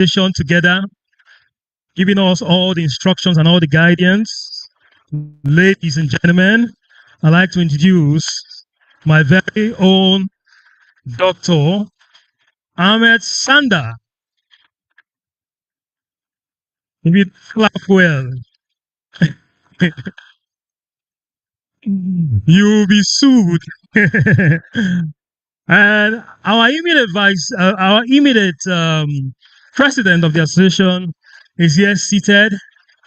session together, giving us all the instructions and all the guidance. Ladies and gentlemen, I'd like to introduce my very own Dr. Ahmed Sanda. If you clap well, you'll be sued. And our immediate president of the association is here seated,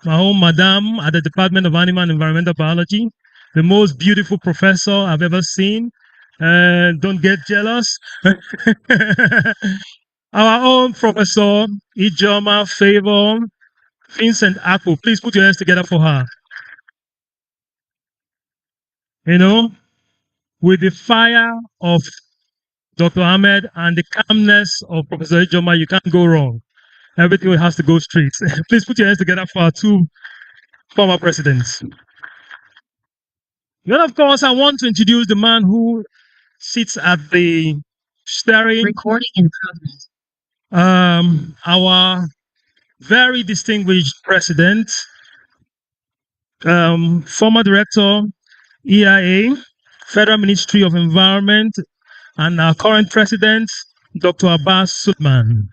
my own madam at the Department of Animal and Environmental Biology, the most beautiful professor I've ever seen. Don't get jealous. Our own Professor Ijoma Favor Vincent Akpo. Please put your hands together for her. You know, with the fire of Dr. Ahmed and the calmness of Professor Ijoma, you can't go wrong. Everything has to go straight. Please put your hands together for our two former presidents. Then, of course, I want to introduce the man who sits at the steering. Recording in progress. Our very distinguished president, former director, EIA, Federal Ministry of Environment, and our current president, Dr. Abbas Sulman.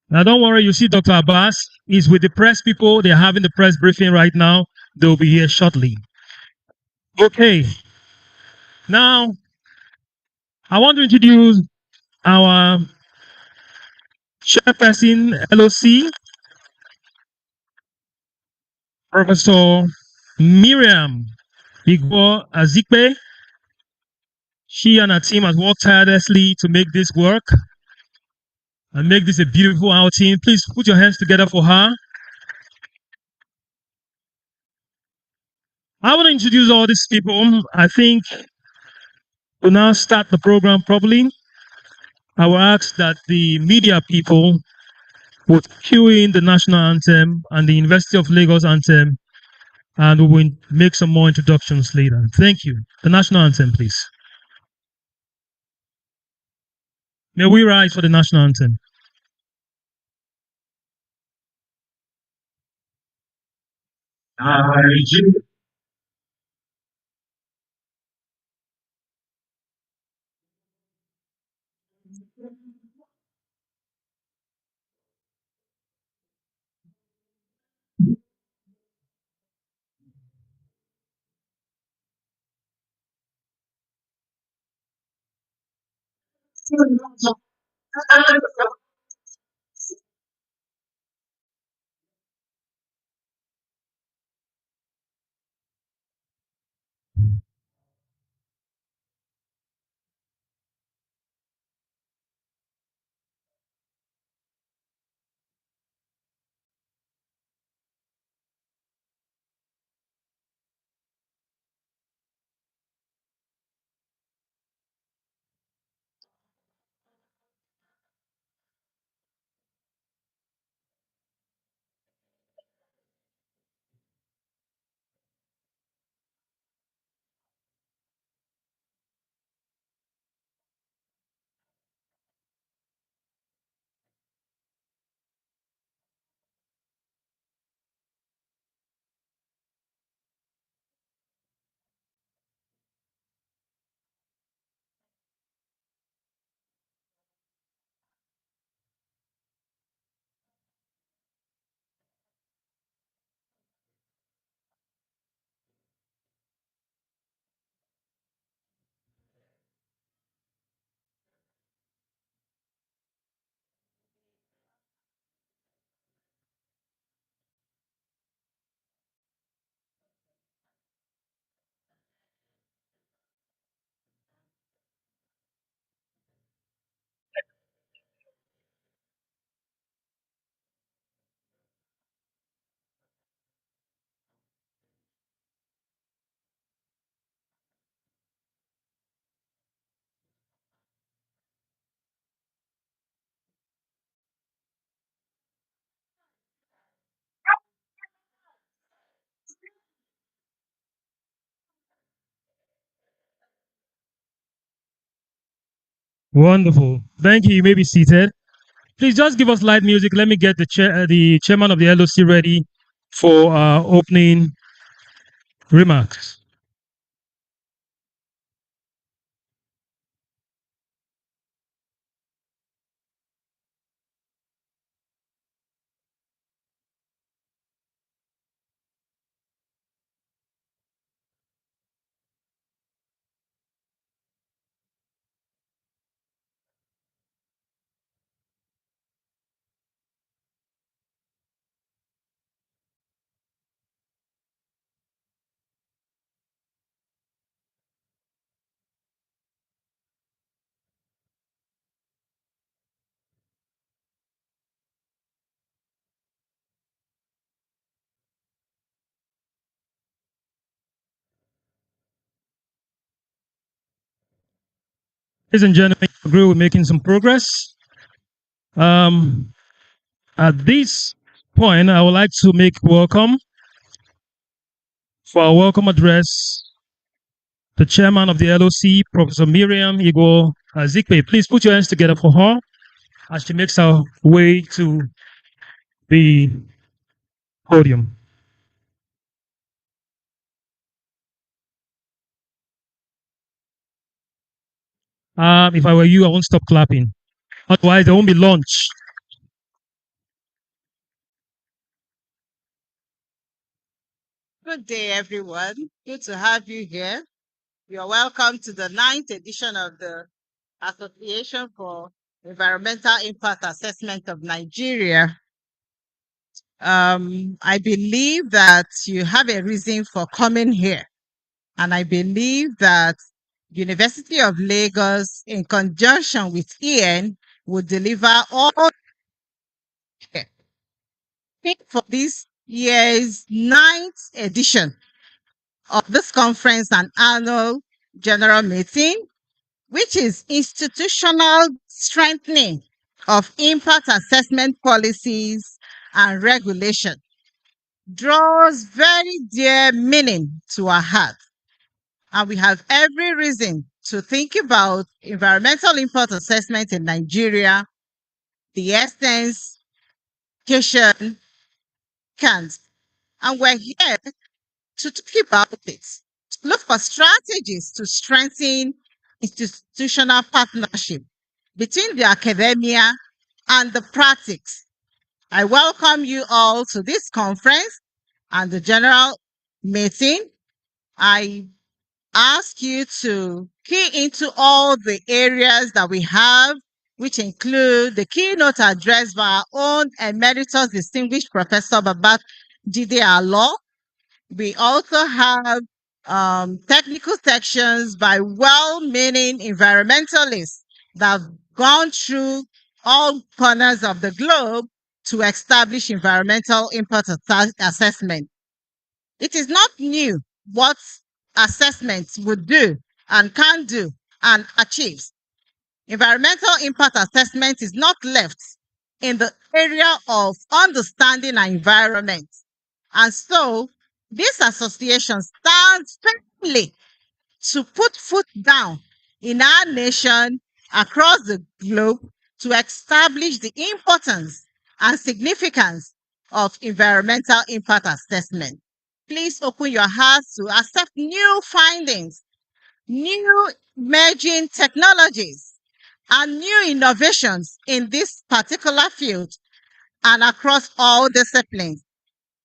Now, don't worry, you see Dr. Abbas is with the press people. They're having the press briefing right now. They'll be here shortly. Okay. Now, I want to introduce our chairperson, LOC, Professor Miriam Igbo Azikpe. She and her team has worked tirelessly to make this work and make this a beautiful outing. Please put your hands together for her. I want to introduce all these people. I think to now start the program properly, I will ask that the media people would cue in the national anthem and the University of Lagos anthem, and we will make some more introductions later. Thank you. The national anthem, please. May we rise for the national anthem. Wonderful. Thank you. You may be seated. Please just give us light music. Let me get the chairman of the LOC ready for opening remarks. Ladies and gentlemen, I agree with making some progress. Um, at this point, I would like to make welcome for our welcome address the chairman of the LOC, Professor Miriam Igor Zikpe. Please put your hands together for her as she makes her way to the podium. If I were you, I won't stop clapping. Otherwise, there won't be lunch. Good day, everyone. Good to have you here. You're welcome to the ninth edition of the Association for Environmental Impact Assessment of Nigeria. I believe that you have a reason for coming here, and I believe that University of Lagos, in conjunction with AEIAN, will deliver all for this year's ninth edition of this conference and annual general meeting, which is institutional strengthening of impact assessment policies and regulation, draws very dear meaning to our heart. And we have every reason to think about environmental impact assessment in Nigeria, the essence, education, cans. And we're here to talk about it, to look for strategies to strengthen institutional partnership between the academia and the practice. I welcome you all to this conference and the general meeting. I ask you to key into all the areas that we have, which include the keynote address by our own Emeritus Distinguished Professor Babat Jide Alo. We also have technical sections by well-meaning environmentalists that have gone through all corners of the globe to establish environmental impact assessment. It is not new what assessments would do and can do and achieve. Environmental impact assessment is not left in the area of understanding our environment. And so this association stands firmly to put foot down in our nation across the globe to establish the importance and significance of environmental impact assessment. Please open your hearts to accept new findings, new emerging technologies, and new innovations in this particular field and across all disciplines.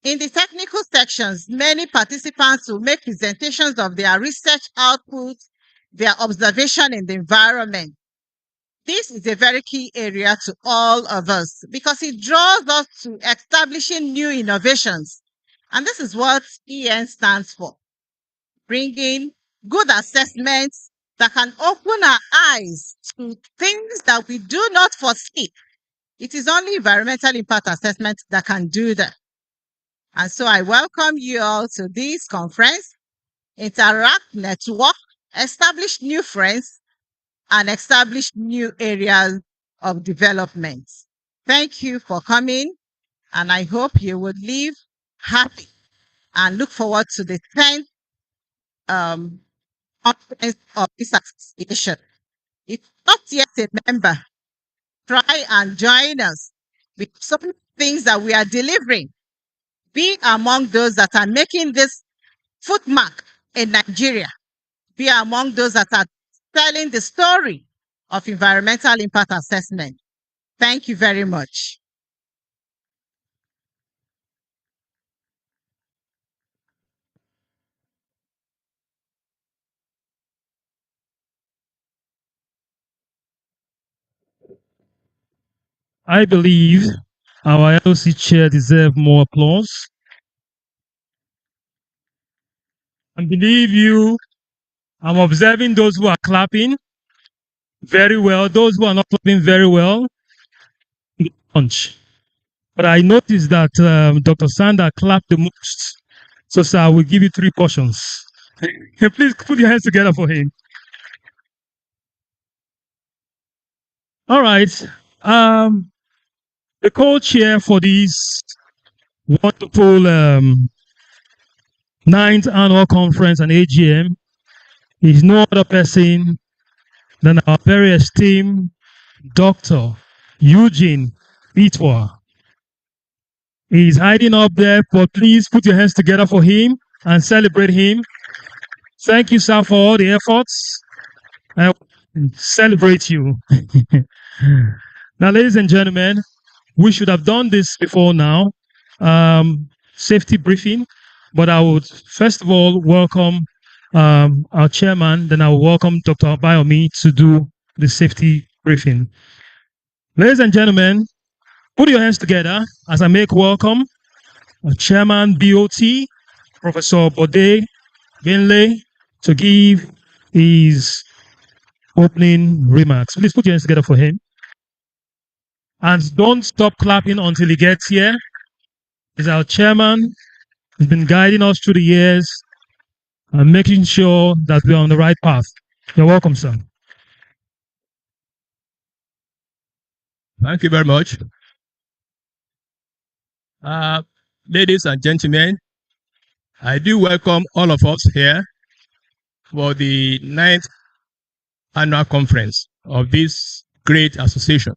In the technical sections, many participants will make presentations of their research output, their observation in the environment. This is a very key area to all of us because it draws us to establishing new innovations. And this is what EN stands for, bringing good assessments that can open our eyes to things that we do not foresee. It is only environmental impact assessment that can do that. And so I welcome you all to this conference, interact, network, establish new friends, and establish new areas of development. Thank you for coming, and I hope you will leave happy and look forward to the 10th conference of this association. If not yet a member, try and join us with some things that we are delivering. Be among those that are making this footmark in Nigeria. Be among those that are telling the story of environmental impact assessment. Thank you very much. I believe our LC chair deserves more applause. I believe you. I'm observing those who are clapping very well. Those who are not clapping very well, punch. But I noticed that Dr. Sander clapped the most. So, sir, I will give you 3 portions. Please put your hands together for him. All right. The co-chair for this wonderful 9th annual conference and AGM is no other person than our very esteemed Dr. Eugene Itwa. He's hiding up there, but please put your hands together for him and celebrate him. Thank you, sir, for all the efforts. I celebrate you. Now, ladies and gentlemen, we should have done this before now, safety briefing, but I would first of all welcome our chairman, then I will welcome Dr. Bayomi to do the safety briefing. Ladies and gentlemen, put your hands together as I make welcome Chairman BOT, Professor Bode Binley, to give his opening remarks. Please put your hands together for him. And don't stop clapping until he gets here. He's our chairman. He's been guiding us through the years and making sure that we're on the right path. You're welcome, sir. Thank you very much. Ladies and gentlemen, I do welcome all of us here for the 9th annual conference of this great association.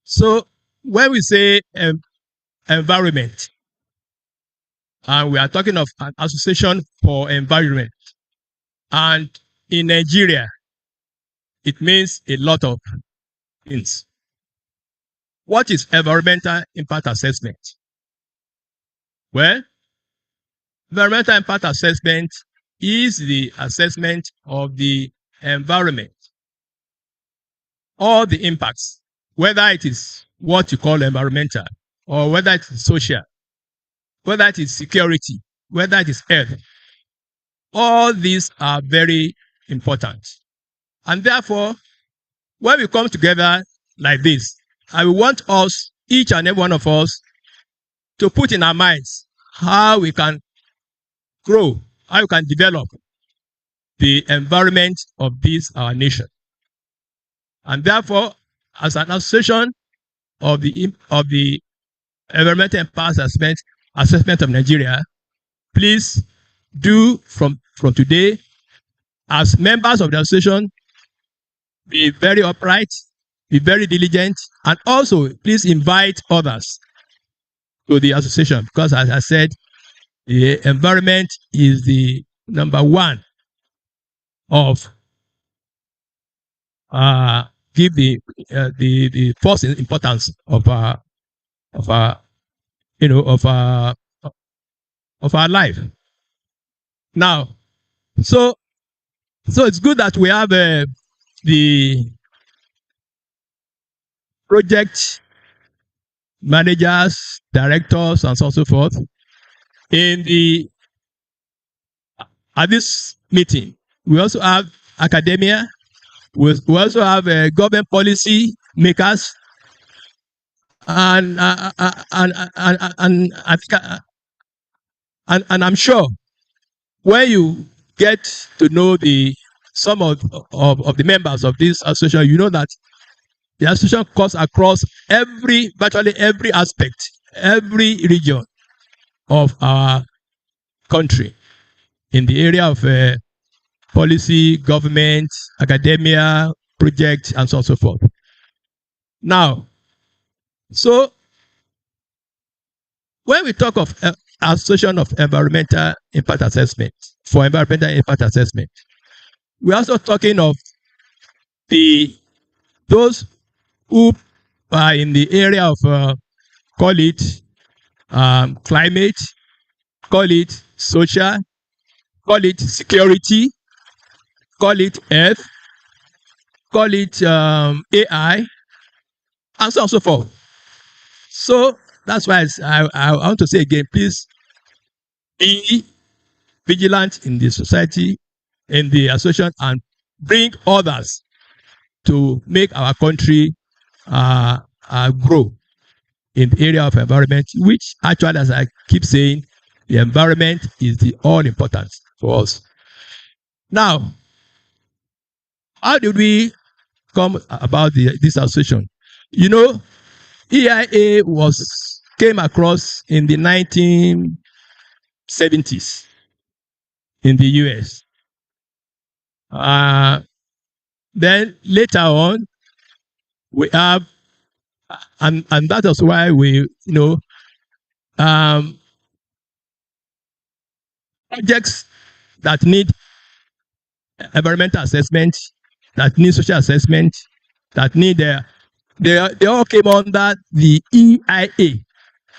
So when we say environment, and we are talking of an association for environment, and in Nigeria, it means a lot of things. What is environmental impact assessment? Well, environmental impact assessment is the assessment of the environment, all the impacts, whether it is what you call environmental, or whether it is social, whether it is security, whether it is health. All these are very important. And therefore, when we come together like this, I want us, each and every one of us, to put in our minds how we can grow, how we can develop the environment of this, our nation. And therefore, as an association of the environmental impact assessment of Nigeria, please do from today, as members of the association, be very upright, be very diligent, and also please invite others to the association, because as I said, the environment is the number one of give the first importance of our life. Now, so it's good that we have the project managers, directors, and so on and so forth at this meeting. We also have academia. We also have government policy makers, and I'm sure when you get to know some of the members of this association, you know that the association cuts across virtually every aspect, every region of our country in the area of policy, government, academia, projects, and so on and so forth. Now, so when we talk of association of environmental impact assessment, for environmental impact assessment, we're also talking of those who are in the area of call it climate, call it social, call it security, call it health, call it AI, and so on and so forth. So that's why I want to say again, please be vigilant in the society, in the association, and bring others to make our country grow in the area of environment, which actually, as I keep saying, the environment is the all important for us. Now, how did we come about this association? You know, EIA came across in the 1970s in the US. Then later on, we have, and that is why we, projects that need environmental assessment, that need social assessment, that need they all came under the EIA,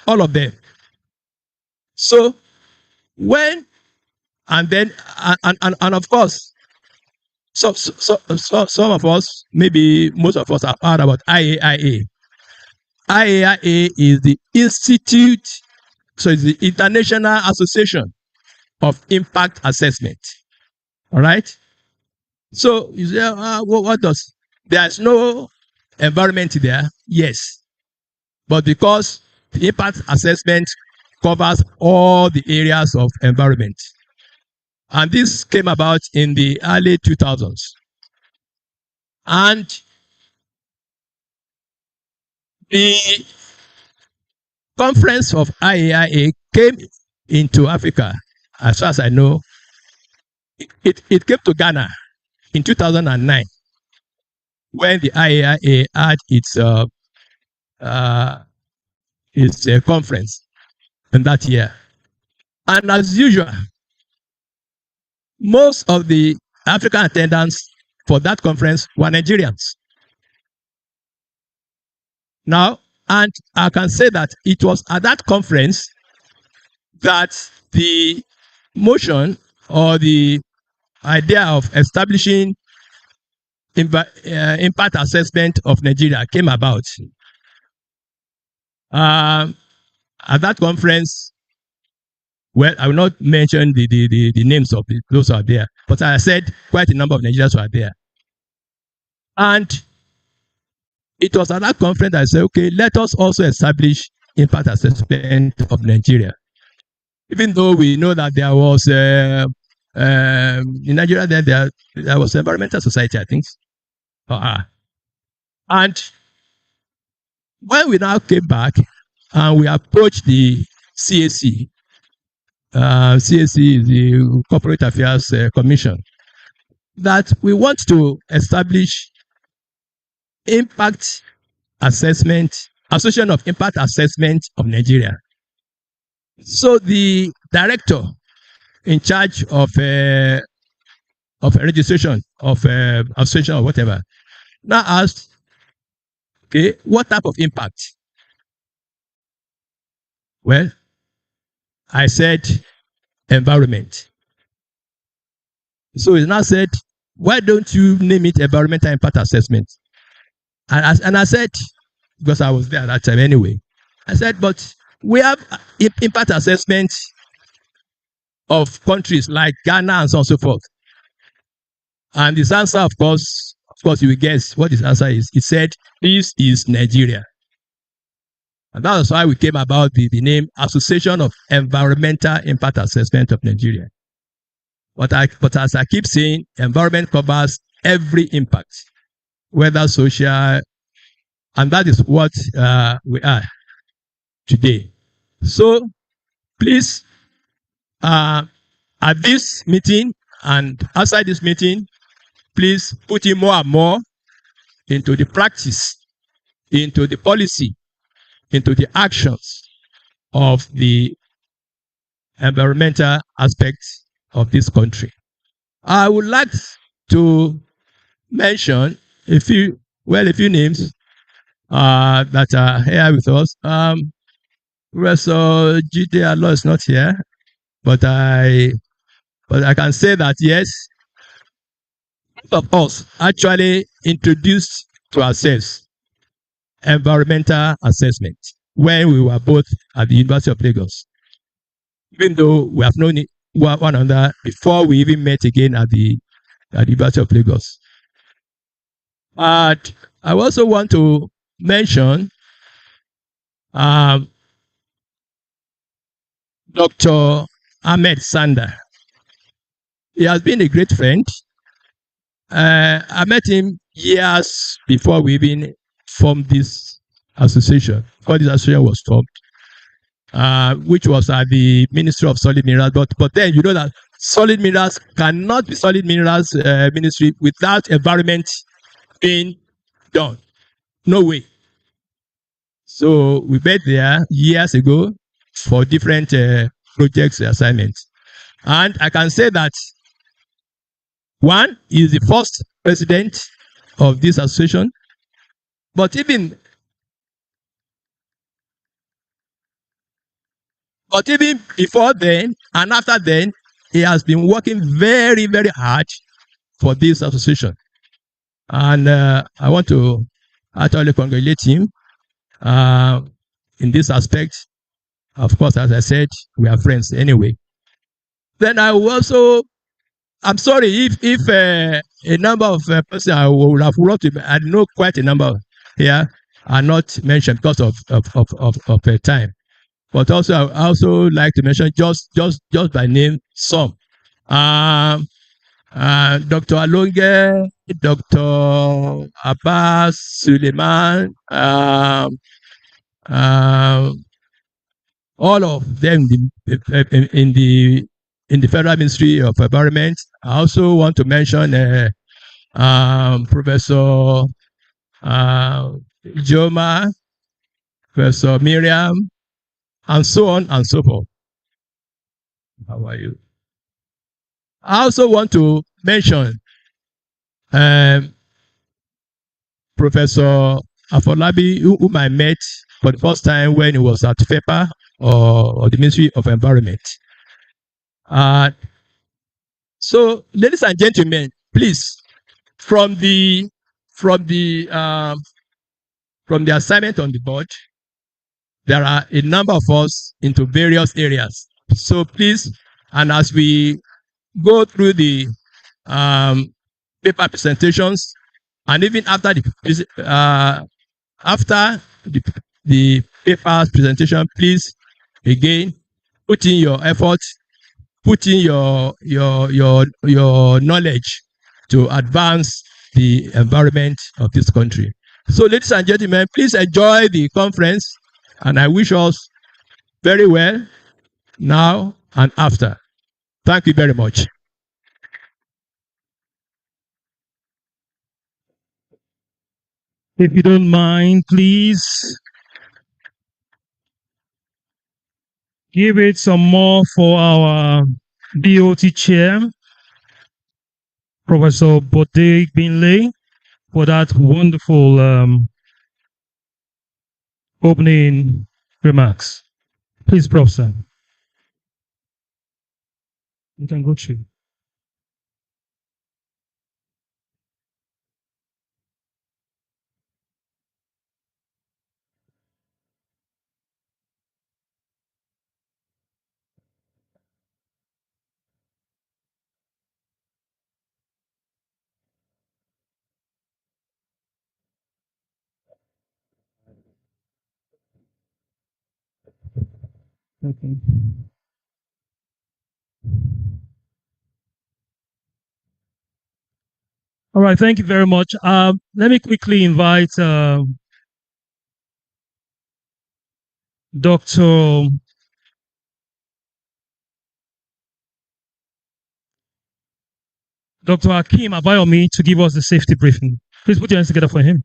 all of them. So when and then and of course, so some of us, maybe most of us, have heard about IAIA. IAIA is the Institute, so it's the International Association of Impact Assessment. All right. So you say, what does? There's no environment there. Yes, but because the impact assessment covers all the areas of environment, and this came about in the early 2000s, and the conference of IAIA came into Africa, as far as I know. It came to Ghana in 2009 when the IAIA had its conference in that year. And as usual, most of the African attendants for that conference were Nigerians. Now, and I can say that it was at that conference that the motion or the idea of establishing impact assessment of Nigeria came about. At that conference, well, I will not mention the names of those who are there, but I said quite a number of Nigerians were there. And it was at that conference that I said, okay, let us also establish impact assessment of Nigeria. Even though we know that there was, in Nigeria, there was Environmental Society, I think. And when we now came back and we approached the CAC, CAC is the Corporate Affairs Commission, that we want to establish impact assessment, Association of Impact Assessment of Nigeria. So the director in charge of a registration of association or whatever now asked, okay, what type of impact? Well, I said environment. So he now said, why don't you name it environmental impact assessment? And I said, because I was there at that time anyway, I said, but we have impact assessment of countries like Ghana and so on and so forth. And his answer, of course, you will guess what his answer is. He said, this is Nigeria. And that was why we came about the name Association of Environmental Impact Assessment of Nigeria. But as I keep saying, environment covers every impact, whether social, and that is what we are today. So please, at this meeting, And outside this meeting, please put in more and more into the practice, into the policy, into the actions of the environmental aspects of this country. I would like to mention a few names that are here with us. Professor Jide Alo is not here, but I can say that yes, both of us actually introduced to ourselves environmental assessment when we were both at the University of Lagos, even though we have known one another before we even met again at the University of Lagos. And I also want to mention Dr. Ahmed Sander. He has been a great friend. I met him years before we even formed this association, before this association was formed, which was at the Ministry of Solid Minerals. But then you know that solid minerals cannot be solid minerals ministry without environment being done. No way. So we met there years ago for different projects assignments. And I can say that one is the first president of this association, but even before then and after then, he has been working very, very hard for this association. And I want to actually congratulate him in this aspect. Of course, as I said, we are friends anyway. Then I will also, I'm sorry if a number of persons I would have wrote to, I know quite a number here are not mentioned because of time. But also, I also like to mention just by name some. Dr. Alonge, Dr. Abbas, Suleiman, all of them in the Federal Ministry of Environment. I also want to mention Professor Joma, Professor Miriam, and so on and so forth. How are you? I also want to mention Professor Afolabi, whom I met for the first time when he was at FEPA or the Ministry of Environment. So, ladies and gentlemen, please, from the assignment on the board, there are a number of us into various areas. So please, and as we go through the paper presentations, and even after the paper presentation, please again put in your effort, put in your knowledge to advance the environment of this country. So, ladies and gentlemen, please enjoy the conference, and I wish us very well now and after. Thank you very much. If you don't mind, please give it some more for our BOT chair, Professor Bode Binley, for that wonderful opening remarks. Please, Professor. You can go through. Okay. All right, thank you very much. Let me quickly invite Dr. Dr. Hakeem Abayomi to give us the safety briefing. Please put your hands together for him.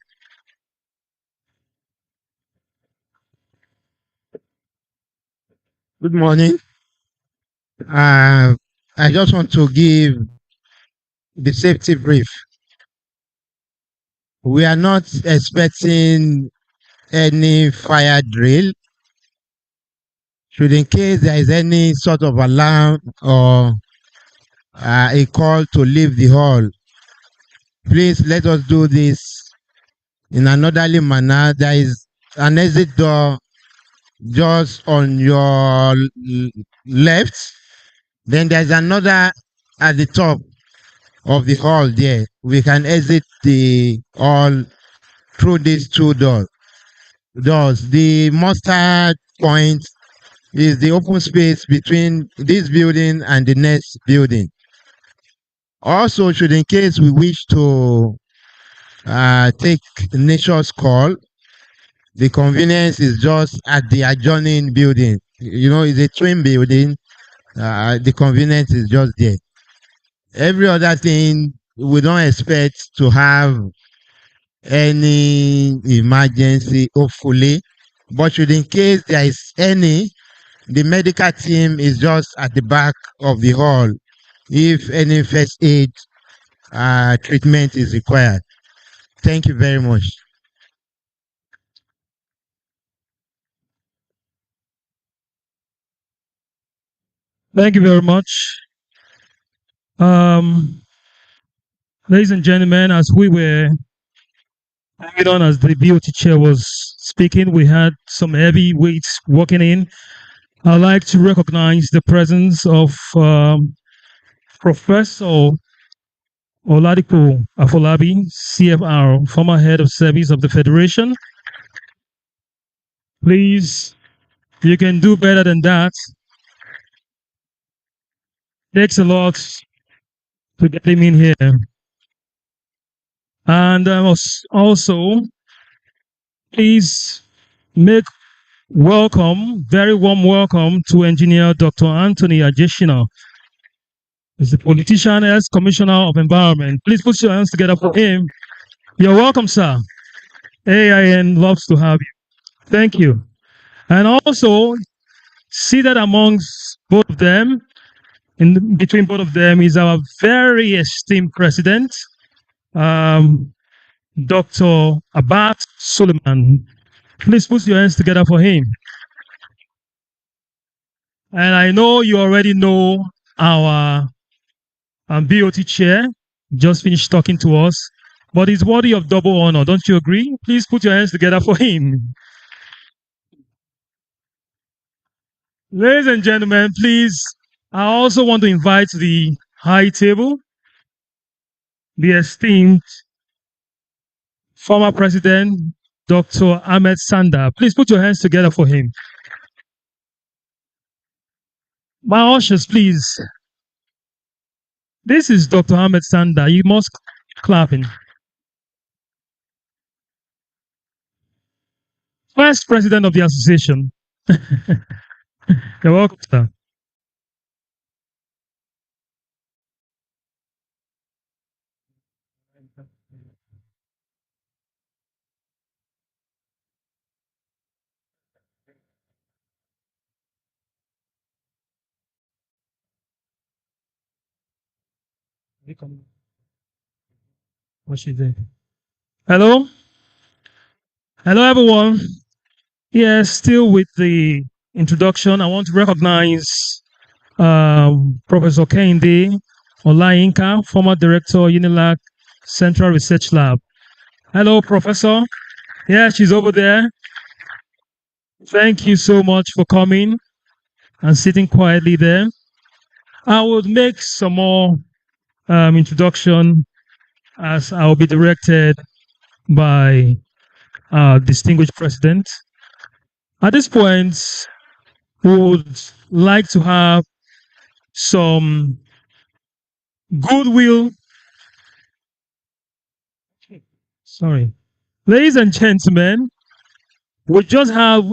Good morning. I just want to give the safety brief. We are not expecting any fire drill. Should in case there is any sort of alarm or a call to leave the hall, please let us do this in an orderly manner. There is an exit door just on your left. Then there's another at the top of the hall there. We can exit the hall through these two doors. The mustard point is the open space between this building and the next building. Also, should in case we wish to take nature's call, the convenience is just at the adjoining building. You know, it's a twin building. The convenience is just there. Every other thing, we don't expect to have any emergency, hopefully. But should in case there is any, the medical team is just at the back of the hall if any first aid treatment is required. Thank you very much. Thank you very much. Ladies and gentlemen, as we were hanging on as the BOT chair was speaking, we had some heavy weights walking in. I'd like to recognize the presence of Professor Oladipo Afolabi, CFR, former head of service of the Federation. Please, you can do better than that. Takes a lot to get him in here. And also, please make welcome, very warm welcome to Engineer Dr. Anthony Ajeshina. He's the politician as Commissioner of Environment. Please put your hands together for him. You're welcome, sir. AEIAN loves to have you. Thank you. And also, seated amongst both of them, in between both of them, is our very esteemed president, Dr. Abat Suleiman. Please put your hands together for him. And I know you already know our BOT chair, just finished talking to us, but he's worthy of double honor. Don't you agree? Please put your hands together for him. Ladies and gentlemen, please, I also want to invite the high table, the esteemed former president, Dr. Ahmed Sanda. Please put your hands together for him. My ushers, please. This is Dr. Ahmed Sanda. You must clap him. First president of the association. You're welcome, sir. What she did. Hello? Hello, everyone. Yes, still with the introduction, I want to recognize Professor Kehinde Olayinka, former director, UNILAC Central Research Lab. Hello, Professor. Yeah, she's over there. Thank you so much for coming and sitting quietly there. I will make some more introduction as I will be directed by our distinguished president. At this point, we would like to have some goodwill. Sorry. Ladies and gentlemen, we just have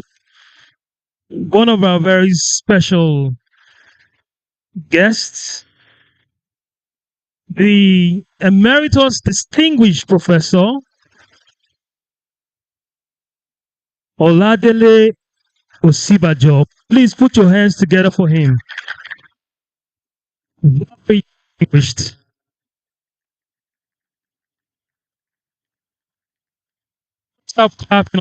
one of our very special guests, the Emeritus Distinguished Professor Oladele Osibajo. Please put your hands together for him. Very distinguished. Stop clapping.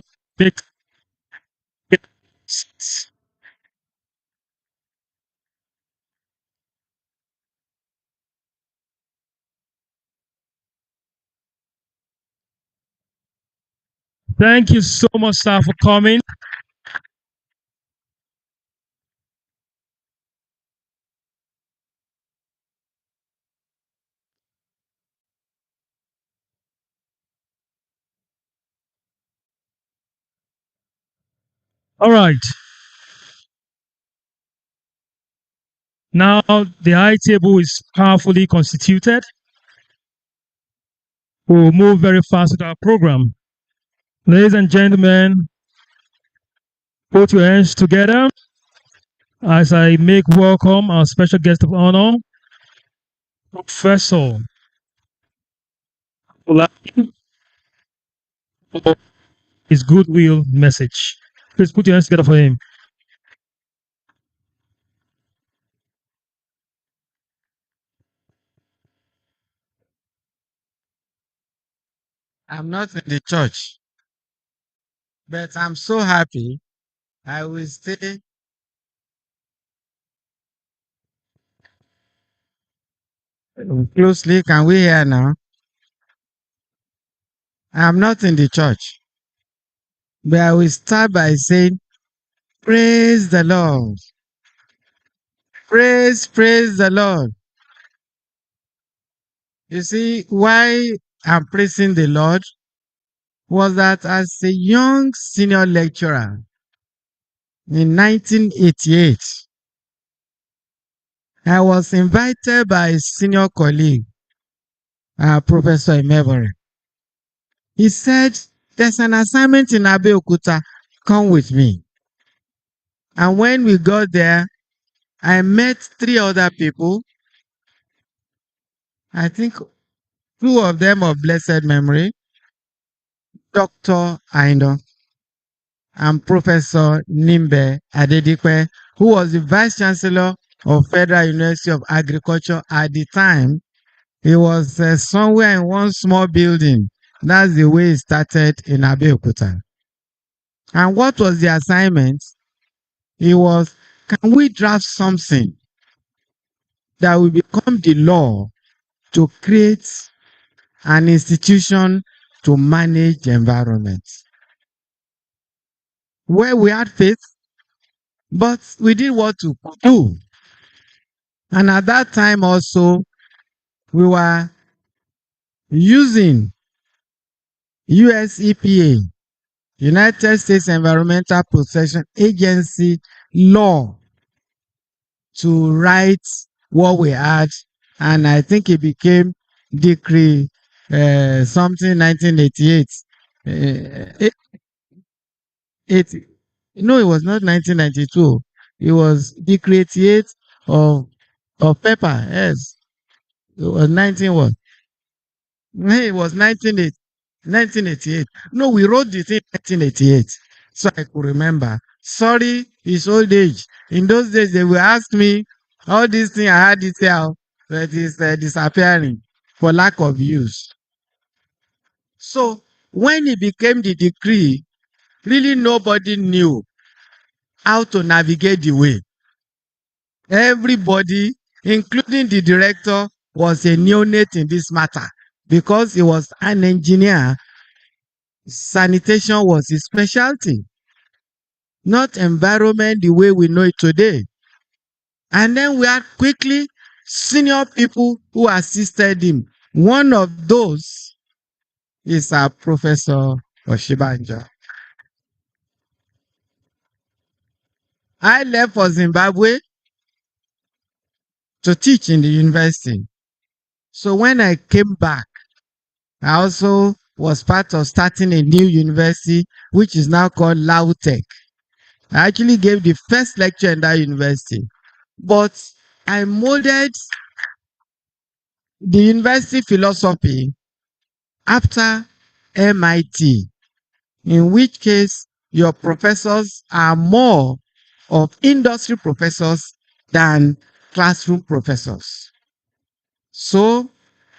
Thank you so much, sir, for coming. All right. Now the high table is powerfully constituted. We'll move very fast with our program. Ladies and gentlemen, put your hands together as I make welcome our special guest of honor, Professor Olaki, for his goodwill message. Please put your hands together for him. I'm not in the church, but I'm so happy. I will stay closely. Can we hear now? I'm not in the church, but I will start by saying, praise the Lord. Praise the Lord. You see, why I'm praising the Lord was that as a young senior lecturer in 1988, I was invited by a senior colleague, Professor Imebore. He said, there's an assignment in Abeokuta, come with me. And when we got there, I met 3 other people. I think 2 of them of blessed memory, Dr. Aindo and Professor Nimbe Adedipe, who was the Vice Chancellor of Federal University of Agriculture at the time. He was somewhere in one small building. That's the way it started in Abeokuta. And what was the assignment? It was, can we draft something that will become the law to create an institution to manage the environment? Well, we had faith, but we did what to do. And at that time also, we were using US EPA, United States Environmental Protection Agency law to write what we had. And I think it became Decree something 1988. No, it was not 1992. It was Decree 88 of Pepper. Yes, it was 19 what? It was 1988. No, we wrote the thing 1988. So I could remember. Sorry, it's old age. In those days, they will ask me, all these things I had detail, but it's disappearing for lack of use. So when it became the decree, really nobody knew how to navigate the way. Everybody, including the director, was a neonate in this matter because he was an engineer. Sanitation was his specialty, not environment the way we know it today. And then we had quickly senior people who assisted him. One of those is our Professor Oshibanja. I left for Zimbabwe to teach in the university. So when I came back, I also was part of starting a new university, which is now called LAUTECH. I actually gave the first lecture in that university. But I molded the university philosophy after MIT, in which case your professors are more of industry professors than classroom professors. So,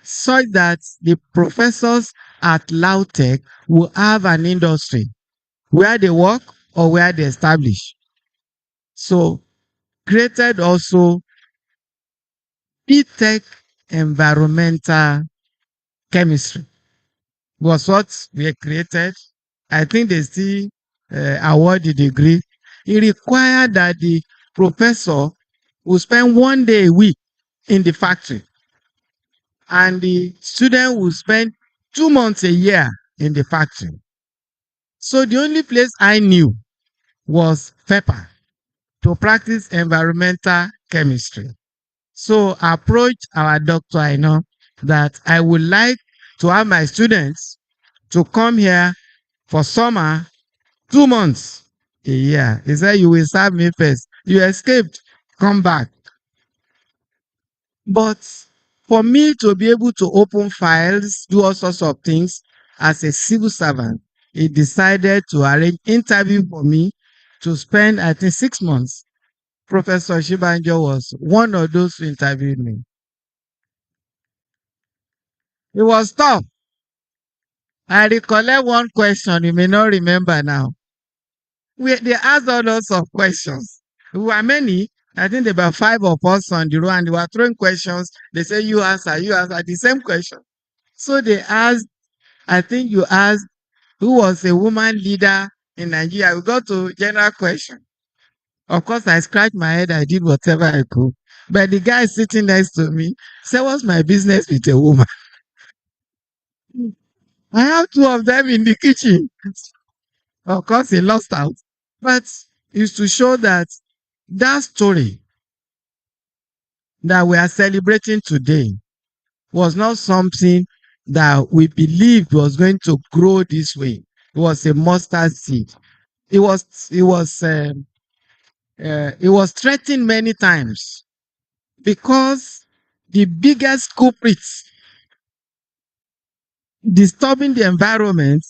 such that the professors at LAUTECH will have an industry where they work or where they establish. So, created also BTech environmental chemistry was what we created. I think they still award the degree. It required that the professor will spend 1 day a week in the factory, and the student will spend 2 months a year in the factory. So the only place I knew was FEPA to practice environmental chemistry. So I approached our doctor. I know that I would like to have my students to come here for summer 2 months a year. He said, you will serve me first. You escaped, come back. But for me to be able to open files, do all sorts of things as a civil servant, he decided to arrange interview for me to spend, I think, 6 months. Professor Shibanjo was one of those who interviewed me. It was tough. I recollect one question you may not remember now. They asked all sorts of questions. We were many. I think there were 5 of us on the row, and they were throwing questions. They say, you answer the same question. So they asked, I think you asked, who was a woman leader in Nigeria? We got to general question. Of course, I scratched my head. I did whatever I could. But the guy sitting next to me said, what's my business with a woman? I have 2 of them in the kitchen. Of course, he lost out. But it's to show that that story that we are celebrating today was not something that we believed was going to grow this way. It was a mustard seed. It was threatened many times because the biggest culprits disturbing the environment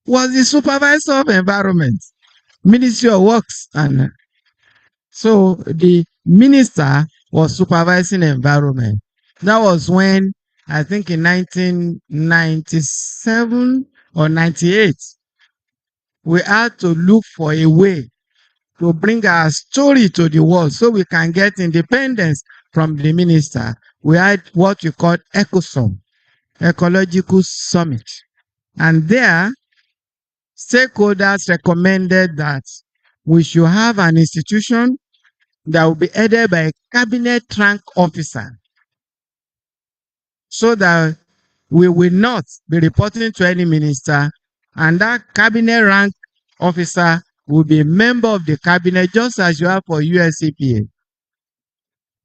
was the supervisor of environment, Ministry of Works, and so the minister was supervising environment. That was when, I think in 1997 or 98, we had to look for a way to bring our story to the world so we can get independence from the minister. We had what we called ECOSUM, Ecological Summit. And there, stakeholders recommended that we should have an institution that will be headed by a cabinet rank officer so that we will not be reporting to any minister, and that cabinet rank officer will be a member of the cabinet just as you have for USCPA.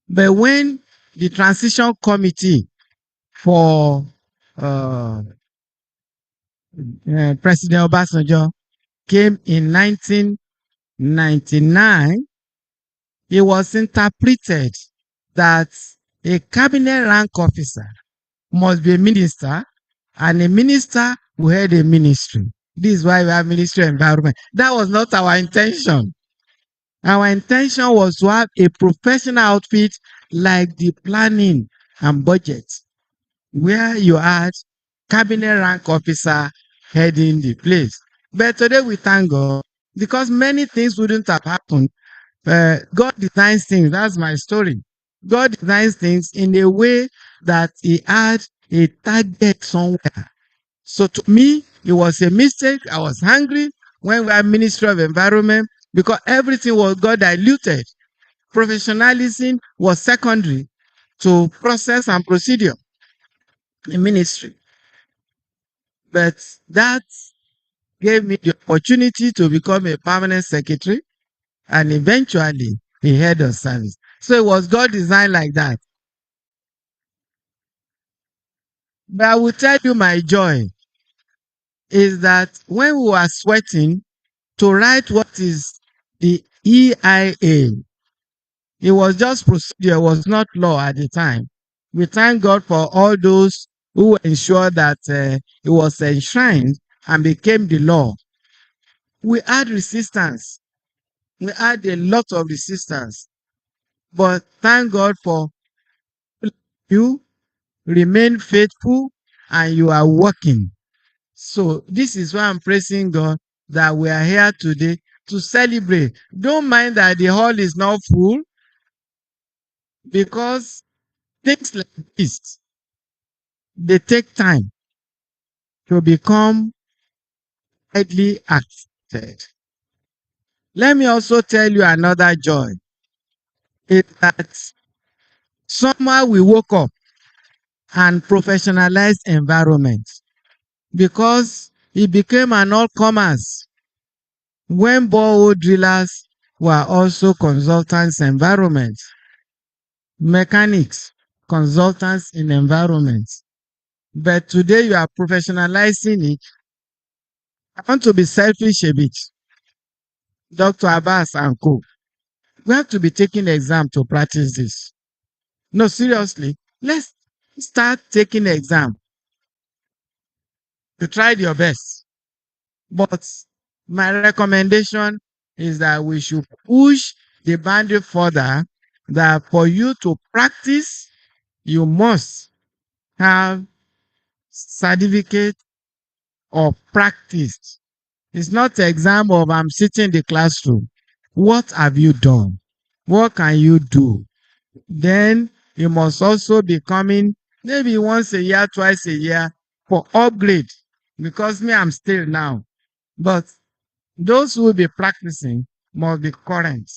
But when the transition committee for President Obasanjo came in 1999, it was interpreted that a cabinet rank officer must be a minister, and a minister will head a ministry. This is why we have Ministry of Environment. That was not our intention. Our intention was to have a professional outfit like the planning and budget, where you had cabinet rank officer heading the place. But today we thank God because many things wouldn't have happened. God designs things. That's my story. God designs things in a way that he had a target somewhere. So to me, it was a mistake. I was hungry when we had Ministry of Environment because everything was got diluted. Professionalism was secondary to process and procedure in ministry. But that gave me the opportunity to become a permanent secretary and eventually a head of service. So it was God designed like that. But I will tell you my joy is that when we were sweating to write what is the EIA, it was just procedure, it was not law at the time. We thank God for all those who ensured that it was enshrined and became the law. We had resistance. We had a lot of resistance. But thank God for you remain faithful and you are working. So this is why I'm praising God that we are here today to celebrate. Don't mind that the hall is not full, because things like this, they take time to become widely accepted. Let me also tell you another joy is that somehow we woke up and professionalized environment, because it became an all-comers when borehole drillers were also consultants environment, mechanics, consultants in environment. But today you are professionalizing it. I want to be selfish a bit. Dr. Abbas and co. We have to be taking exam to practice this. No, seriously, let's start taking exam. You tried your best. But my recommendation is that we should push the boundary further, that for you to practice, you must have certificate of practice. It's not exam of I'm sitting in the classroom. What have you done? What can you do? Then you must also be coming maybe once a year, twice a year for upgrade, because me, I'm still now. But those who will be practicing must be current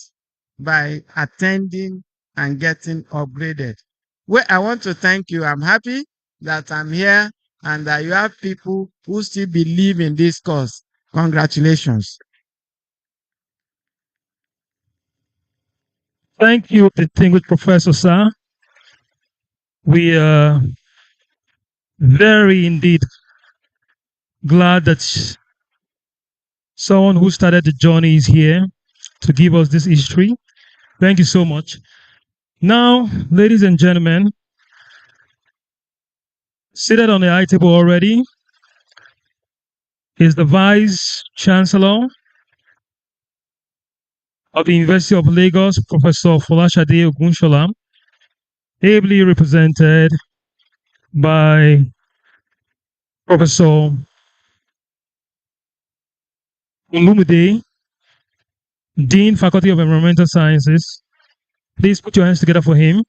by attending and getting upgraded. Well, I want to thank you. I'm happy that I'm here and that you have people who still believe in this cause. Congratulations. Thank you, distinguished Professor Sir. We are very indeed glad that someone who started the journey is here to give us this history. Thank you so much. Now, ladies and gentlemen, seated on the high table already is the Vice Chancellor of the University of Lagos, Professor Folashade Ogunshola, ably represented by Professor Olumide, Dean, Faculty of Environmental Sciences. Please put your hands together for him.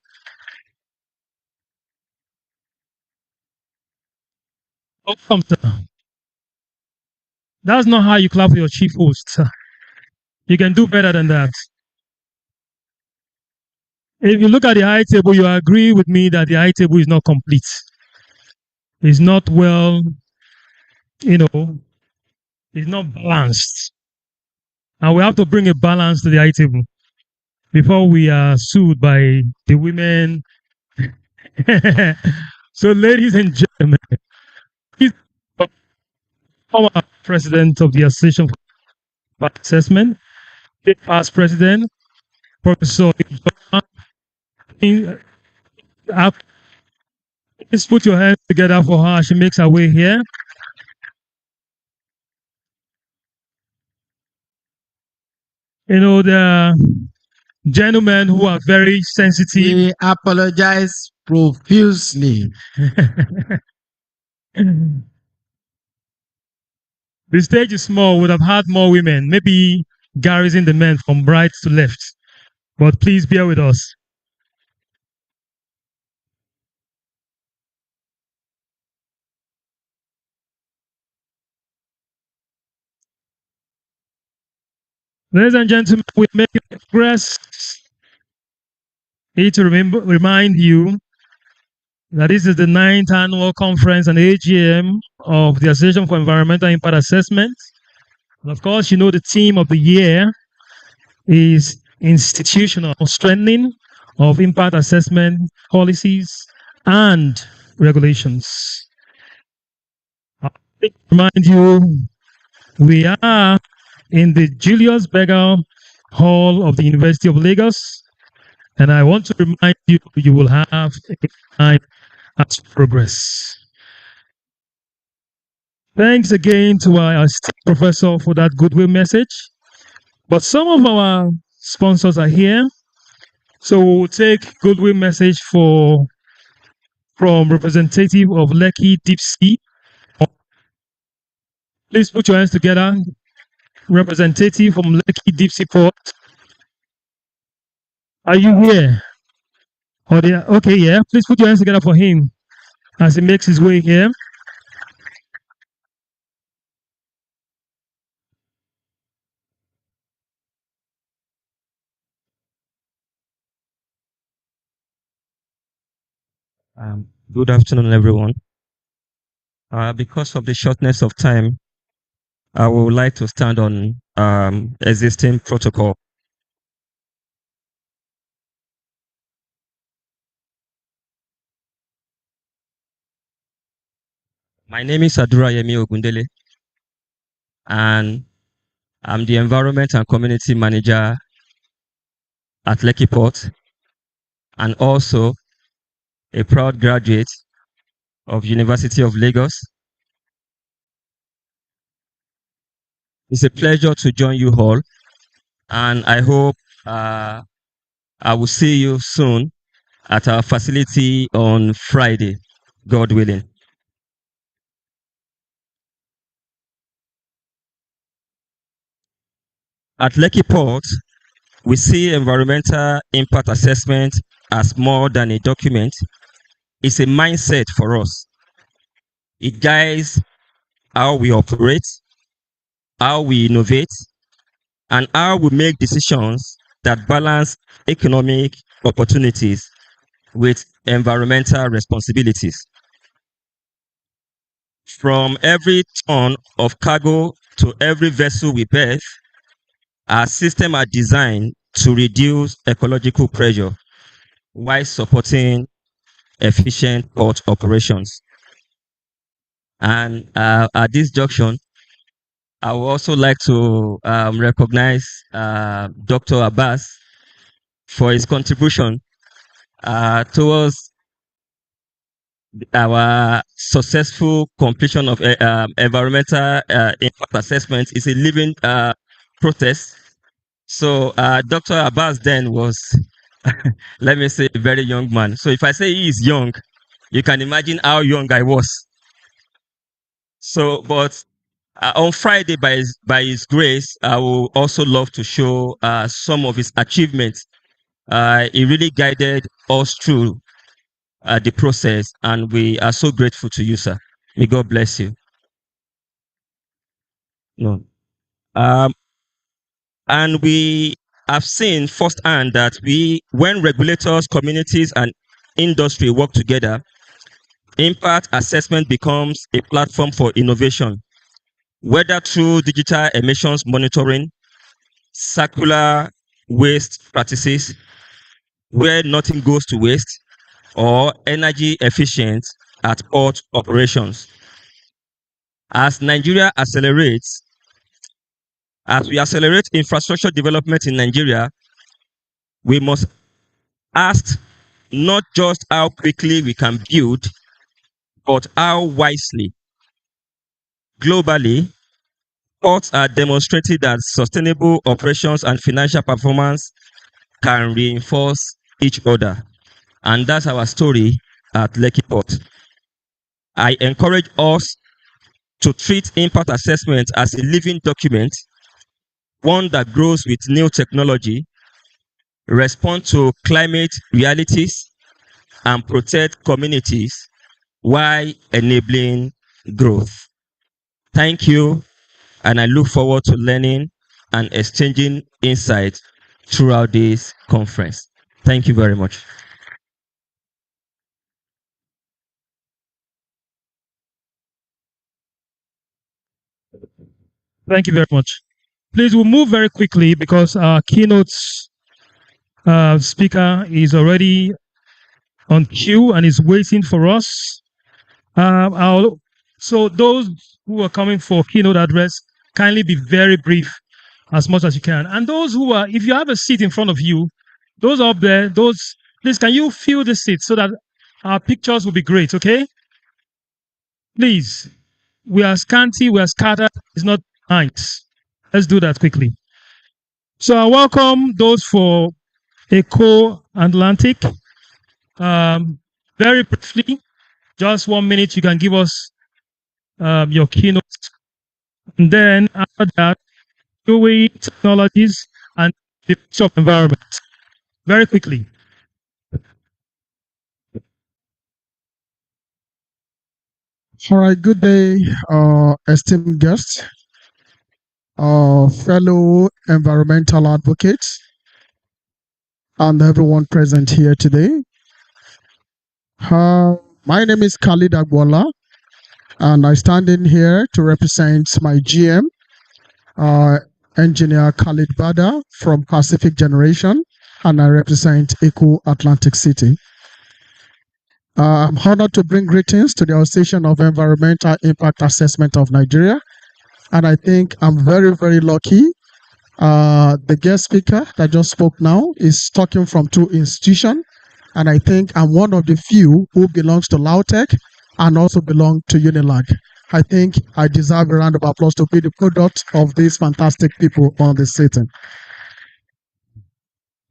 Welcome, sir. That's not how you clap for your chief host, sir. You can do better than that. If you look at the high table, you agree with me that the high table is not complete. It's not well, it's not balanced. And we have to bring a balance to the high table before we are sued by the women. So, ladies and gentlemen, please, former president of the Association for Assessment, past president, Professor. Please put your hands together for her. She makes her way here. The gentlemen who are very sensitive. We apologize profusely. The stage is small, would have had more women, maybe garrison the men from right to left. But please bear with us. Ladies and gentlemen, we make progress. I need to remind you that this is the 9th annual conference and AGM of the Association for Environmental Impact Assessment. And of course, the theme of the year is institutional strengthening of impact assessment policies and regulations. I remind you, we are in the Julius Berger Hall of the University of Lagos, And I want to remind you, you will have a time as progress. Thanks again to our esteemed professor for that goodwill message. But some of our sponsors are here. So we'll take goodwill message from representative of Lekki Deep Sea. Please put your hands together. Representative from Lekki Deep Sea Port. Are you here? Okay, yeah. Please put your hands together for him as he makes his way here. Good afternoon, everyone. Because of the shortness of time, I would like to stand on existing protocol. My name is Adura Yemi Ogundele, and I'm the Environment and Community Manager at Lekki Port, and also a proud graduate of University of Lagos. It's a pleasure to join you all, and I hope I will see you soon at our facility on Friday, God willing. At Lekki Port, we see environmental impact assessment as more than a document. It's a mindset for us. It guides how we operate, how we innovate, and how we make decisions that balance economic opportunities with environmental responsibilities. From every ton of cargo to every vessel we berth, our systems are designed to reduce ecological pressure while supporting efficient port operations. And at this junction, I would also like to recognize Dr. Abbas for his contribution towards our successful completion of environmental impact assessment. Is a living process. So Dr. Abbas then was, let me say, a very young man. So if I say he is young, you can imagine how young I was. So, but on Friday, by his grace, I will also love to show some of his achievements. He really guided us through the process, and we are so grateful to you, sir. May God bless you. No. And we have seen firsthand that when regulators, communities, and industry work together, impact assessment becomes a platform for innovation, whether through digital emissions monitoring, circular waste practices, where nothing goes to waste, or energy efficient at port operations. As Nigeria accelerates, as we accelerate infrastructure development in Nigeria, we must ask not just how quickly we can build, but how wisely. Globally, ports are demonstrating that sustainable operations and financial performance can reinforce each other. And that's our story at Lekki Port. I encourage us to treat impact assessment as a living document, one that grows with new technology, respond to climate realities, and protect communities while enabling growth. Thank you, and I look forward to learning and exchanging insights throughout this conference. Thank you very much. Thank you very much. Please, we'll move very quickly because our keynote speaker is already on queue and is waiting for us. So those who are coming for keynote address, kindly be very brief as much as you can. And those who are, if you have a seat in front of you, Those up there, please, can you fill the seat so that our pictures will be great, okay? Please, we are scanty, we are scattered, it's not nice. Let's do that quickly. So I welcome those for Eco Atlantic. Very briefly, just 1 minute, you can give us your keynote. And then after that, UAE technologies and the future of environment. Very quickly. All right, good day, esteemed guests, fellow environmental advocates, and everyone present here today. My name is Khalid Agbola, and I stand in here to represent my GM, engineer Khalid Bada from Pacific Generation, and I represent Eco Atlantic City. I'm honored to bring greetings to the Association of Environmental Impact Assessment of Nigeria, and I think I'm very, very lucky. The guest speaker that just spoke now is talking from two institutions, and I think I'm one of the few who belongs to Lautech and also belong to Unilag. I think I deserve a round of applause to be the product of these fantastic people on the sitting.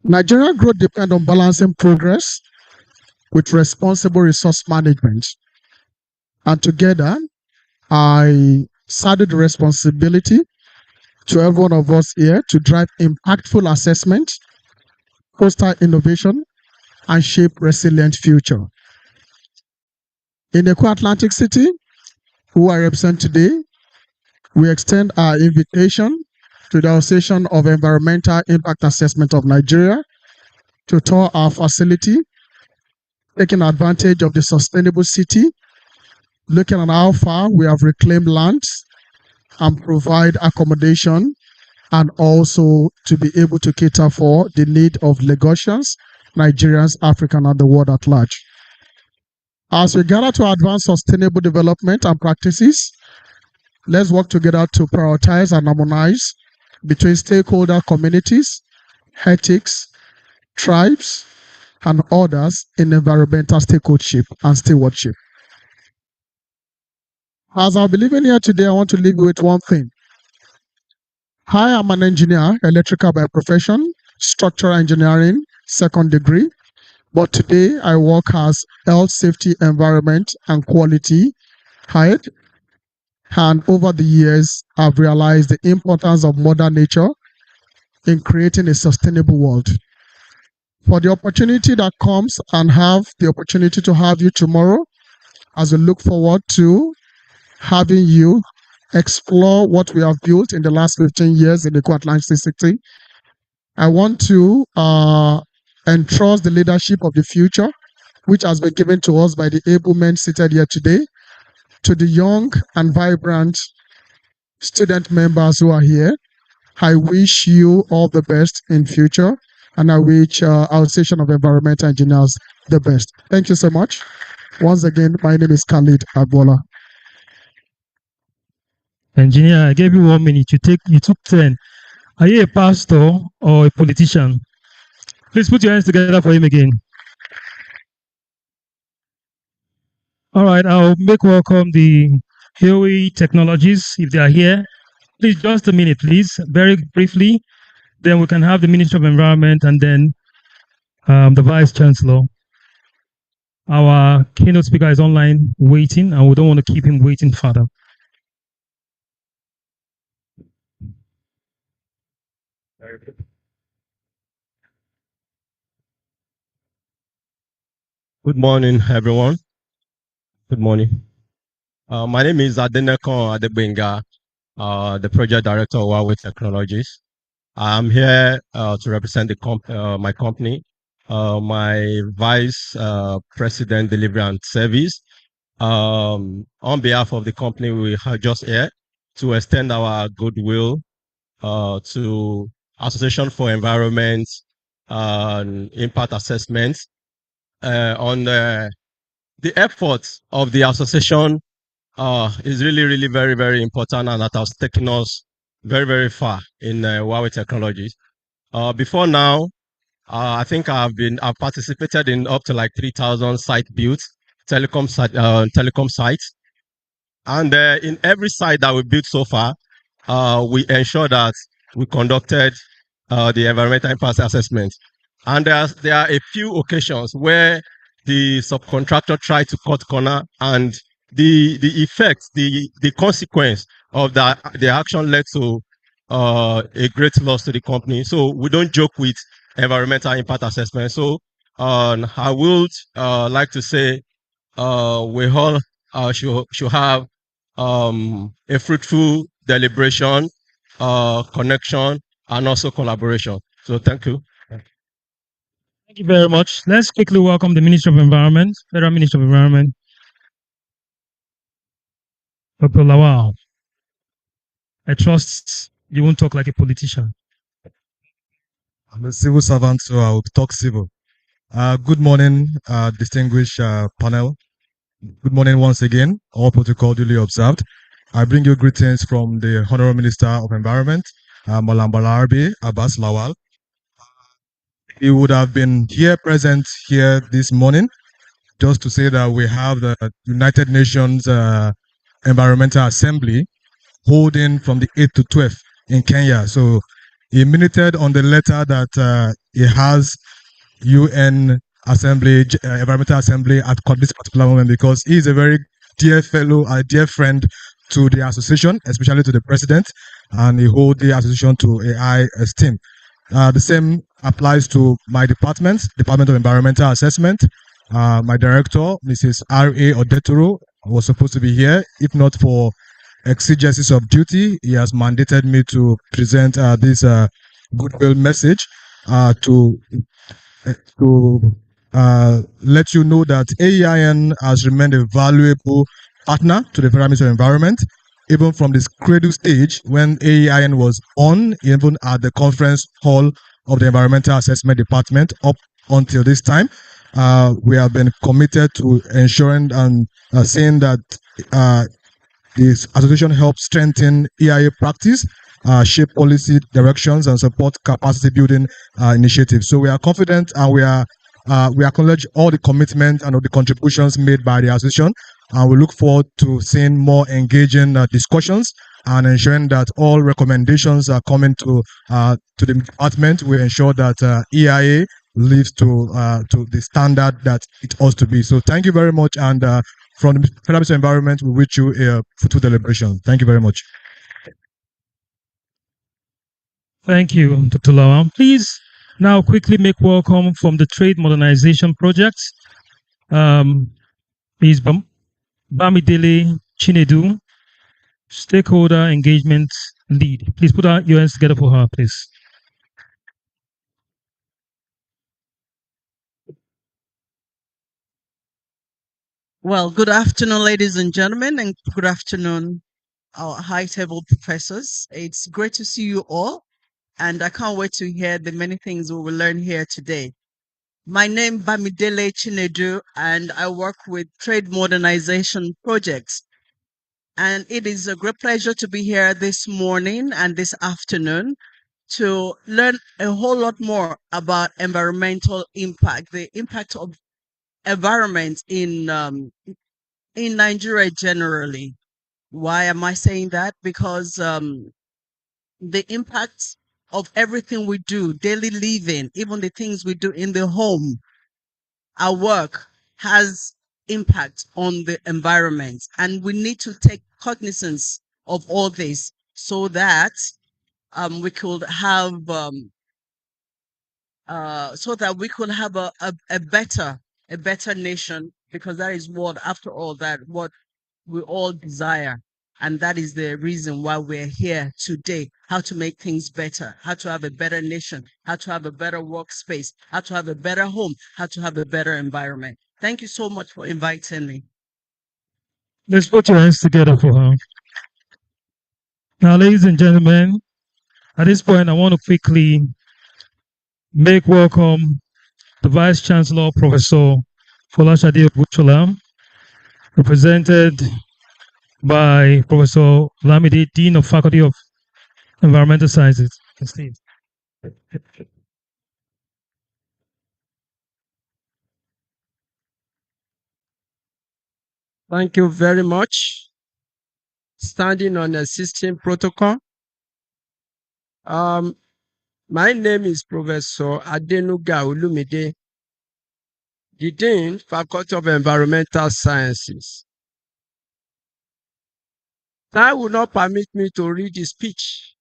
Nigerian growth depends on balancing progress with responsible resource management. And together, I saddle the responsibility to every one of us here to drive impactful assessment, foster innovation, and shape resilient future. In Eco Atlantic City, who I represent today, we extend our invitation to the Association of Environmental Impact Assessment of Nigeria to tour our facility, taking advantage of the sustainable city, looking at how far we have reclaimed lands and provide accommodation, and also to be able to cater for the need of Lagosians, Nigerians, African, and the world at large. As we gather to advance sustainable development and practices, let's work together to prioritize and harmonize between stakeholder communities, ethics, tribes, and others in environmental stakeholdship and stewardship. As I'll be living here today, I want to leave you with one thing. I am an engineer, electrical by profession, structural engineering, second degree, but today I work as health, safety, environment, and quality head. And over the years, I've realized the importance of Mother Nature in creating a sustainable world. For the opportunity that comes and have the opportunity to have you tomorrow, as we look forward to having you explore what we have built in the last 15 years in the Eco Atlantic City, I want to entrust the leadership of the future, which has been given to us by the able men seated here today, to the young and vibrant student members who are here. I wish you all the best in future, and I wish our Association of Environmental Engineers the best. Thank you so much. Once again, my name is Khalid Agbola. Engineer, I gave you 1 minute. You took 10. Are you a pastor or a politician? Please put your hands together for him again. All right, I'll make welcome the AEIAN technologies if they are here. Please, just a minute, please, very briefly. Then we can have the Minister of Environment and then the Vice Chancellor. Our keynote speaker is online waiting, and we don't want to keep him waiting further. Good morning, everyone. Good morning. My name is Adenekon Adebenga, the project director of Huawei Technologies. I'm here to represent my company, my vice president delivery and service. On behalf of the company, we are just here to extend our goodwill to Association for Environment and Impact Assessment on the efforts of the association is really, really very, very important, and that has taken us very, very far in Huawei Technologies. Before now, I think I've participated in up to like 3,000 site builds, telecom sites. And in every site that we built so far, we ensure that we conducted the environmental impact assessment. And there are a few occasions where the subcontractor tried to cut corner, and the effect, the consequence of that, the action led to a great loss to the company. So we don't joke with environmental impact assessment. So I would like to say we all should have a fruitful deliberation, connection, and also collaboration. So thank you. Thank you very much. Let's quickly welcome the Minister of Environment, Federal Minister of Environment, Dr. Lawal. I trust you won't talk like a politician. I'm a civil servant, so I'll talk civil. Good morning, distinguished panel. Good morning once again, all protocol duly observed. I bring you greetings from the Honorable Minister of Environment, Malam Balarbe Abbas Lawal. He would have been present here this morning, just to say that we have the United Nations Environmental Assembly holding from the 8th to 12th in Kenya. So he minuted on the letter that he has UN Assembly, Environmental Assembly at this particular moment, because he is a very dear fellow, a dear friend to the association, especially to the president, and he holds the association to a high esteem. The same applies to my department, Department of Environmental Assessment. My director, Mrs. R.A. Odetoro, was supposed to be here. If not for exigencies of duty, he has mandated me to present this goodwill message to let you know that AEIAN has remained a valuable partner to the Federal Ministry of Environment, even from this cradle stage when AEIAN was on, even at the conference hall of the Environmental Assessment Department up until this time. We have been committed to ensuring and saying that this association helps strengthen EIA practice, shape policy directions, and support capacity building initiatives. So we are confident, and we acknowledge all the commitment and all the contributions made by the association, and we look forward to seeing more engaging discussions and ensuring that all recommendations are coming to the department. We ensure that EIA lives to the standard that it ought to be. So thank you very much, and from the Federal Ministry of Environment, we wish you a fruitful deliberation. Thank you very much. Thank you, Dr. Lawal. Please now quickly make welcome from the Trade Modernization Project, Ms. Bamidele Chinedu, Stakeholder Engagement Lead. Please put your hands together for her, please. Well, good afternoon, ladies and gentlemen, and good afternoon, our high table professors. It's great to see you all, and I can't wait to hear the many things we will learn here today. My name is Bamidele Chinedu, and I work with Trade Modernization Projects. And it is a great pleasure to be here this morning and this afternoon to learn a whole lot more about environmental impact, the impact of environment in Nigeria generally. Why am I saying that? Because the impact of everything we do, daily living, even the things we do in the home, our work has impact on the environment. And we need to take cognizance of all this so that we could have a better nation, because that is what, after all, that what we all desire. And that is the reason why we're here today, how to make things better, how to have a better nation, how to have a better workspace, how to have a better home, how to have a better environment. Thank you so much for inviting me. Let's put your hands together for her. Now, ladies and gentlemen, at this point, I want to quickly make welcome the Vice Chancellor, Professor Folashade Obuchola, represented by Professor Lamide, Dean of Faculty of Environmental Sciences. Thank you very much. Standing on existing protocol. My name is Professor Adenuga Olumide, the Dean, Faculty of Environmental Sciences. Time will not permit me to read the speech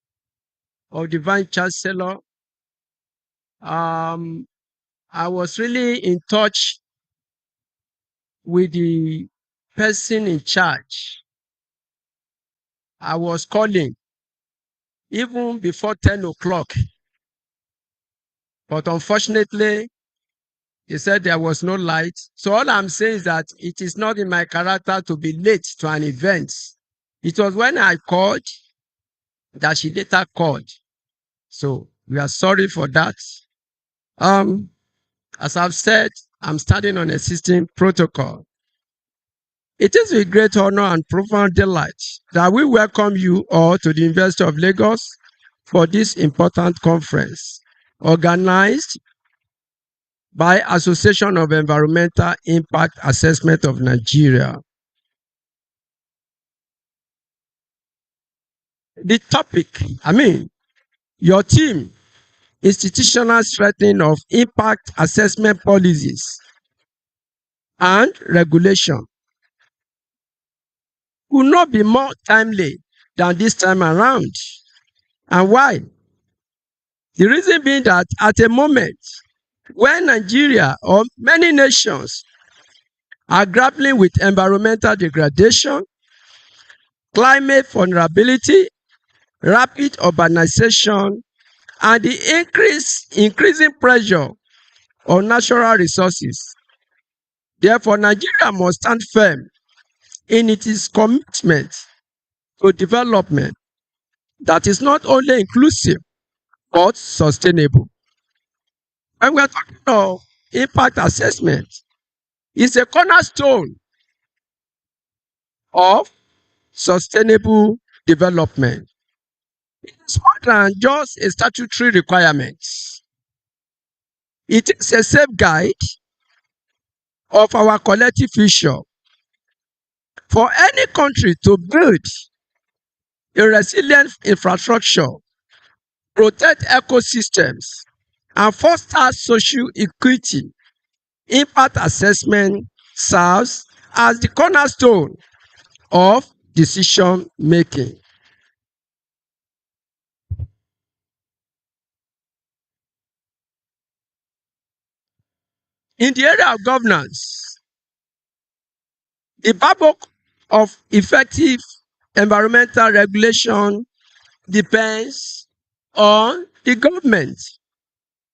of the Vice Chancellor. I was really in touch with the person in charge. I was calling even before 10 o'clock. But unfortunately, he said there was no light. So all I'm saying is that it is not in my character to be late to an event. It was when I called that she later called. So we are sorry for that. As I've said, I'm standing on existing protocol. It is with great honor and profound delight that we welcome you all to the University of Lagos for this important conference organized by Association of Environmental Impact Assessment of Nigeria. The topic, your team, institutional strengthening of impact assessment policies and regulation, will not be more timely than this time around. And why? The reason being that at a moment when Nigeria or many nations are grappling with environmental degradation, climate vulnerability, rapid urbanization, and the increasing pressure on natural resources. Therefore, Nigeria must stand firm in its commitment to development that is not only inclusive but sustainable. When we're talking of impact assessment, it's a cornerstone of sustainable development. It's more than just a statutory requirement. It is a safeguard of our collective future. For any country to build a resilient infrastructure, protect ecosystems, and foster social equity, impact assessment serves as the cornerstone of decision making. In the area of governance, the backbone of effective environmental regulation depends on the government.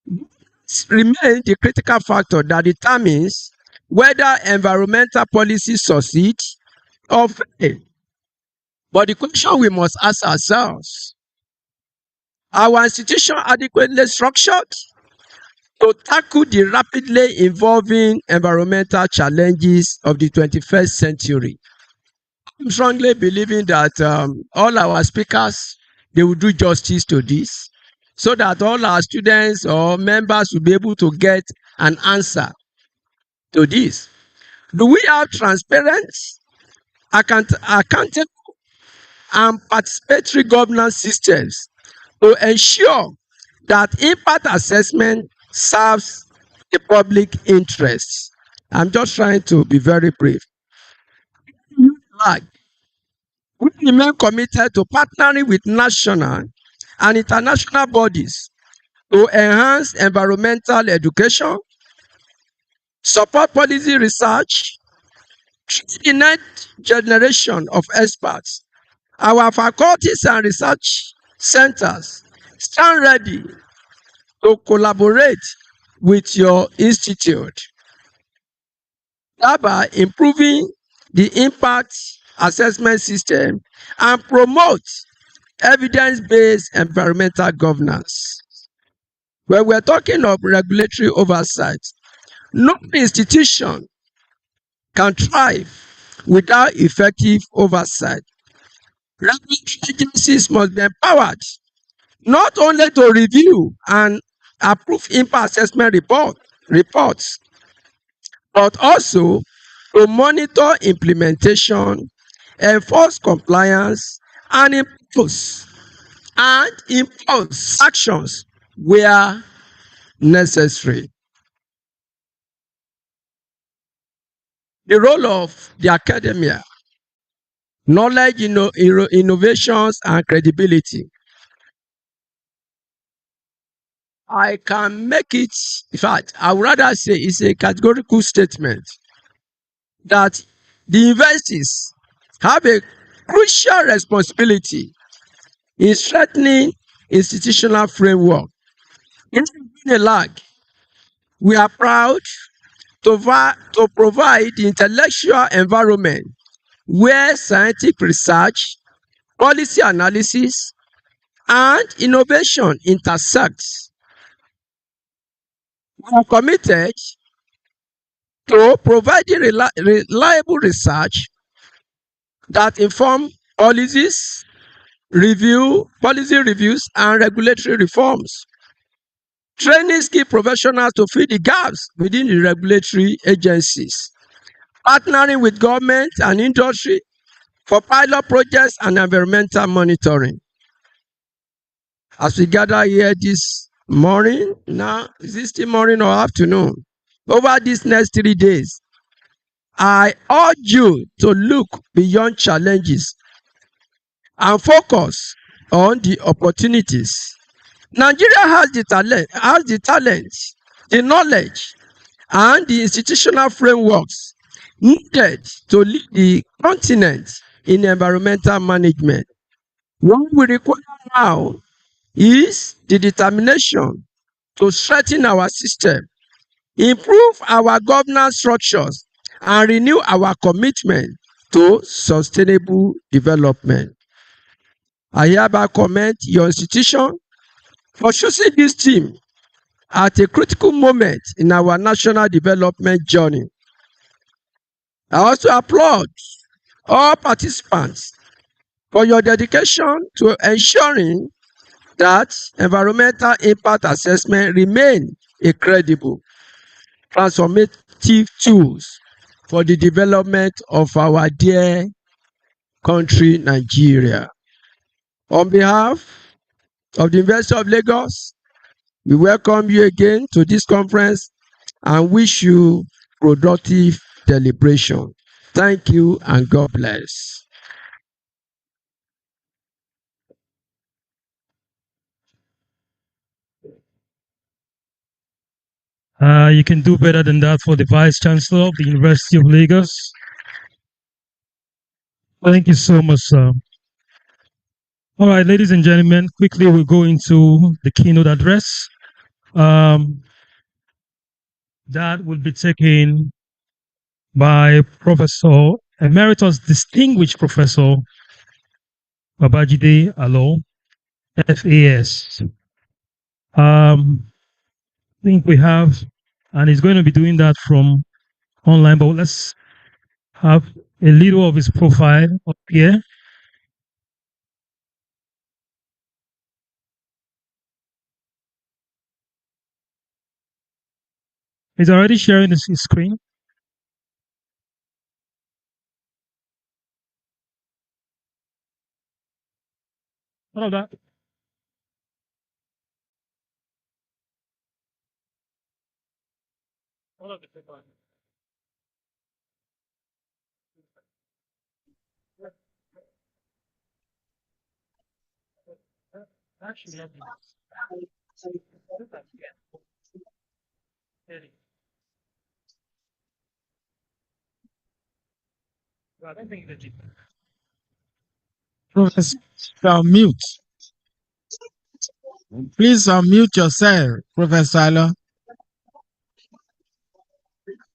It remains the critical factor that determines whether environmental policies succeed or fail. But the question we must ask ourselves, are our institution adequately structured to tackle the rapidly evolving environmental challenges of the 21st century? I'm strongly believing that all our speakers, they will do justice to this so that all our students or members will be able to get an answer to this. Do we have transparent, accountable, and participatory governance systems to ensure that impact assessment serves the public interest? I'm just trying to be very brief. We remain committed to partnering with national and international bodies to enhance environmental education, support policy research, train the next generation of experts. Our faculties and research centers stand ready to collaborate with your institute, thereby improving the impact assessment system and promote evidence-based environmental governance. When we're talking of regulatory oversight, no institution can thrive without effective oversight. Regulatory agencies must be empowered not only to review and approve impact assessment reports, but also to monitor implementation, enforce compliance, and impose actions where necessary. The role of the academia: knowledge, innovations, and credibility. I can make it, in fact, I would rather say it's a categorical statement that the universities have a crucial responsibility in strengthening institutional framework. In a lag, we are proud to provide the intellectual environment where scientific research, policy analysis, and innovation intersects. We are committed to providing reliable research that inform policy reviews, and regulatory reforms. Training skilled professionals to fill the gaps within the regulatory agencies. Partnering with government and industry for pilot projects and environmental monitoring. As we gather here this morning, now, is it still morning or afternoon? Over these next 3 days, I urge you to look beyond challenges and focus on the opportunities. Nigeria has the talent, the knowledge, and the institutional frameworks needed to lead the continent in environmental management. What we require now is the determination to strengthen our system, improve our governance structures, and renew our commitment to sustainable development. I hereby commend your institution for choosing this theme at a critical moment in our national development journey. I also applaud all participants for your dedication to ensuring that environmental impact assessment remain a credible, transformative tools for the development of our dear country, Nigeria. On behalf of the University of Lagos, we welcome you again to this conference and wish you productive deliberation. Thank you and God bless. You can do better than that for the Vice Chancellor of the University of Lagos. Thank you so much, sir. All right, ladies and gentlemen, quickly we'll go into the keynote address. That will be taken by Professor Emeritus Distinguished Professor Babajide Alo, FAS. I think we have, and he's going to be doing that from online, but let's have a little of his profile up here. He's already sharing his screen. All of that. All of the paper. Actually, I don't think that Professor, mute. Please unmute yourself, Professor Alo.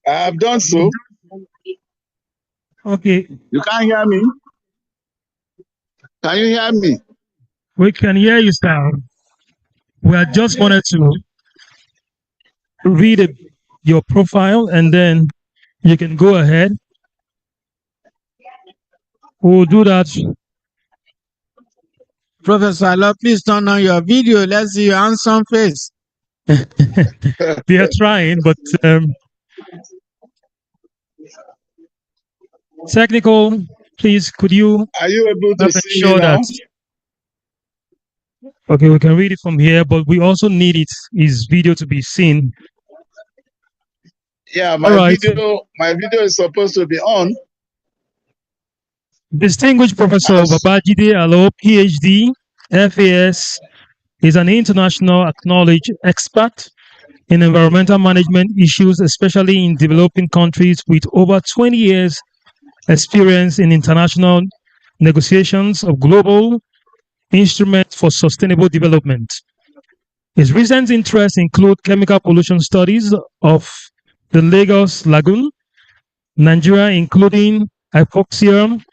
I have done so. Okay. You can't hear me? Can you hear me? We can hear you, sir. We had just wanted to read your profile and then you can go ahead. We'll do that. Professor Alo, please turn on your video. Let's see your handsome face. They are trying, but Technical, please, could you Are you able to help see me ensure now? that, okay, we can read it from here, but we also need his video to be seen. Yeah, All right. my video is supposed to be on. Distinguished Professor As Babajide Alo, PhD, FAS, is an international acknowledged expert in environmental management issues, especially in developing countries, with over 20 years experience in international negotiations of global instruments for sustainable development. His recent interests include chemical pollution studies of the Lagos Lagoon, Nigeria, including hypoxia,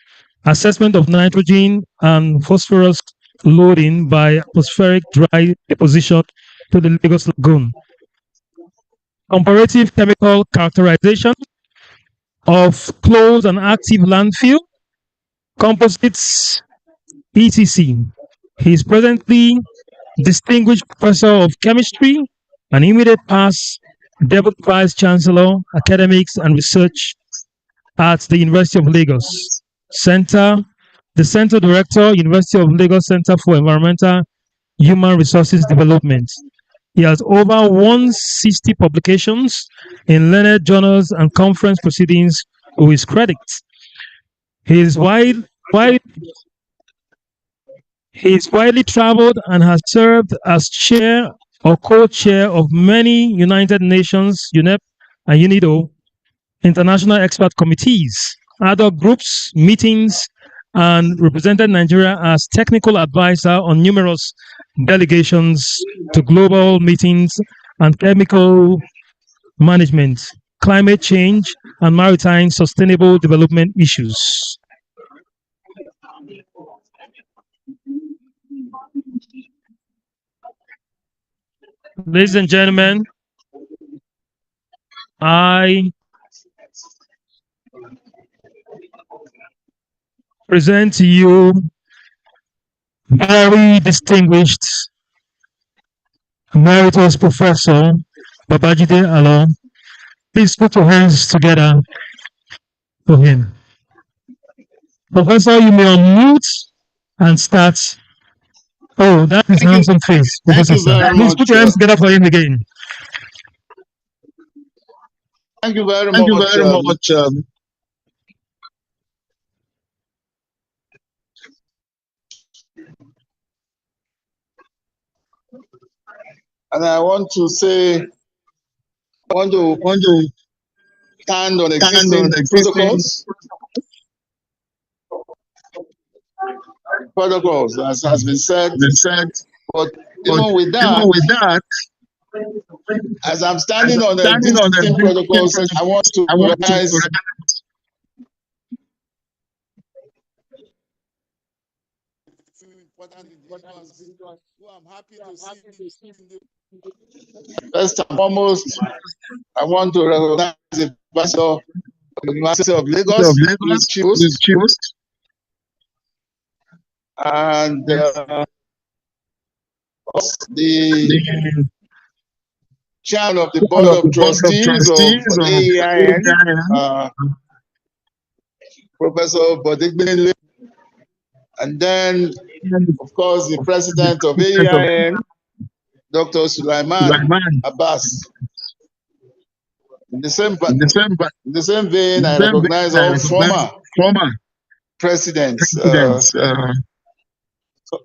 assessment of nitrogen and phosphorus loading by atmospheric dry deposition to the Lagos Lagoon, comparative chemical characterization of closed and active landfill, composites, etc. He is presently Distinguished Professor of Chemistry and immediate past Deputy Vice Chancellor, Academics and Research at the University of Lagos. Center, the Center Director, University of Lagos Center for Environmental Human Resources Development. He has over 160 publications in learned journals and conference proceedings to his credit. He is widely traveled and has served as chair or co-chair of many United Nations, UNEP, and UNIDO international expert committees, ad hoc groups, meetings, and represented Nigeria as technical advisor on numerous delegations to global meetings and chemical management, climate change, and maritime sustainable development issues. Ladies and gentlemen, I present to you very distinguished Emeritus Professor Babajide Alo. Please put your hands together for him. Professor, you may unmute and start. Oh, that is handsome face, Thank Professor. you very Please much. put your hands together for him again. Thank you very Thank you much. very much. And I want to say, I want to stand on existing protocols, as has been said. But even with that, as I'm standing on the existing protocols, I want to recognize important individuals who I'm happy to see. First and foremost, I want to recognize the Professor of the University of Lagos, who is Chief, and the chairman of the Board of Trustees of AEIAN, Professor Bodigbele, and then, of course, the president of AEIN, Dr. Sulaiman Abbas. In the same vein, I recognize all former presidents,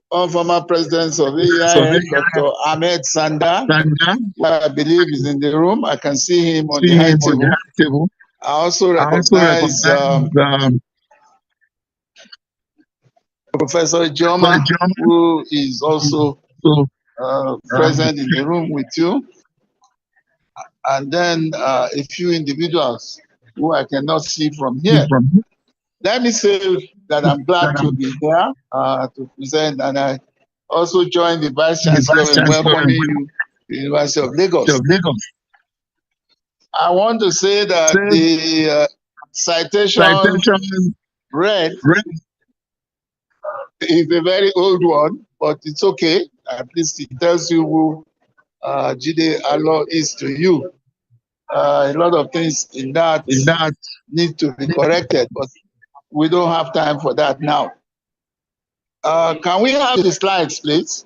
all former presidents of AEIN, Dr. Ahmed Sanda, who I believe is in the room. I can see him on the high table. I also recognize Professor Joma, who is also present in the room with you. And then a few individuals who I cannot see from here. Let me say that I'm glad to be here to present, and I also join the Vice Chancellor in welcoming you to the University of Lagos. I want to say that the citation read is a very old one, but it's okay. At least it tells you who Jide Alo is to you. A lot of things in that need to be corrected, but we don't have time for that now. Can we have the slides, please?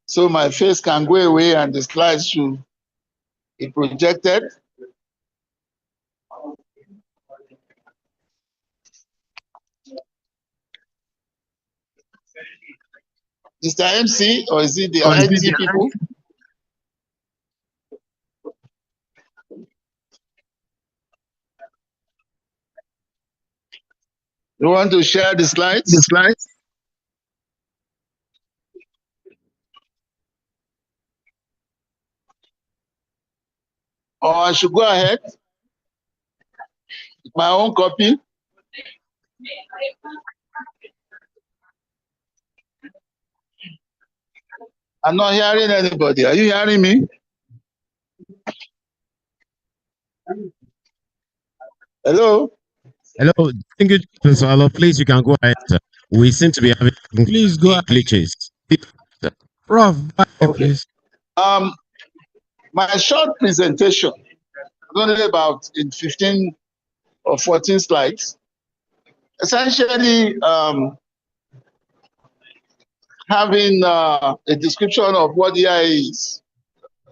So my face can go away and the slides should be projected. Mr. MC, or is it the IT people? You want to share the slides? Or I should go ahead with my own copy? I'm not hearing anybody. Are you hearing me? Hello? Hello, distinguished Professor Alo, please, you can go ahead, sir. We seem to be having Please go ahead. glitches. Prof, Okay. My short presentation, only about in 15 or 14 slides, essentially having a description of what EIA is,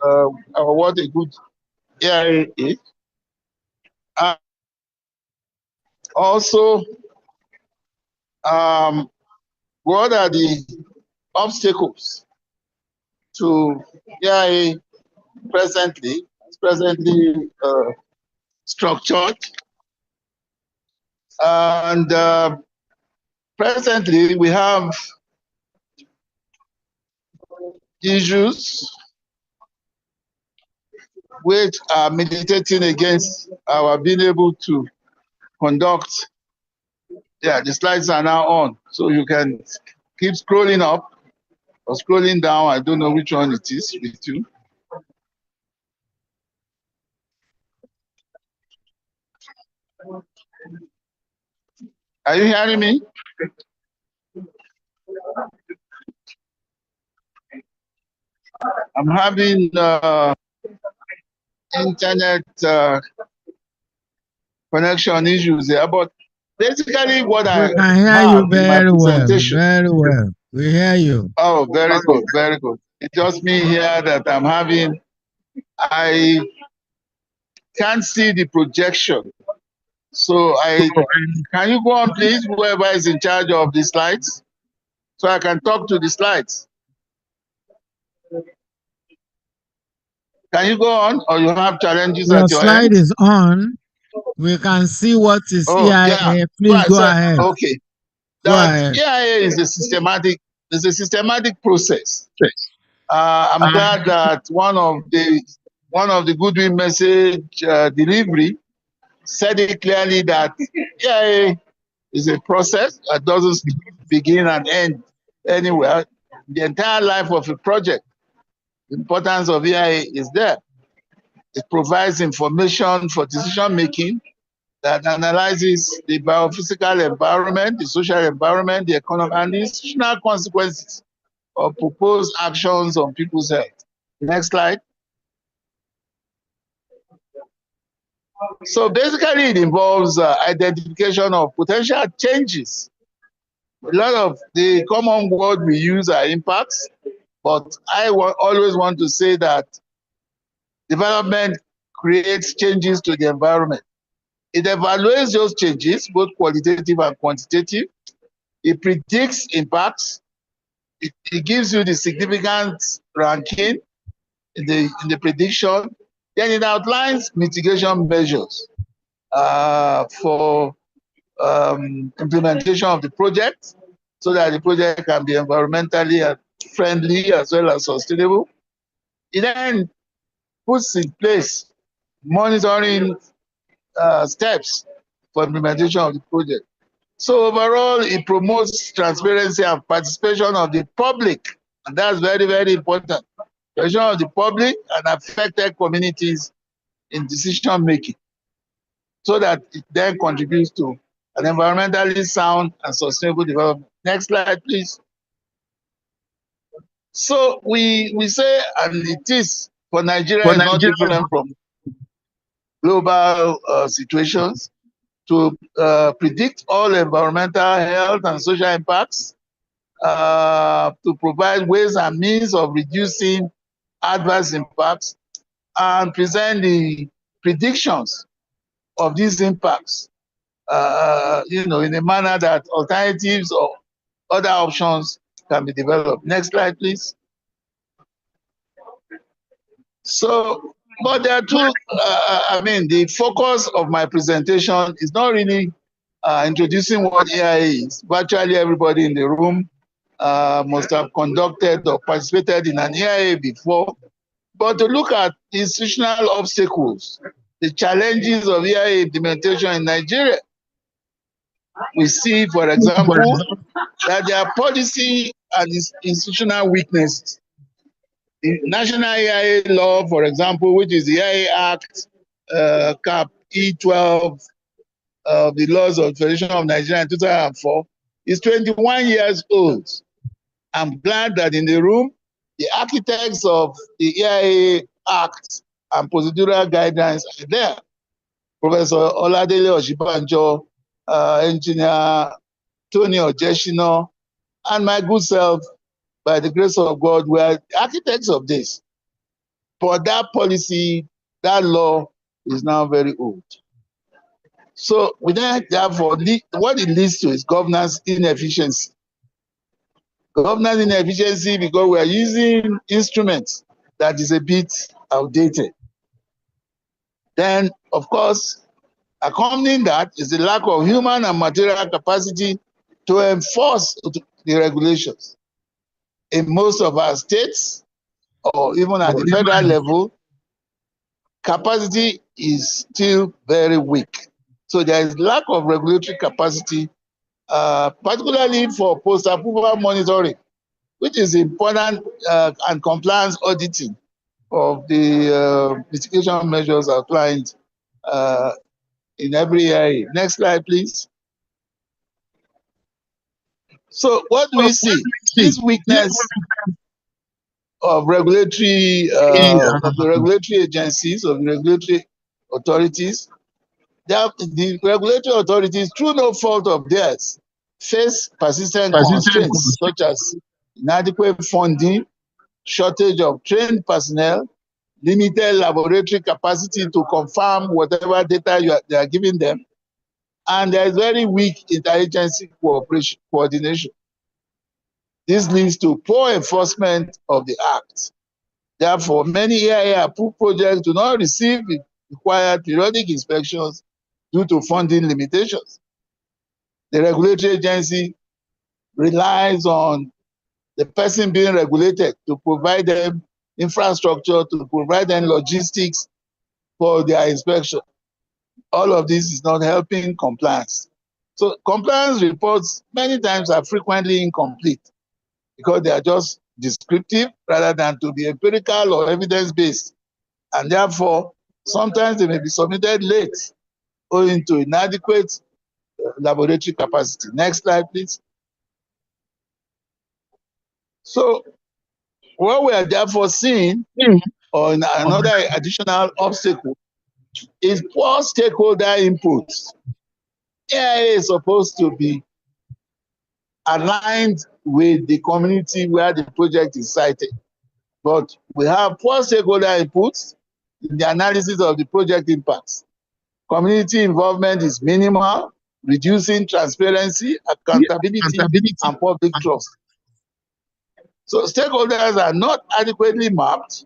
or what a good EIA is. Also, what are the obstacles to EIA presently structured, and presently we have issues which are militating against our being able to conduct. Yeah, the slides are now on, so you can keep scrolling up or scrolling down. I don't know which one it is with you. Are you hearing me? I'm having internet connection issues here, but basically what I We can hear have you in my very well, presentation. very well. We hear you. Oh, very good, very good. It's just me here that I'm having. I can't see the projection. So can you go on, please, whoever is in charge of the slides, so I can talk to the slides. Can you go on, or you have challenges Your at your slide end? is on. We can see what is Oh, yeah. EIA. So Please I go said, ahead. okay, Go that ahead. EIA is a systematic process. I'm glad that one of the Goodwin message delivery said it clearly that EIA is a process that doesn't begin and end anywhere. The entire life of a project, the importance of EIA is there. It provides information for decision making that analyzes the biophysical environment, the social environment, the economic, and the institutional consequences of proposed actions on people's health. Next slide. So basically, it involves identification of potential changes. A lot of the common word we use are impacts, but I always want to say that development creates changes to the environment. It evaluates those changes, both qualitative and quantitative. It predicts impacts. It gives you the significance ranking in the prediction. Then it outlines mitigation measures for implementation of the project, so that the project can be environmentally friendly as well as sustainable. It then puts in place monitoring steps for implementation of the project. So overall, it promotes transparency and participation of the public, and that's very, very important. Participation of the public and affected communities in decision making, so that it then contributes to an environmentally sound and sustainable development. Next slide, please. So we say, and it is for Nigeria is not different from global situations, to predict all environmental, health, and social impacts, to provide ways and means of reducing adverse impacts, and present the predictions of these impacts, in a manner that alternatives or other options can be developed. Next slide, please. So, but there are two, the focus of my presentation is not really introducing what AIA is. Virtually everybody in the room must have conducted or participated in an AIA before, but to look at institutional obstacles, the challenges of AIA implementation in Nigeria. We see, for example, that there are policy and institutional weaknesses. The National AIA law, for example, which is the AIA Act, Cap E12 of the laws of the Federation of Nigeria in 2004, is 21 years old. I'm glad that in the room, the architects of the AIA Act and procedural guidelines are there. Professor Oladele Oshibanjo, Engineer Tony Ojeshino, and my good self, by the grace of God, were architects of this. But that policy, that law is now very old. So we therefore, what it leads to is governance inefficiency. Governance inefficiency because we are using instruments that is a bit outdated. Then, of course, accompanying that is the lack of human and material capacity to enforce the regulations. In most of our states, or even at the federal level, capacity is still very weak. So there is lack of regulatory capacity, particularly for post-approval monitoring, which is important, and compliance auditing of the mitigation measures outlined in every area. Next slide, please. So what do we see? This weakness of regulatory, of the regulatory agencies, of the regulatory authorities, the regulatory authorities, through no fault of theirs, face persistent constraints such as inadequate funding, shortage of trained personnel, limited laboratory capacity to confirm whatever data they are giving them, and there is very weak interagency coordination. This leads to poor enforcement of the Act. Therefore, many AIA approved projects do not receive the required periodic inspections due to funding limitations. The regulatory agency relies on the person being regulated to provide them infrastructure, to provide them logistics for their inspection. All of this is not helping compliance. So compliance reports many times are frequently incomplete because they are just descriptive rather than to be empirical or evidence-based. And therefore, sometimes they may be submitted late owing to inadequate laboratory capacity. Next slide, please. So what we are therefore seeing on another additional obstacle is poor stakeholder input. AIA is supposed to be aligned with the community where the project is sited. But we have poor stakeholder inputs in the analysis of the project impacts. Community involvement is minimal, reducing transparency, accountability, and public trust. So stakeholders are not adequately mapped.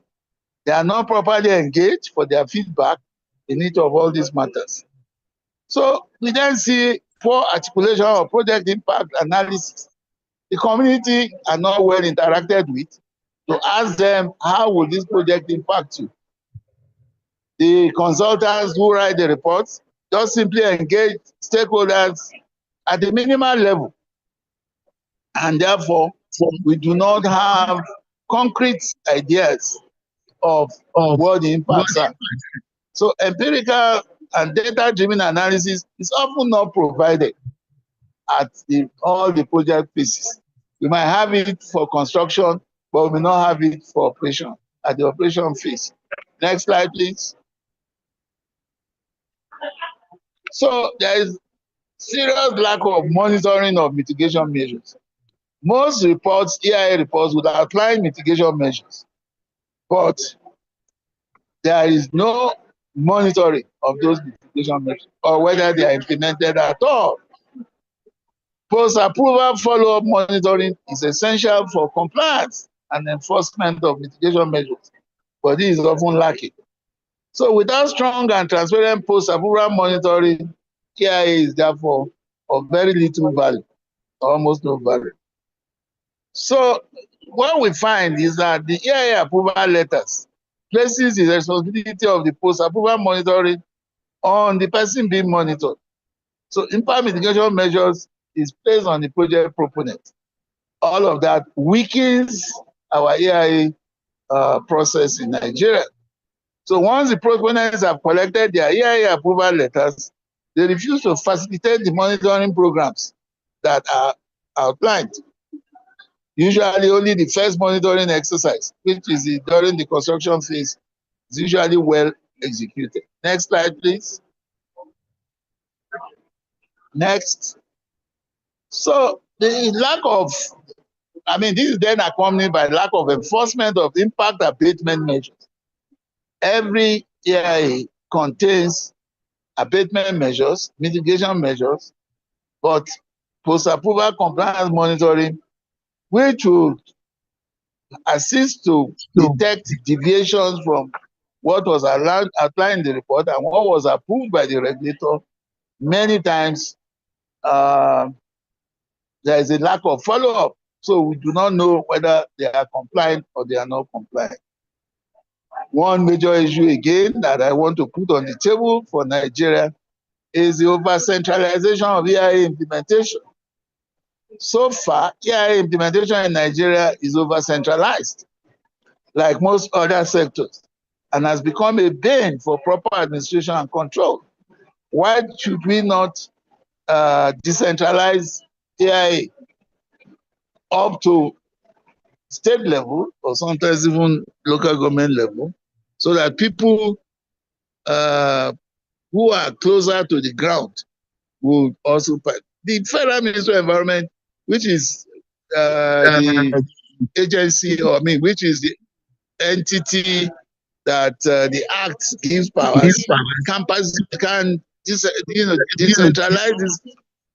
They are not properly engaged for their feedback in each of all these matters. So we then see poor articulation of project impact analysis. The community are not well interacted with to ask them, how will this project impact you? The consultants who write the reports just simply engage stakeholders at the minimal level. And therefore, we do not have concrete ideas of what the impacts are. So empirical and data-driven analysis is often not provided at all the project phases. We might have it for construction, but we may not have it for operation, at the operation phase. Next slide, please. So there is serious lack of monitoring of mitigation measures. Most reports, EIA reports, would outline mitigation measures, but there is no monitoring of those mitigation measures or whether they are implemented at all. Post-approval follow-up monitoring is essential for compliance and enforcement of mitigation measures, but this is often lacking. So without strong and transparent post-approval monitoring, EIA is therefore of very little value, almost no value. So what we find is that the EIA approval letters places the responsibility of the post-approval monitoring on the person being monitored. So impact mitigation measures is placed on the project proponent. All of that weakens our EIA process in Nigeria. So once the proponents have collected their EIA approval letters, they refuse to facilitate the monitoring programs that are outlined. Usually only the first monitoring exercise, which is during the construction phase, is usually well executed. Next slide, please. Next. So the lack of, this is then accompanied by lack of enforcement of impact abatement measures. Every EIA contains abatement measures, mitigation measures, but post-approval compliance monitoring, which would assist to detect deviations from what was outlined in the report and what was approved by the regulator, many times there is a lack of follow-up. So we do not know whether they are compliant or they are not compliant. One major issue again that I want to put on the table for Nigeria is the over-centralization of EIA implementation. So far, EIA implementation in Nigeria is over-centralized, like most other sectors, and has become a bane for proper administration and control. Why should we not decentralize EIA up to state level or sometimes even local government level, so that people who are closer to the ground will also part. The Federal Ministry of Environment, which is the agency, which is the entity that the Act gives powers, can decentralize this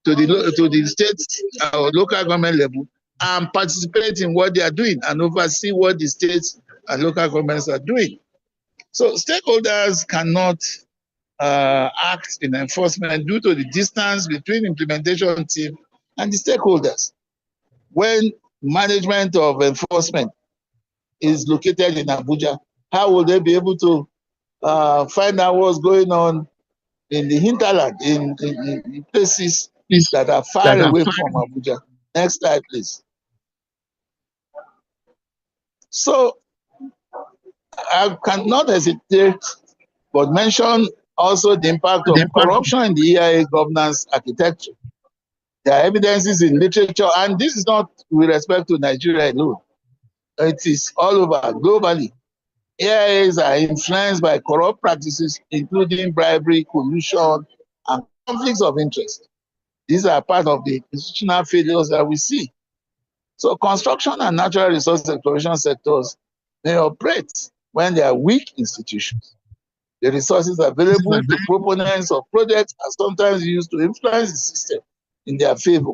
to the state or local government level and participate in what they are doing and oversee what the states and local governments are doing. So stakeholders cannot act in enforcement due to the distance between implementation team and the stakeholders. When management of enforcement is located in Abuja, how will they be able to find out what's going on in the hinterland, in places that are far away from Abuja? Next slide, please. So I cannot hesitate but mention also the impact of corruption in the EIA governance architecture. There are evidences in literature, and this is not with respect to Nigeria alone. It is all over globally. EIAs are influenced by corrupt practices, including bribery, collusion, and conflicts of interest. These are part of the institutional failures that we see. So construction and natural resource exploration sectors may operate when they are weak institutions. The resources available to proponents of projects are sometimes used to influence the system in their favor,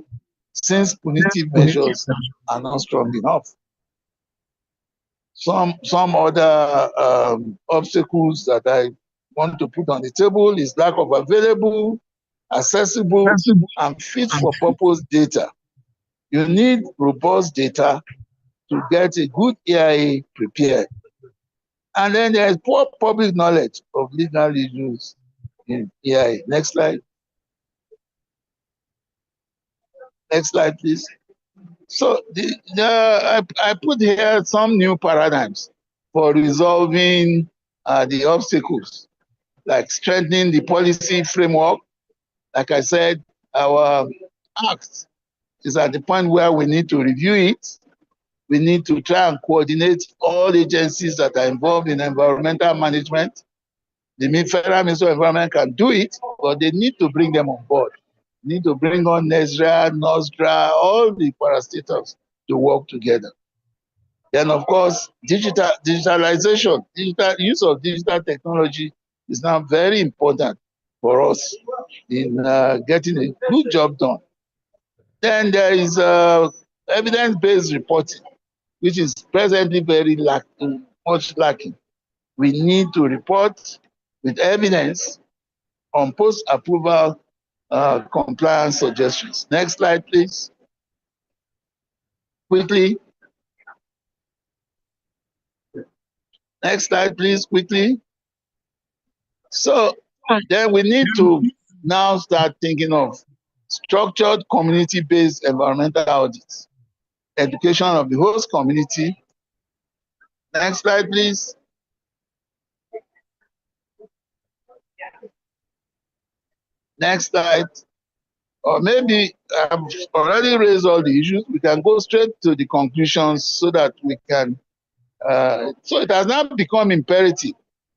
since punitive measures are not strong enough. Some other obstacles that I want to put on the table is lack of available, accessible, and fit-for-purpose data. You need robust data to get a good EIA prepared. And then there is poor public knowledge of legal issues in EIA. Next slide. Next slide, please. So I put here some new paradigms for resolving the obstacles, like strengthening the policy framework. Like I said, our act is at the point where we need to review it. We need to try and coordinate all agencies that are involved in environmental management. The Federal Ministry of Environment can do it, but they need to bring them on board. Need to bring on NESDRA, NOSDRA, all the parastatals to work together. Then, of course, digitalization, use of digital technology is now very important for us in getting a good job done. Then there is evidence-based reporting, which is presently very much lacking. We need to report with evidence on post-approval compliance suggestions. Next slide, please. Quickly. Next slide, please, quickly. So then we need to now start thinking of structured community-based environmental audits, education of the host community. Next slide, please. Next slide. Or maybe I've already raised all the issues. We can go straight to the conclusions so that we can. So it has now become imperative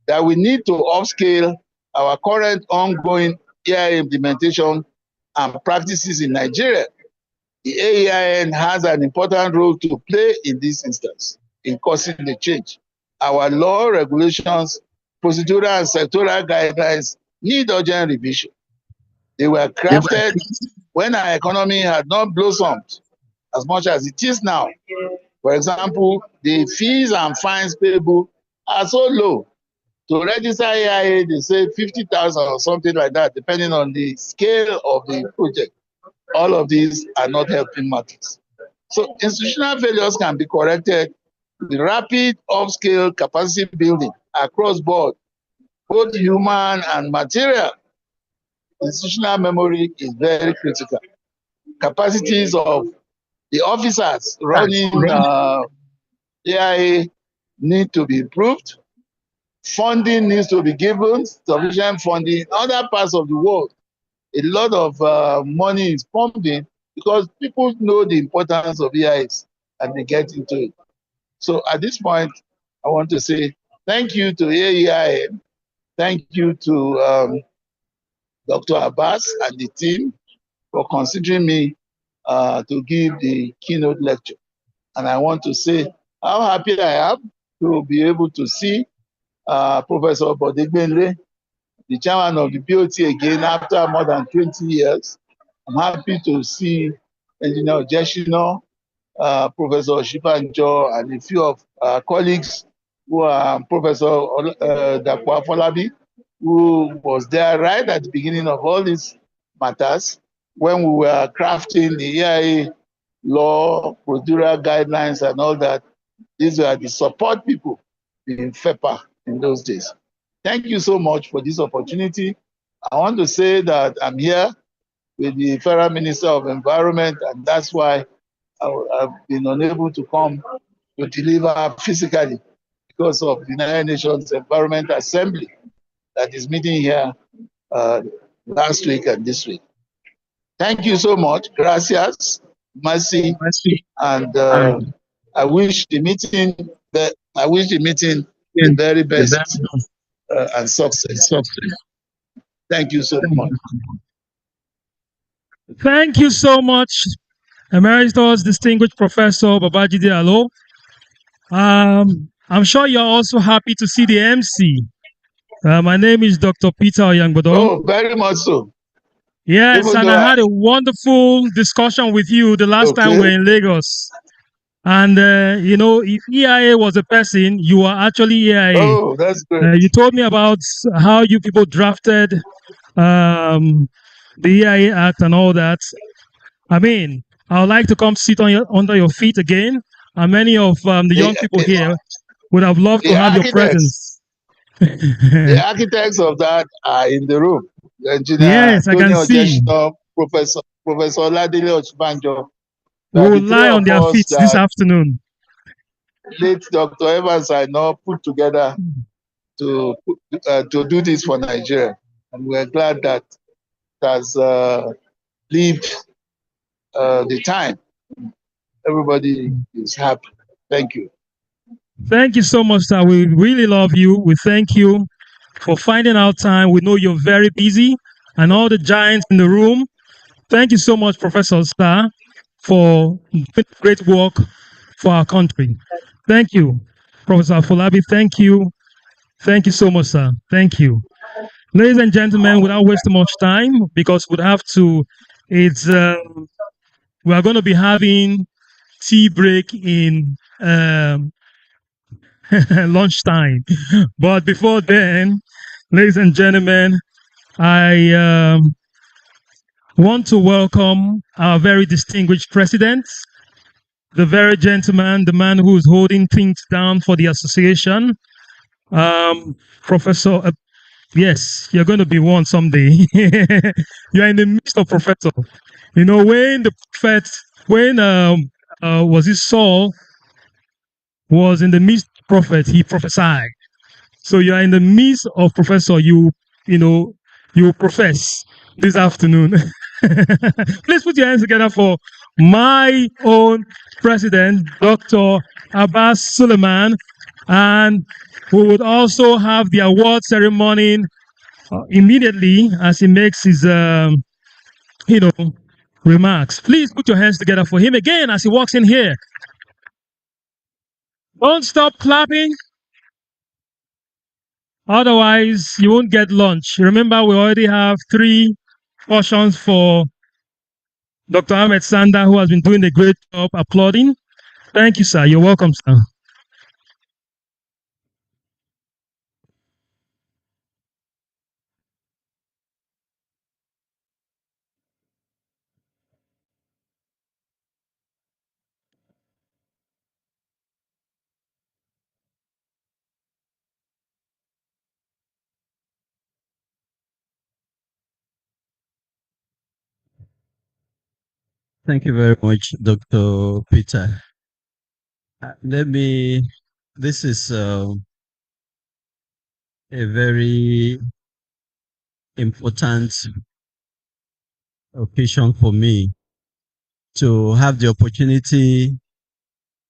that we need to upscale our current ongoing AEIAN implementation and practices in Nigeria. The AEIAN has an important role to play in this instance in causing the change. Our law, regulations, procedural and sectoral guidelines need urgent revision. They were crafted when our economy had not blossomed as much as it is now. For example, the fees and fines payable are so low. To register AIA, they say 50,000 or something like that, depending on the scale of the project. All of these are not helping matters. So institutional failures can be corrected with rapid upscale capacity building across board, both human and material. Institutional memory is very critical. Capacities of the officers running AIA need to be improved. Funding needs to be given, sufficient funding. In other parts of the world, a lot of money is pumped in because people know the importance of AIs and they get into it. So at this point, I want to say thank you to AEIAN. Thank you to Dr. Abbas and the team for considering me to give the keynote lecture. And I want to say how happy I am to be able to see Professor Bodegbenle, the chairman of the BOT again after more than 20 years. I'm happy to see Engineer Ojeshino, Professor Shibanjo, and a few of our colleagues who are Professor Dapo Afolabi, who was there right at the beginning of all these matters when we were crafting the EIA law, procedural guidelines, and all that. These were the support people in FEPA in those days. Thank you so much for this opportunity. I want to say that I'm here with the Federal Minister of Environment, and that's why I've been unable to come to deliver physically because of the United Nations Environment Assembly that is meeting here last week and this week. Thank you so much. Gracias, mercy, and I wish the meeting the very best and success. Thank you so much. Thank you so much, Emeritus Distinguished Professor Babajide Alo. I'm sure you're also happy to see the MC. My name is Dr. Peter Oyangbodo. Oh, very much so. Yes, and I had a wonderful discussion with you the last time we were in Lagos. And, you know, if EIA was a person, you are actually EIA. Oh, that's great. You told me about how you people drafted the EIA Act and all that. I mean, I would like to come sit on under your feet again. And many of the young people here would have loved to have your presence. The architects of that are in the room. Engineer yes, I can see. Professor Oladile Ochibanjo. We will lie on their feet this afternoon. Late Dr. Evans I know put together to do this for Nigeria. And we're glad that it has lived the time. Everybody is happy. Thank you. Thank you so much, sir. We really love you. We thank you for finding out time. We know you're very busy, and all the giants in the room. Thank you so much, Professor Star, for doing great work for our country. Thank you, Professor Folabi. Thank you. Thank you so much, sir. Thank you. Ladies and gentlemen, without wasting much time, because we'd have to, we are going to be having tea break in lunchtime. But before then, ladies and gentlemen, I want to welcome our very distinguished president, the very gentleman, the man who is holding things down for the association, Professor. Yes, you're going to be one someday. You're in the midst of professor. You know, when the prophet, when was it Saul was in the midst of prophet, he prophesied. So you are in the midst of professor. You know, you profess this afternoon. Please put your hands together for my own president, Dr. Abbas Suleiman. And we would also have the award ceremony immediately as he makes his, remarks. Please put your hands together for him again as he walks in here. Don't stop clapping. Otherwise, you won't get lunch. Remember, we already have 3 portions for Dr. Ahmed Sanda, who has been doing a great job applauding. Thank you, sir. You're welcome, sir. Thank you very much, Dr. Peter. This is a very important occasion for me to have the opportunity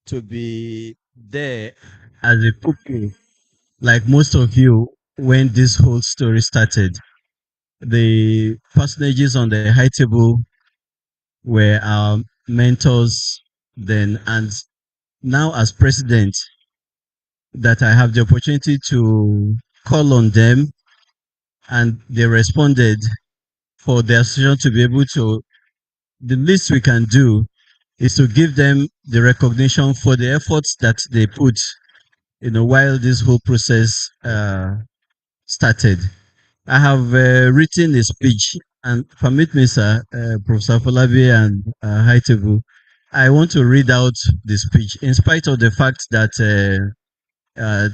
to be there as a pupil, like most of you, when this whole story started. The personages on the high table were our mentors then, and now as president, that I have the opportunity to call on them and they responded for the association to be able to, the least we can do is to give them the recognition for the efforts that they put, while this whole process started. I have written a speech, and permit me, sir, Professor Folabi and Haitebu, I want to read out the speech, in spite of the fact that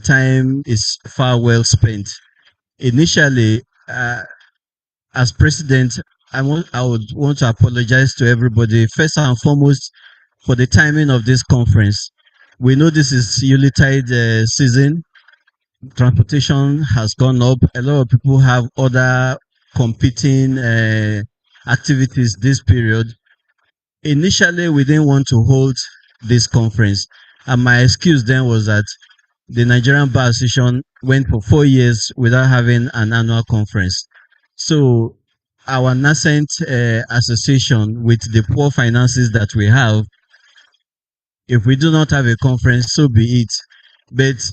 time is far well spent. Initially, as president, I would want to apologize to everybody, first and foremost, for the timing of this conference. We know this is Yuletide season. Transportation has gone up. A lot of people have other competing activities this period. Initially, we didn't want to hold this conference. And my excuse then was that the Nigerian Bar Association went for 4 years without having an annual conference. So our nascent association, with the poor finances that we have, if we do not have a conference, so be it. But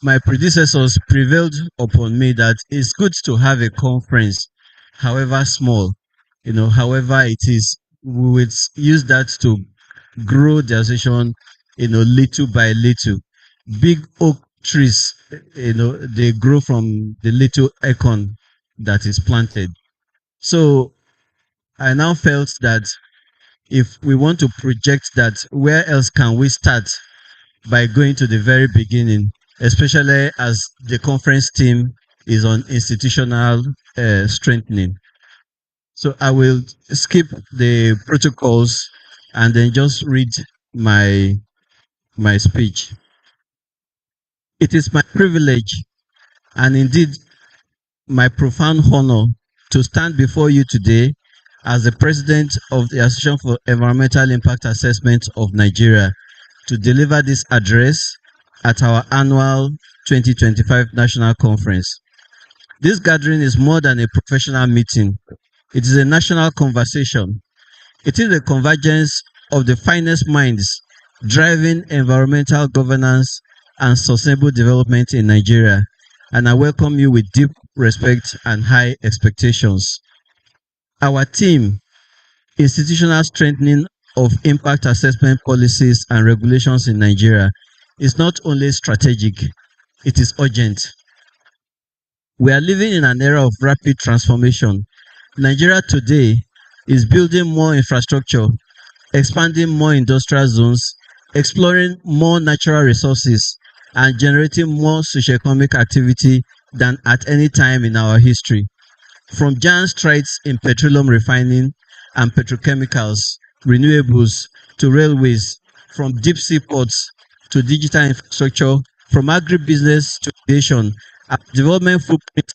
my predecessors prevailed upon me that it's good to have a conference, however small, however it is. We would use that to grow the association, little by little. Big oak trees, they grow from the little acorn that is planted. So I now felt that if we want to project that, where else can we start by going to the very beginning, especially as the conference team is on institutional strengthening. So I will skip the protocols and then just read my speech. It is my privilege and indeed my profound honor to stand before you today as the president of the Association for Environmental Impact Assessment of Nigeria to deliver this address at our annual 2025 National Conference. This gathering is more than a professional meeting. It is a national conversation. It is a convergence of the finest minds driving environmental governance and sustainable development in Nigeria. And I welcome you with deep respect and high expectations. Our team, Institutional Strengthening of Impact Assessment Policies and Regulations in Nigeria, is not only strategic, it is urgent. We are living in an era of rapid transformation. Nigeria today is building more infrastructure, expanding more industrial zones, exploring more natural resources, and generating more socioeconomic activity than at any time in our history. From giant strides in petroleum refining and petrochemicals, renewables, to railways, from deep sea ports to digital infrastructure, from agribusiness to aviation, our development footprint,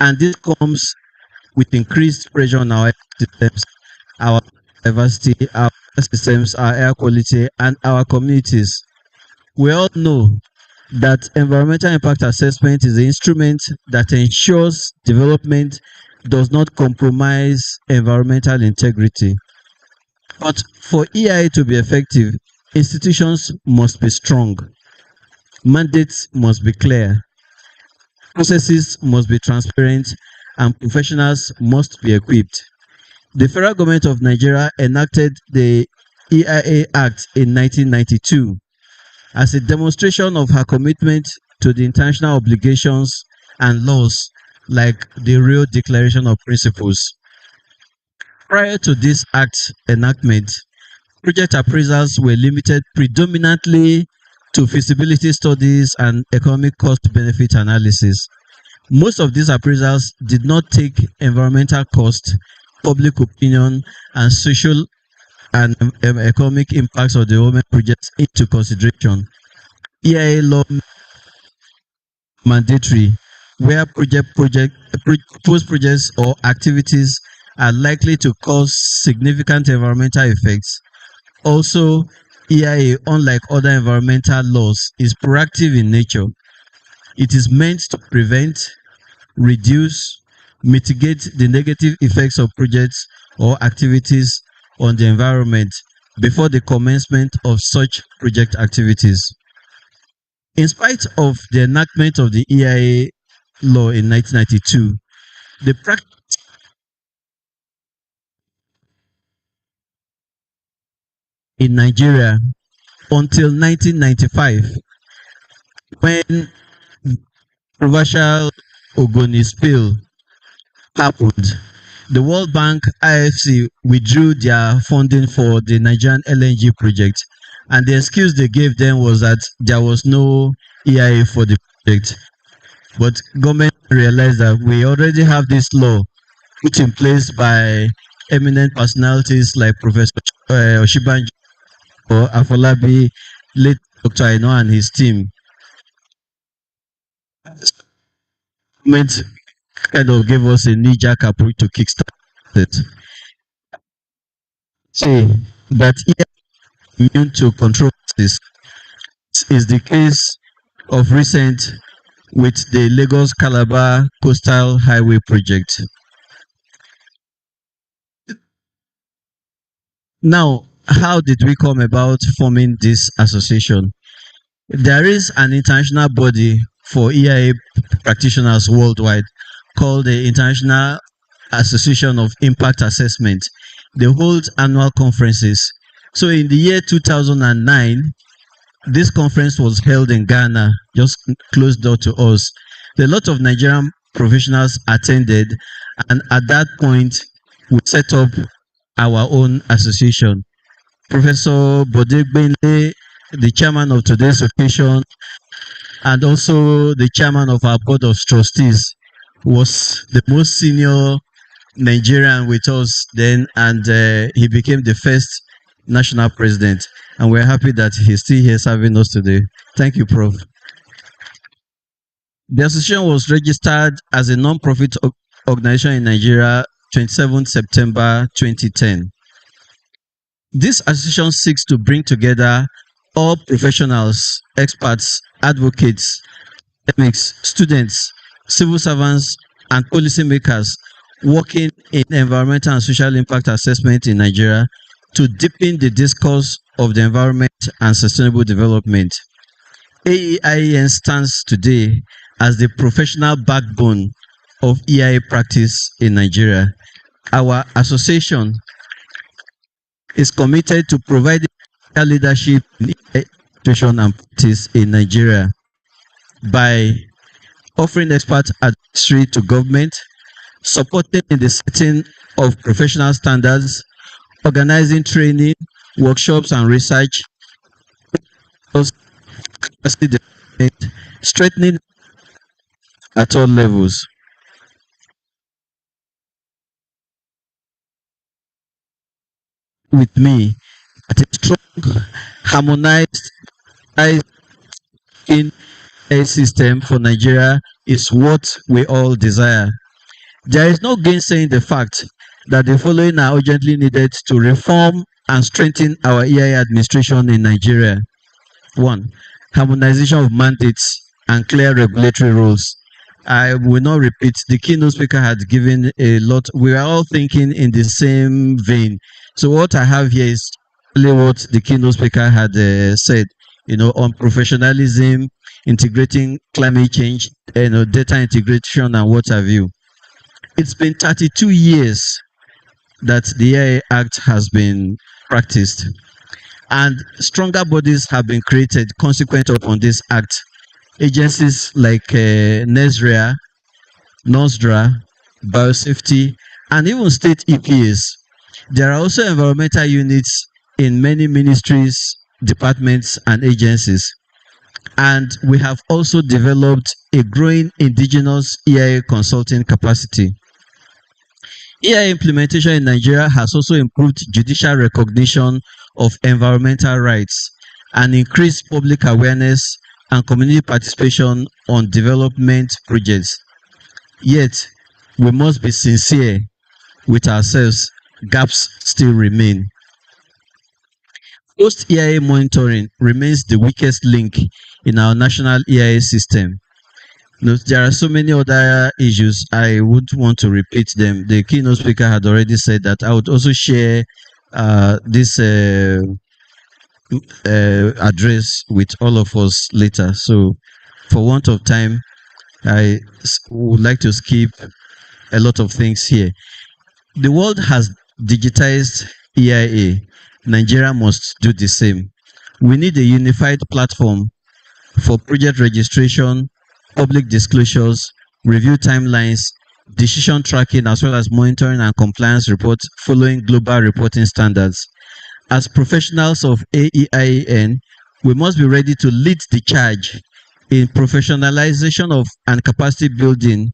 and this comes with increased pressure on our systems, our diversity, our systems, our air quality, and our communities. We all know that environmental impact assessment is the instrument that ensures development does not compromise environmental integrity. But for EIA to be effective, institutions must be strong, mandates must be clear, processes must be transparent, and professionals must be equipped. The federal government of Nigeria enacted the EIA Act in 1992 as a demonstration of her commitment to the international obligations and laws like the Rio Declaration of Principles. Prior to this Act's enactment, project appraisals were limited predominantly to feasibility studies and economic cost-benefit analysis. Most of these appraisals did not take environmental cost, public opinion, and social and economic impacts of development projects into consideration. EIA law mandatory where proposed projects or activities are likely to cause significant environmental effects. Also, EIA, unlike other environmental laws, is proactive in nature. It is meant to prevent, reduce, mitigate the negative effects of projects or activities on the environment before the commencement of such project activities. In spite of the enactment of the EIA law in 1992, the practice in Nigeria until 1995, when controversial Ogoni spill happened. The World Bank, IFC, withdrew their funding for the Nigerian LNG project, and the excuse they gave them was that there was no EIA for the project. But government realized that we already have this law put in place by eminent personalities like Professor Oshibanjo or Afolabi, late Dr. Aino and his team. Government kind of gave us a knee-jerk approach to kickstart it. Say that immune to controversies is the case of recent with the Lagos Calabar Coastal Highway project. Now, how did we come about forming this association? There is an international body for EIA practitioners worldwide called the International Association of Impact Assessment. They hold annual conferences. So in the year 2009, this conference was held in Ghana, just close door to us. A lot of Nigerian professionals attended, and at that point, we set up our own association. Professor Bodegbene, the chairman of today's occasion, and also the chairman of our board of trustees, was the most senior Nigerian with us then, and he became the first national president. And we're happy that he's still here serving us today. Thank you, Prof. The association was registered as a non-profit organization in Nigeria 27 September 2010. This association seeks to bring together all professionals, experts, advocates, academics, students, civil servants, and policymakers working in environmental and social impact assessment in Nigeria to deepen the discourse of the environment and sustainable development. AEIAN stands today as the professional backbone of EIA practice in Nigeria. Our association is committed to providing leadership in education and practice in Nigeria by offering expert advisory to government, supporting in the setting of professional standards, organizing training, workshops and research, strengthening at all levels. With me, at a strong, harmonized in a system for Nigeria is what we all desire. There is no gainsaying the fact that the following are urgently needed to reform and strengthen our EIA administration in Nigeria. 1. Harmonization of mandates and clear regulatory rules. I will not repeat. The keynote speaker had given a lot. We are all thinking in the same vein. So what I have here is really what the keynote speaker had said, on professionalism, integrating climate change, data integration and what have you. It's been 32 years that the EIA Act has been practiced, and stronger bodies have been created consequent upon this act. Agencies like NESRIA, NOSDRA, Biosafety, and even state EPAs. There are also environmental units in many ministries, departments, and agencies. And we have also developed a growing indigenous EIA consulting capacity. EIA implementation in Nigeria has also improved judicial recognition of environmental rights and increased public awareness and community participation on development projects. Yet, we must be sincere with ourselves. Gaps still remain. Post-EIA monitoring remains the weakest link in our national EIA system. There are so many other issues. I would want to repeat them. The keynote speaker had already said that. I would also share this address with all of us later. So, for want of time, I would like to skip a lot of things here. The world has digitized EIA. Nigeria must do the same. We need a unified platform for project registration, public disclosures, review timelines, decision tracking, as well as monitoring and compliance reports following global reporting standards. As professionals of AEIAN, we must be ready to lead the charge in professionalization of and capacity building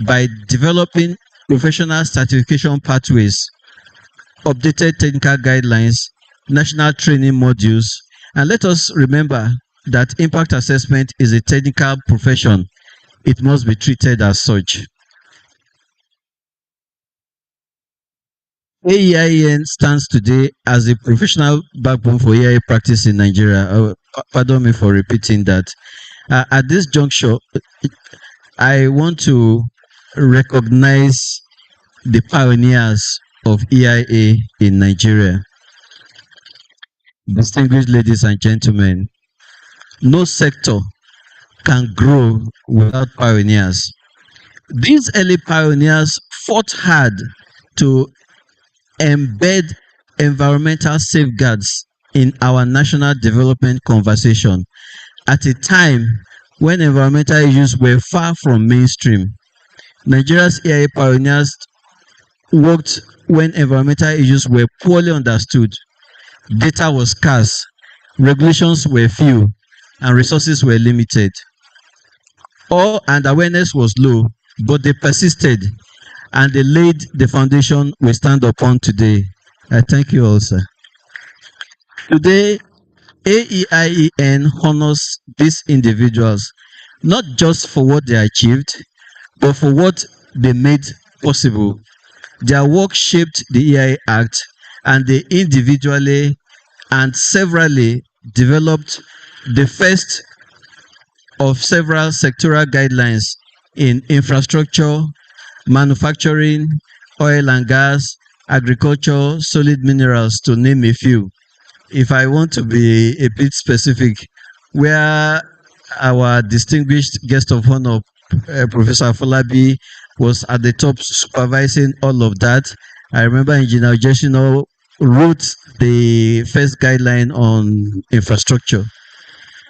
by developing professional certification pathways, updated technical guidelines, national training modules, and let us remember that impact assessment is a technical profession. It must be treated as such. AEIAN stands today as a professional backbone for EIA practice in Nigeria. Pardon me for repeating that. At this juncture, I want to recognize the pioneers of EIA in Nigeria. Distinguished ladies and gentlemen, no sector can grow without pioneers. These early pioneers fought hard to embed environmental safeguards in our national development conversation at a time when environmental issues were far from mainstream. Nigeria's EIA pioneers worked when environmental issues were poorly understood, data was scarce, regulations were few, and resources were limited. And awareness was low, but they persisted and they laid the foundation we stand upon today. I thank you all, sir. Today, AEIAN honors these individuals, not just for what they achieved, but for what they made possible. Their work shaped the EIA Act, and they individually and severally developed the first of several sectoral guidelines in infrastructure, manufacturing, oil and gas, agriculture, solid minerals, to name a few. If I want to be a bit specific, where our distinguished guest of honor, Professor Folabi, was at the top supervising all of that. I remember Engineer Jeshino wrote the first guideline on infrastructure.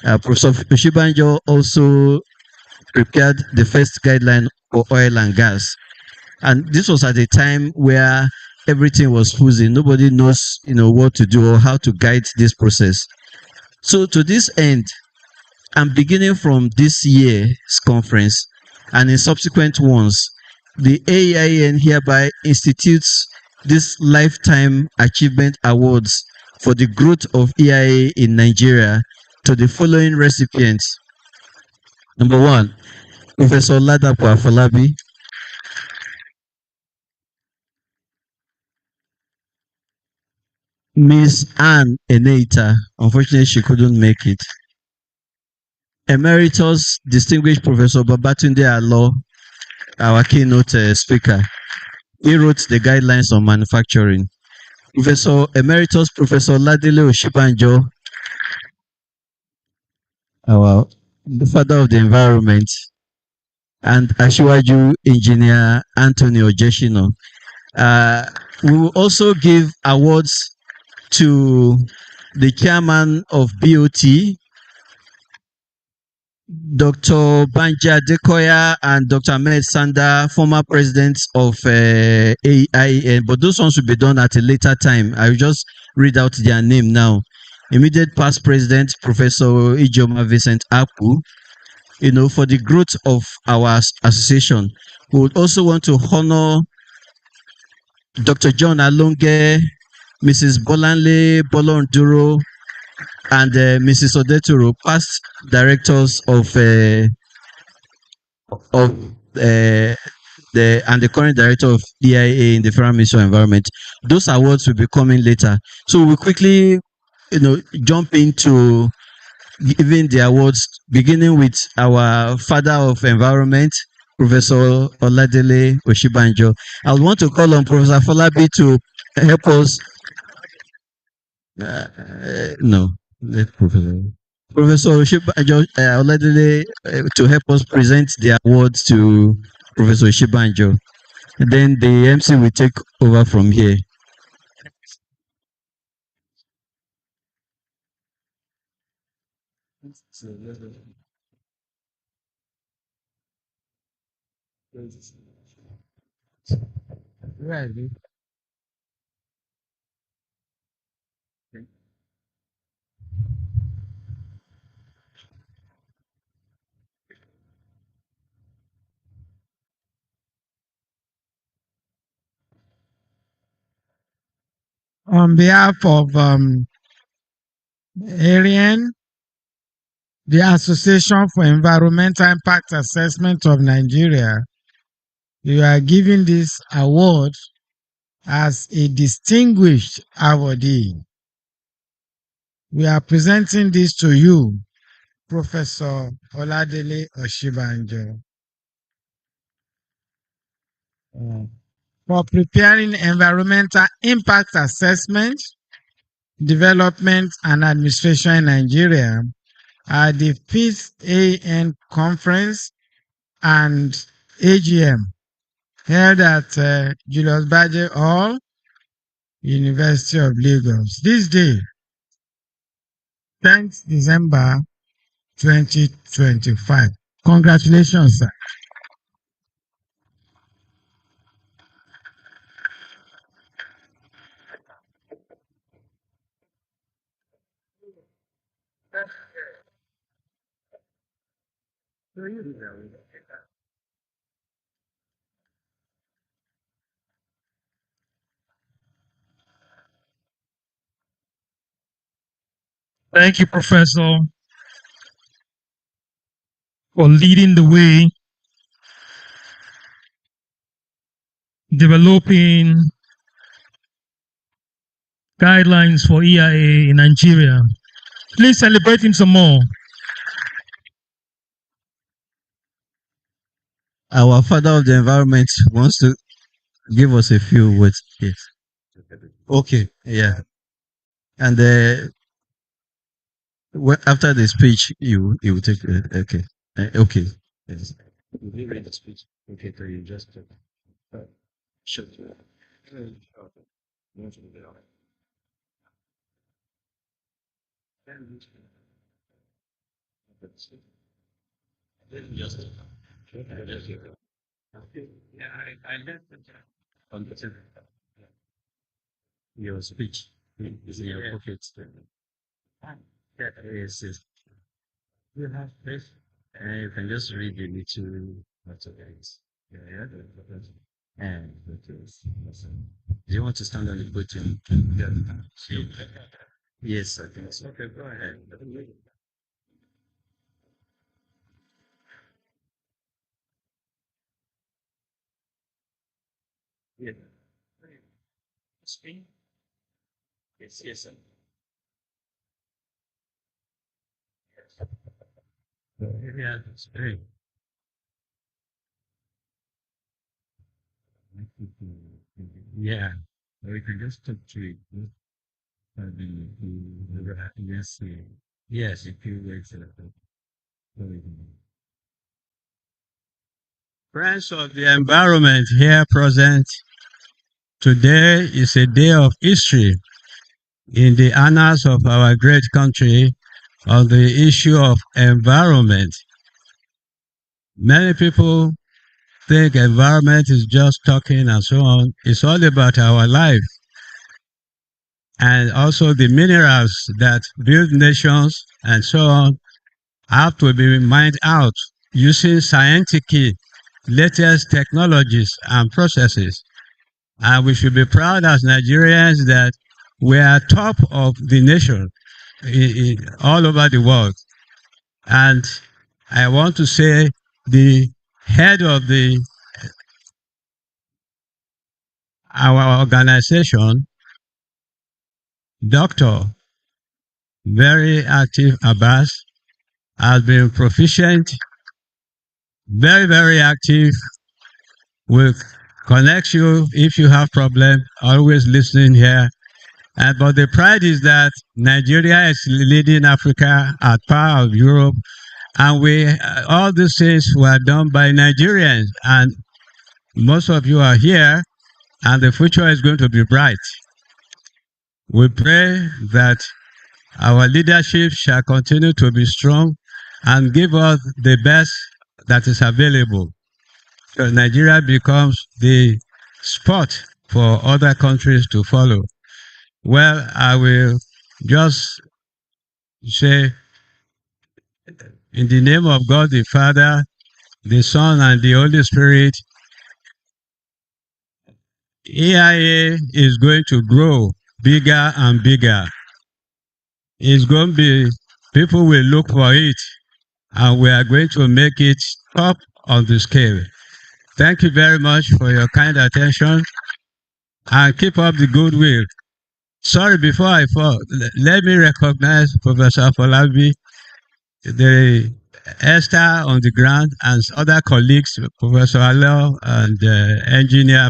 Professor Oshibanjo also prepared the first guideline for oil and gas. And this was at a time where everything was fuzzy. Nobody knows, what to do or how to guide this process. So to this end, and beginning from this year's conference and in subsequent ones, the AEIAN hereby institutes this Lifetime Achievement Awards for the growth of EIA in Nigeria to the following recipients. Number 1, Professor Ladapo Afolabi. Miss Anne Eneita, unfortunately she couldn't make it. Emeritus Distinguished Professor Babatunde Alo, our keynote speaker. He wrote the guidelines on manufacturing. Professor Emeritus Professor Ladile Oshibanjo, the father of the environment, and Ashiwaju Engineer Anthony Ojeshino. We will also give awards to the chairman of BOT, Dr. Banja Dekoya and Dr. Ahmed Sanda, former presidents of AEIAN, but those ones will be done at a later time. I will just read out their name now. Immediate past president, Professor Ijoma Vincent Apu, for the growth of our association. We would also want to honor Dr. John Alonge, Mrs. Bolanle Bolonduro, and Mrs. Odeturo, past directors of the current director of EIA in the Federal Ministry of Environment. Those awards will be coming later. So we quickly, jump into giving the awards, beginning with our father of environment, Professor Oladele Oshibanjo. I would want to call on Professor Folabi to help us. No, let Professor Oshibanjo Oladele to help us present the awards to Professor Oshibanjo. And then the MC will take over from here. On behalf of AEIAN, the Association for Environmental Impact Assessment of Nigeria, you are giving this award as a distinguished awardee. We are presenting this to you, Professor Oladele Oshibanjo, for preparing environmental impact assessment, development, and administration in Nigeria at the 5th AEIAN conference and AGM held at Julius Baje Hall, University of Lagos. This day, 10th December 2025. Congratulations, sir. Thank you, Professor, for leading the way, developing guidelines for EIA in Nigeria. Please celebrate him some more. Our father of the environment wants to give us a few words. Yes. Okay. Yeah. And after the speech, you will take. Okay. Okay. Yes. You read the speech. Okay. So you just show. Your speech is in your pocket. Yes, yes. You have this, and you can just read the little materials. Yeah. And do you want to stand on the podium? Yes, I think so. Okay, go ahead. Yeah. Screen? Yes, yes, sir. Yeah, that's great. Yeah, we can just talk to it. Yes, yes, if you wait. Friends of the environment here present, today is a day of history in the annals of our great country on the issue of environment. Many people think environment is just talking and so on. It's all about our life and also the minerals that build nations and so on have to be mined out using scientific latest technologies and processes. And we should be proud as Nigerians that we are top of the nation all over the world. And I want to say the head of our organization, Dr. Very Active Abbas, has been proficient, very, very active, will connect you if you have problem, always listening here. But the pride is that Nigeria is leading Africa at par of Europe, and all these things were done by Nigerians, and most of you are here, and the future is going to be bright. We pray that our leadership shall continue to be strong and give us the best that is available. So Nigeria becomes the spot for other countries to follow. Well, I will just say, in the name of God the Father, the Son, and the Holy Spirit, AIA is going to grow bigger and bigger. It's going to be, people will look for it, and we are going to make it top on the scale. Thank you very much for your kind attention, and keep up the goodwill. Sorry, before I fall, let me recognize Professor Folabi, the Esther on the ground, and other colleagues, Professor Alo and Engineer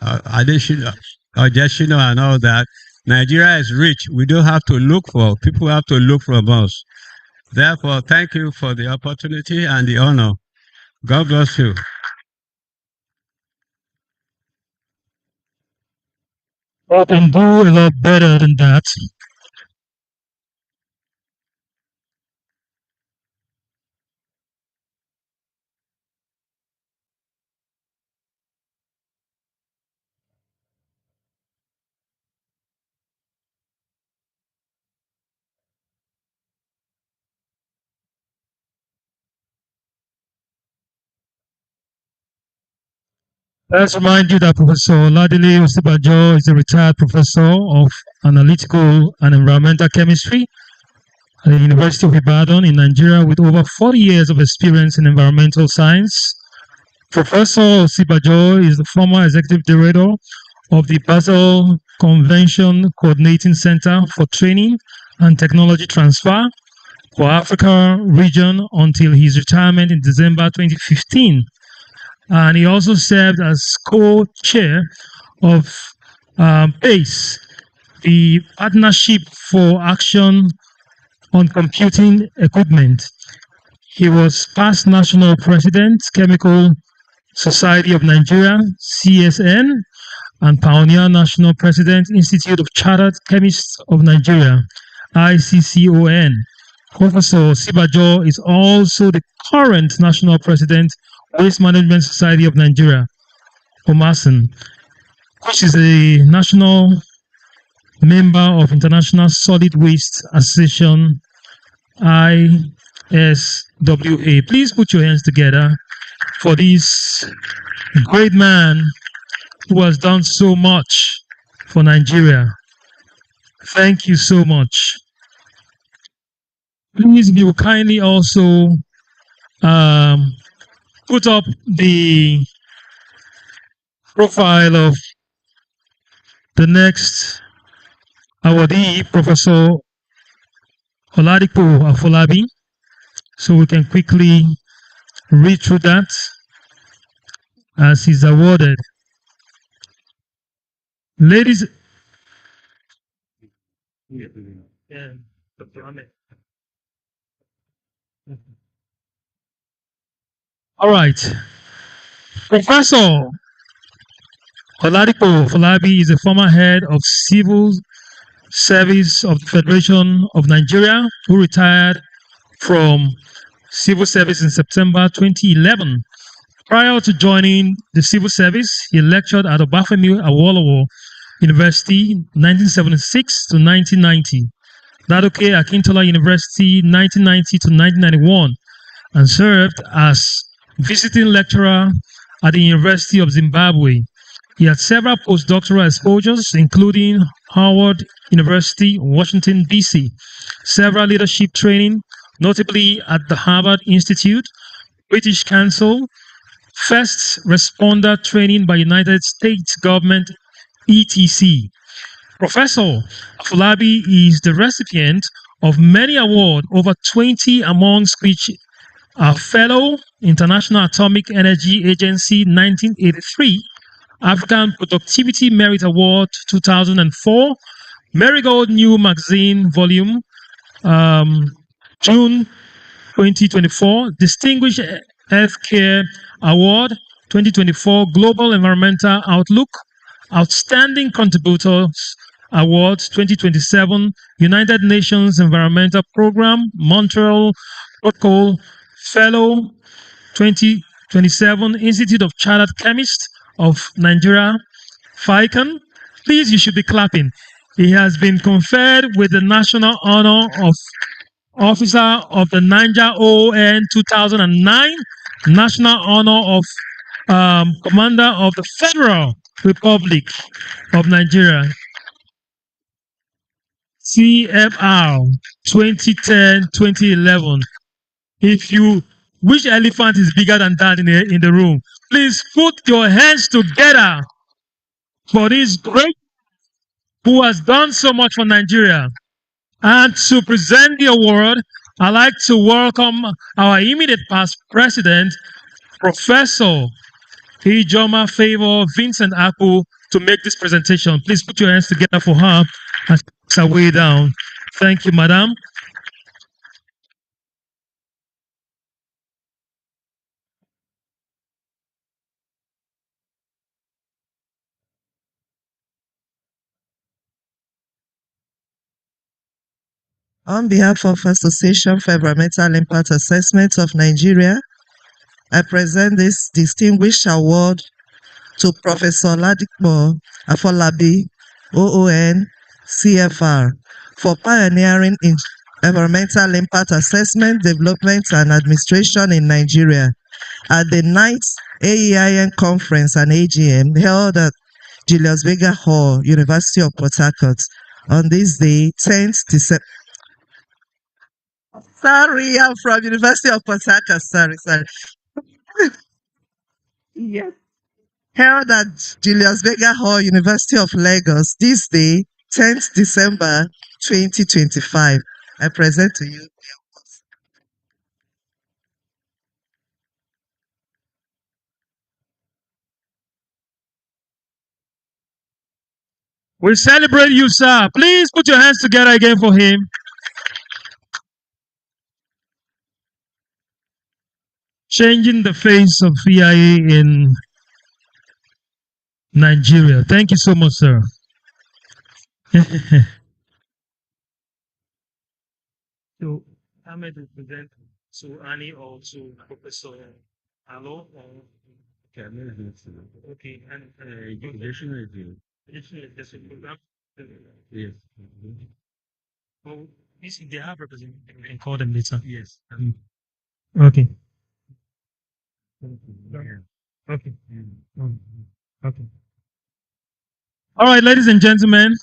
Adeshino, and all that. Nigeria is rich. We don't have to look for, people have to look from us. Therefore, thank you for the opportunity and the honor. God bless you. We can do a lot better than that. Let's remind you that Professor Ladele Osibajo is a retired professor of analytical and environmental chemistry at the University of Ibadan in Nigeria with over 40 years of experience in environmental science. Professor Osibajo is the former executive director of the Basel Convention Coordinating Center for Training and Technology Transfer for Africa region until his retirement in December 2015. And he also served as co-chair of PACE, the Partnership for Action on Computing Equipment. He was past national president, Chemical Society of Nigeria, CSN, and pioneer national president, Institute of Chartered Chemists of Nigeria, ICCON. Professor Sibajo is also the current national president, Waste Management Society of Nigeria, OMASN, which is a national member of International Solid Waste Association, ISWA. Please put your hands together for this great man who has done so much for Nigeria. Thank you so much. Please, if you will kindly also put up the profile of the next awardee, Professor Oladipo Afolabi, so we can quickly read through that as he's awarded. Ladies, all right. Professor Oladipo Afolabi is a former head of civil service of the Federation of Nigeria who retired from civil service in September 2011. Prior to joining the civil service, he lectured at Obafemi Awolowo University 1976 to 1990, Ladoke Akintola University 1990 to 1991, and served as visiting lecturer at the University of Zimbabwe. He had several postdoctoral exposures, including Howard University, Washington, D.C., several leadership training, notably at the Harvard Institute, British Council, first responder training by United States government, etc. Professor Afolabi is the recipient of many awards, over 20, amongst which are Fellow, International Atomic Energy Agency 1983, African Productivity Merit Award 2004, Marigold New Magazine Volume, June 2024, Distinguished Healthcare Award 2024, Global Environmental Outlook, Outstanding Contributors Award 2027, United Nations Environmental Program, Montreal Protocol Fellow 2027, Institute of Chartered Chemists of Nigeria, FICAN. Please, you should be clapping. He has been conferred with the National Honor of Officer of the Niger ON 2009, National Honor of Commander of the Federal Republic of Nigeria, CFR 2010-2011. If you, which elephant is bigger than that in the room? Please put your hands together for this great who has done so much for Nigeria. And to present the award, I'd like to welcome our immediate past president, Professor Ijoma Favor Vincent Akpu, to make this presentation. Please put your hands together for her as she makes her way down. Thank you, madam. On behalf of Association for Environmental Impact Assessment of Nigeria, I present this distinguished award to Professor Oladipo Afolabi, OON, CFR, for pioneering in environmental impact assessment, development, and administration in Nigeria at the 9th AEIAN conference and AGM held at Julius Berger Hall, University of Port Harcourt, on this day, 10th December. Sorry, I'm from University of Port Harcourt. Sorry. Yes. Held at Julius Berger Hall, University of Lagos, this day, 10th December 2025. I present to you. We celebrate you, sir. Please put your hands together again for him. Changing the face of AEIA in Nigeria. Thank you so much, sir. So, Ahmed will present to Annie or to Professor Alo. Okay, and you additional just a program. Yes. Well, they have representatives. We can call them later. Yes. Okay. Okay. Okay. All right, ladies and gentlemen,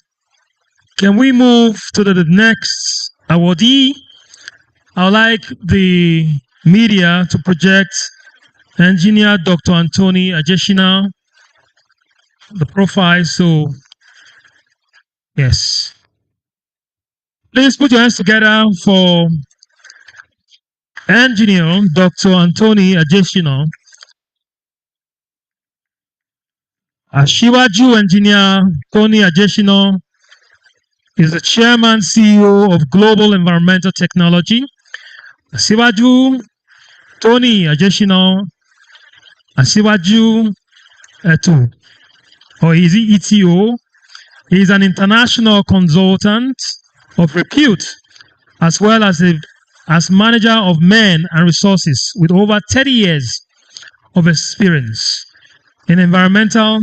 can we move to the next awardee? I would like the media to project Engineer Dr. Anthony Ajeshina, the profile. So, yes. Please put your hands together for Engineer Dr. Anthony Ajeshina. Ashiwaju Engineer Tony Ajeshina is the Chairman CEO of Global Environmental Technology. Asiwaju Tony Ajeshina, Asiwaju Etu, or is he ETO? He is an international consultant of repute, as well as manager of men and resources with over 30 years of experience in environmental.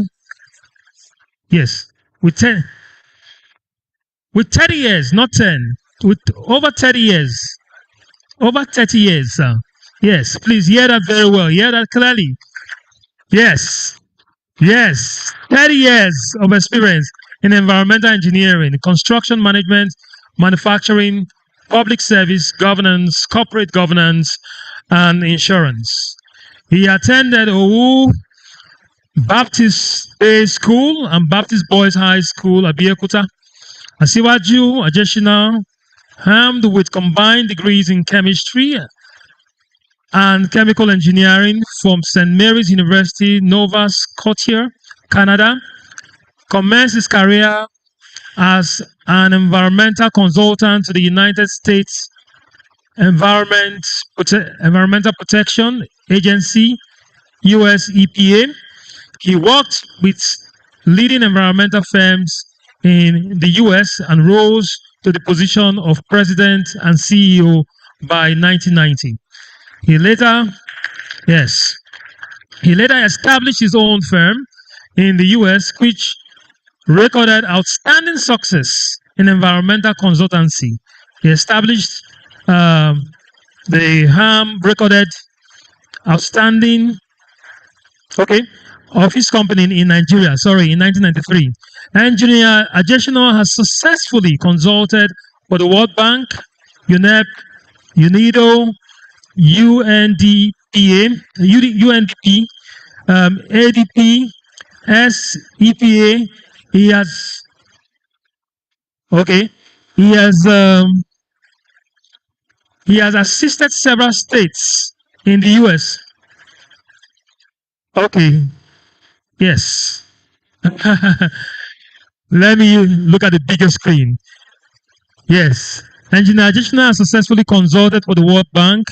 Yes, with 30 years, not 10, with over 30 years. Over 30 years, sir. Yes, please hear that very well. Hear that clearly. Yes. Yes. 30 years of experience in environmental engineering, construction management, manufacturing, public service, governance, corporate governance, and insurance. He attended Owu Baptist Day School and Baptist Boys High School at Abeokuta. Asiwaju Ajeshina, armed with combined degrees in chemistry and chemical engineering from St. Mary's University, Nova Scotia, Canada, commenced his career as an environmental consultant to the United States Environmental Protection Agency, US EPA. He worked with leading environmental firms in the US and rose to the position of president and CEO by 1990. He later established his own firm in the US, which recorded outstanding success in environmental consultancy. He established the HAM recorded outstanding of his company in Nigeria, in 1993. Engineer Ajeshina has successfully consulted for the World Bank, UNEP, UNIDO, UNDP, ADP, SEPA. He has assisted several states in the US. Okay. Yes. Let me look at the bigger screen. Yes. Engineer Ajeshina has successfully consulted for the World Bank,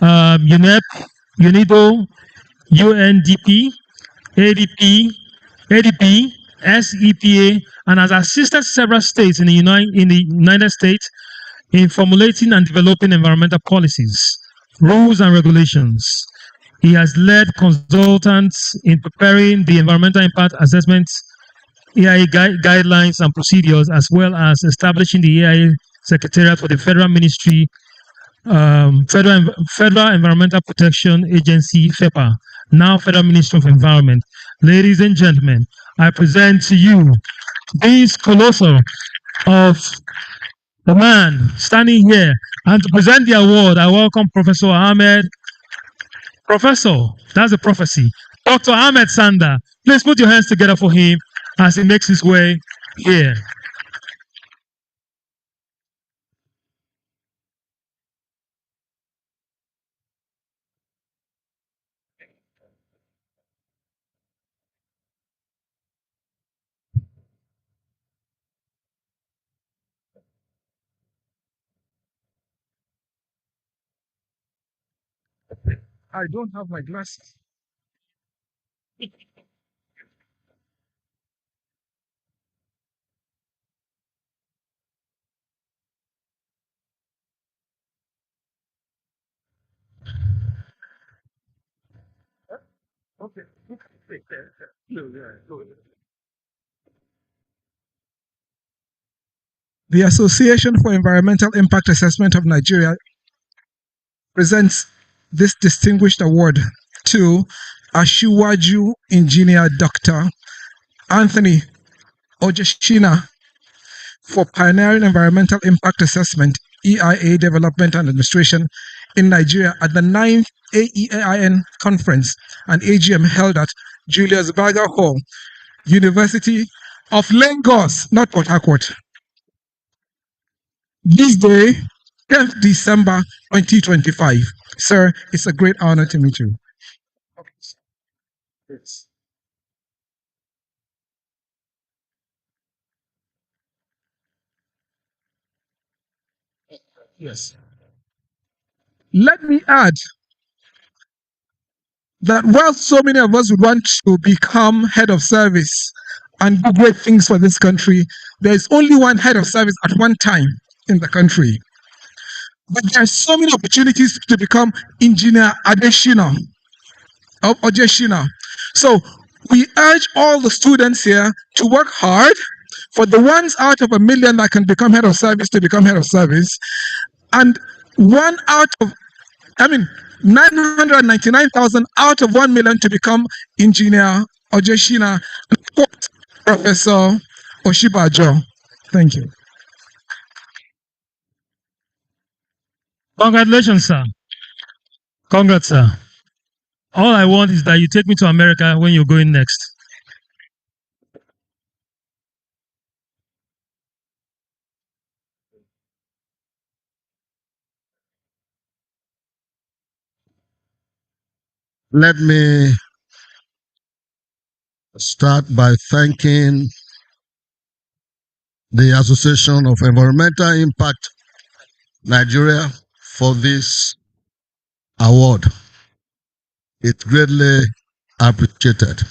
UNEP, UNIDO, UNDP, ADP, SEPA, and has assisted several states in the United States in formulating and developing environmental policies, rules, and regulations. He has led consultants in preparing the environmental impact assessments, AIA guidelines and procedures, as well as establishing the AIA Secretariat for the Federal Ministry, Federal Environmental Protection Agency, FEPA, now Federal Ministry of Environment. Ladies and gentlemen, I present to you this colossal of the man standing here, and to present the award, I welcome Professor Ahmed. Professor, that's a prophecy. Dr. Ahmed Sanda, please put your hands together for him as he makes his way here. I don't have my glasses. Okay. The Association for Environmental Impact Assessment of Nigeria presents this distinguished award to Ashiwaju Engineer Dr. Anthony Ojeshina for pioneering environmental impact assessment, EIA development and administration in Nigeria at the 9th AEIAN conference and AGM held at Julius Berger Hall, University of Lagos, not Port Harcourt. This day, 10th December 2025. Sir, it's a great honor to meet you. Yes. Yes. Let me add that while so many of us would want to become head of service and do great things for this country, there is only one head of service at one time in the country. But there are so many opportunities to become engineer Adeshina or Ojeshina. So we urge all the students here to work hard for the ones out of a million that can become head of service to become head of service, and 999,000 out of 1 million to become engineer Ojeshina, Professor Oshibajo. Thank you. Congratulations, sir. Congrats, sir. All I want is that you take me to America when you're going next. Let me start by thanking the Association of Environmental Impact Nigeria for this award. It's greatly appreciated.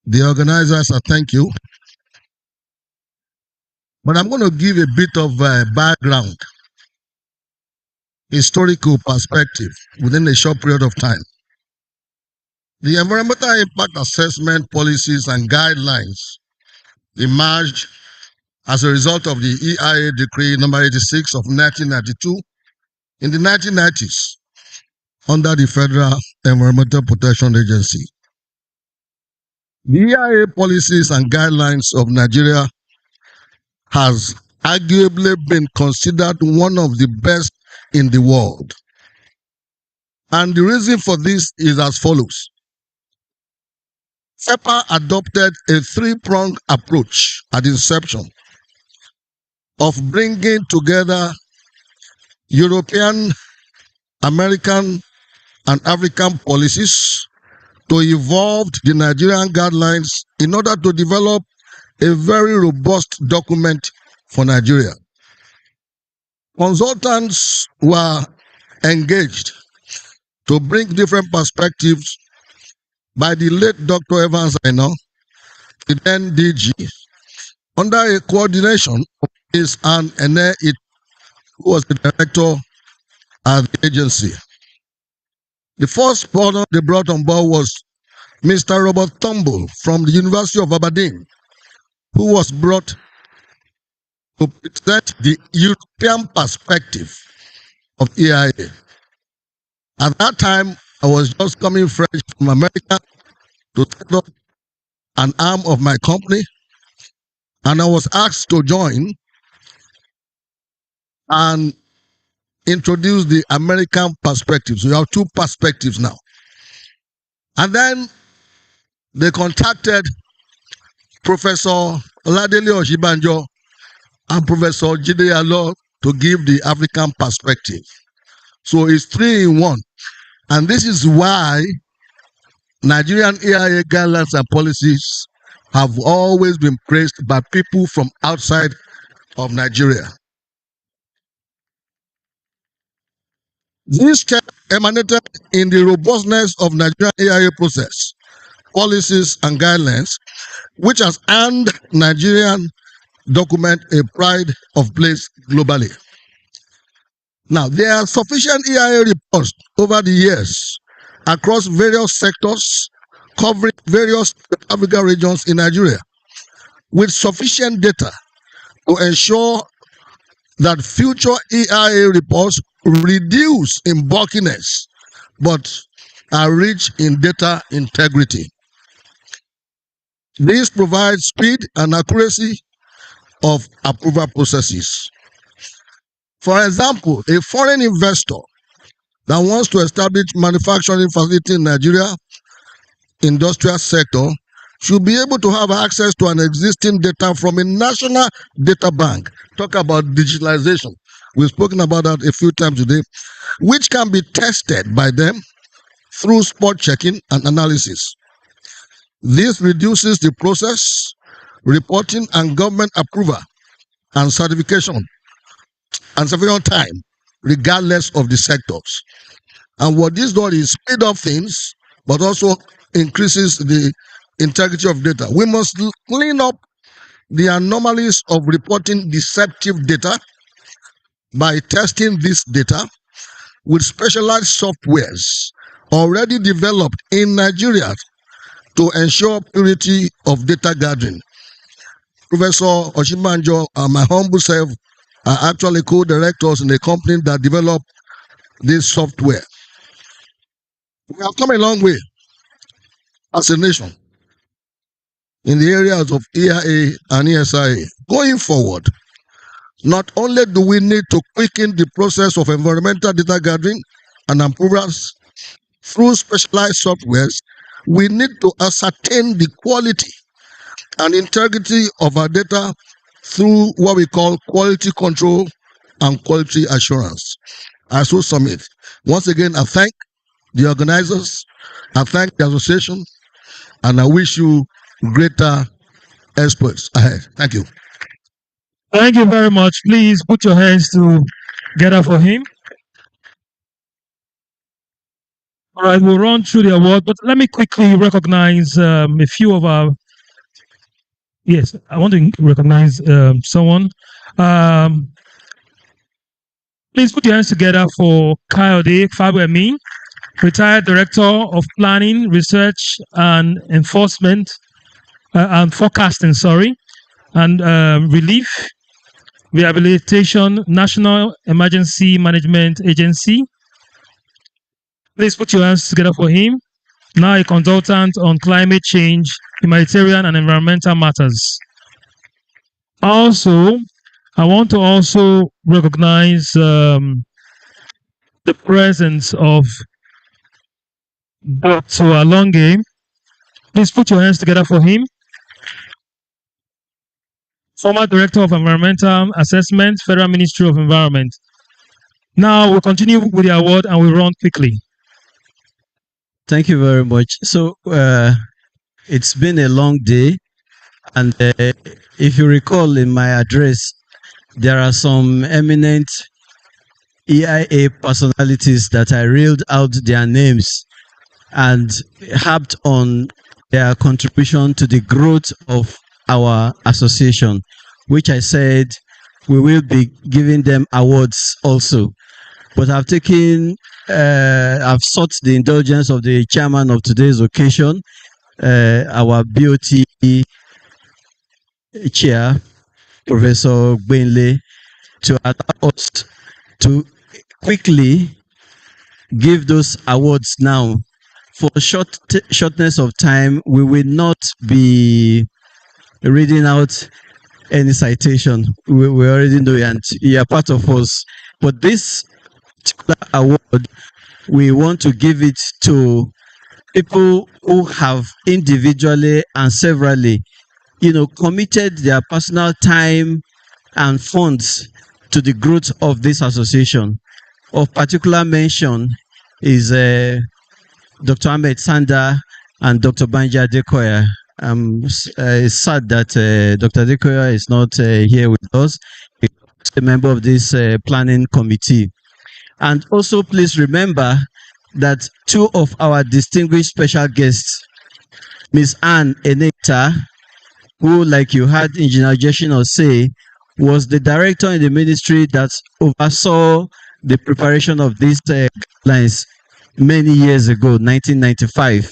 The organizers, I thank you. But I'm going to give a bit of background, historical perspective within a short period of time. The environmental impact assessment policies and guidelines emerged as a result of the EIA Decree number 86 of 1992 in the 1990s under the Federal Environmental Protection Agency. The EIA policies and guidelines of Nigeria has arguably been considered one of the best in the world. And the reason for this is as follows. FEPA adopted a three-pronged approach at inception of bringing together European, American, and African policies to evolve the Nigerian guidelines in order to develop a very robust document for Nigeria. Consultants were engaged to bring different perspectives by the late Dr. Evans Aino, the then DG, under a coordination of Ms. Anne Ene, who was the director at the agency. The first partner they brought on board was Mr. Robert Turnbull from the University of Aberdeen, who was brought to present the European perspective of EIA. At that time, I was just coming fresh from America to set up an arm of my company, and I was asked to join and introduce the American perspective. So you have two perspectives now. And then they contacted Professor Oladele Oshibanjo and Professor Jide Alo to give the African perspective. So it's 3 in 1. And this is why Nigerian EIA guidelines and policies have always been praised by people from outside of Nigeria. This step emanated in the robustness of Nigerian AIA process, policies, and guidelines, which has earned Nigerian document a pride of place globally. Now, there are sufficient EIA reports over the years across various sectors covering various African regions in Nigeria with sufficient data to ensure that future EIA reports reduce in bulkiness but are rich in data integrity. This provides speed and accuracy of approval processes. For example, a foreign investor that wants to establish manufacturing facility in Nigeria industrial sector should be able to have access to an existing data from a national data bank. Talk about digitalization. We've spoken about that a few times today, which can be tested by them through spot checking and analysis. This reduces the process, reporting, and government approval and certification and sufficient time, regardless of the sectors. And what this does is speed up things, but also increases the integrity of data. We must clean up the anomalies of reporting deceptive data by testing this data with specialized softwares already developed in Nigeria to ensure purity of data gathering. Professor Oshimanjo and my humble self are actually co-directors in a company that developed this software. We have come a long way as a nation in the areas of EIA and ESIA. Going forward, not only do we need to quicken the process of environmental data gathering and approvals through specialized softwares, we need to ascertain the quality and integrity of our data through what we call quality control and quality assurance. I so submit. Once again, I thank the organizers, I thank the association, and I wish you greater experts ahead. Thank you. Thank you very much. Please put your hands together for him. All right, we'll run through the award, but let me quickly recognize a few of our. Yes, I want to recognize someone. Please put your hands together for Kayode Fabuemi, retired Director of Planning, Research and Enforcement and Forecasting, and Relief Rehabilitation National Emergency Management Agency. Please put your hands together for him. Now a consultant on climate change, humanitarian and environmental matters. Also, I want to also recognize the presence of Dr. Alonge. Please put your hands together for him. Former Director of Environmental Assessment, Federal Ministry of Environment. Now we'll continue with the award and we'll run quickly. Thank you very much. So it's been a long day, and if you recall in my address, there are some eminent EIA personalities that I reeled out their names and harped on their contribution to the growth of our association, which I said we will be giving them awards also. But I've sought the indulgence of the chairman of today's occasion, our BOT chair, Professor Gbenle, to allow us to quickly give those awards now. For shortness of time, we will not be reading out any citation. We already know, and you are part of us. But this particular award, we want to give it to people who have individually and severally, committed their personal time and funds to the growth of this association. Of particular mention is Dr. Ahmed Sanda and Dr. Banja Adekoya. It's sad that Dr. Adekoya is not here with us. He's a member of this planning committee. And also please remember that two of our distinguished special guests, Miss Anne Eneta, who, like you heard Engineer Jeshino say, was the director in the ministry that oversaw the preparation of these guidelines many years ago, 1995.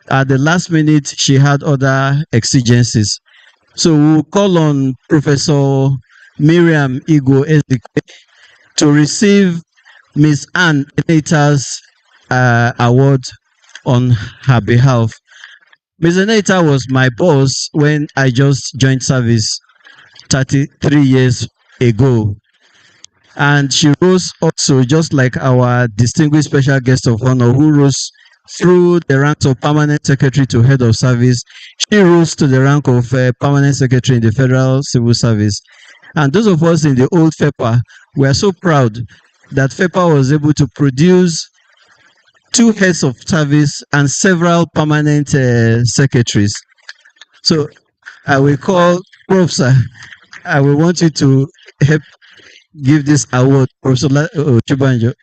At the last minute, she had other exigencies. So we'll call on Professor Miriam Igo Ezekwe to receive Miss Anne Eneta's award on her behalf. Ms. Eneta was my boss when I just joined service 33 years ago. And she rose also, just like our distinguished special guest of honor, who rose through the ranks of permanent secretary to head of service. She rose to the rank of permanent secretary in the Federal Civil Service. And those of us in the old FEPA, we are so proud that FEPA was able to produce 2 heads of service and several permanent secretaries. So I will call Prof. Sir. I will want you to help give this award, Professor Chibanjo,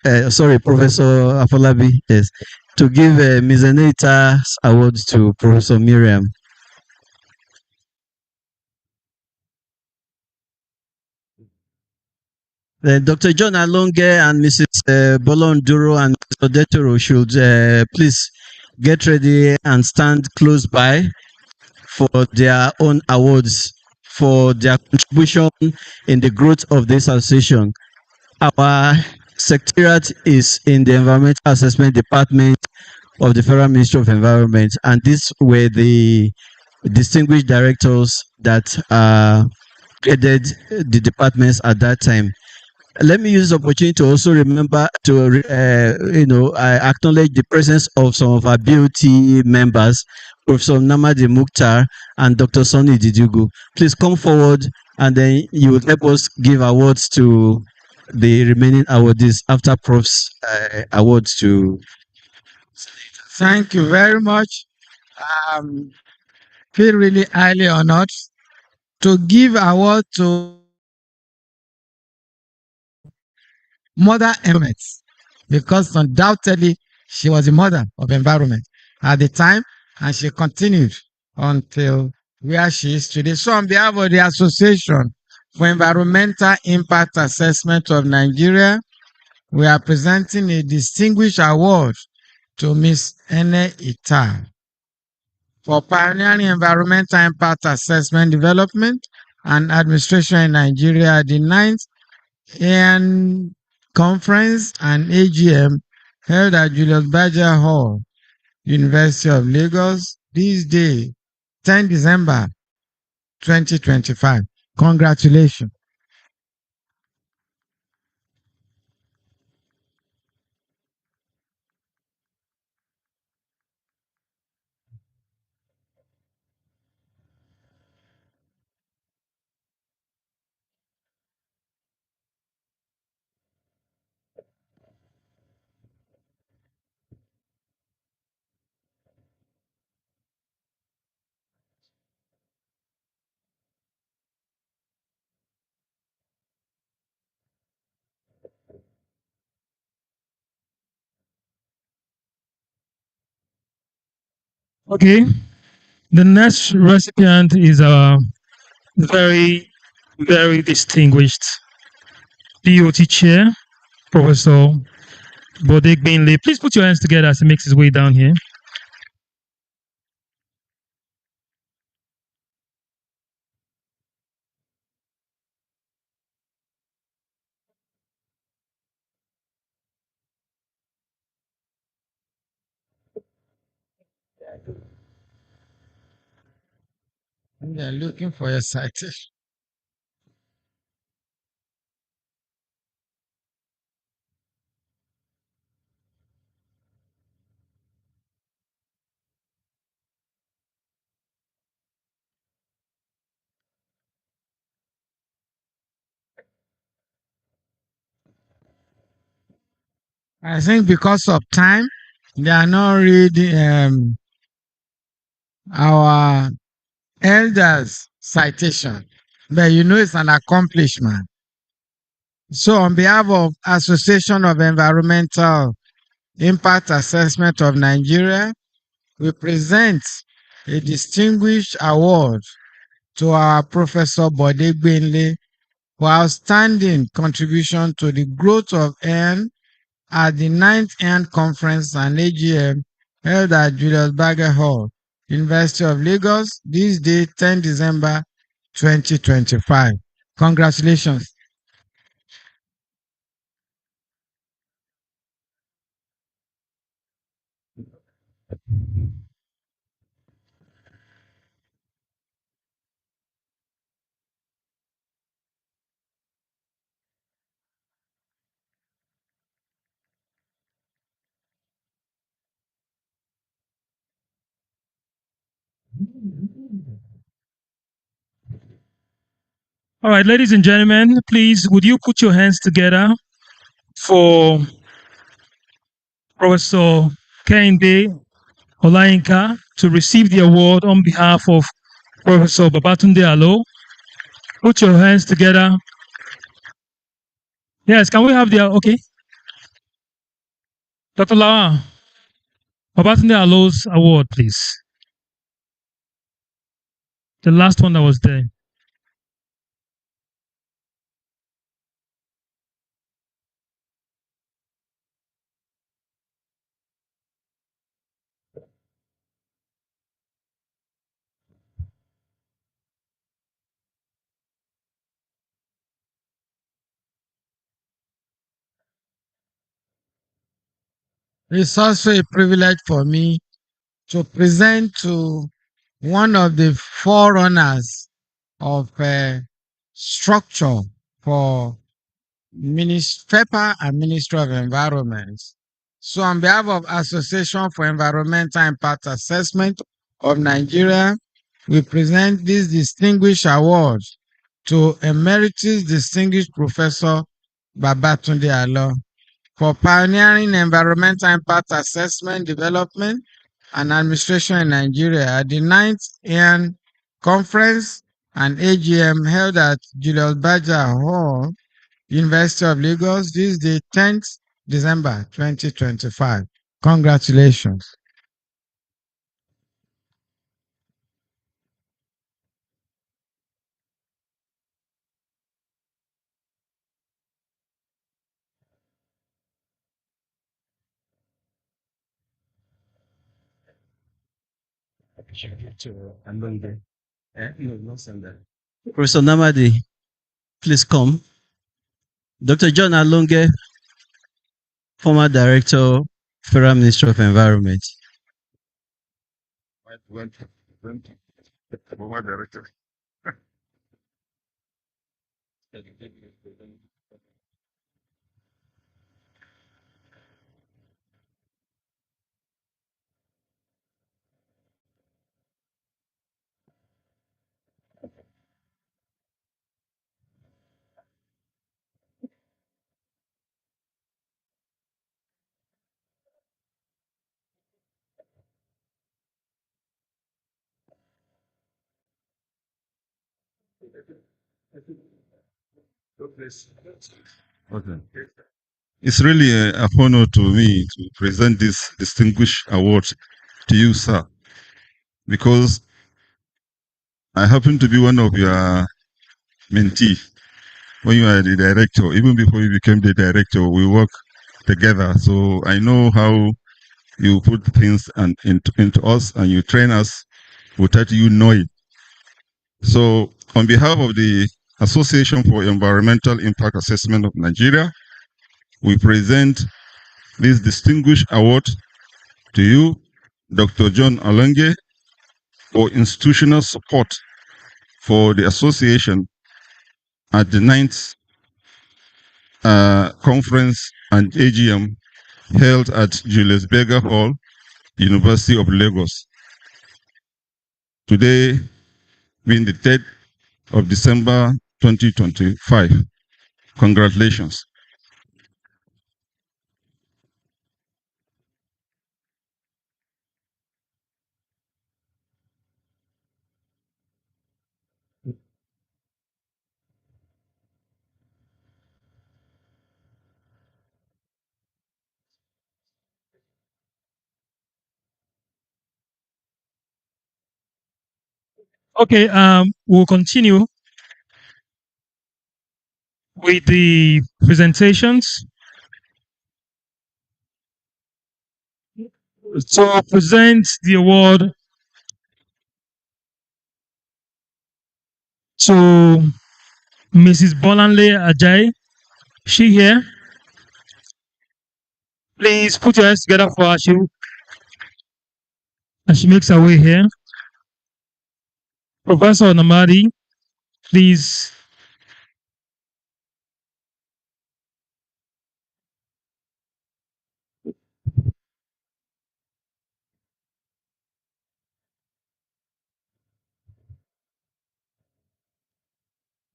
Professor Afolabi, yes, to give Ms. Anita's award to Professor Miriam. Then Dr. John Alonge and Mrs. Bolonduro and Mr. Detoro should please get ready and stand close by for their own awards for their contribution in the growth of this association. Our secretariat is in the Environmental Assessment Department of the Federal Ministry of Environment, and these were the distinguished directors that headed the departments at that time. Let me use this opportunity to also remember to, acknowledge the presence of some of our BOT members, Professor Namadi Mukhtar and Dr. Sonny Didugu. Please come forward and then you will help us give awards to the remaining awardees after Prof's awards to. Thank you very much. Feel really highly honored to give award to Mother Environment, because undoubtedly she was the mother of environment at the time, and she continued until where she is today. So on behalf of the Association for Environmental Impact Assessment of Nigeria, we are presenting a distinguished award to Ms. Ene Ita for pioneering environmental impact assessment development and administration in Nigeria at the 9th AEIAN Conference and AGM held at Julius Berger Hall, University of Lagos, this day, 10 December 2025. Congratulations. Okay. The next recipient is a very, very distinguished BOT chair, Professor Bodek Binley. Please put your hands together as he makes his way down here. We are looking for a citation. I think because of time, they are not reading our elders' citation, but you know it's an accomplishment. So on behalf of Association of Environmental Impact Assessment of Nigeria, we present a distinguished award to our Professor Bode Gbenle for outstanding contribution to the growth of AEAN at the 9th AEAN Conference and AGM held at Julius Berger Hall, University of Lagos, this day, 10 December 2025. Congratulations. All right, ladies and gentlemen, please, would you put your hands together for Professor Kehinde Olayinka to receive the award on behalf of Professor Babatunde Alo. Put your hands together. Yes, can we have the, okay. Dr. Lawa, Babatunde Alo's award, please. The last one that was there. It's also a privilege for me to present to one of the forerunners of structure for FEPA and Ministry of Environment. So on behalf of Association for Environmental Impact Assessment of Nigeria, we present this distinguished award to Emeritus Distinguished Professor Babatunde Alo for pioneering environmental impact assessment, development, and administration in Nigeria at the 9th AEAN Conference and AGM held at Julius Berger Hall, University of Lagos, this is the 10th December 2025. Congratulations. Professor Namadi, please come. Dr. John Alonge, former Director, Federal Ministry of Environment. Former Director. Okay. It's really a honor to me to present this distinguished award to you, sir, because I happen to be one of your mentees when you are the director. Even before you became the director, we work together. So I know how you put things into us and you train us without you knowing. So on behalf of the Association for Environmental Impact Assessment of Nigeria, we present this distinguished award to you, Dr. John Alonge, for institutional support for the association at the 9th conference and AGM held at Julius Berger Hall, University of Lagos. Today being the 3rd of December 2025. Congratulations. Okay, we'll continue with the presentations. To present the award to Mrs. Bolanle Ajay. She here? Please put your hands together for her as she makes her way here. Professor Namadi, please.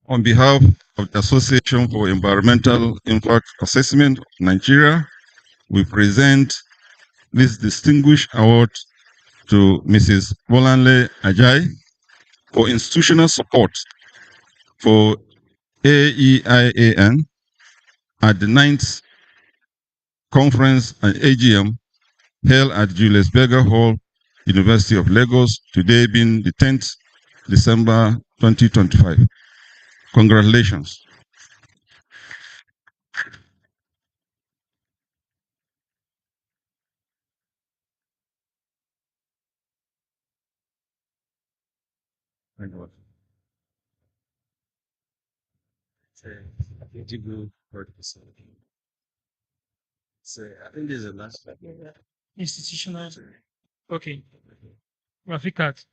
On behalf of the Association for Environmental Impact Assessment of Nigeria, we present this distinguished award to Mrs. Bolanle Ajay for institutional support for AEIAN at the 9th conference and AGM held at Julius Berger Hall, University of Lagos, today being the 10th December 2025. Congratulations. Thank you. So I think this is the last one. Institutional. Okay. Rafikat.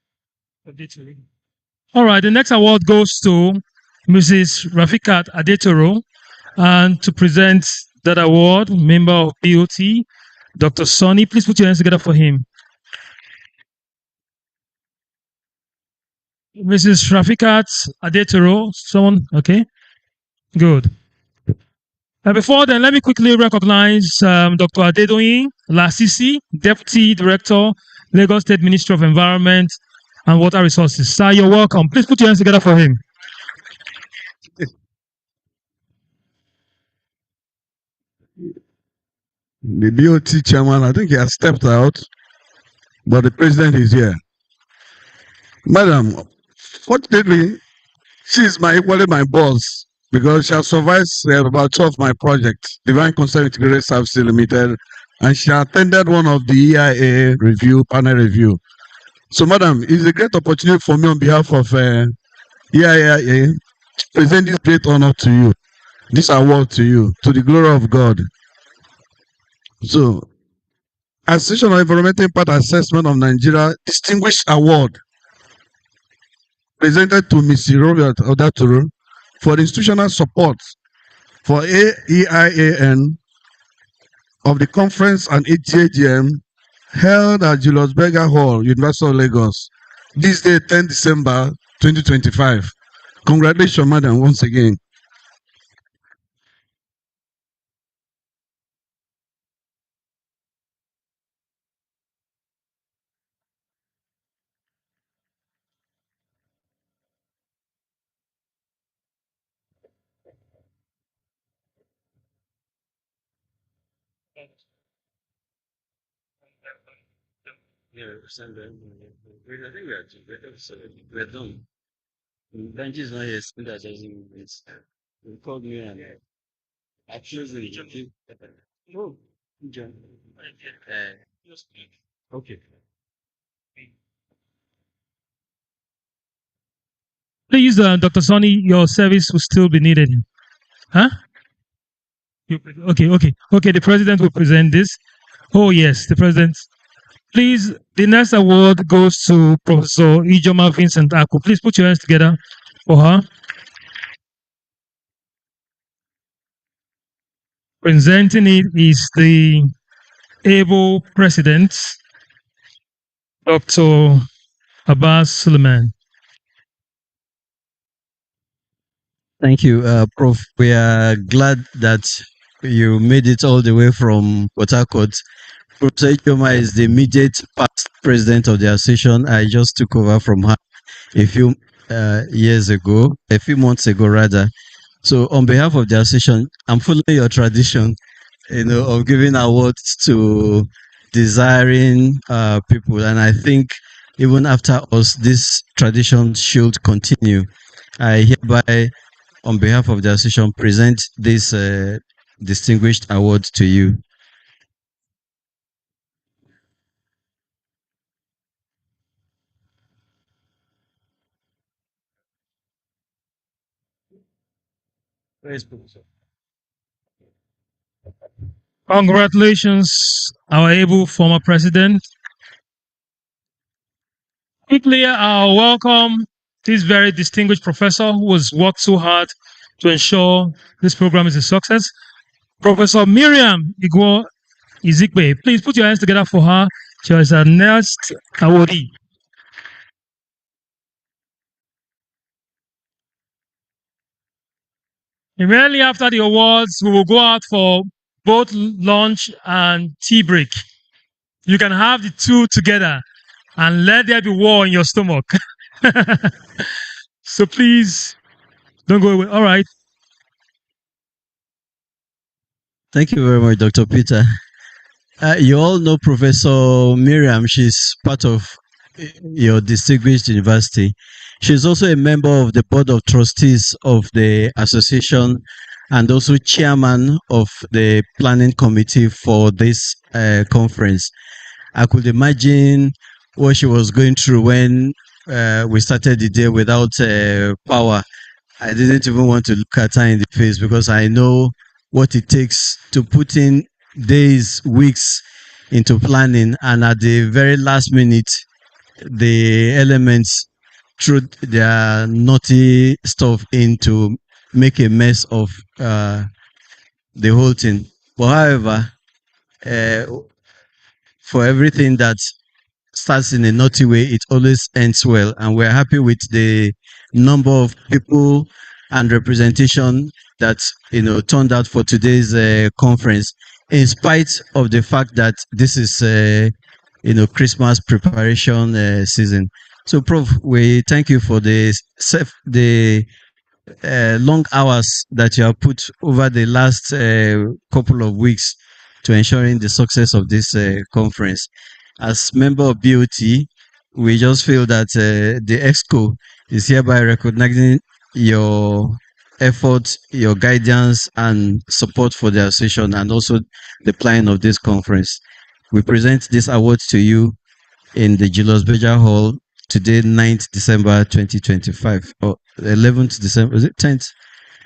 All right, the next award goes to Mrs. Rafikat Adetoro. And to present that award, member of BOT, Dr. Sonny, please put your hands together for him. Mrs. Rafikat Adetoro, someone, okay? Good. Before then, let me quickly recognize Dr. Adedoyin Lasisi, Deputy Director, Lagos State Ministry of Environment and Water Resources. Sir, you're welcome. Please put your hands together for him. The BOT chairman, I think he has stepped out, but the president is here. Madam, fortunately, she is equally my boss because she has supervised about 12 of my projects, Divine Concern Integrated Services Limited, and she attended one of the EIA panel review. So, madam, it's a great opportunity for me on behalf of EIA to present this great honor to you, this award to you, to the glory of God. So, Association of Environmental Impact Assessment of Nigeria Distinguished Award presented to Ms. Robert Odaturu for institutional support for AEIAN of the conference and AGM held at Julius Berger Hall, University of Lagos, this day, 10 December 2025. Congratulations, madam, once again. Yeah, send them. I think we're done. Benji is not here, still that doesn't miss. He called me and I chose the Oh, John. Okay. Please, Dr. Sonny, your service will still be needed. Huh? Okay. The president will present this. Oh, yes, the president. Please, the next award goes to Professor Ijoma Vincent Aku. Please put your hands together for her. Presenting it is the able president, Dr. Abbas Suleiman. Thank you, Prof. We are glad that you made it all the way from Port Harcourt. Professor Ijoma is the immediate past president of the association. I just took over from her a few months ago rather. So on behalf of the association, I'm following your tradition, of giving awards to desiring people. And I think even after us, this tradition should continue. I hereby, on behalf of the association, present this distinguished award to you. Congratulations, our able former president. Quickly, I'll welcome this very distinguished professor who has worked so hard to ensure this program is a success. Professor Miriam Igwo Izikbe, please put your hands together for her. She is our next awardee. Immediately after the awards, we will go out for both lunch and tea break. You can have the two together and let there be war in your stomach. So please don't go away. All right. Thank you very much, Dr. Peter. You all know Professor Miriam. She's part of your distinguished university. She's also a member of the board of trustees of the association and also chairman of the planning committee for this conference. I could imagine what she was going through when we started the day without power. I didn't even want to look at her in the face because I know what it takes to put in days, weeks into planning, and at the very last minute, the elements threw their naughty stuff in to make a mess of the whole thing. But however, for everything that starts in a naughty way, it always ends well, and we're happy with the number of people and representation that turned out for today's conference, in spite of the fact that this is Christmas preparation season. So, Prof, we thank you for the long hours that you have put over the last couple of weeks to ensuring the success of this conference. As member of BOT, we just feel that the EXCO is hereby recognizing your effort, your guidance, and support for the association, and also the planning of this conference. We present this award to you in the Julius Berger Hall today, 9th December 2025, or 11th December, is it 10th?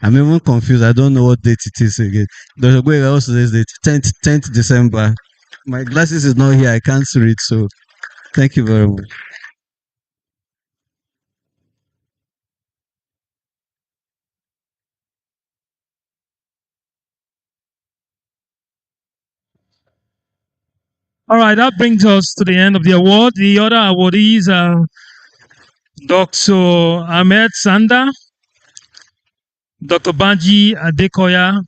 I'm even confused. I don't know what date it is again. Dr. Gwega also says that 10th December. My glasses is not here. I can't read, so thank you very much. All right, that brings us to the end of the award. The other awardees are Dr. Ahmed Sanda, Dr. Banji Adekoya.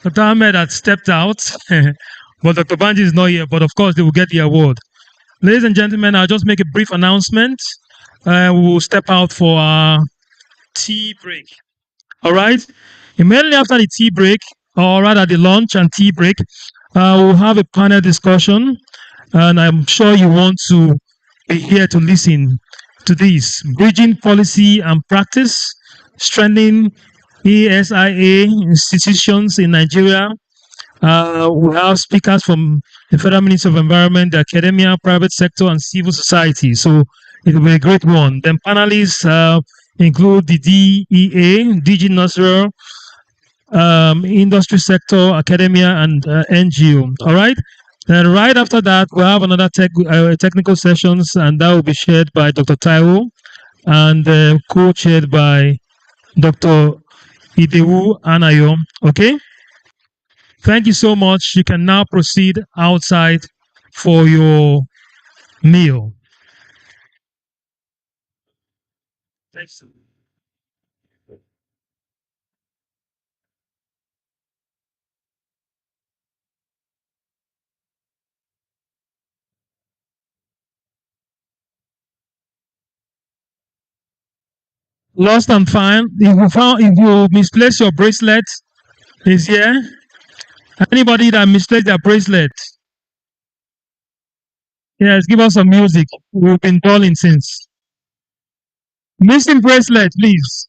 Dr. Ahmed had stepped out, but Dr. Banji is not here, but of course they will get the award. Ladies and gentlemen, I'll just make a brief announcement. We will step out for our tea break. All right? Immediately after the tea break, or rather the lunch and tea break, we'll have a panel discussion, and I'm sure you want to be here to listen to this. Bridging policy and practice, strengthening AEIAN institutions in Nigeria. We have speakers from the Federal Ministry of Environment, the academia, private sector, and civil society. So it will be a great one. Then panelists include the DEA, DG Nursery, industry sector, academia, and NGO. All right. Then right after that, we'll have another technical sessions, and that will be shared by Dr. Taiwo and co-chaired by Dr. Idewu Anayo. Okay. Thank you so much. You can now proceed outside for your meal. Thanks. Lost and found. If you misplace your bracelet, is here. Anybody that misplaced their bracelet? Yes, give us some music. We've been dulling since. Missing bracelet, please.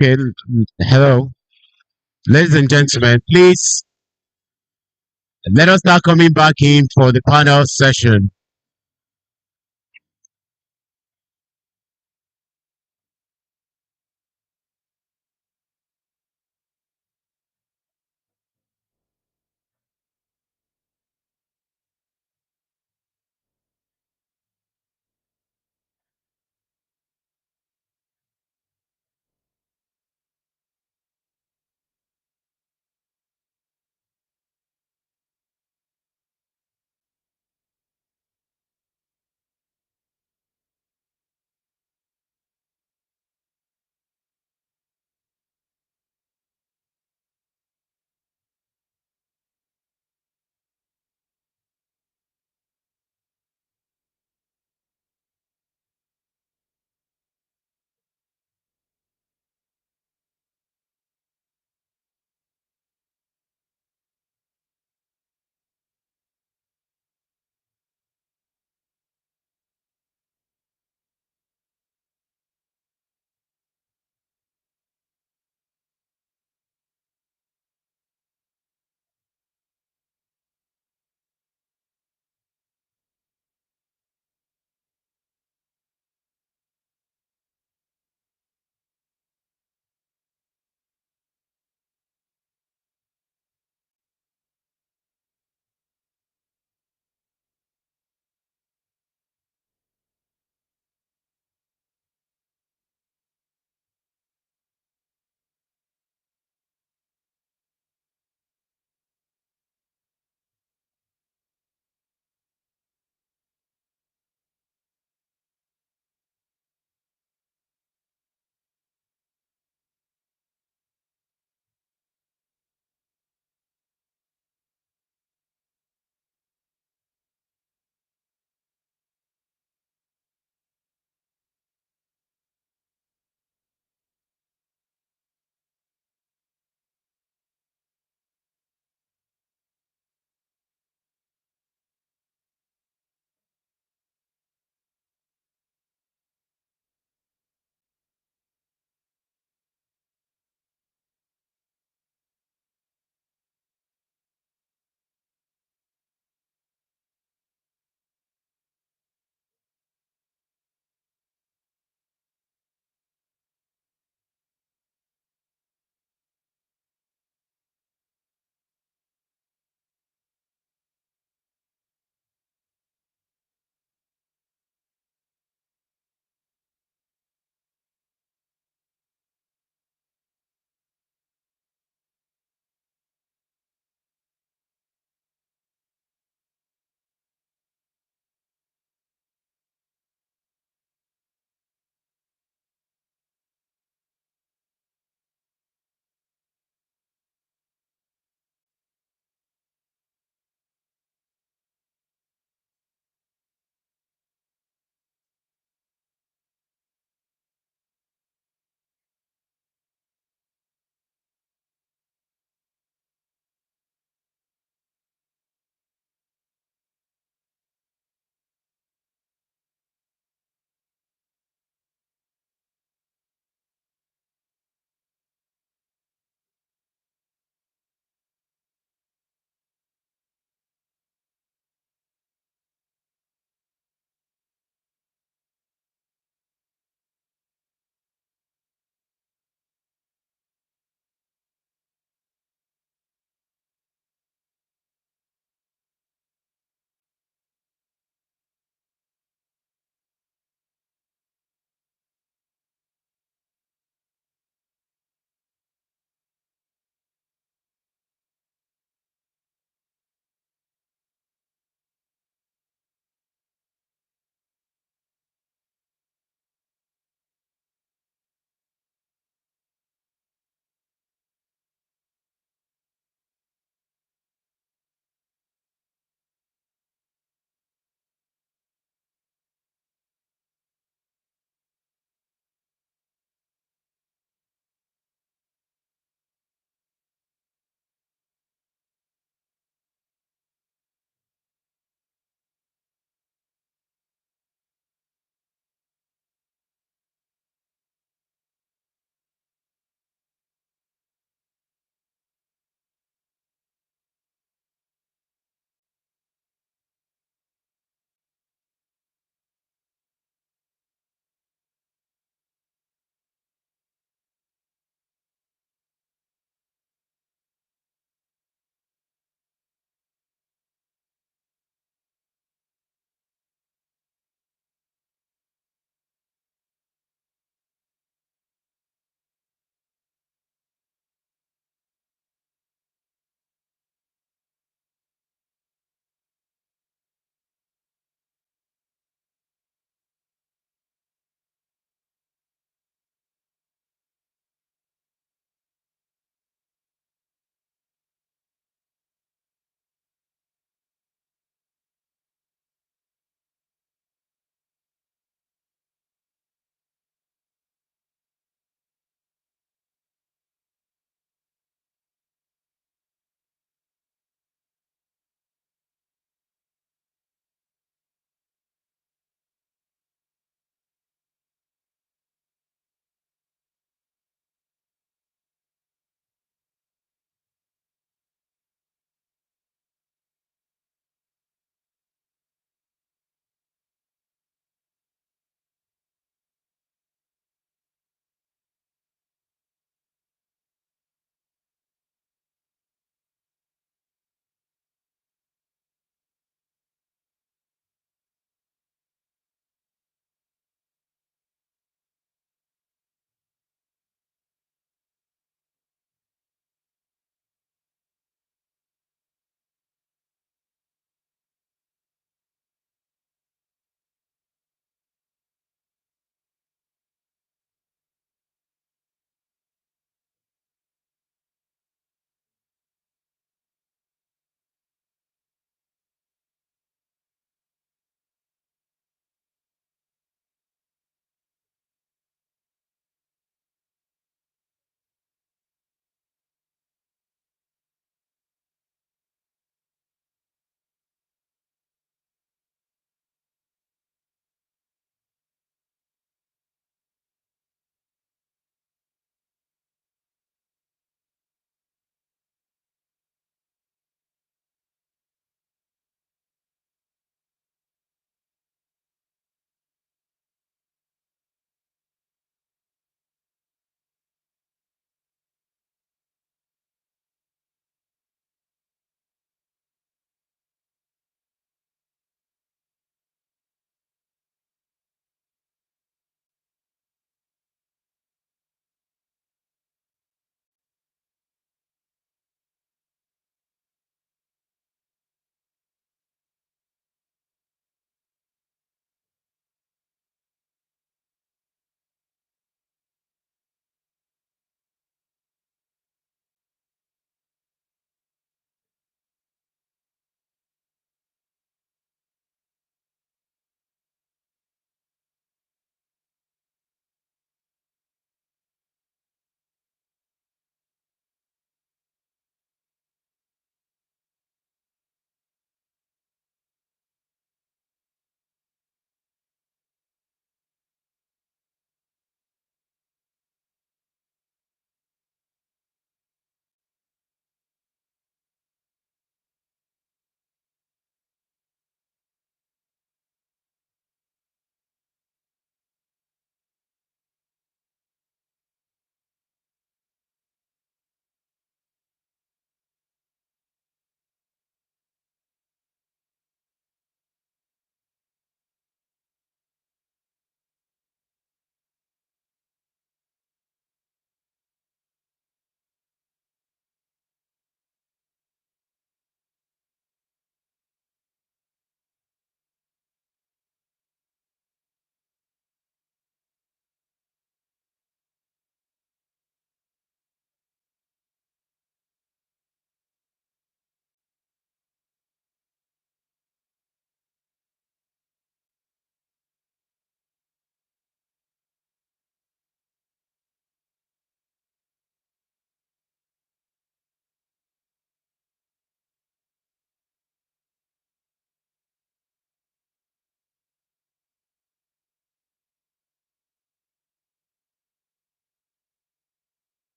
Okay, hello, ladies and gentlemen, please let us start coming back in for the panel session.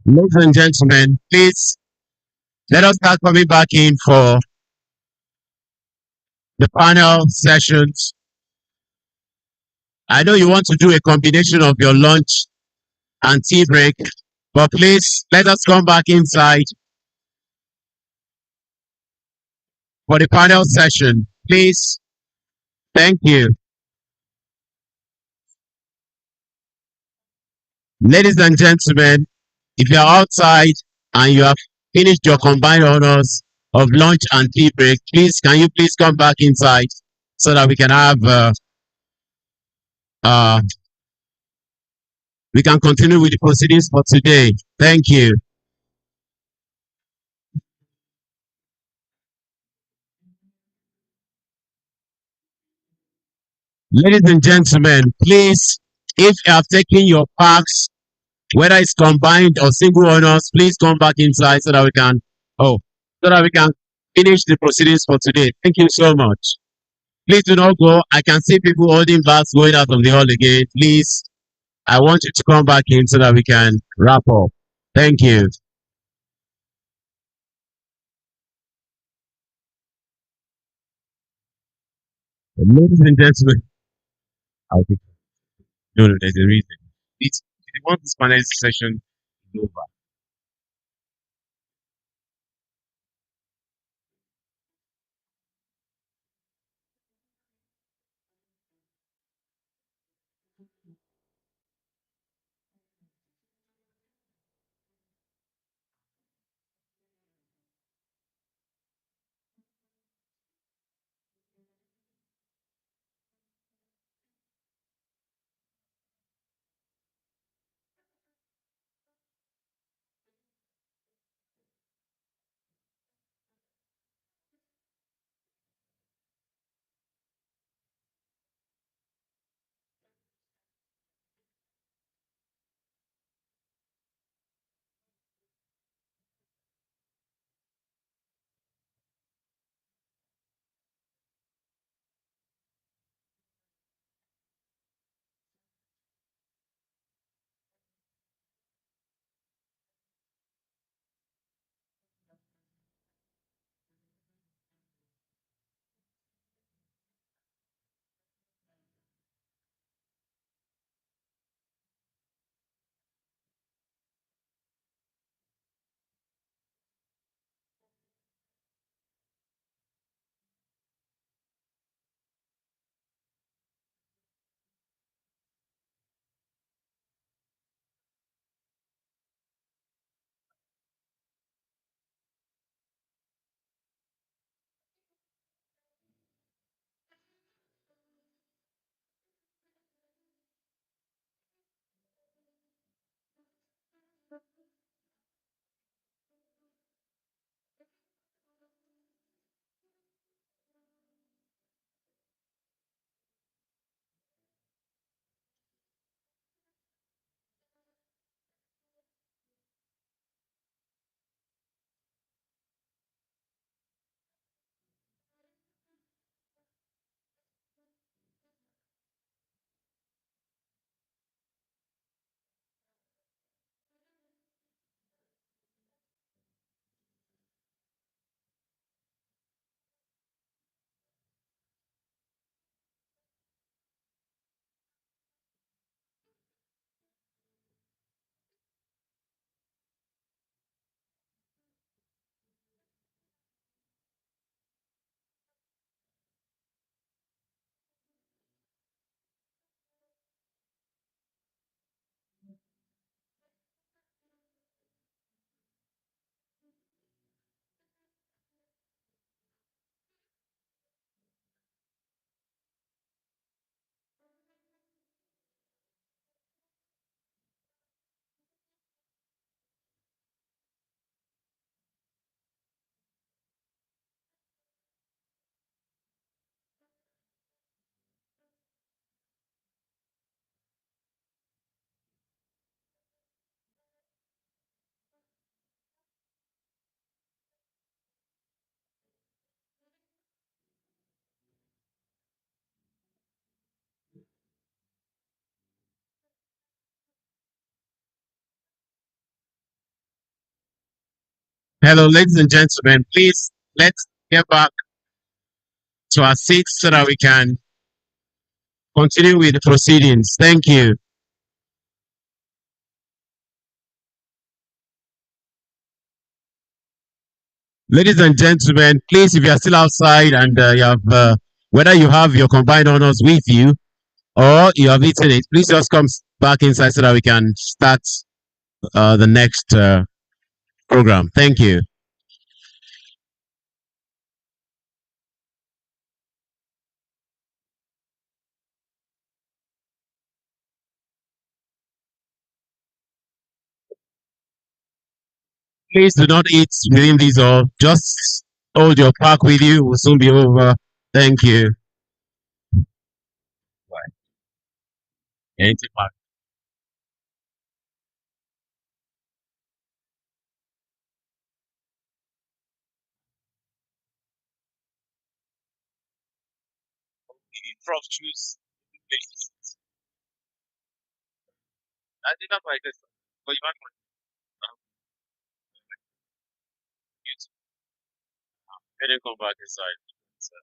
Ladies and gentlemen, please let us start coming back in for the panel sessions. I know you want to do a combination of your lunch and tea break, but please let us come back inside for the panel session. Please, thank you. Ladies and gentlemen, if you're outside and you have finished your combined honors of lunch and tea break, please, can you please come back inside so that we can have, we can continue with the proceedings for today. Thank you. Ladies and gentlemen, please, if you have taken your packs, whether it's combined or single honors, please come back inside so that we can, so that we can finish the proceedings for today. Thank you so much. Please do not go. I can see people holding bags going out of the hall again. Please, I want you to come back in so that we can wrap up. Thank you. Ladies and gentlemen, okay. No, there's a reason. It's, once this panel session is over, Hello, ladies and gentlemen. Please let's get back to our seats so that we can continue with the proceedings. Thank you. Ladies and gentlemen, please, if you are still outside and you have, whether you have your combined honors with you or you have eaten it, please just come back inside so that we can start the next program. Thank you. Please do not eat within these all. Just hold your pack with you. We'll soon be over. Thank you. Empty pack. Prof choose places. I did not like this. But you might want to then come back inside. So,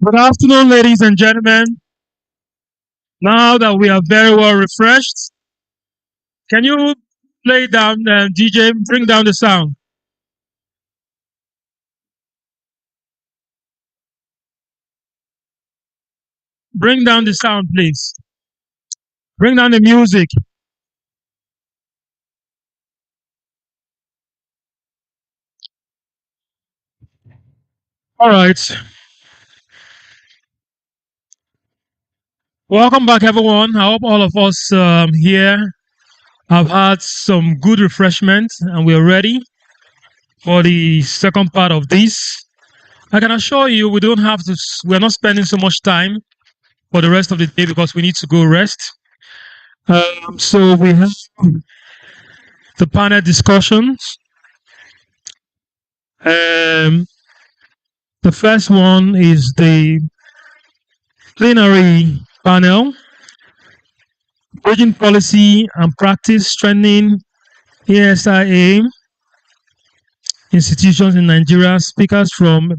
Good afternoon, ladies and gentlemen. Now that we are very well refreshed, can you play down, DJ, bring down the sound? Bring down the sound, please. Bring down the music. All right. Welcome back, everyone. I hope all of us here have had some good refreshment and we're ready for the second part of this. I can assure you we don't have to, we're not spending so much time for the rest of the day because we need to go rest. So we have the panel discussions. The first one is the plenary panel, Bridging Policy and Practice Strengthening ASIA institutions in Nigeria. Speakers from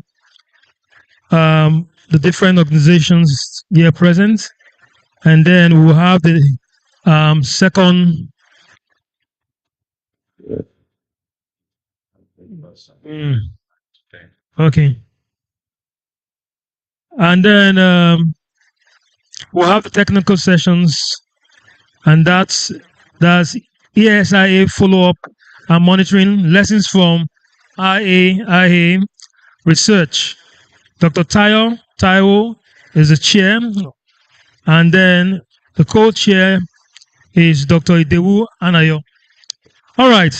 the different organizations here present. And then we'll have the second. Okay. And then we'll have the technical sessions, and that's ESIA follow-up and monitoring lessons from AEIAN research. Dr. Taiwo is the chair, and then the co-chair is Dr. Idewu Anayo. All right.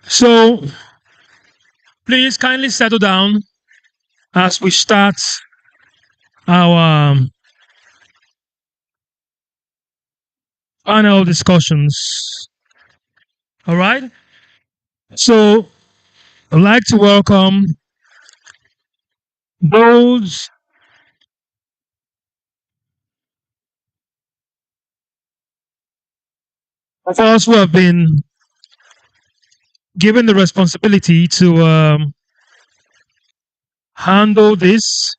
So please kindly settle down as we start our panel discussions. All right. So I'd like to welcome those of us who have been given the responsibility to handle this.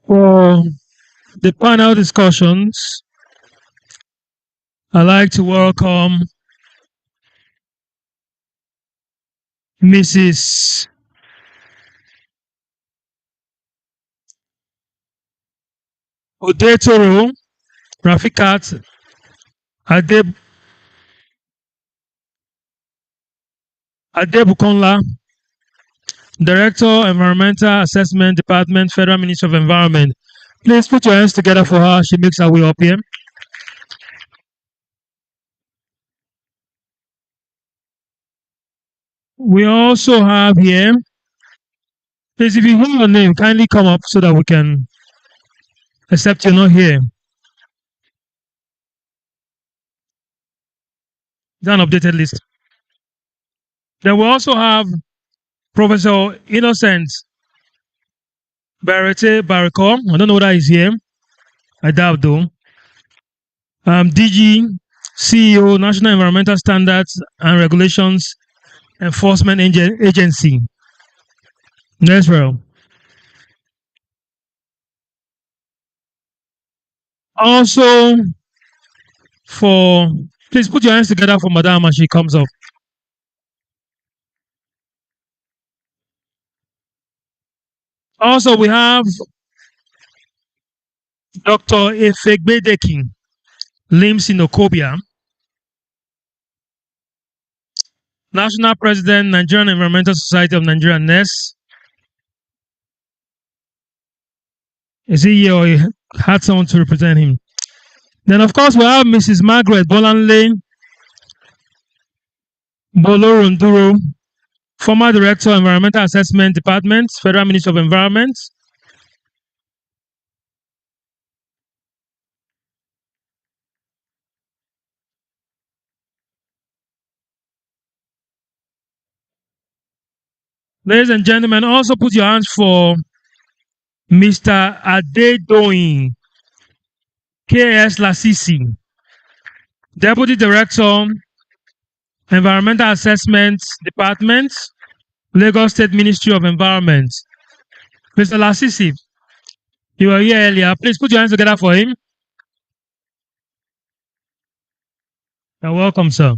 For the panel discussions, I'd like to welcome Mrs. Odetoro Rafikat Adebukonla, Director, Environmental Assessment Department, Federal Ministry of Environment. Please put your hands together for her. She makes her way up here. We also have here, please, if you hear your name, kindly come up so that we can accept you're not here. It's an updated list. Then we also have Professor Innocent Barrete Baricom. I don't know whether he's here. I doubt though. DG, CEO, National Environmental Standards and Regulations Enforcement Agency. That's well. Also, please put your hands together for Madame as she comes up. Also, we have Dr. Efegbedeki Limsinokobia, National President, Nigerian Environmental Society of Nigeria, NES. Is he here or he had someone to represent him? Then, of course, we have Mrs. Margaret Bolanle Bolorunduro, former Director, Environmental Assessment Department, Federal Ministry of Environment. Ladies and gentlemen, also put your hands for Mr. Adedoyin K.S. Lasisi, Deputy Director, Environmental Assessment Department, Lagos State Ministry of Environment. Mr. Lasisi, you were here earlier. Please put your hands together for him. You're welcome, sir.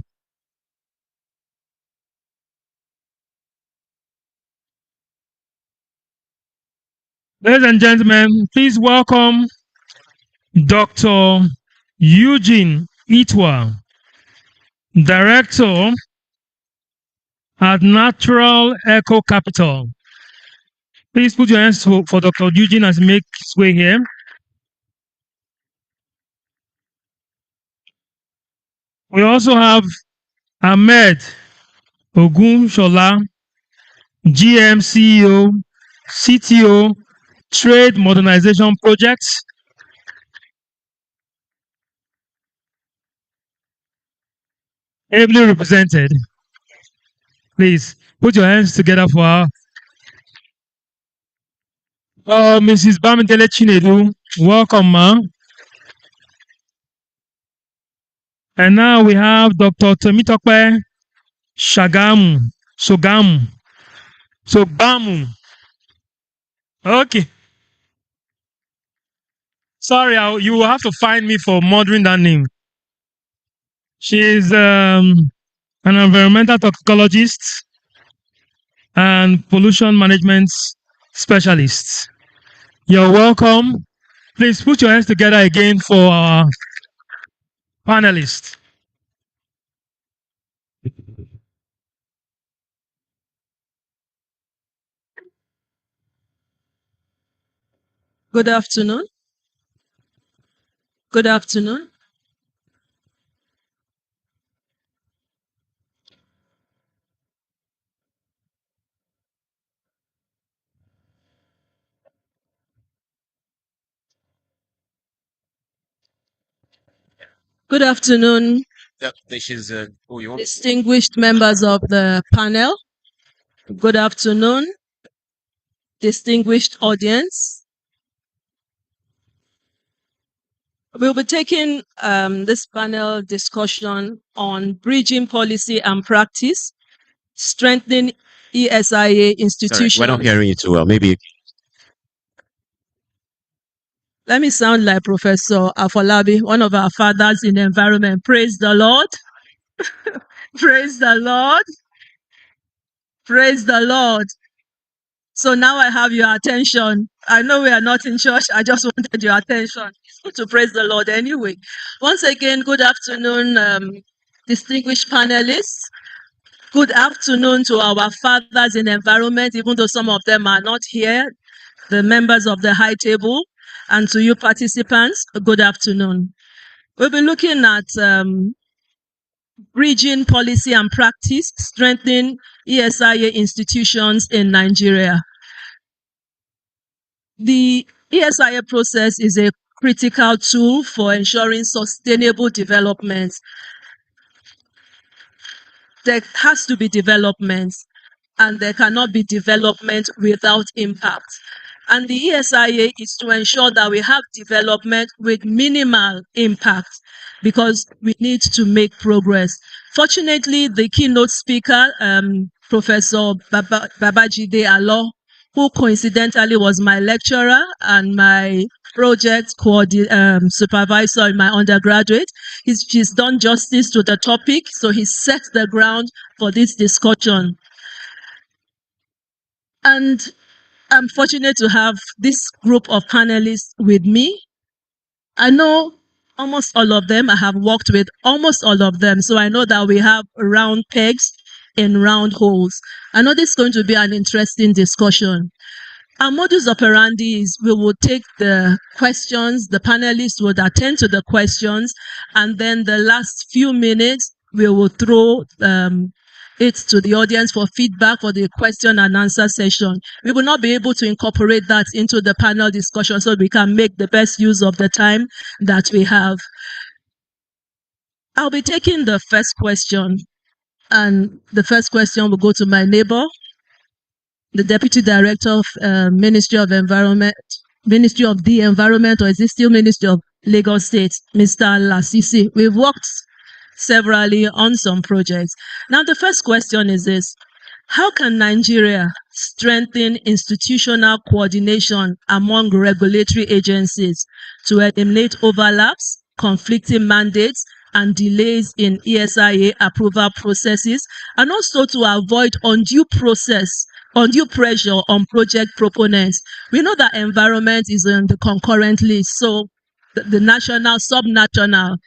Ladies and gentlemen, please welcome Dr. Eugene Itwa, Director at Natural Eco Capital. Please put your hands for Dr. Eugene as he makes his way here. We also have Ahmed Ogunshola, GM CEO, CTO, Trade Modernization Projects. Ably represented. Please put your hands together for her. Mrs. Bamidele Chinedu, welcome, ma. And now we have Dr. Temitope Sogamu. Okay. Sorry, you will have to find me for murdering that name. She is an environmental toxicologist and pollution management specialist. You're welcome. Please put your hands together again for our panelists. Good afternoon. Good afternoon. Good afternoon, distinguished members of the panel. Good afternoon, distinguished audience. We'll be taking this panel discussion on bridging policy and practice, strengthening ESIA institutions. Sorry, we're not hearing you too well. Maybe Let me sound like Professor Afolabi, one of our fathers in environment. Praise the Lord. Praise the Lord. Praise the Lord. So now I have your attention. I know we are not in church. I just wanted your attention. It's good to praise the Lord anyway. Once again, good afternoon, distinguished panelists. Good afternoon to our fathers in environment, even though some of them are not here, the members of the high table, and to you participants, good afternoon. We'll be looking at bridging policy and practice, strengthening ESIA institutions in Nigeria. The ESIA process is a critical tool for ensuring sustainable development. There has to be development, and there cannot be development without impact. And the ESIA is to ensure that we have development with minimal impact because we need to make progress. Fortunately, the keynote speaker, Professor Babajide Alo, who coincidentally was my lecturer and my project supervisor in my undergraduate, she's done justice to the topic, so he set the ground for this discussion. And I'm fortunate to have this group of panelists with me. I know almost all of them. I have worked with almost all of them. So I know that we have round pegs in round holes. I know this is going to be an interesting discussion. Our modus operandi is we will take the questions, the panelists would attend to the questions, and then the last few minutes, we will throw it to the audience for feedback for the question and answer session. We will not be able to incorporate that into the panel discussion so we can make the best use of the time that we have. I'll be taking the first question, and the first question will go to my neighbor, the Deputy Director of Ministry of the Environment, or is it still Ministry of Lagos State, Mr. Lasisi. We've worked severally on some projects. Now, the first question is this: how can Nigeria strengthen institutional coordination among regulatory agencies to eliminate overlaps, conflicting mandates, and delays in ESIA approval processes, and also to avoid undue pressure on project proponents? We know that environment is on the concurrent list, so the national, sub-national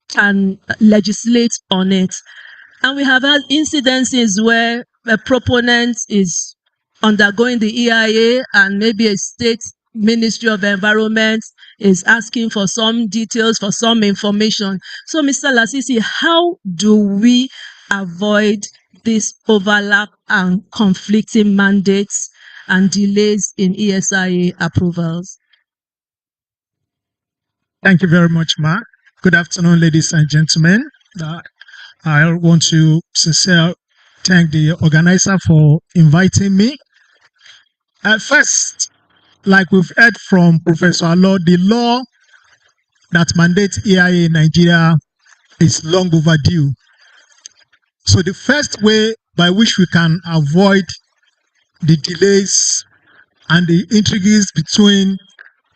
can legislate on it. And we have had incidences where a proponent is undergoing the EIA and maybe a state Ministry of Environment is asking for some details, for some information. So, Mr. Lasisi, how do we avoid this overlap and conflicting mandates and delays in ESIA approvals? Thank you very much, Mark. Good afternoon, ladies and gentlemen. I want to sincerely thank the organizer for inviting me. First, like we've heard from Professor Alo, the law that mandates EIA in Nigeria is long overdue. So the first way by which we can avoid the delays and the intrigues between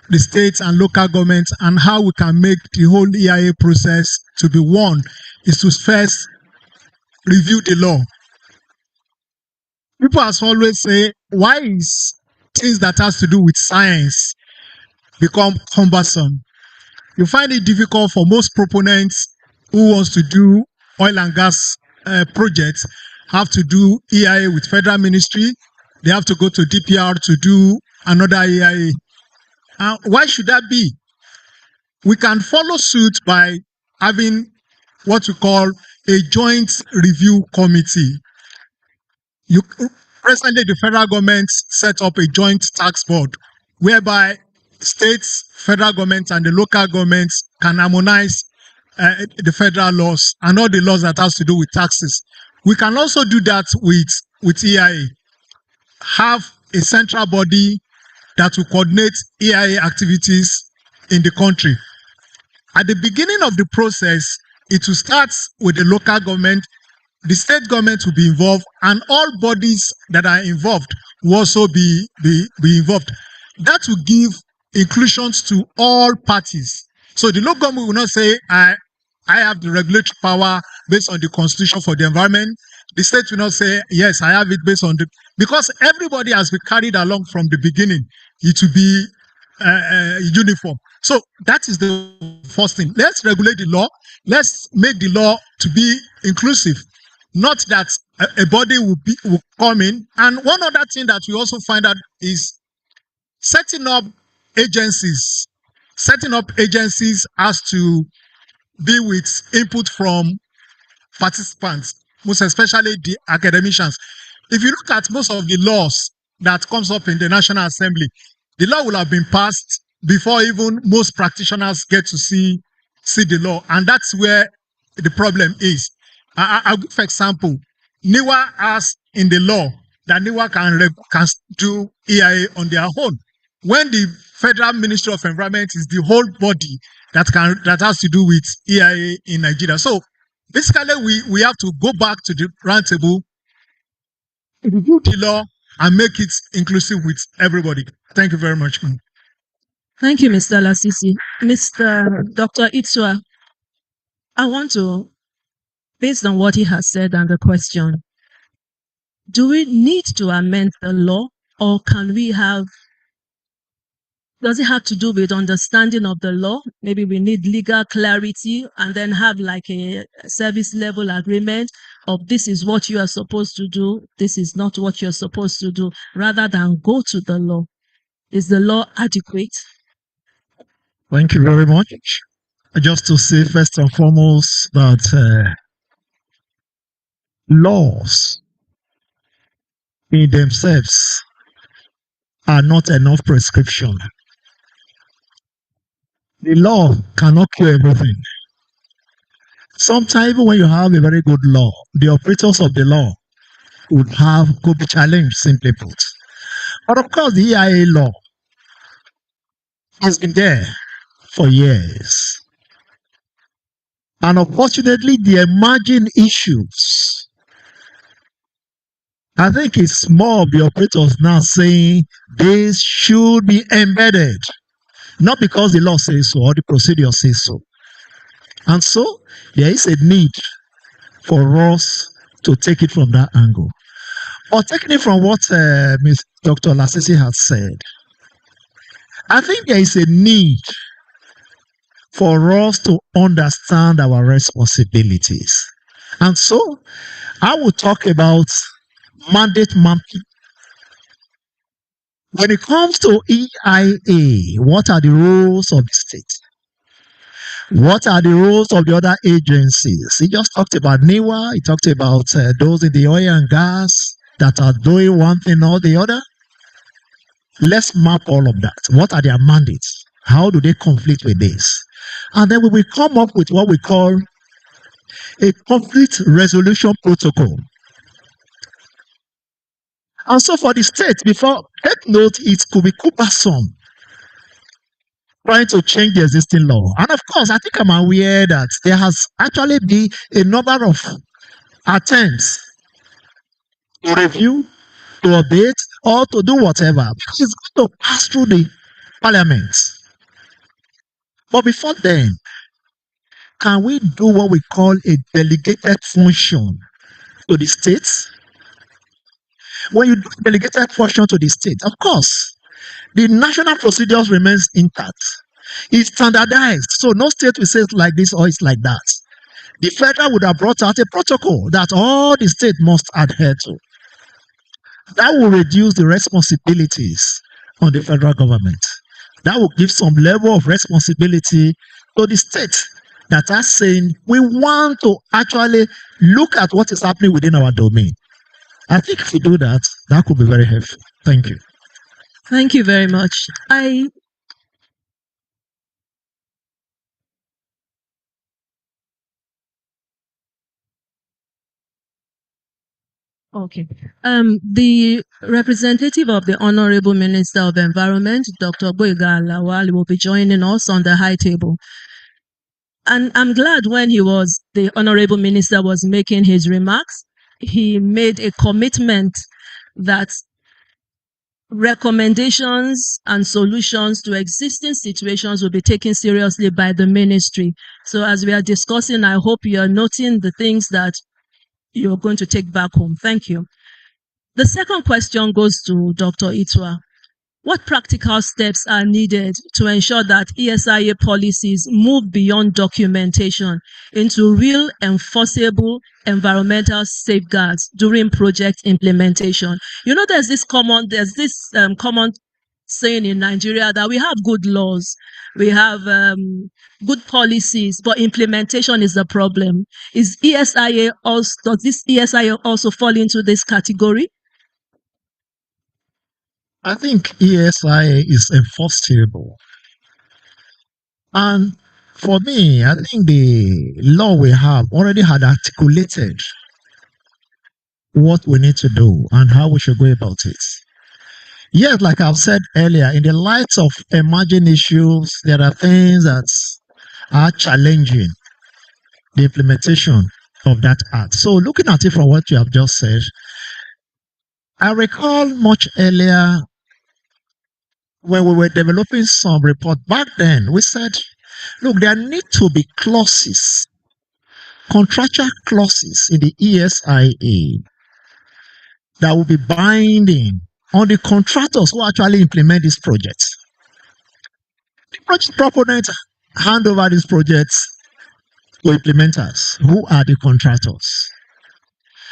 the states and local governments and how we can make the whole EIA process to be one is to first review the law. People as always say, why is things that has to do with science become cumbersome? You find it difficult for most proponents who wants to do oil and gas projects have to do EIA with federal ministry. They have to go to DPR to do another EIA. Why should that be? We can follow suit by having what we call a joint review committee. Presently, the federal government set up a joint tax board whereby states, federal government, and the local governments can harmonize the federal laws and all the laws that has to do with taxes. We can also do that with EIA. Have a central body that will coordinate EIA activities in the country. At the beginning of the process, it will start with the local government, the state government will be involved, and all bodies that are involved will also be involved. That will give inclusions to all parties. So the local government will not say, I have the regulatory power based on the constitution for the environment. The state will not say, yes, I have it based on the, because everybody has been carried along from the beginning. It will be uniform. So that is the first thing. Let's regulate the law. Let's make the law to be inclusive. Not that a body will come in. And one other thing that we also find out is setting up agencies. Setting up agencies has to be with input from participants, most especially the academicians. If you look at most of the laws that comes up in the National Assembly, the law will have been passed before even most practitioners get to see the law. And that's where the problem is. I'll give example. NIWA has in the law that NIWA can do EIA on their own. When the Federal Ministry of Environment is the whole body that has to do with EIA in Nigeria. So basically, we have to go back to the round table, review the law, and make it inclusive with everybody. Thank you very much. Thank you, Mr. Lasisi. Mr. Dr. Itzua, I want to, based on what he has said and the question, do we need to amend the law, or can we have, does it have to do with understanding of the law? Maybe we need legal clarity and then have like a service level agreement of this is what you are supposed to do, this is not what you're supposed to do, rather than go to the law. Is the law adequate? Thank you very much. Just to say first and foremost that laws in themselves are not enough prescription. The law cannot cure everything. Sometimes when you have a very good law, the operators of the law could be challenged, simply put. But of course, the EIA law has been there for years. And unfortunately, the emerging issues, I think it's more of the operators now saying this should be embedded, not because the law says so or the procedure says so. And so there is a need for us to take it from that angle. Or taking it from what Dr. Lasisi has said, I think there is a need for us to understand our responsibilities. And so I will talk about mandate mapping. When it comes to EIA, what are the roles of the state? What are the roles of the other agencies? He just talked about NIWA. He talked about those in the oil and gas that are doing one thing or the other. Let's map all of that. What are their mandates? How do they conflict with this? And then we will come up with what we call a conflict resolution protocol. And so for the state, before, take note, it could be cumbersome trying to change the existing law. And of course, I think I'm aware that there has actually been a number of attempts to review, to update, or to do whatever, because it's going to pass through the parliament. But before then, can we do what we call a delegated function to the states? When you do delegated function to the state, of course, the national procedures remains intact. It's standardized, so no state will say it's like this or it's like that. The federal would have brought out a protocol that all the states must adhere to. That will reduce the responsibilities on the federal government. That will give some level of responsibility to the state that are saying we want to actually look at what is happening within our domain. I think if we do that, that could be very helpful. Thank you. Thank you very much. Okay. The representative of the Honorable Minister of Environment, Dr. Boyega Lawal, will be joining us on the high table. And I'm glad when the Honorable Minister was making his remarks, he made a commitment that recommendations and solutions to existing situations will be taken seriously by the ministry. So as we are discussing, I hope you are noting the things that you're going to take back home. Thank you. The second question goes to Dr. Itua. What practical steps are needed to ensure that ESIA policies move beyond documentation into real enforceable environmental safeguards during project implementation? You know, there's this common saying in Nigeria that we have good laws, we have good policies, but implementation is the problem. Does this ESIA also fall into this category? I think ESIA is enforceable. And for me, I think the law we have already had articulated what we need to do and how we should go about it. Yes, like I've said earlier, in the light of emerging issues, there are things that are challenging the implementation of that act. So looking at it from what you have just said, I recall much earlier when we were developing some report back then, we said, look, there need to be clauses, contractual clauses in the ESIA that will be binding on the contractors who actually implement these projects. The project proponents hand over these projects to implementers, who are the contractors.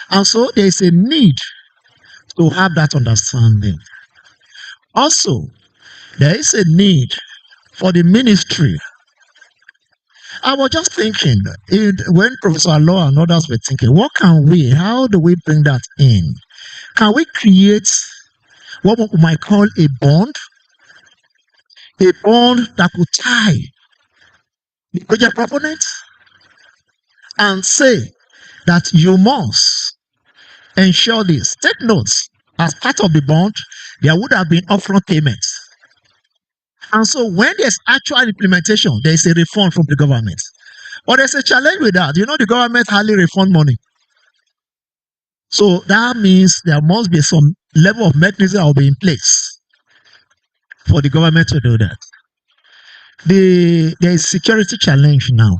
And so there is a need to have that understanding. Also, there is a need for the ministry. I was just thinking, when Professor Law and others were thinking, how do we bring that in? Can we create what we might call a bond that could tie the project proponent and say that you must ensure this. Take notes, as part of the bond, there would have been upfront payments. And so when there's actual implementation, there is a refund from the government. But there's a challenge with that. You know, the government hardly refund money. So that means there must be some level of mechanism that will be in place for the government to do that. There is security challenge now.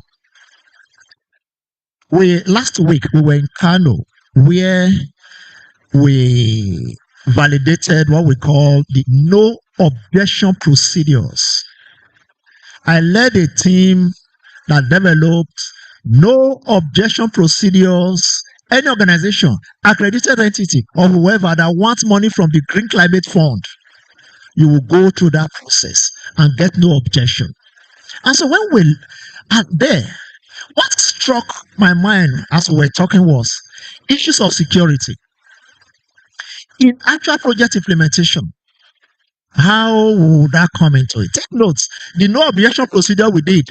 Last week we were in Kano, where we validated what we call the no objection procedures. I led a team that developed no objection procedures. Any organization, accredited entity, or whoever that wants money from the Green Climate Fund, you will go through that process and get no objection. And so when we are there, what struck my mind as we were talking was issues of security. In actual project implementation, how would that come into it? Take notes. The no objection procedure we did,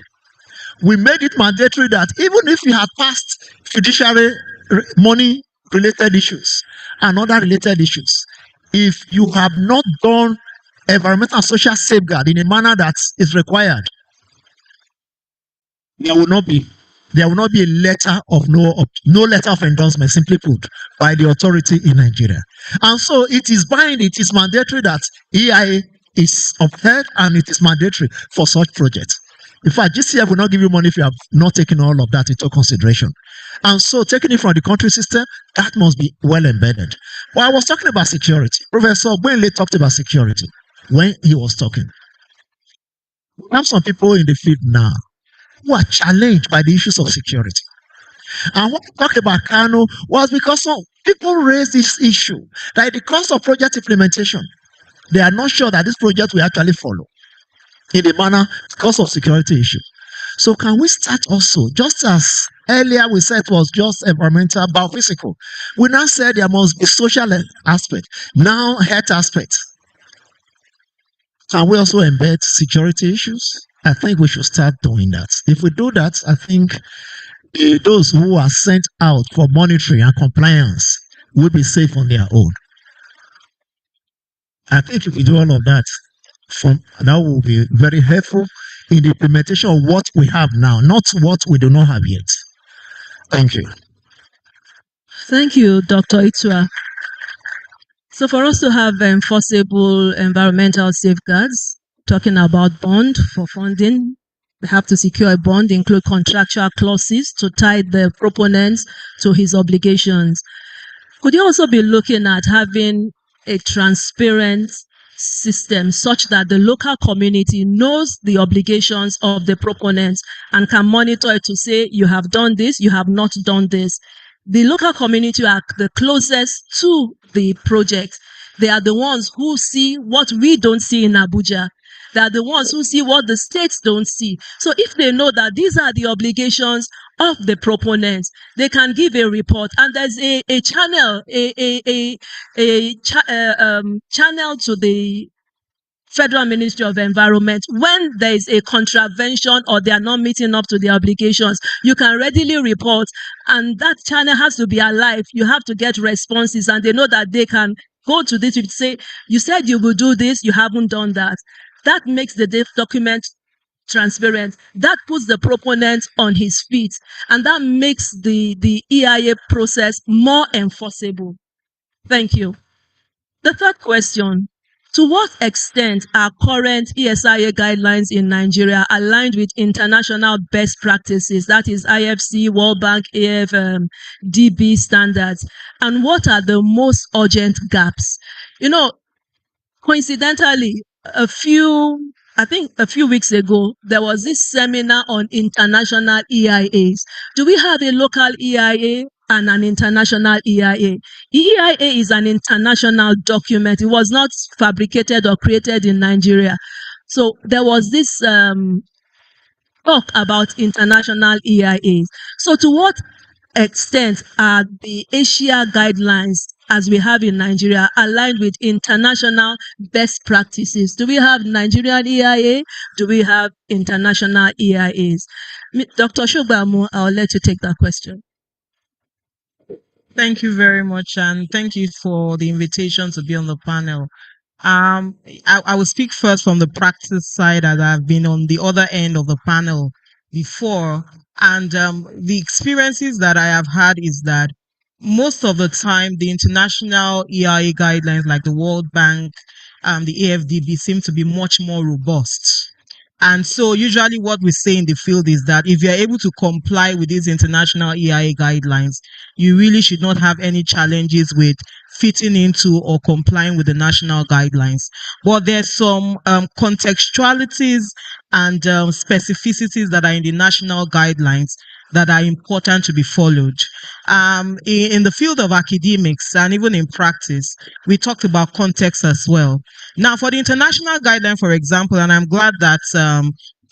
we made it mandatory that even if you had passed fiduciary money related issues and other related issues, if you have not done environmental and social safeguard in a manner that is required, there will not be a letter of no letter of endorsement, simply put, by the authority in Nigeria. And so it is binding, it is mandatory that EIA is upheld, and it is mandatory for such projects. In fact, GCF will not give you money if you have not taken all of that into consideration. And so taking it from the country system, that must be well embedded. But I was talking about security. Professor Gwenle talked about security when he was talking. We have some people in the field now who are challenged by the issues of security. And what we talked about Kano was because some people raised this issue that in the course of project implementation, they are not sure that this project will actually follow in a manner because of security issues. So can we start also, just as earlier we said it was just environmental, biophysical, we now said there must be social aspect, now health aspect. Can we also embed security issues? I think we should start doing that. If we do that, I think those who are sent out for monitoring and compliance will be safe on their own. I think if we do all of that, that will be very helpful in the implementation of what we have now, not what we do not have yet. Thank you. Thank you, Dr. Itua. So for us to have enforceable environmental safeguards, talking about bond for funding, we have to secure a bond, include contractual clauses to tie the proponent to his obligations. Could you also be looking at having a transparent system such that the local community knows the obligations of the proponents and can monitor it to say, you have done this, you have not done this. The local community are the closest to the project. They are the ones who see what we don't see in Abuja. They are the ones who see what the states don't see. So if they know that these are the obligations of the proponents, they can give a report, and there's a channel, channel to the Federal Ministry of Environment. When there is a contravention or they are not meeting up to the obligations, you can readily report, and that channel has to be alive. You have to get responses, and they know that they can go to this, say, you said you will do this, you haven't done that. That makes the document transparent. That puts the proponent on his feet, and that makes the EIA process more enforceable. Thank you. The third question: to what extent are current ESIA guidelines in Nigeria aligned with international best practices, that is IFC, World Bank, AFDB standards? And what are the most urgent gaps? You know, coincidentally, a few weeks ago, there was this seminar on international EIAs. Do we have a local EIA and an international EIA? The EIA is an international document. It was not fabricated or created in Nigeria. So there was this talk about international EIAs. So to what extent are the Asia guidelines as we have in Nigeria aligned with international best practices? Do we have Nigerian EIA? Do we have international EIAs? Dr. Shogbamu, I'll let you take that question. Thank you very much, and thank you for the invitation to be on the panel. I will speak first from the practice side, as I've been on the other end of the panel before, and the experiences that I have had is that most of the time the international EIA guidelines like the World Bank, the AFDB seem to be much more robust. And so usually what we say in the field is that if you're able to comply with these international EIA guidelines, you really should not have any challenges with fitting into or complying with the national guidelines. But there's some contextualities and specificities that are in the national guidelines that are important to be followed. In the field of academics and even in practice, we talked about context as well. Now, for the international guideline, for example, and I'm glad that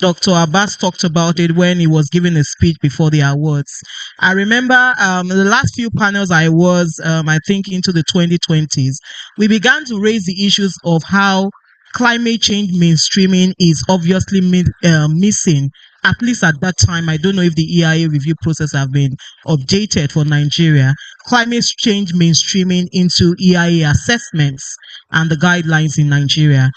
Dr. Abbas talked about it when he was giving a speech before the awards. I remember the last few panels I was, I think, into the 2020s, we began to raise the issues of how climate change mainstreaming is obviously missing. At least at that time, I don't know if the EIA review process have been updated for Nigeria. Climate change mainstreaming into EIA assessments and the guidelines in Nigeria.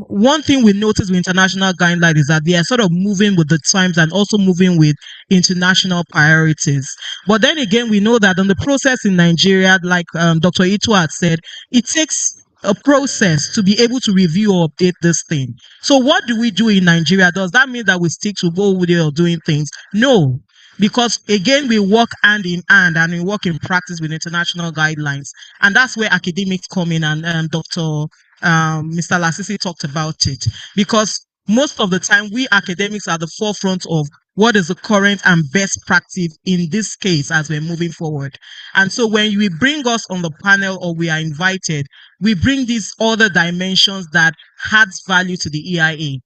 One thing we noticed with international guidelines is that they are sort of moving with the times and also moving with international priorities. But then again, we know that in the process in Nigeria, like Dr. Ito had said, it takes a process to be able to review or update this thing. So what do we do in Nigeria? Does that mean that we stick to go with it or doing things? No, because again, we work hand in hand and we work in practice with international guidelines. And that's where academics come in, and Mr. Lasisi talked about it. Because most of the time, we academics are at the forefront of what is the current and best practice in this case as we're moving forward. And so when we bring us on the panel or we are invited, we bring these other dimensions that adds value to the EIA.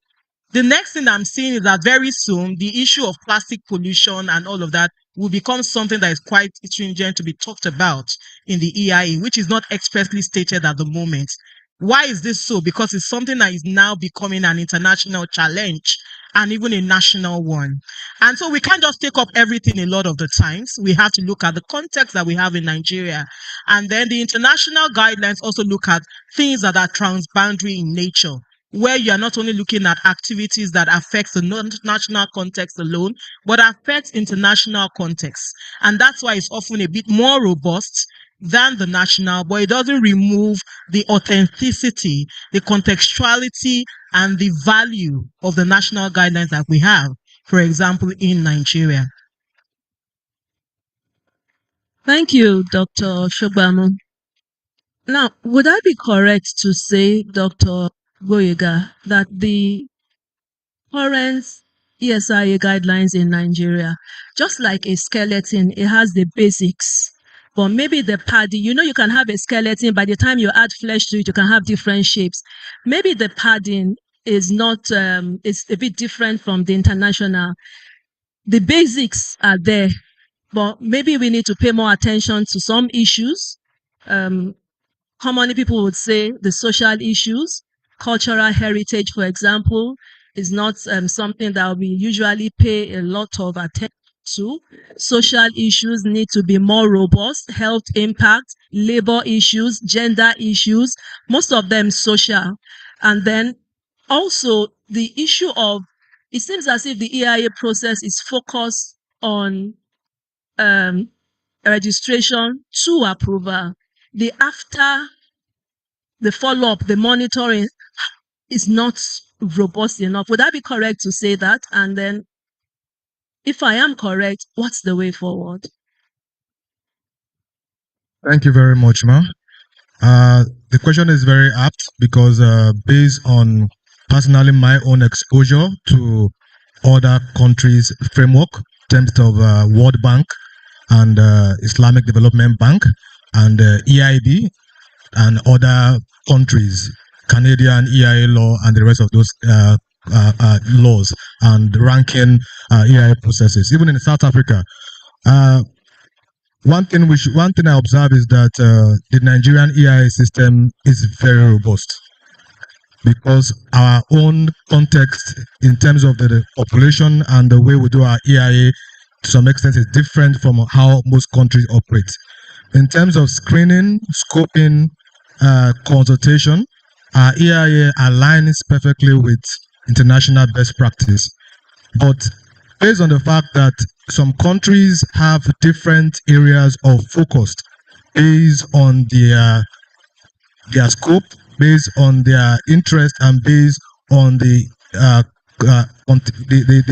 The next thing I'm seeing is that very soon, the issue of plastic pollution and all of that will become something that is quite stringent to be talked about in the EIA, which is not expressly stated at the moment. Why is this so? Because it's something that is now becoming an international challenge and even a national one. And so we can't just take up everything a lot of the times. We have to look at the context that we have in Nigeria. And then the international guidelines also look at things that are transboundary in nature, where you are not only looking at activities that affect the national context alone, but affect international context. And that's why it's often a bit more robust than the national, but it doesn't remove the authenticity, the contextuality, and the value of the national guidelines that we have, for example, in Nigeria. Thank you, Dr. Shobanu. Now, would I be correct to say, Dr. Boyega, that the current ESIA guidelines in Nigeria, just like a skeleton, it has the basics, but maybe the padding, you can have a skeleton, by the time you add flesh to it, you can have different shapes. Maybe the padding is not, it's a bit different from the international. The basics are there, but maybe we need to pay more attention to some issues. Commonly, people would say the social issues, cultural heritage, for example, is not something that we usually pay a lot of attention to. Social issues need to be more robust, health impact, labor issues, gender issues, most of them social. And then also the issue of, it seems as if the EIA process is focused on registration to approval. The after, the follow-up, the monitoring is not robust enough. Would I be correct to say that? And then, if I am correct, what's the way forward? Thank you very much, Ma. The question is very apt because based on personally my own exposure to other countries' framework in terms of World Bank and Islamic Development Bank and EIB and other countries, Canadian EIA law and the rest of those laws and ranking EIA processes, even in South Africa. One thing I observe is that the Nigerian EIA system is very robust because our own context in terms of the population and the way we do our EIA to some extent is different from how most countries operate. In terms of screening, scoping, consultation, our EIA aligns perfectly with international best practice. But based on the fact that some countries have different areas of focus based on their scope, based on their interest, and based on the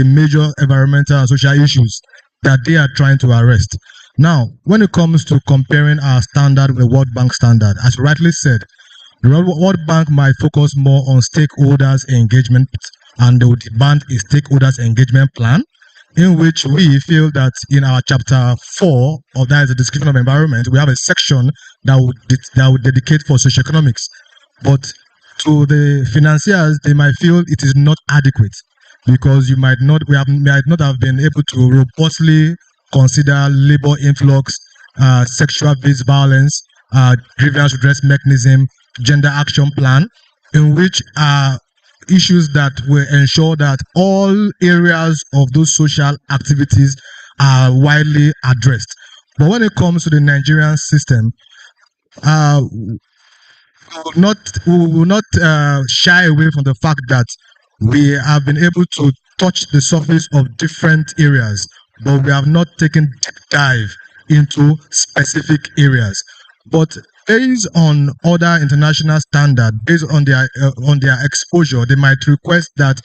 major environmental and social issues that they are trying to arrest. Now, when it comes to comparing our standard with the World Bank standard, as you rightly said, the World Bank might focus more on stakeholders' engagement, and they would demand a stakeholders' engagement plan, in which we feel that in our chapter 4 of that is the description of environment, we have a section that would dedicate for socioeconomics. But to the financiers, they might feel it is not adequate because might not have been able to robustly consider labor influx, sexual-based violence, grievance redress mechanism, gender action plan, in which issues that will ensure that all areas of those social activities are widely addressed. But when it comes to the Nigerian system, we will not shy away from the fact that we have been able to touch the surface of different areas, but we have not taken deep dive into specific areas. But based on other international standards, based on their exposure, they might request that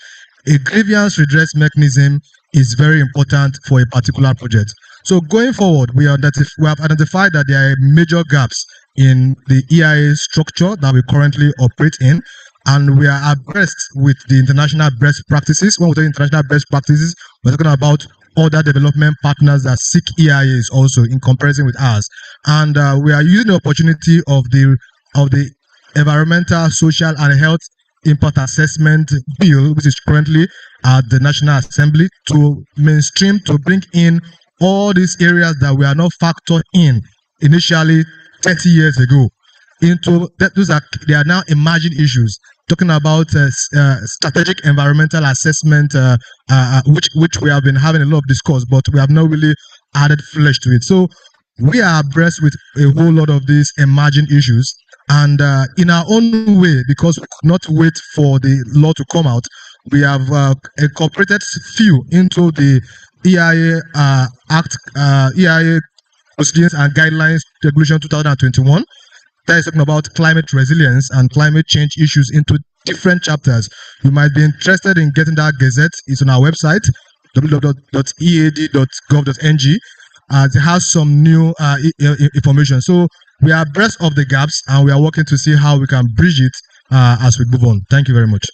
a grievance redress mechanism is very important for a particular project. So going forward, we have identified that there are major gaps in the EIA structure that we currently operate in, and we are abreast with the international best practices. When we say international best practices, we're talking about other development partners that seek EIAs also in comparison with ours. And we are using the opportunity of the Environmental, Social and Health Impact Assessment Bill, which is currently at the National Assembly, to mainstream, to bring in all these areas that we are not factored in initially 30 years ago into that. They are now emerging issues, talking about strategic environmental assessment, which we have been having a lot of discourse, but we have not really added flesh to it. So we are abreast with a whole lot of these emerging issues, and in our own way, because we could not wait for the law to come out, we have incorporated few into the EIA Act, EIA Proceedings and Guidelines Regulation 2021. That is talking about climate resilience and climate change issues into different chapters. You might be interested in getting that gazette. It's on our website, www.ead.gov.ng. It has some new information. So we are abreast of the gaps and we are working to see how we can bridge it as we move on. Thank you very much.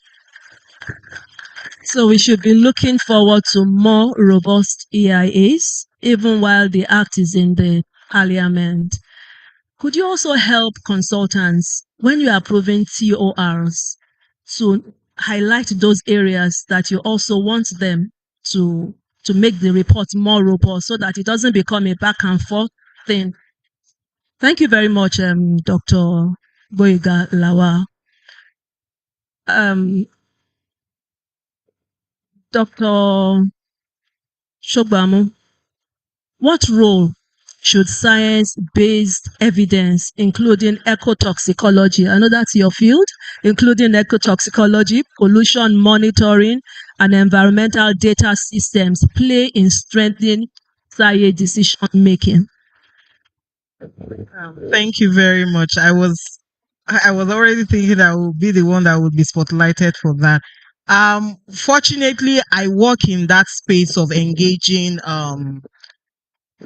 So we should be looking forward to more robust EIAs, even while the act is in the parliament. Could you also help consultants when you are approving TORs to highlight those areas that you also want them to make the report more robust so that it doesn't become a back and forth thing? Thank you very much, Dr. Boyega Lawa. Dr. Shogbamu, what role should science-based evidence, including ecotoxicology, I know that's your field, including ecotoxicology, pollution monitoring, and environmental data systems play in strengthening SAIE decision making? Thank you very much. I was already thinking I would be the one that would be spotlighted for that. Fortunately, I work in that space of engaging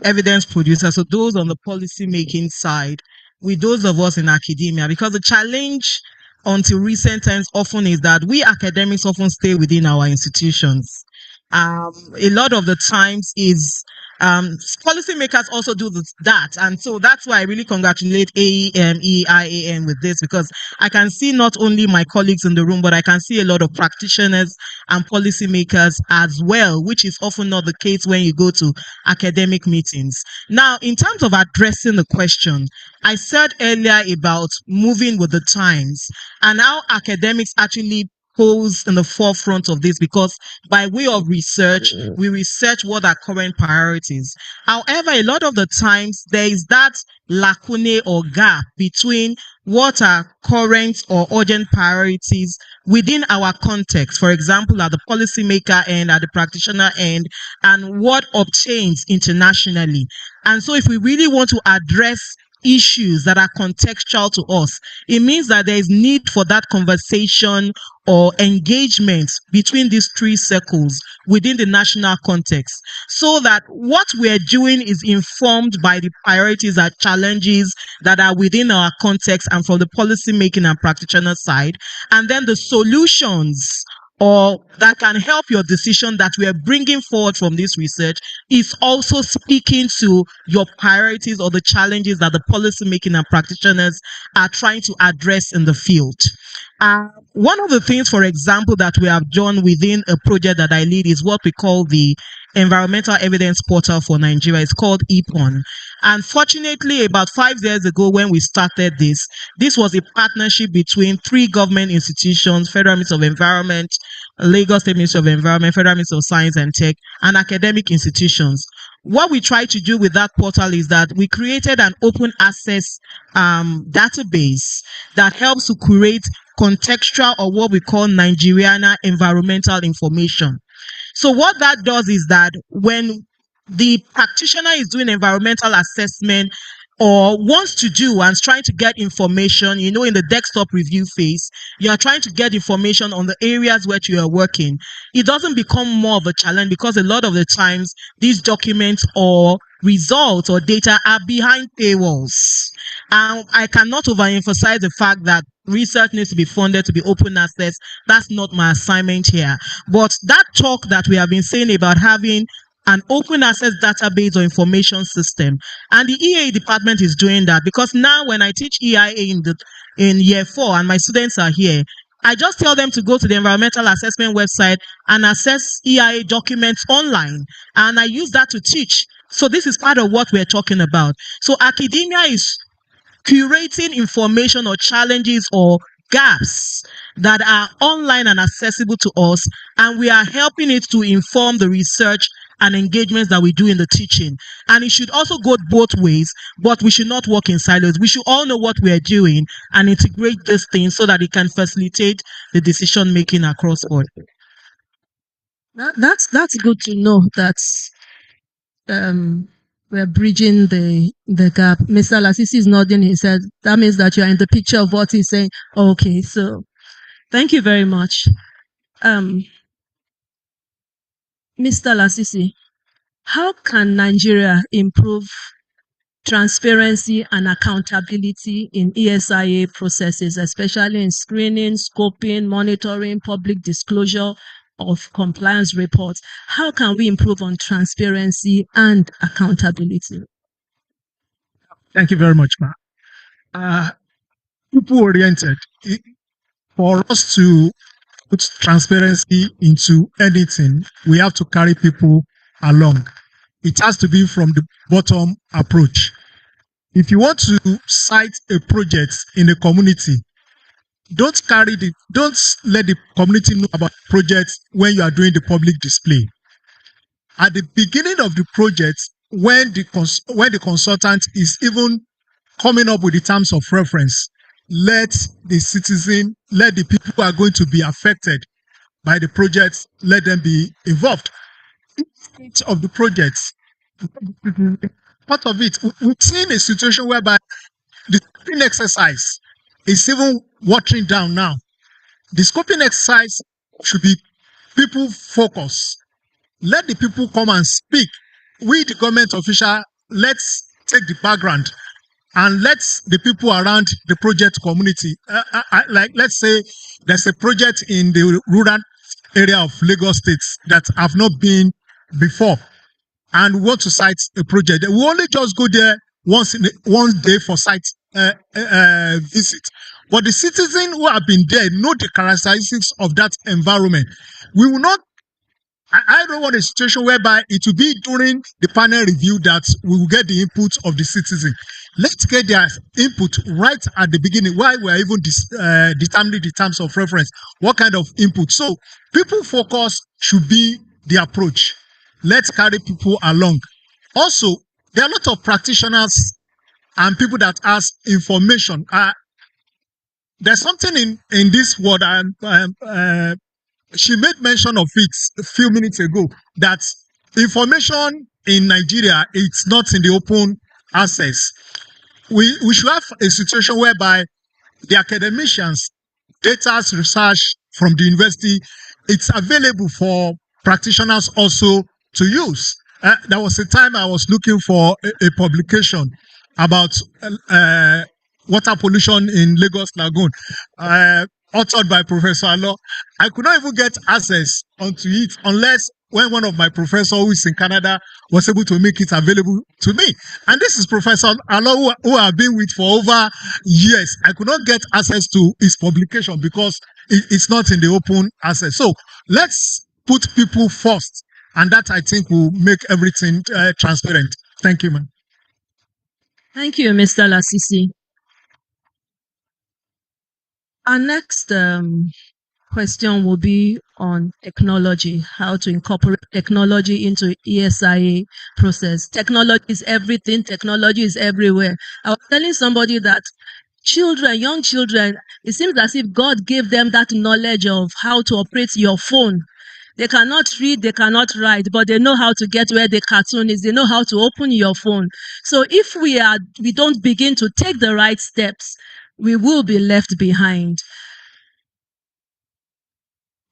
evidence producers, so those on the policy making side, with those of us in academia, because the challenge until recent times often is that we academics often stay within our institutions. A lot of the times is policymakers also do that, and so that's why I really congratulate AEIAN with this, because I can see not only my colleagues in the room, but I can see a lot of practitioners and policymakers as well, which is often not the case when you go to academic meetings. Now, in terms of addressing the question, I said earlier about moving with the times and how academics actually pose in the forefront of this, because by way of research, we research what are current priorities. However, a lot of the times there is that lacune or gap between what are current or urgent priorities within our context, for example, at the policymaker end, at the practitioner end, and what obtains internationally. And so if we really want to address issues that are contextual to us, it means that there is need for that conversation or engagement between these three circles within the national context, so that what we're doing is informed by the priorities and challenges that are within our context and from the policy making and practitioner side, and then the solutions or that can help your decision that we are bringing forward from this research is also speaking to your priorities or the challenges that the policy making and practitioners are trying to address in the field. One of the things, for example, that we have done within a project that I lead is what we call the Environmental Evidence Portal for Nigeria. It's called EPON. And fortunately, about 5 years ago when we started this was a partnership between 3 government institutions: Federal Ministry of Environment, Lagos State Ministry of Environment, Federal Ministry of Science and Tech, and academic institutions. What we try to do with that portal is that we created an open access database that helps to create contextual, or what we call Nigeriana environmental information. So what that does is that when the practitioner is doing environmental assessment or wants to do and is trying to get information, in the desktop review phase, you are trying to get information on the areas where you are working. It doesn't become more of a challenge, because a lot of the times these documents or results or data are behind paywalls. I cannot overemphasize the fact that research needs to be funded to be open access. That's not my assignment here. But that talk that we have been saying about having an open access database or information system, and the EA department is doing that, because now when I teach EIA in year 4 and my students are here, I just tell them to go to the environmental assessment website and access EIA documents online, and I use that to teach. So this is part of what we're talking about. So academia is curating information or challenges or gaps that are online and accessible to us, and we are helping it to inform the research and engagements that we do in the teaching. And it should also go both ways, but we should not work in silos. We should all know what we are doing and integrate these things so that it can facilitate the decision making across board. That's good to know. That's we're bridging the gap. Mr. Lasisi is nodding his head. That means that you are in the picture of what he's saying. Okay, so thank you very much. Mr. Lasisi, how can Nigeria improve transparency and accountability in ESIA processes, especially in screening, scoping, monitoring, public disclosure of compliance reports? How can we improve on transparency and accountability? Thank you very much, ma. People oriented. For us to put transparency into anything, we have to carry people along. It has to be from the bottom approach. If you want to cite a project in a community, don't let the community know about projects when you are doing the public display. At the beginning of the project, when the consultant is even coming up with the terms of reference, let the people who are going to be affected by the project, let them be involved. Each of the projects, part of it, we've seen a situation whereby the scoping exercise is even watering down now. The scoping exercise should be people focused. Let the people come and speak. We, the government official, let's take the background and let the people around the project community, like let's say there's a project in the rural area of Lagos State that have not been before, and we want to cite a project. We only just go there one day for site visit. But the citizens who have been there know the characteristics of that environment. We will not. I don't want a situation whereby it will be during the panel review that we will get the input of the citizen. Let's get their input right at the beginning while we're even determining the terms of reference. What kind of input? So people focus should be the approach. Let's carry people along. Also, there are a lot of practitioners and people that ask information. There's something in this word, she made mention of it a few minutes ago, that information in Nigeria, it's not in the open access. We should have a situation whereby the academicians, data research from the university, it's available for practitioners also to use. There was a time I was looking for a publication about water pollution in Lagos Lagoon, authored by Professor Alo. I could not even get access onto it unless when one of my professors who is in Canada was able to make it available to me. And this is Professor Alo who I've been with for over years. I could not get access to his publication because it's not in the open access. So let's put people first. And that, I think, will make everything transparent. Thank you, man. Thank you, Mr. Lasisi. Our next question will be on technology, how to incorporate technology into ESIA process. Technology is everything. Technology is everywhere. I was telling somebody that young children, it seems as if God gave them that knowledge of how to operate your phone. They cannot read, they cannot write, but they know how to get where the cartoon is. They know how to open your phone. So if we don't begin to take the right steps, we will be left behind.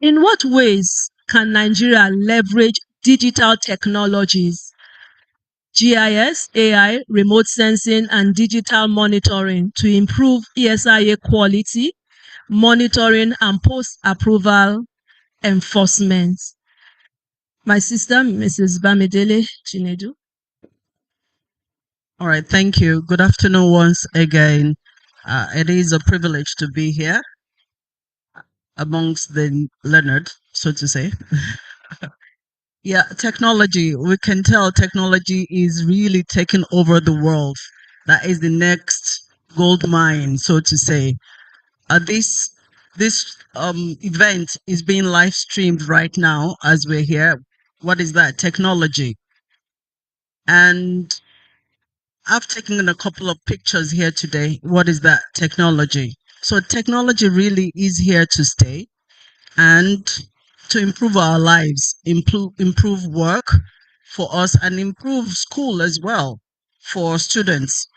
In what ways can Nigeria leverage digital technologies, GIS, AI, remote sensing, and digital monitoring to improve ESIA quality, monitoring, and post-approval enforcement? My sister, Mrs. Bamidele Chinedu. All right, thank you. Good afternoon once again. It is a privilege to be here amongst the learned, so to say. Yeah, technology, we can tell technology is really taking over the world. That is the next gold mine, so to say. This event is being live streamed right now as we're here. What is that? Technology. And I've taken a couple of pictures here today. What is that? Technology. So technology really is here to stay and to improve our lives, improve work, for us and improve school as well for students?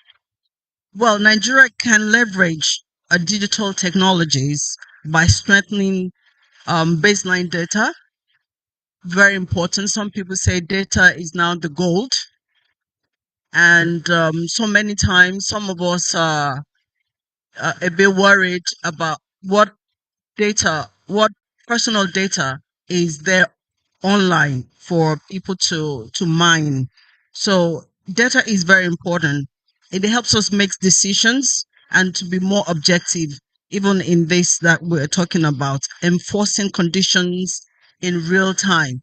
Well, Nigeria can leverage digital technologies by strengthening baseline data. Very important. Some people say data is now the gold. And so many times, some of us are a bit worried about what personal data is there online for people to mine. So data is very important. It helps us make decisions and to be more objective, even in this that we're talking about, enforcing conditions in real time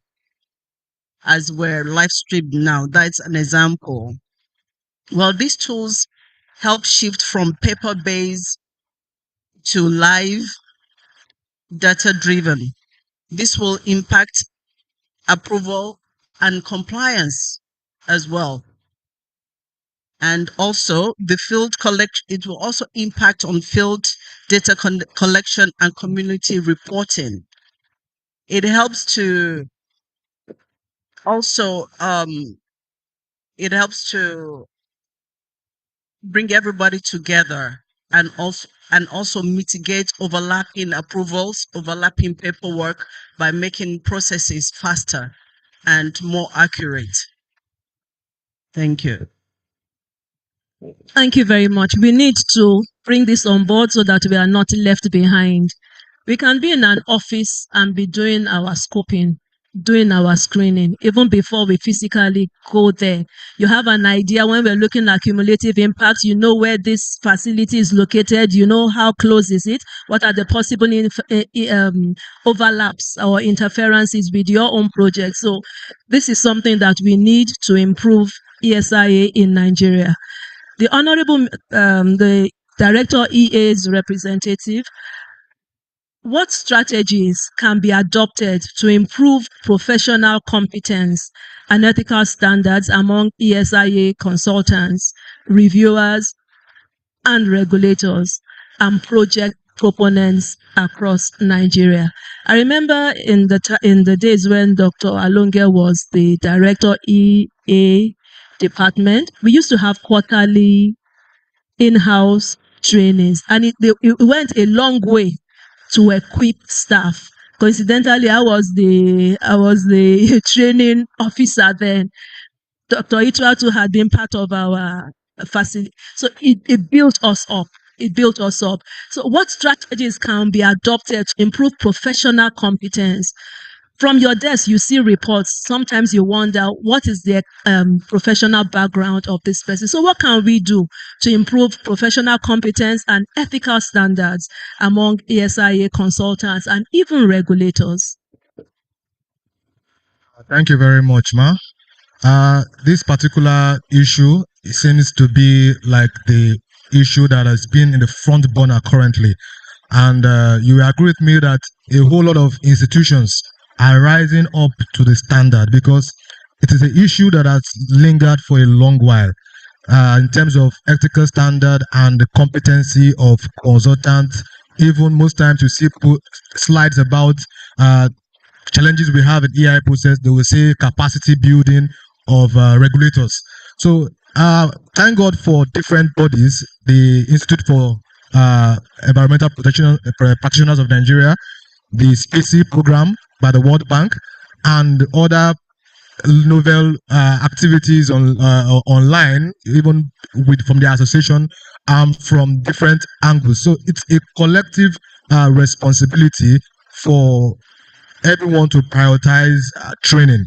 as we're live streamed now. That's an example. Well, these tools help shift from paper-based to live data-driven. This will impact approval and compliance as well. And also it will also impact on field data collection and community reporting. It helps to also bring everybody together and also mitigate overlapping approvals, overlapping paperwork by making processes faster and more accurate. Thank you. Thank you very much. We need to bring this on board so that we are not left behind. We can be in an office and be doing our scoping, doing our screening, even before we physically go there. You have an idea when we're looking at cumulative impacts, you know where this facility is located, you know how close is it, what are the possible overlaps or interferences with your own project. So this is something that we need to improve ESIA in Nigeria. The Honorable, the Director EA's representative, what strategies can be adopted to improve professional competence and ethical standards among ESIA consultants, reviewers, and regulators and project proponents across Nigeria? I remember in the days when Dr. Alonge was the Director EA department, we used to have quarterly in-house trainings, and it went a long way to equip staff. Coincidentally, I was the training officer then. Dr. Ituatu had been part of our facility. So it built us up. It built us up. So what strategies can be adopted to improve professional competence? From your desk, you see reports. Sometimes you wonder, what is the professional background of this person? So what can we do to improve professional competence and ethical standards among ESIA consultants and even regulators? Thank you very much, Ma. This particular issue seems to be like the issue that has been in the front burner currently. And you agree with me that a whole lot of institutions are rising up to the standard, because it is an issue that has lingered for a long while in terms of ethical standard and the competency of consultants. Even most times you see slides about challenges we have in EI process, they will say capacity building of regulators. So thank God for different bodies, the Institute for Environmental Protection Practitioners of Nigeria, the SPACE program by the World Bank, and other novel activities online, even from the association, from different angles. So it's a collective responsibility for everyone to prioritize training.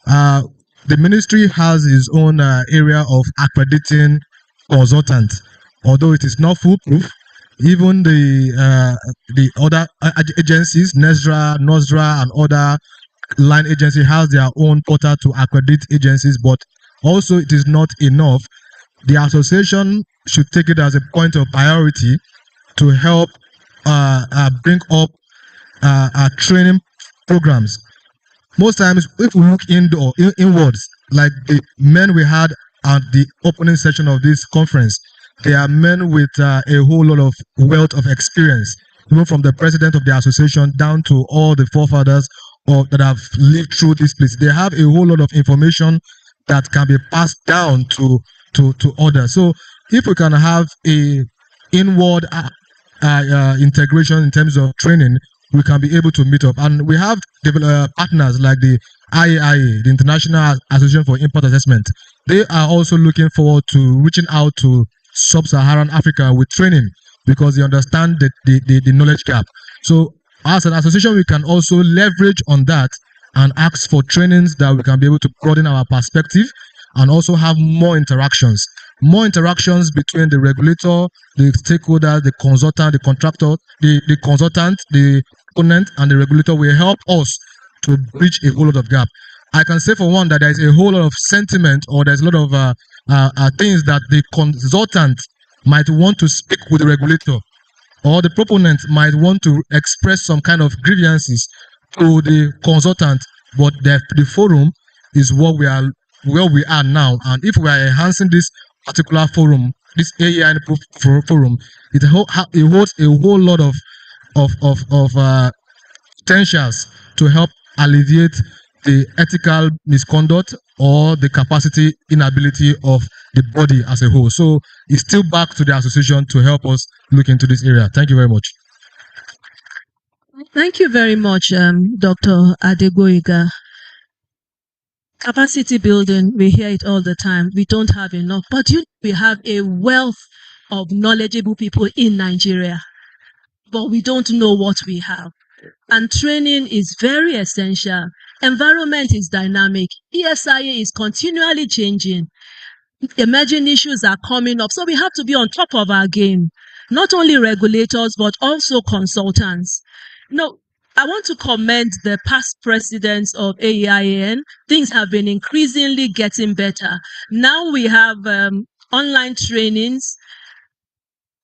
The ministry has its own area of accrediting consultants, although it is not foolproof. Even the other agencies, NOSDRA, and other line agency has their own portal to accredit agencies, but also it is not enough. The association should take it as a point of priority to help bring up training programs. Most times, if we look inwards, like the men we had at the opening session of this conference, they are men with a whole lot of wealth of experience, even from the president of the association down to all the forefathers or that have lived through this place. They have a whole lot of information that can be passed down to others. So if we can have a inward integration in terms of training, we can be able to meet up. And we have partners like the AEIA, the International Association for Impact Assessment. They are also looking forward to reaching out to sub-Saharan Africa with training because they understand the knowledge gap. So as an association, we can also leverage on that and ask for trainings that we can be able to broaden our perspective and also have more interactions between the regulator, the stakeholder, the consultant, the contractor, the consultant, the opponent, and the regulator will help us to bridge a whole lot of gap. I can say for one that there is a whole lot of sentiment or there's a lot of things that the consultant might want to speak with the regulator or the proponent might want to express some kind of grievances to the consultant, but the forum is what we are where we are now. And if we are enhancing this particular forum, this AEIN forum, it holds a whole lot of potentials to help alleviate the ethical misconduct or the capacity inability of the body as a whole. So it's still back to the association to help us look into this area. Thank you very much. Thank you very much, Dr. Adegoiga. Capacity building, we hear it all the time. We don't have enough, but we have a wealth of knowledgeable people in Nigeria, but we don't know what we have. And training is very essential. Environment is dynamic. ESIA is continually changing. Emerging issues are coming up. So we have to be on top of our game. Not only regulators, but also consultants. No, I want to commend the past presidents of AEIAN. Things have been increasingly getting better. Now we have online trainings.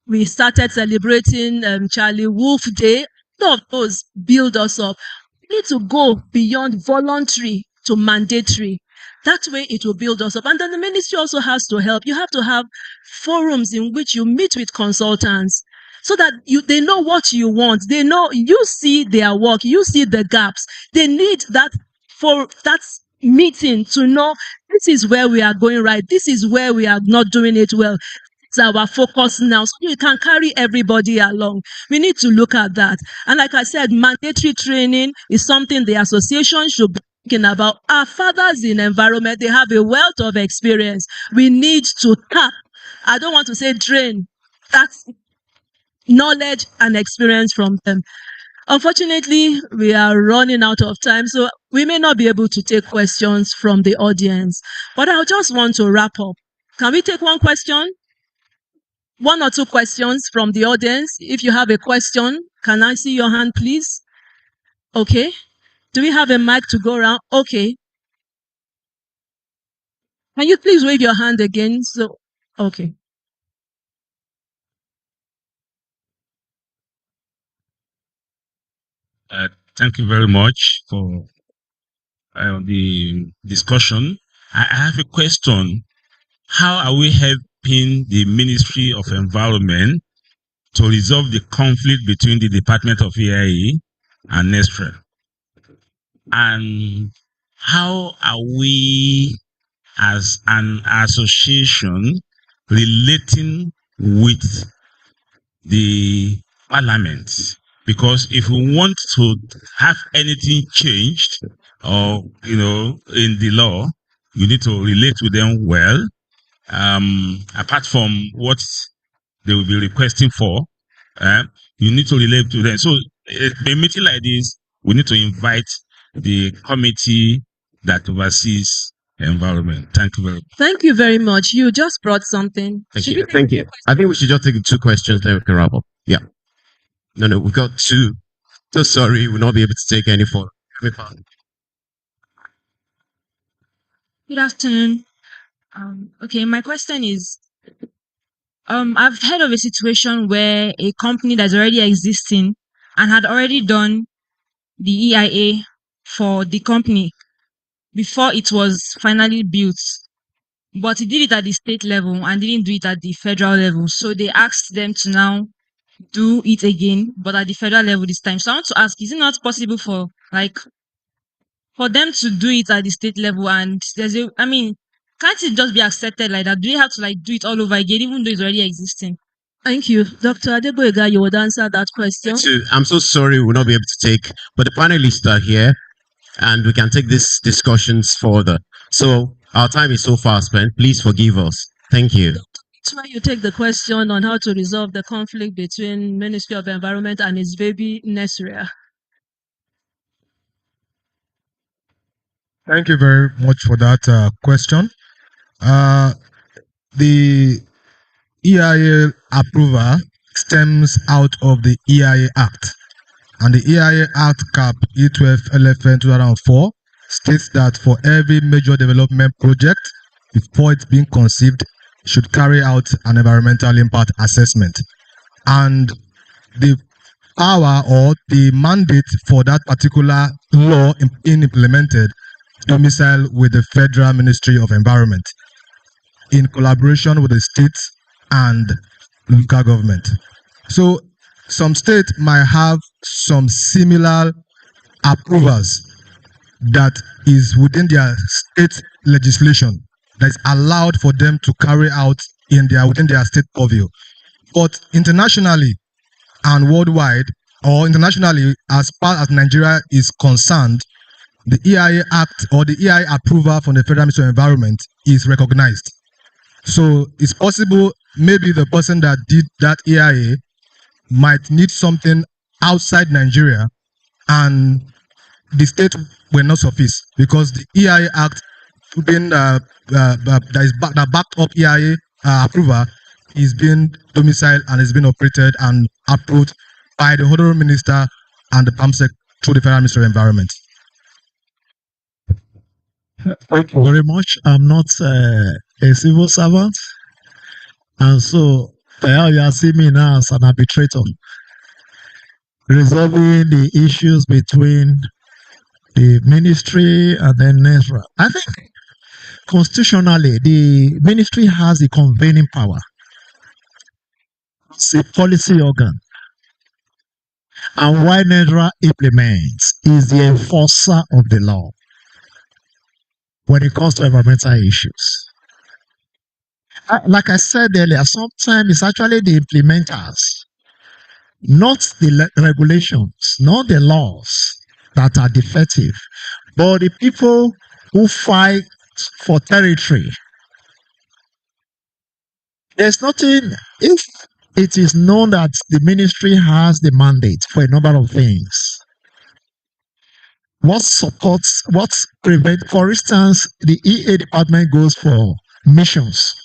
We started celebrating Charlie Wolf Day. All of those build us up. We need to go beyond voluntary to mandatory. That way it will build us up. And then the ministry also has to help. You have to have forums in which you meet with consultants so that they know what you want. They know you see their work, you see the gaps. They need that meeting to know this is where we are going right. This is where we are not doing it well. It's our focus now. So you can carry everybody along. We need to look at that. And like I said, mandatory training is something the association should be thinking about. Our fathers in environment, they have a wealth of experience. We need to tap. I don't want to say drain. That's knowledge and experience from them. Unfortunately, we are running out of time, so we may not be able to take questions from the audience. But I just want to wrap up. Can we take one question? One or two questions from the audience. If you have a question, can I see your hand, please? Okay. Do we have a mic to go around? Okay. Can you please wave your hand again? So, okay. Thank you very much for the discussion. I have a question. How are we helping the Ministry of Environment to resolve the conflict between the Department of EIA and NESTRA? And how are we as an association relating with the Parliament? Because if we want to have anything changed or, in the law, you need to relate with them well. Apart from what they will be requesting for, you need to relate to them. So a meeting like this, we need to invite the committee that oversees environment. Thank you very much. Thank you very much. You just brought something. Thank you. Thank you. I think we should just take 2 questions, then we can wrap up. Yeah. No, we've got 2. So sorry, we'll not be able to take any further. Good afternoon. Okay, my question is, I've heard of a situation where a company that's already existing and had already done the EIA for the company before it was finally built, but it did it at the state level and didn't do it at the federal level. So they asked them to now do it again, but at the federal level this time. So I want to ask, is it not possible for for them to do it at the state level, and can't it just be accepted like that? Do you have to do it all over again, even though it's already existing? Thank you. Dr. Adeboyega, you would answer that question. I'm so sorry we will not be able to take, but the panelists are here and we can take these discussions further. So our time is so far spent. Please forgive us. Thank you. That's why you take the question on how to resolve the conflict between Ministry of Environment and its baby Nesria. Thank you very much for that question. The EIA approval stems out of the EIA Act. And the EIA Act Cap E12 2004 states that for every major development project, before it's being conceived, it should carry out an environmental impact assessment. And the power or the mandate for that particular law being implemented domicile with the Federal Ministry of Environment in collaboration with the states and local government. So some states might have some similar approvals that is within their state legislation that is allowed for them to carry out within their state purview. But internationally and worldwide, or internationally, as far as Nigeria is concerned, the EIA Act or the EIA approval from the Federal Ministry of Environment is recognized. So it's possible maybe the person that did that EIA might need something outside Nigeria and the state will not suffice because the EIA Act being that backed up EIA approval is being domiciled and is being operated and approved by the Honorable Minister and the PAMSEC through the Federal Ministry of Environment. Thank you very much. I'm not a civil servant, and so you are seeing me now as an arbitrator, resolving the issues between the ministry and then NESRA. I think constitutionally, the ministry has the convening power. It's a policy organ. And why NESRA implements is the enforcer of the law when it comes to environmental issues. Like I said earlier, sometimes it's actually the implementers, not the regulations, not the laws that are defective, but the people who fight for territory. There's nothing, if it is known that the ministry has the mandate for a number of things, what supports, what prevents, for instance, the EA department goes for missions.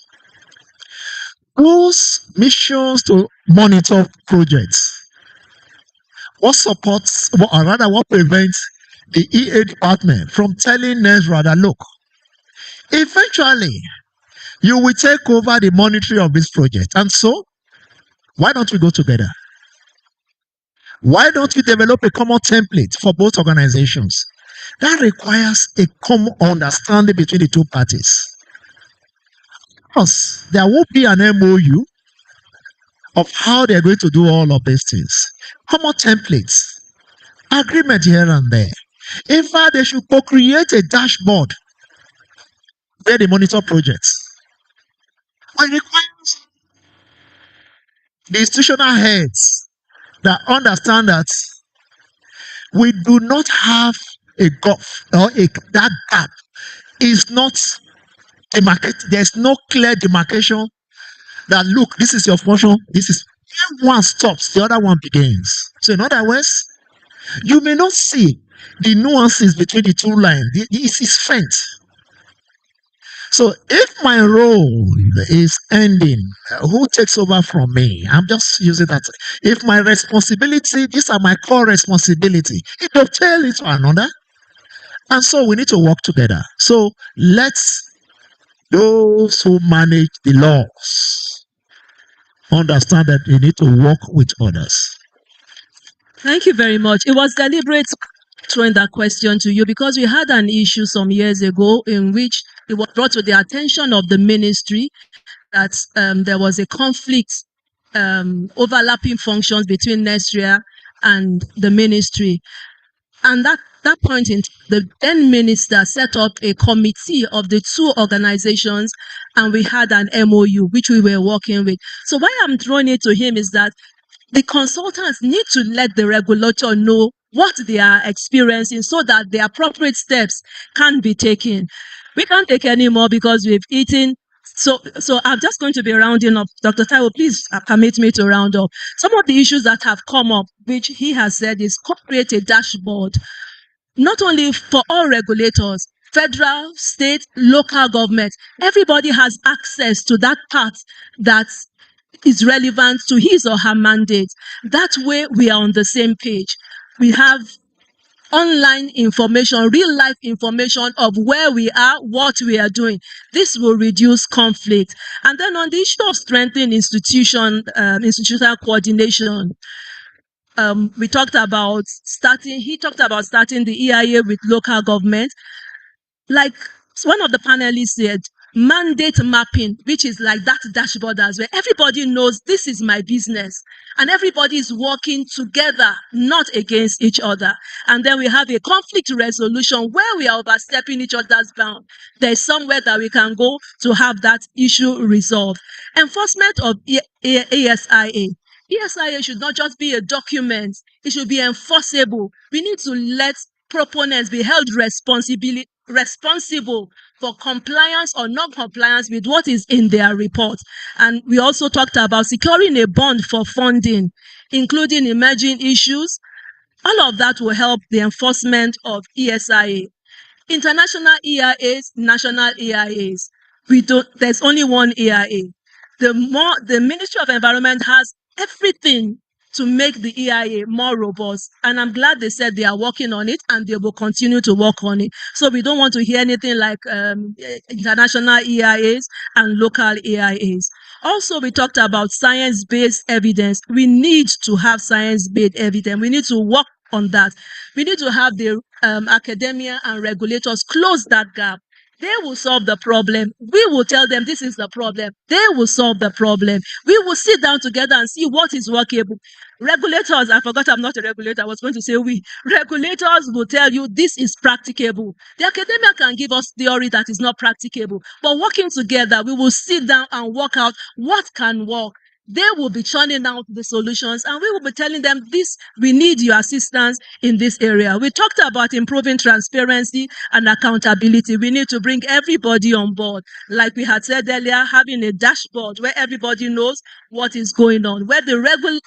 Those missions to monitor projects, what supports, or rather what prevents the EA department from telling NESRA that, look, eventually you will take over the monitoring of this project. And so, why don't we go together? Why don't we develop a common template for both organizations? That requires a common understanding between the two parties. Because there will be an MOU of how they're going to do all of these things. Common templates, agreement here and there. In fact, they should co-create a dashboard where they monitor projects. It requires the institutional heads that understand that we do not have a gulf or that gap is not demarcated. There's no clear demarcation that, look, this is your function, this is, if one stops, the other one begins. So in other words, you may not see the nuances between the two lines. It's faint. So if my role is ending, who takes over from me? I'm just using that. If my responsibility, these are my core responsibility, it will tell it to another. And so we need to work together. So let's, those who manage the laws, understand that we need to work with others. Thank you very much. It was deliberate throwing that question to you because we had an issue some years ago in which it was brought to the attention of the ministry that there was a conflict, overlapping functions between Nesria and the ministry. And that that point the then minister set up a committee of the two organizations, and we had an MOU which we were working with. So why I'm throwing it to him is that the consultants need to let the regulator know what they are experiencing so that the appropriate steps can be taken. We can't take any more because we've eaten. So I'm just going to be rounding up. Dr. Taiwo, please permit me to round up. Some of the issues that have come up, which he has said, is create a dashboard, not only for all regulators, federal, state, local government. Everybody has access to that part that is relevant to his or her mandate. That way we are on the same page. We have online information, real life information of where we are, what we are doing. This will reduce conflict. And then on the issue of strengthening institutional coordination, he talked about starting the EIA with local government. Like one of the panelists said, mandate mapping, which is like that dashboard as well. Everybody knows this is my business and everybody is working together, not against each other. And then we have a conflict resolution where we are overstepping each other's bound. There's somewhere that we can go to have that issue resolved. Enforcement of ASIA. ESIA should not just be a document, it should be enforceable. We need to let proponents be held responsible for compliance or non-compliance with what is in their report. And we also talked about securing a bond for funding, including emerging issues. All of that will help the enforcement of ESIA. International EIAs, national EIAs. There's only one EIA. The Ministry of Environment has everything to make the EIA more robust. And I'm glad they said they are working on it and they will continue to work on it. So we don't want to hear anything like international EIAs and local EIAs. Also, we talked about science-based evidence. We need to have science-based evidence. We need to work on that. We need to have the academia and regulators close that gap. They will solve the problem. We will tell them this is the problem. They will solve the problem. We will sit down together and see what is workable. Regulators, I forgot I'm not a regulator. I was going to say we. Regulators will tell you this is practicable. The academia can give us theory that is not practicable. But working together, we will sit down and work out what can work. They will be churning out the solutions and we will be telling them this, we need your assistance in this area. We talked about improving transparency and accountability. We need to bring everybody on board. Like we had said earlier, having a dashboard where everybody knows what is going on, where the relevant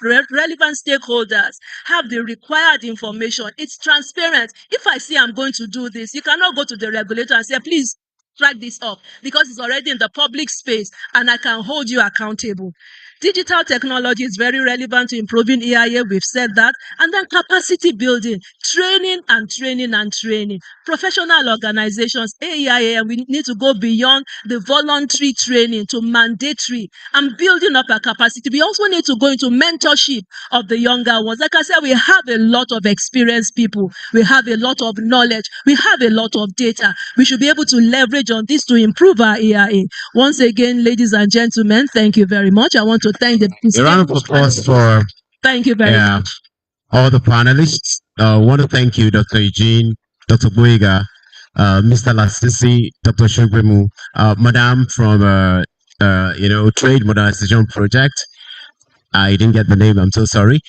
stakeholders have the required information. It's transparent. If I say I'm going to do this, you cannot go to the regulator and say, please, track this up, because it's already in the public space and I can hold you accountable. Digital technology is very relevant to improving EIA. We've said that. And then capacity building, training and training and training. Professional organizations, AEIAN, we need to go beyond the voluntary training to mandatory and building up our capacity. We also need to go into mentorship of the younger ones. Like I said, we have a lot of experienced people. We have a lot of knowledge. We have a lot of data. We should be able to leverage on this to improve our EIA. Once again, ladies and gentlemen, thank you very much. I want to thank the A round of applause for thank you very much. All the panelists. I want to thank you, Dr. Eugene, Dr. Boyega, Mr. Lasisi, Dr. Shogrimu, Madam from Trade Modernization Project. I didn't get the name. I'm so sorry.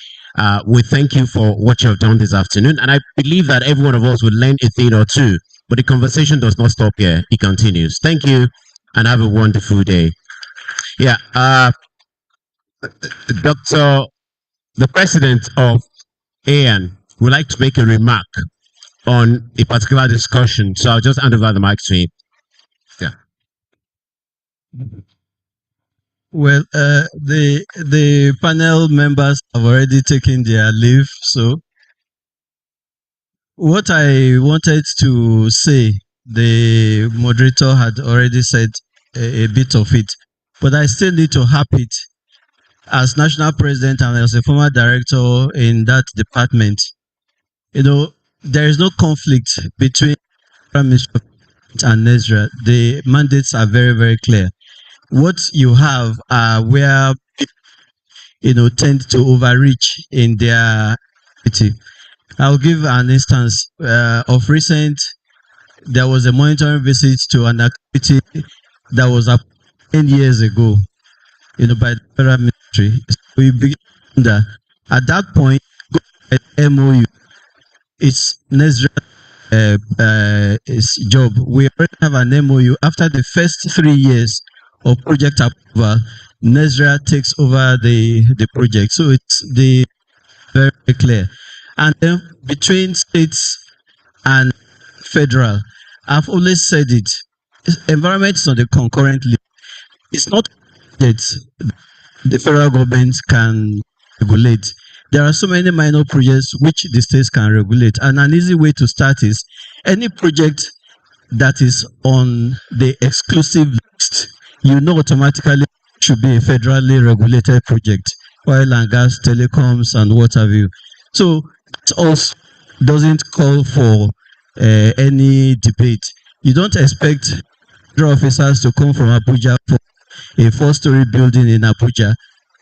We thank you for what you have done this afternoon, and I believe that every one of us will learn a thing or two. But the conversation does not stop here; it continues. Thank you, and have a wonderful day. Yeah. The president of AEIAN would like to make a remark on a particular discussion. So I'll just hand over the mic to him. Yeah. Well, the panel members have already taken their leave. So what I wanted to say, the moderator had already said a bit of it, but I still need to harp it. As national president and as a former director in that department, there is no conflict between Prime Minister and NESRA. The mandates are very, very clear. What you have are where people, tend to overreach in their activity. I'll give an instance of recent. There was a monitoring visit to an activity that was up 10 years ago, by the federal ministry. So we began that at that point, MOU, it's Nezra job. We already have an MOU. After the first 3 years of project approval, Nezra takes over the project. So it's very clear. And then between states and federal, I've always said it. Environment is on the concurrent list. It's not that the federal government can regulate. There are so many minor projects which the states can regulate. And an easy way to start is any project that is on the exclusive list, automatically should be a federally regulated project, oil and gas, telecoms, and what have you. So it also doesn't call for any debate. You don't expect federal officers to come from Abuja for a 4-story building in Abuja,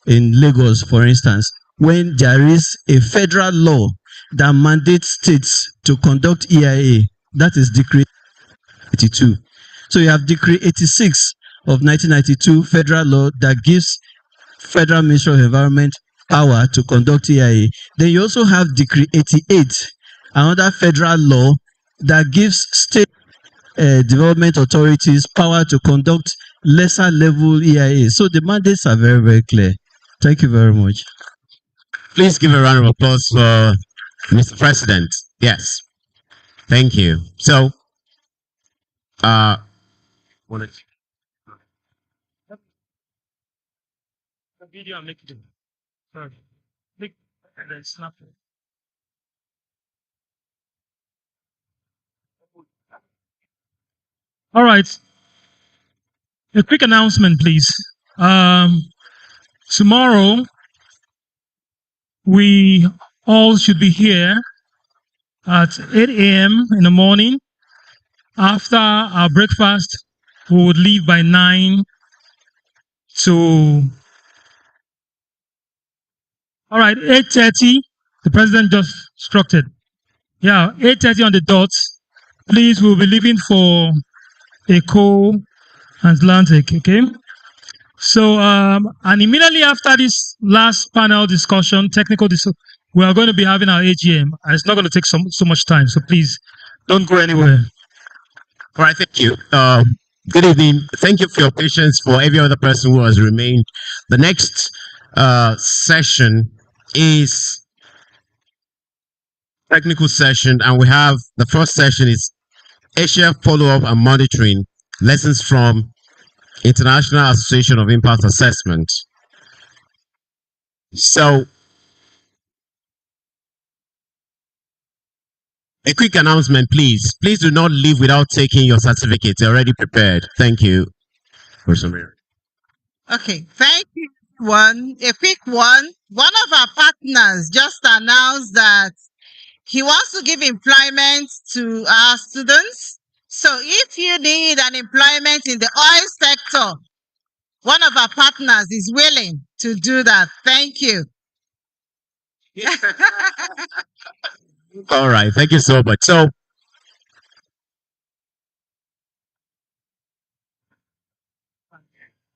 in Lagos, for instance, when there is a federal law that mandates states to conduct EIA. That is Decree 82. So you have Decree 86 of 1992, federal law that gives Federal Ministry of Environment power to conduct EIA. Then you also have Decree 88, another federal law that gives state development authorities power to conduct lesser level EIA. So the mandates are very, very clear. Thank you very much. Please give a round of applause for Mr. President. Yes. Thank you. So, The video I'm making. Sorry. Click and then snap it. All right. A quick announcement, please. Tomorrow, we all should be here at 8 a.m. in the morning. After our breakfast, we would leave by 9 to... All right, 8:30. The president just instructed. Yeah, 8:30 on the dot. Please, we'll be leaving for Eco Atlantic, okay? So, and immediately after this last panel discussion, we are going to be having our AGM, and it's not going to take so much time. So please, don't go anywhere. all right, thank you. Good evening. Thank you for your patience for every other person who has remained. The next session is technical session, and we have the first session is Asia follow-up and monitoring, lessons from International Association of Impact Assessment. So, a quick announcement, please. Please do not leave without taking your certificates. They're already prepared. Thank you. Okay, thank you, everyone. A quick one. One of our partners just announced that he wants to give employment to our students. So if you need an employment in the oil sector, one of our partners is willing to do that. Thank you. All right, thank you so much. So,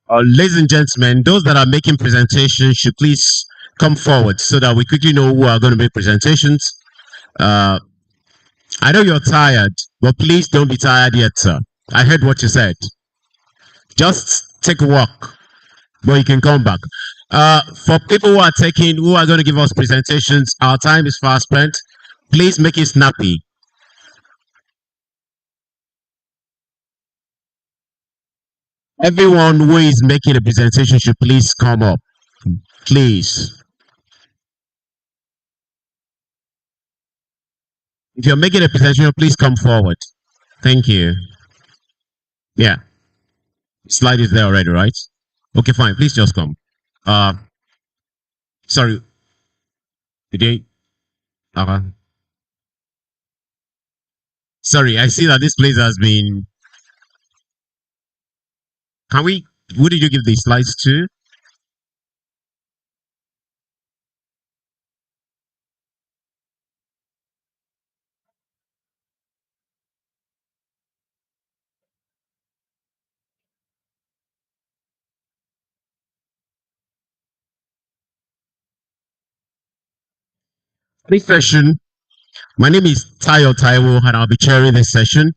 ladies and gentlemen, those that are making presentations should please come forward so that we quickly know who are going to make presentations. I know you're tired, but please don't be tired yet, sir. I heard what you said. Just take a walk, but you can come back. For people who are going to give us presentations, our time is fast spent. Please make it snappy. Everyone who is making a presentation should please come up. Please. If you're making a presentation, please come forward. Thank you. Yeah. Slide is there already, right? Okay, fine. Please just come. Sorry. Today. Sorry, I see that this place has been. Who did you give the slides to? This session, my name is Tayo Taiwo, and I'll be chairing this session.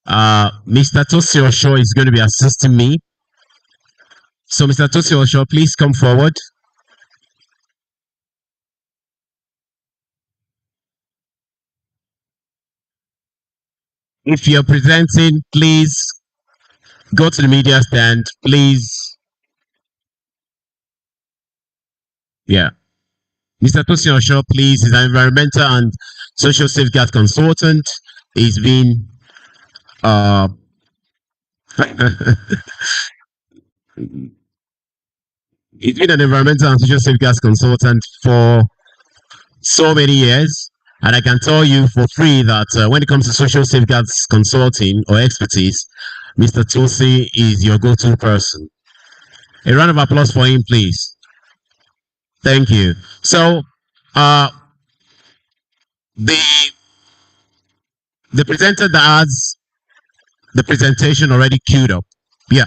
Mr. Tosi Osho is going to be assisting me. So, Mr. Tosi Osho, please come forward. If you're presenting, please go to the media stand, please. Yeah. Mr. Tosi Osho, please, is an environmental and social safeguard consultant. He's been he's been an environmental and social safeguards consultant for so many years. And I can tell you for free that when it comes to social safeguards consulting or expertise, Mr. Tosi is your go-to person. A round of applause for him, please. Thank you. So, the presenter that has the presentation already queued up. Yeah.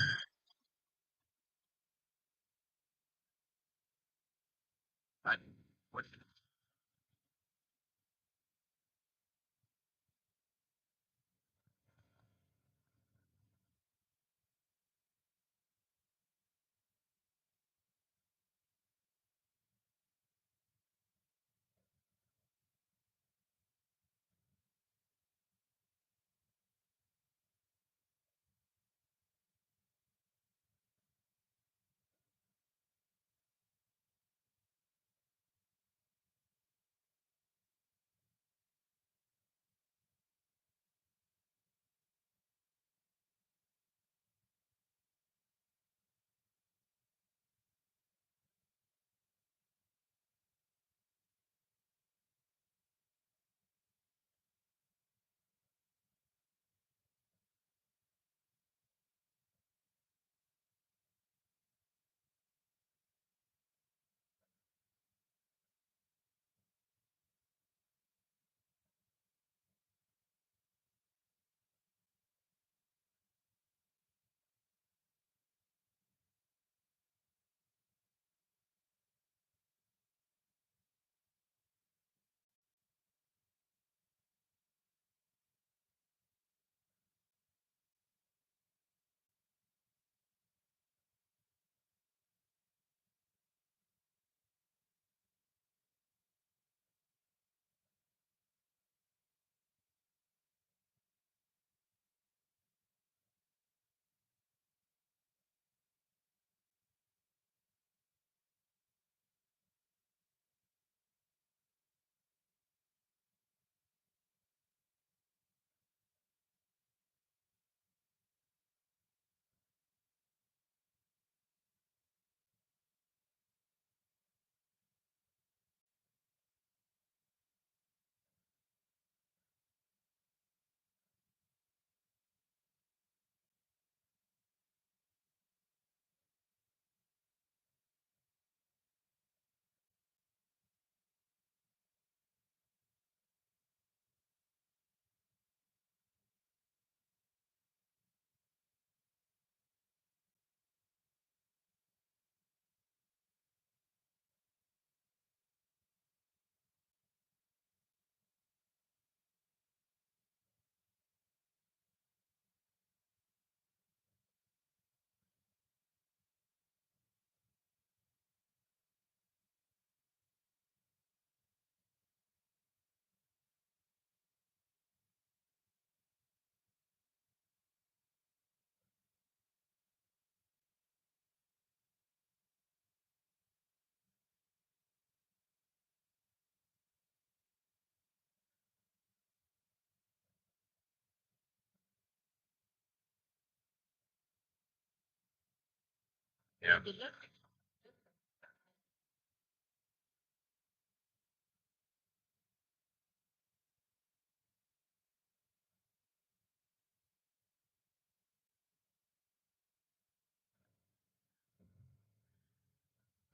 Yeah.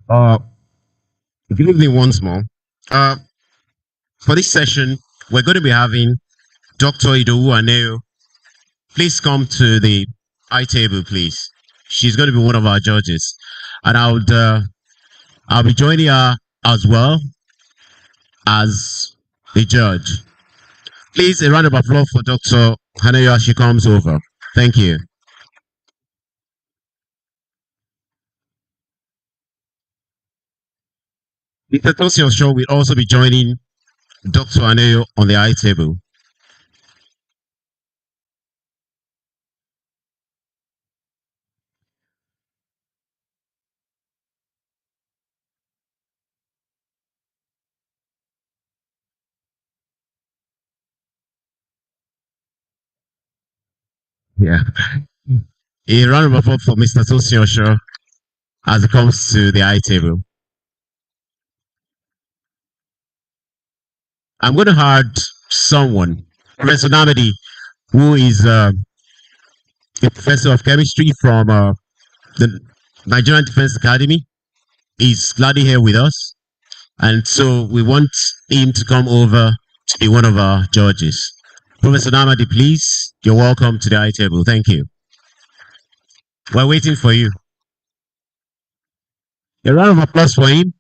Uh, Good evening once more. Uh, for this session, we're going to be having Dr. Idowu Aneo. Please come to the high table, please. She's going to be one of our judges, and I'll be joining her as well as a judge. Please, a round of applause for Dr. Hanayo as she comes over. Thank you. Mr. Tosin Osho will also be joining Dr. Hanayo on the high table. Yeah. A round of applause for Mr. Tosin Osho as it comes to the high table. I'm going to add someone, Professor Namadi, who is a professor of chemistry from the Nigerian Defense Academy. He's gladly here with us. And so we want him to come over to be one of our judges. Professor Namadi, please, you're welcome to the high table. Thank you. We're waiting for you. A round of applause for him.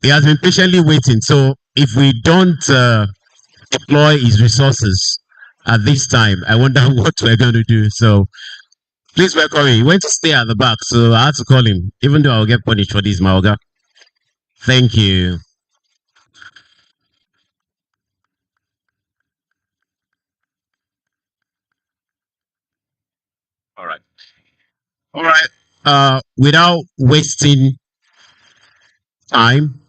He has been patiently waiting. So if we don't deploy his resources at this time, I wonder what we're going to do. So please welcome him. He went to stay at the back, so I had to call him, even though I'll get punished for this, Maoga. Thank you. All right. All right. Without wasting time,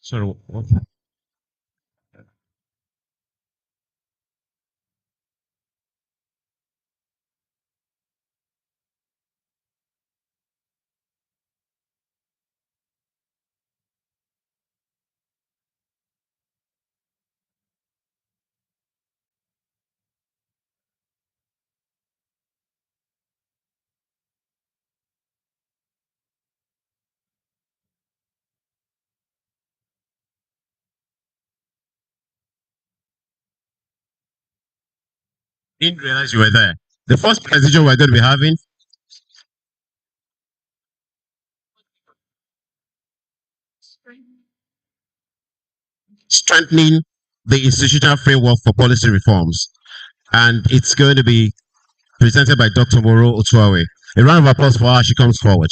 sorry, what? Didn't realize you were there. The first presentation we're going to be having strengthening the institutional framework for policy reforms. And it's going to be presented by Dr. Moro Otuawe. A round of applause for her as she comes forward.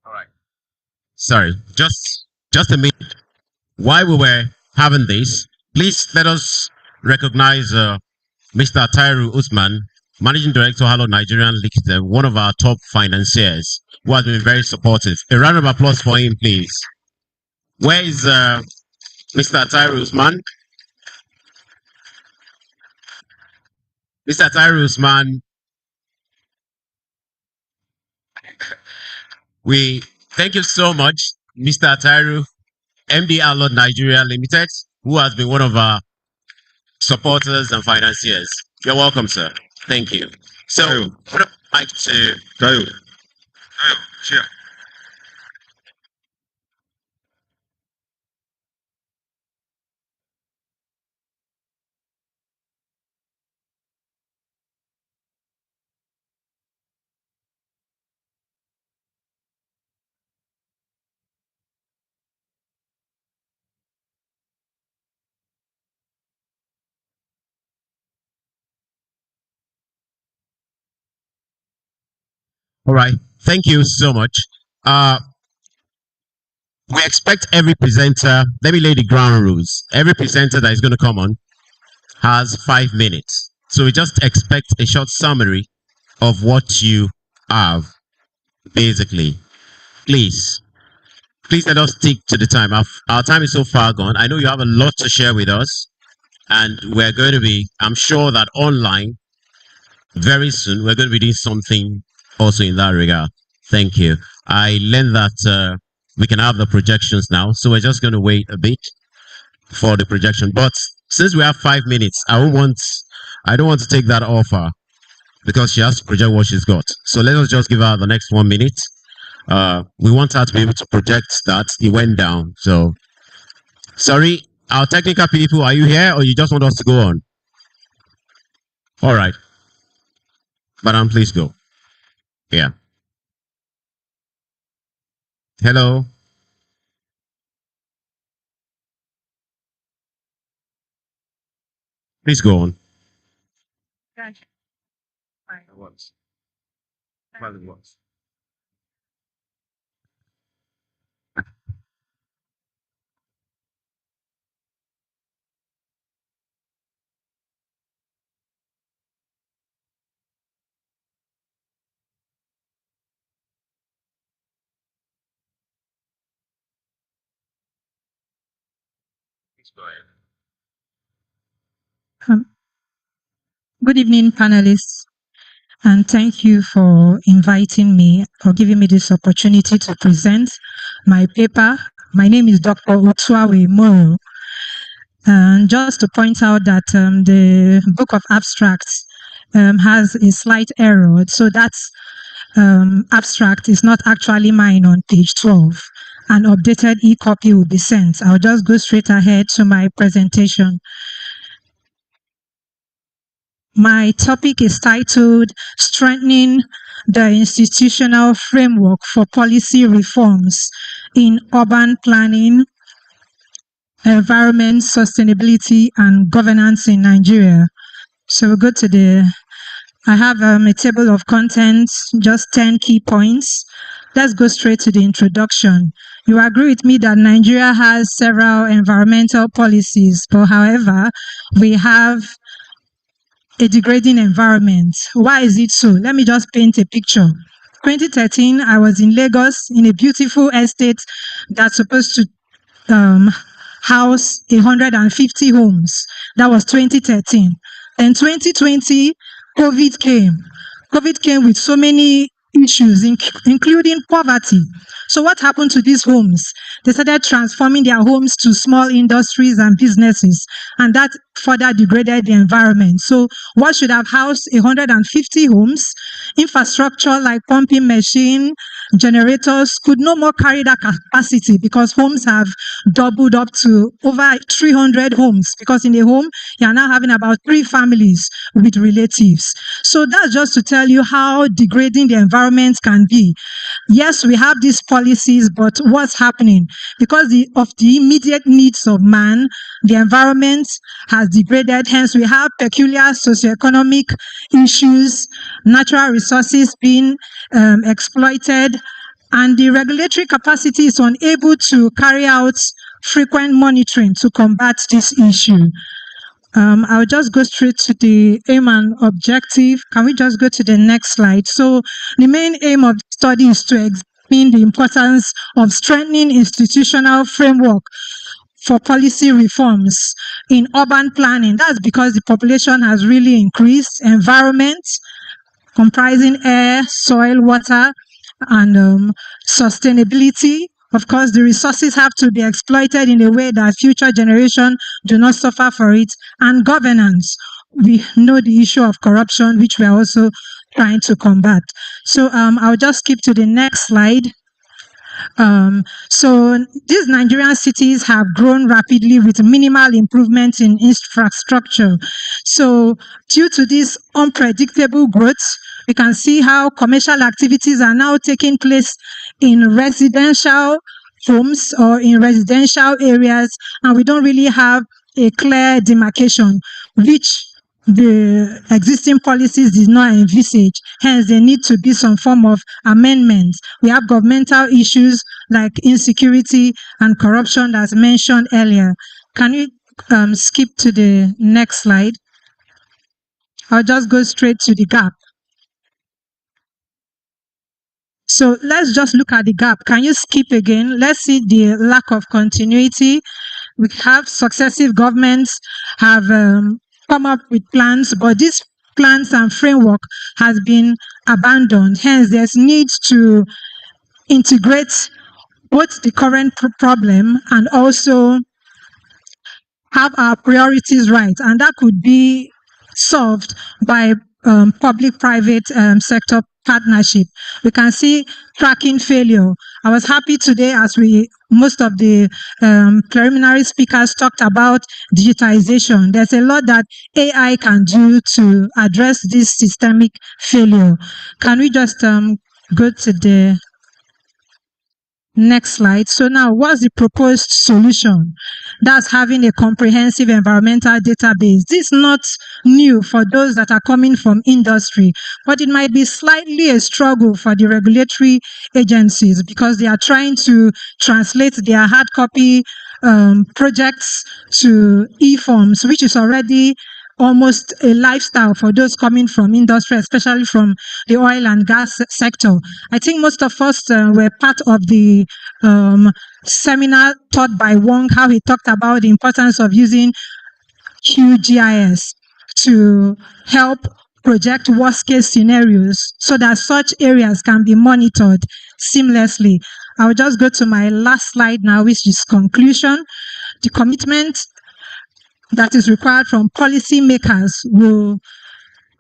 All right. Sorry, just a minute. While we were having this, please let us recognize Mr. Tairu Usman, Managing Director, Hello Nigerian Limited, one of our top financiers, who has been very supportive. A round of applause for him, please. Where is Mr. Tairu Usman? Mr. Tairu Usman, we thank you so much, Mr. Tairu, MD Alod Nigeria Limited, who has been one of our supporters and financiers. You're welcome, sir. Thank you. So, put up mic to Tayo. Chair. All right. Thank you so much. We expect every presenter, let me lay the ground rules. Every presenter that is going to come on has 5 minutes. So we just expect a short summary of what you have, basically. Please. please let us stick to the time. Our time is so far gone. I know you have a lot to share with us, and we're going to be, I'm sure that online very soon, we're going to be doing something also in that regard. Thank you. I learned that we can have the projections now, so we're just going to wait a bit for the projection. But since we have 5 minutes, I don't want to take that offer because she has to project what she's got. So let us just give her the next 1 minute. We want her to be able to project that it went down. So, sorry, our technical people, are you here or you just want us to go on? All right. Madam, please go. Yeah. Hello. Please go on. Gotcha. Fine. Well, it was. Please go ahead. Good evening, panelists, and thank you for inviting me or giving me this opportunity to present my paper. My name is Dr. Utuawe Moro. And just to point out that the book of abstracts has a slight error. So that's abstract is not actually mine on page 12. An updated e-copy will be sent. I'll just go straight ahead to my presentation. My topic is titled Strengthening the Institutional Framework for Policy Reforms in Urban Planning, Environment, Sustainability, and Governance in Nigeria. So we'll go to I have a table of contents, just 10 key points. Let's go straight to the introduction. You agree with me that Nigeria has several environmental policies, but however, we have a degrading environment. Why is it so? Let me just paint a picture. 2013, I was in Lagos in a beautiful estate that's supposed to house 150 homes. That was 2013. And 2020, COVID came. COVID came with so many issues, including poverty. So what happened to these homes? They started transforming their homes to small industries and businesses, and that further degraded the environment. So what should have housed 150 homes, infrastructure like pumping machine, generators could no more carry that capacity because homes have doubled up to over 300 homes, because in a home, you are now having about 3 families with relatives. So that's just to tell you how degrading the environment can be. Yes, we have these policies, but what's happening? Because of the immediate needs of man, the environment has degraded. Hence, we have peculiar socioeconomic issues, natural resources being exploited, and the regulatory capacity is unable to carry out frequent monitoring to combat this issue. I'll just go straight to the aim and objective. Can we just go to the next slide? So the main aim of the study is to examine the importance of strengthening institutional framework for policy reforms in urban planning. That's because the population has really increased. Environment, comprising air, soil, water, and sustainability. Of course, the resources have to be exploited in a way that future generations do not suffer for it. And governance. We know the issue of corruption, which we are also trying to combat. So I'll just skip to the next slide. So these Nigerian cities have grown rapidly with minimal improvement in infrastructure. So due to this unpredictable growth, we can see how commercial activities are now taking place in residential homes or in residential areas, and we don't really have a clear demarcation, which the existing policies did not envisage. Hence, there need to be some form of amendment. We have governmental issues like insecurity and corruption, as mentioned earlier. Can you skip to the next slide? I'll just go straight to the gap. So let's just look at the gap. Can you skip again? Let's see the lack of continuity. We have successive governments have come up with plans, but these plans and framework has been abandoned. Hence, there's need to integrate both the current problem and also have our priorities right, and that could be solved by public-private sector partnership. We can see tracking failure. I was happy today as most of the preliminary speakers talked about digitization. There's a lot that AI can do to address this systemic failure. Can we just go to the next slide? So now, what's the proposed solution? That's having a comprehensive environmental database. This is not new for those that are coming from industry, but it might be slightly a struggle for the regulatory agencies because they are trying to translate their hard copy projects to e-forms, which is already almost a lifestyle for those coming from industry, especially from the oil and gas sector. I think most of us were part of the seminar taught by Wong, how he talked about the importance of using QGIS to help project worst case scenarios so that such areas can be monitored seamlessly. I'll just go to my last slide now, which is conclusion. The commitment that is required from policymakers will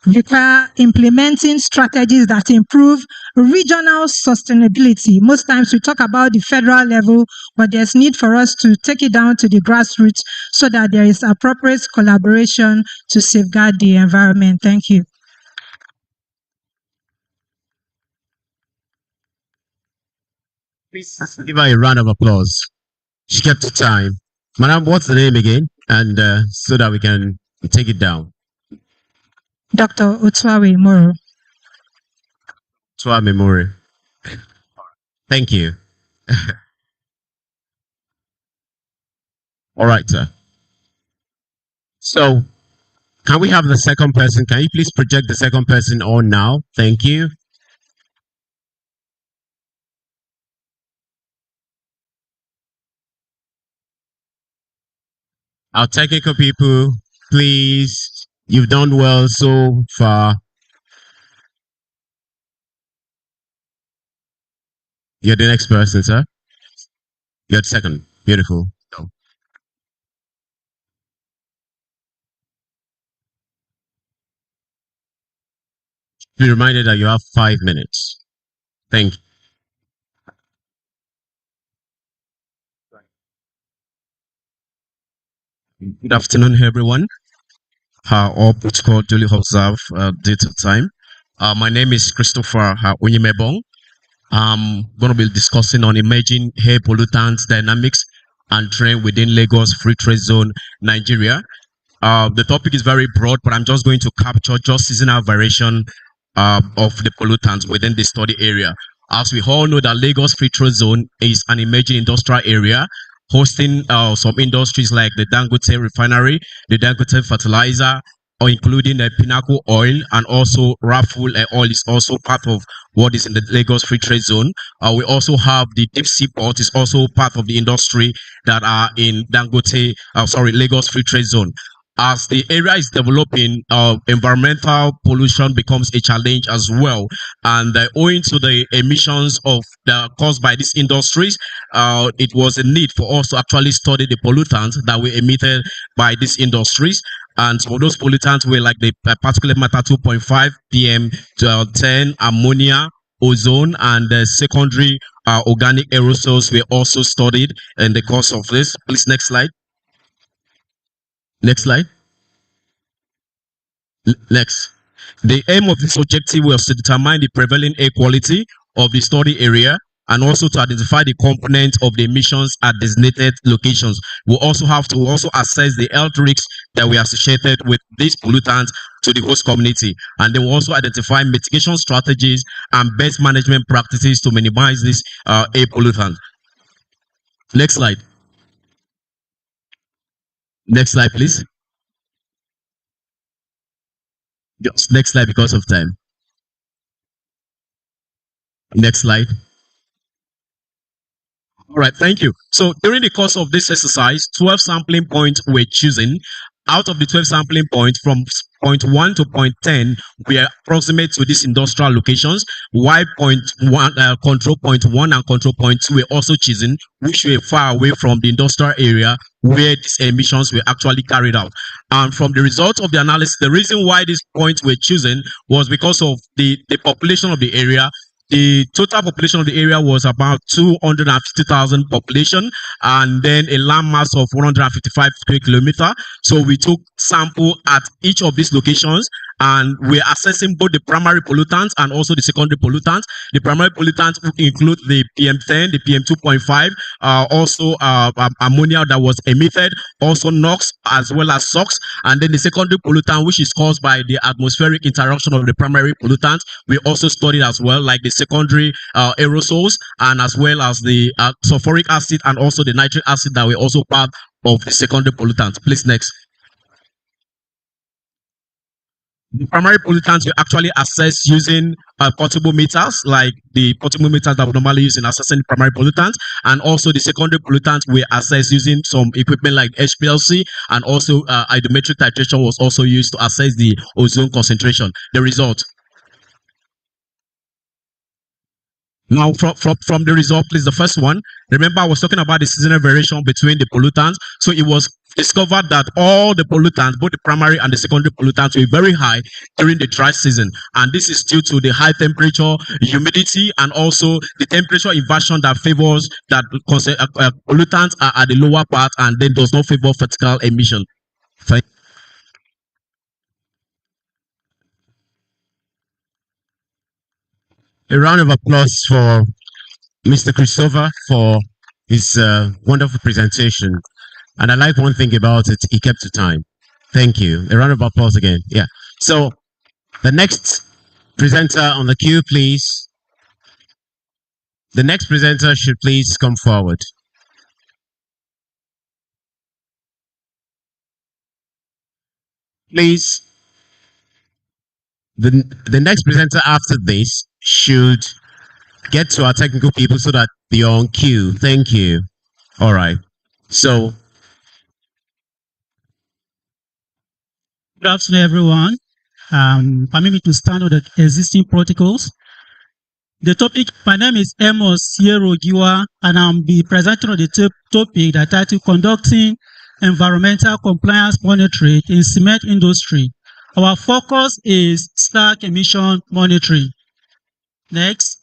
require implementing strategies that improve regional sustainability. Most times we talk about the federal level, but there's need for us to take it down to the grassroots so that there is appropriate collaboration to safeguard the environment. Thank you. Please give her a round of applause. She kept the time. Madam, what's the name again? And so that we can take it down. Dr. Otwawe Moro. To our memory. Thank you. All right, sir. So, can we have the second person? Can you please project the second person on now? Thank you. Our technical people, please. You've done well so far. You're the next person, sir. You're the second. Beautiful. So, be reminded that you have 5 minutes. Thank you. Good afternoon, everyone. All protocol duly observed due to time. My name is Christopher Onyemebong. I'm going to be discussing on emerging air pollutants dynamics and trend within Lagos Free Trade Zone, Nigeria. The topic is very broad, but I'm just going to capture just seasonal variation of the pollutants within the study area. As we all know, that Lagos Free Trade Zone is an emerging industrial area hosting some industries like the Dangote refinery, the Dangote fertilizer, or including the Pinnacle oil, and also Raful oil is also part of what is in the Lagos Free Trade Zone. We also have the deep sea port is also part of the industry that are in Dangote, Lagos Free Trade Zone. As the area is developing, environmental pollution becomes a challenge as well, and owing to the emissions caused by these industries, it was a need for us to actually study the pollutants that were emitted by these industries. And some of those pollutants were like the particulate matter 2.5 PM to 10, ammonia, ozone, and secondary organic aerosols were also studied in the course of this. Please, next slide. Next slide. Next. The aim of this objective was to determine the prevailing air quality of the study area and also to identify the components of the emissions at designated locations. We'll also have to assess the health risks that we associated with these pollutants to the host community. And then we'll also identify mitigation strategies and best management practices to minimize this air pollutant. Next slide. Next slide, please. Just next slide because of time. Next slide. All right, thank you. So during the course of this exercise, 12 sampling points were chosen. Out of the 12 sampling points, from point 1 to point 10, we are approximate to these industrial locations, while control point 1 and control point 2 were also chosen, which were far away from the industrial area where these emissions were actually carried out. And from the results of the analysis, the reason why these points were chosen was because of the population of the area. The total population of the area was about 250,000 population, and then a land mass of 155 square kilometer. So we took sample at each of these locations, and we're assessing both the primary pollutants and also the secondary pollutants. The primary pollutants include the PM10, the PM2.5, also ammonia that was emitted, also NOx as well as SOx, and then the secondary pollutant, which is caused by the atmospheric interaction of the primary pollutant. We also studied as well, like the secondary aerosols, and as well as the sulfuric acid and also the nitric acid that were also part of the secondary pollutant. Please, next. The primary pollutants we actually assess using portable meters, like the portable meters that we normally use in assessing primary pollutants, and also the secondary pollutants we assess using some equipment like HPLC, and also iodometric titration was also used to assess the ozone concentration. The result. Now, from the result, please, the first one, remember I was talking about the seasonal variation between the pollutants. So it was discovered that all the pollutants, both the primary and the secondary pollutants, were very high during the dry season. And this is due to the high temperature, humidity, and also the temperature inversion that favors that pollutants are at the lower part and then does not favor vertical emission. Thank you. A round of applause for Mr. Christopher for his wonderful presentation. And I like one thing about it, he kept to time. Thank you. A round of applause again. Yeah. So the next presenter on the queue, please. The next presenter should please come forward. Please. The next presenter after this should get to our technical people so that they're on cue. Thank you. All right. So, good afternoon, everyone. Permit me to stand on the existing protocols. The topic, my name is Amos Sierro Giwa, and I'm be presenting on the topic that titled Conducting Environmental Compliance Monitoring in Cement Industry. Our focus is slag emission monitoring. Next.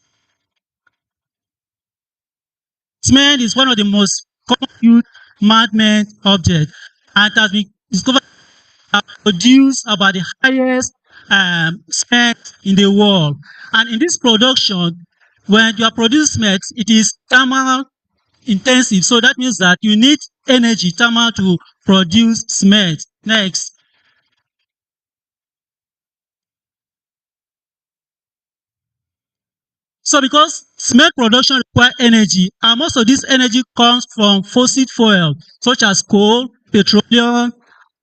Cement is one of the most common used man-made objects and has been discovered to produce about the highest cement in the world. And in this production, when you are producing cement, it is thermal intensive. So that means that you need energy, thermal, to produce cement. Next. So because cement production requires energy, and most of this energy comes from fossil fuel, such as coal, petroleum,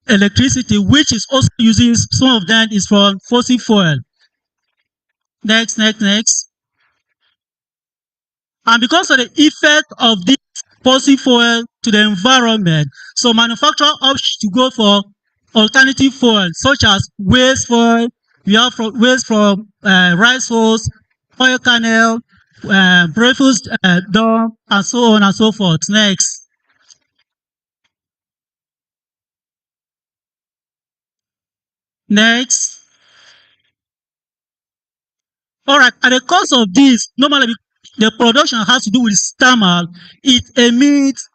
electricity, which is also using, some of them is from fossil fuel. Next. And because of the effect of this fossil fuel to the environment, so manufacturers opt to go for alternative fuel, such as waste fuel. We have waste from rice hulls, oil kernel, refuse dump, and so on and so forth. Next. All right, at the cause of this, normally the production has to do with thermal. It emits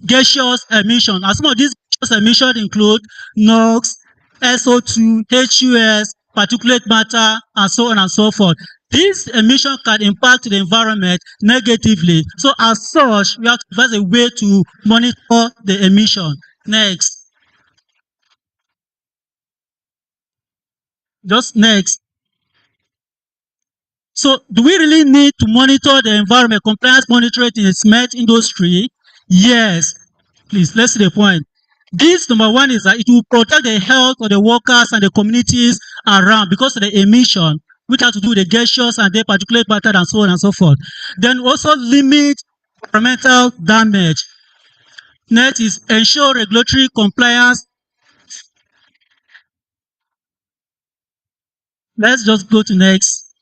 gaseous emission. And some of these gaseous emissions include NOx, SO2, HUS, particulate matter, and so on and so forth. This emission can impact the environment negatively. So as such, we have to find a way to monitor the emission. Next. Just next. So do we really need to monitor the environment compliance monitoring in the cement industry? Yes. Please, let's see the point. This number one is that it will protect the health of the workers and the communities around because of the emission. which has to do with the gaseous and the particulate matter and so on and so forth. Then also limit environmental damage. Next is ensure regulatory compliance. Let's just go to next.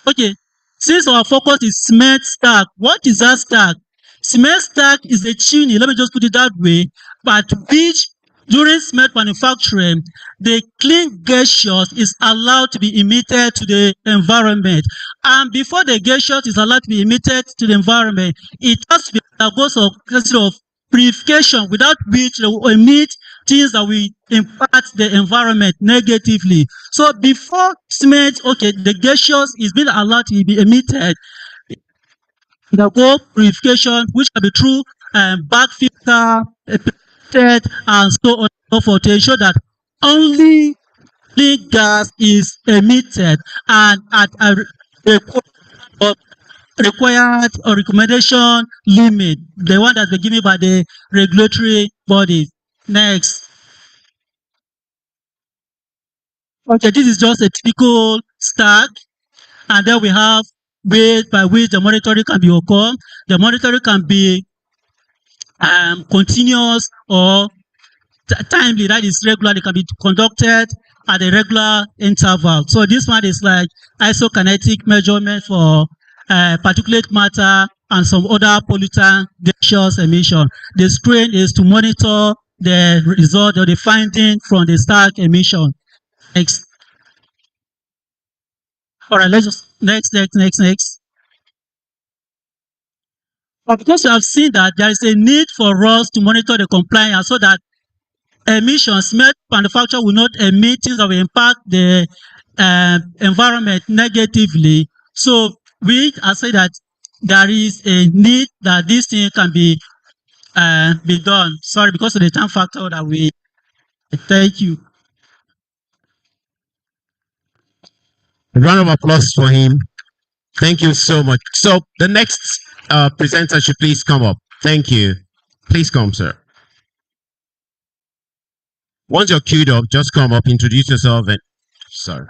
Okay, since our focus is cement stack, what is that stack? Cement stack is a chimney, let me just put it that way, but which during cement manufacturing, the clean gaseous is allowed to be emitted to the environment. And before the gaseous is allowed to be emitted to the environment, it has to be undergoes a process of purification, without which they will emit things that will impact the environment negatively. So before cement, okay, the gaseous is being allowed to be emitted, the whole purification, which can be through back filter, and so on and so forth, to ensure that only clean gas is emitted and at a required or recommendation limit, the one that's been given by the regulatory body. Next. Okay, this is just a typical stack, and then we have ways by which the monitoring can be occurred. The monitoring can be continuous or timely, that is regular. They can be conducted at a regular interval. So this one is like isokinetic measurement for particulate matter and some other pollutant gaseous emission. The screen is to monitor the result or the finding from the stack emission. Next. All right, let's just next. But because we have seen that there is a need for us to monitor the compliance so that emissions, cement manufacturer will not emit things that will impact the environment negatively. So we are saying that there is a need that this thing can be done. Sorry, because of the time factor that we. Thank you. A round of applause for him. Thank you so much. So the next presenter should please come up. Thank you. Please come, sir. Once you're queued up, just come up, introduce yourself, and sorry.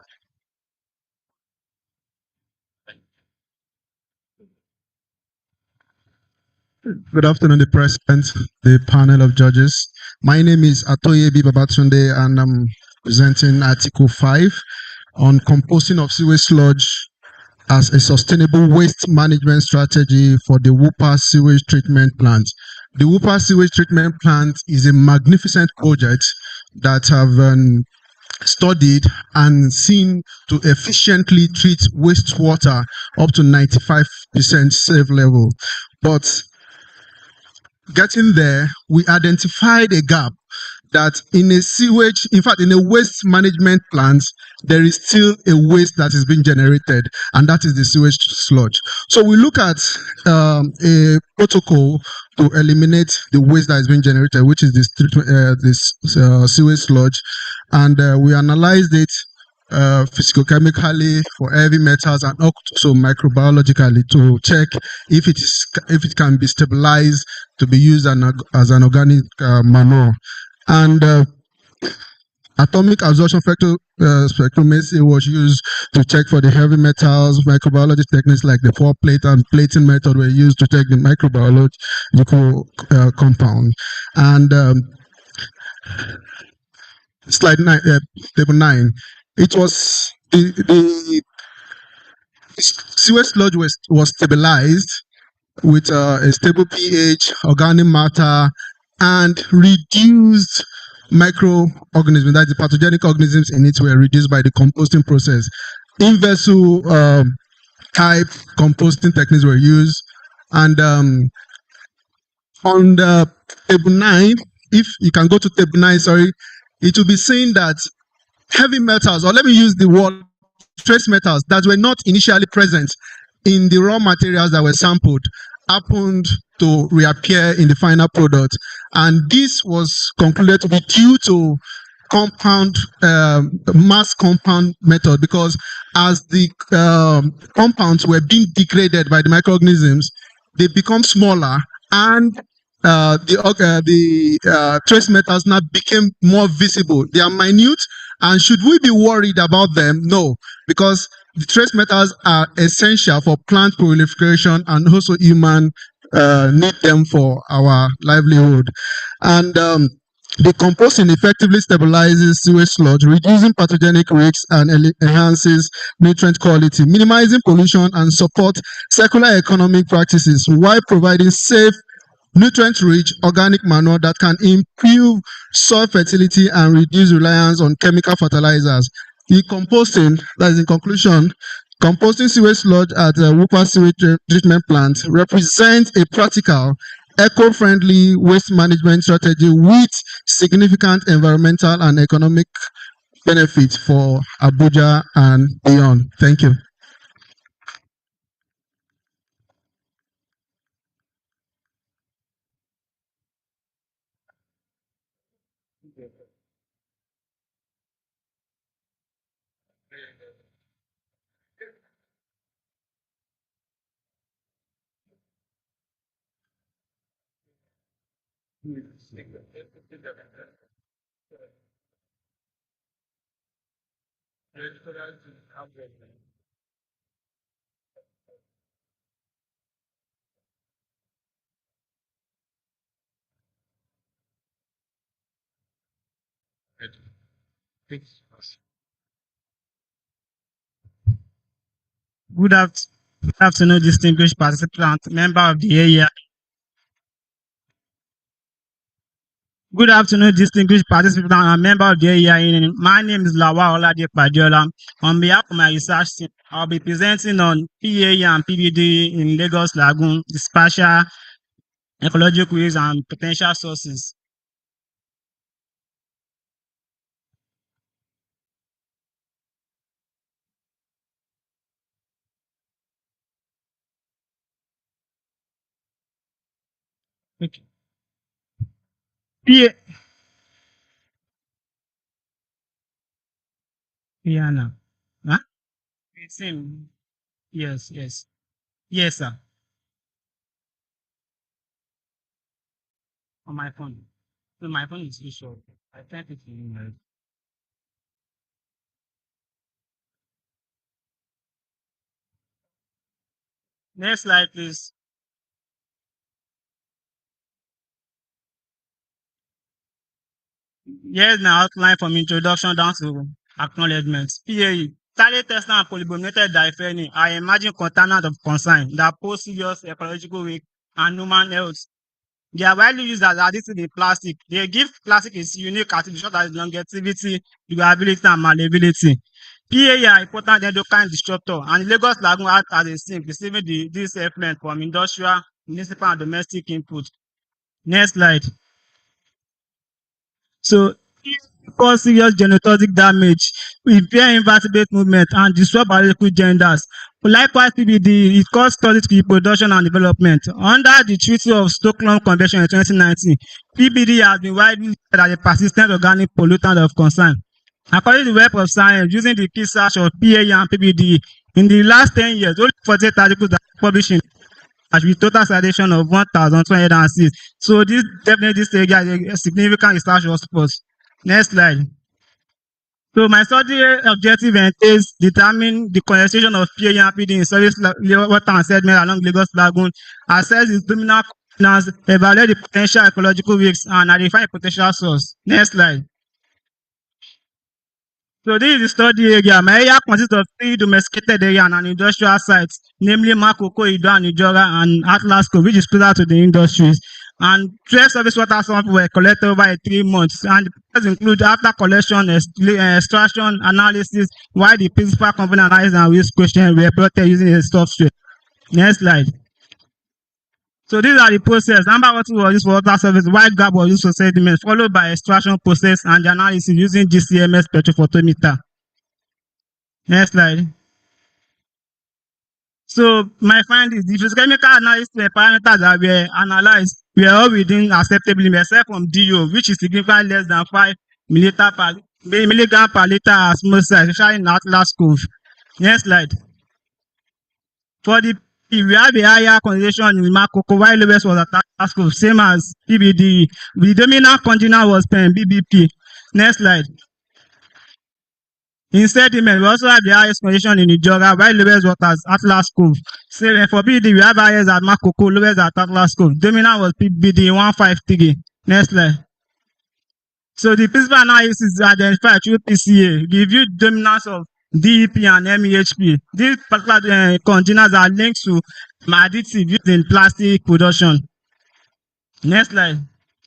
Good afternoon, the president, the panel of judges. My name is Atoyebi Babatunde, and I'm presenting Article 5 on composting of sewage sludge as a sustainable waste management strategy for the Whooper sewage treatment plant. The Whooper sewage treatment plant is a magnificent project that have studied and seen to efficiently treat wastewater up to 95% safe level. But getting there, we identified a gap that in a sewage, in fact, in a waste management plant, there is still a waste that is being generated, and that is the sewage sludge. So we look at a protocol to eliminate the waste that is being generated, which is this sewage sludge, and we analyzed it physicochemically for heavy metals and also microbiologically to check if it can be stabilized to be used as an organic manure. And atomic absorption spectrometry was used to check for the heavy metals. Microbiology techniques like the 4-plate and plating method were used to check the microbiological compound. And slide 9, table 9. It was the sewage sludge was stabilized with a stable pH, organic matter, and reduced microorganisms, that is the pathogenic organisms in it, were reduced by the composting process. In-vessel type composting techniques were used. And on the table 9, if you can go to table 9, sorry, it will be saying that heavy metals, or let me use the word trace metals, that were not initially present in the raw materials that were sampled, happened to reappear in the final product. And this was concluded to be due to mass compound method, because as the compounds were being degraded by the microorganisms, they become smaller, and the trace metals now became more visible. They are minute, And should we be worried about them? No, because the trace metals are essential for plant proliferation and also human need them for our livelihood. And the composting effectively stabilizes sewage sludge, reducing pathogenic risks and enhances nutrient quality, minimizing pollution and support circular economic practices while providing safe, nutrient-rich organic manure that can improve soil fertility and reduce reliance on chemical fertilizers. The composting, that is in conclusion, composting sewage sludge at the Whooper Sewage Treatment Plant represents a practical, eco-friendly waste management strategy with significant environmental and economic benefits for Abuja and beyond. Thank you. Good afternoon, distinguished participants, member of the AEIAN. Good afternoon, distinguished participants and member of the AEIAN. My name is Lawa Olade Padiola. On behalf of my research team, I'll be presenting on PA and PBD in Lagos Lagoon, the spatial, ecological risks and potential sources. Okay. Yeah, now. Huh? Same. Yes, yes. Yes, sir. On my phone. So my phone is too short. I type it in email. Next slide, please. Here's my outline from introduction down to acknowledgements. PAE. Target testing and polybrominated diphenol are emerging contaminants of concern that pose serious ecological risk and human health. They are widely used as additives in plastic. They give plastic its unique attributes such as longevity, durability, and malleability. PAE are important endocrine disruptor, and Lagos Lagoon acts as a sink receiving this effluent from industrial, municipal, and domestic input. Next slide. So it cause serious genotoxic damage, impair invertebrate movement, and disrupt biological genders. Likewise, PBD, it causes toxic reproduction and development. Under the Treaty of Stockholm Convention in 2019, PBD has been widely used as a persistent organic pollutant of concern. According to the Web of Science, using the key search of PAE and PBD, in the last 10 years, only 48 articles that are published in with total citation of 1,206. So this area is a significant research hotspot. Next slide. So my study objective entails determine the concentration of PAE and PD in surface water and sediment along Lagos Lagoon, assess the terminal contaminants, evaluate the potential ecological risks, and identify a potential source. Next slide. So this is the study area. My area consists of 3 domesticated areas and an industrial sites, namely Makoko, Ido, and Ijora, and Atlasco, which is closer to the industries. And 12 surface water samples were collected over 3 months. And the process include after collection, extraction, analysis, while the principal component analysis and risk question were plotted using a software. Next slide. So these are the process. Number one was used for water surface, white gap was used for sediment, followed by extraction process and the analysis using GCMS spectrophotometer. Next slide. So my findings, the physicochemical analysis parameters that were analyzed were all within acceptable limits, except from DO, which is significantly less than 5 milligram per liter osmosis, especially in Atlas curve. Next slide. For the we have a higher concentration in Makoko, while lowest was at Atlas curve, same as PBD. The dominant container was pen BBP. Next slide. In sediment, we also have the highest concentration in Ijoga, while lowest waters Atlas Cove. So for BD, we have highest at Makoko, lowest at Atlas Cove. Dominant was BD 153. Next slide. So the principal analysis is identified through PCA, review dominance of DEP and MEHP. These particular containers are linked to additive used in plastic production. Next slide.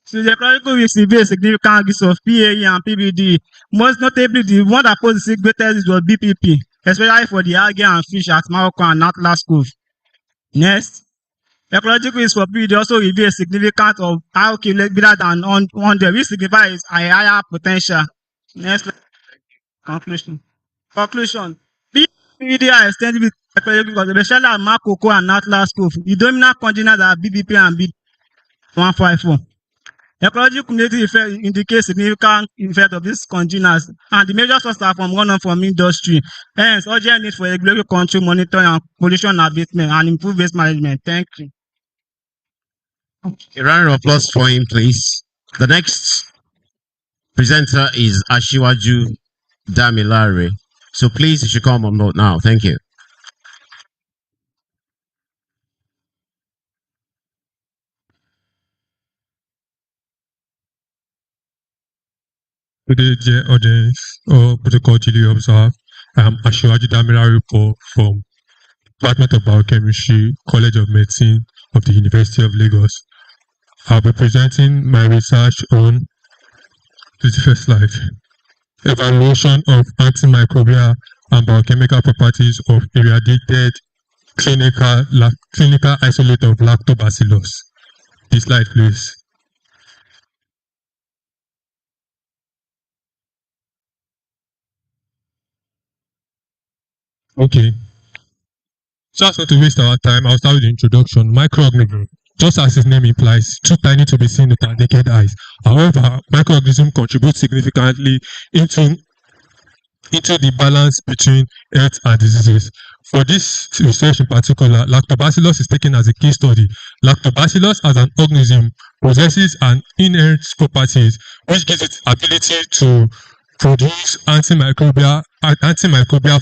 So the ecological risk reveals significant risk of PAE and PBD. Most notably, the one that posed the greatest risk was BPP, especially for the algae and fish at Morocco and Atlas Cove. Next. Ecological risk for PBD also reveals significance of ROK greater than 100, which signifies a higher potential. Next slide. Conclusion. PBD are extended with ecological risk, especially at Morocco and Atlas Cove. The dominant congeners are BBP and B154. Ecological cumulative effect indicates significant effect of these congeners, and the major sources are from runoff from industry. Hence, urgent need for regulatory control, monitoring, and pollution abatement, and improved waste management. Thank you. A round of applause for him, please. The next presenter is Ashiwaju Damilare. So please, you should come on board now. Thank you. Good day, dear audience, or protocol duly observed. I am Ashiwaju Damilare from Department of Biochemistry, College of Medicine of the University of Lagos. I'll be presenting my research on the first slide. Evaluation of antimicrobial and biochemical properties of irradiated clinical isolate of lactobacillus. This slide, please. Okay. So as not to waste our time, I'll start with the introduction. Microorganism, just as its name implies, too tiny to be seen with our naked eyes. However, microorganisms contribute significantly into the balance between health and diseases. For this research in particular, lactobacillus is taken as a case study. Lactobacillus as an organism possesses an inherent properties which gives it ability to produce antimicrobial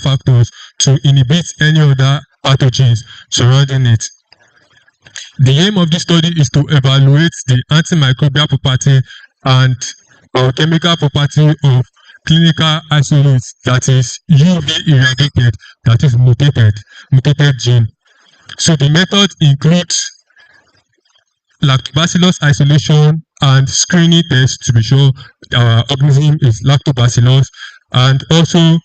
factors to inhibit any other pathogens surrounding it. The aim of this study is to evaluate the antimicrobial property and biochemical property of clinical isolates that is UV irradiated, that is mutated gene. So the method includes lactobacillus isolation and screening tests to be sure our organism is lactobacillus, and also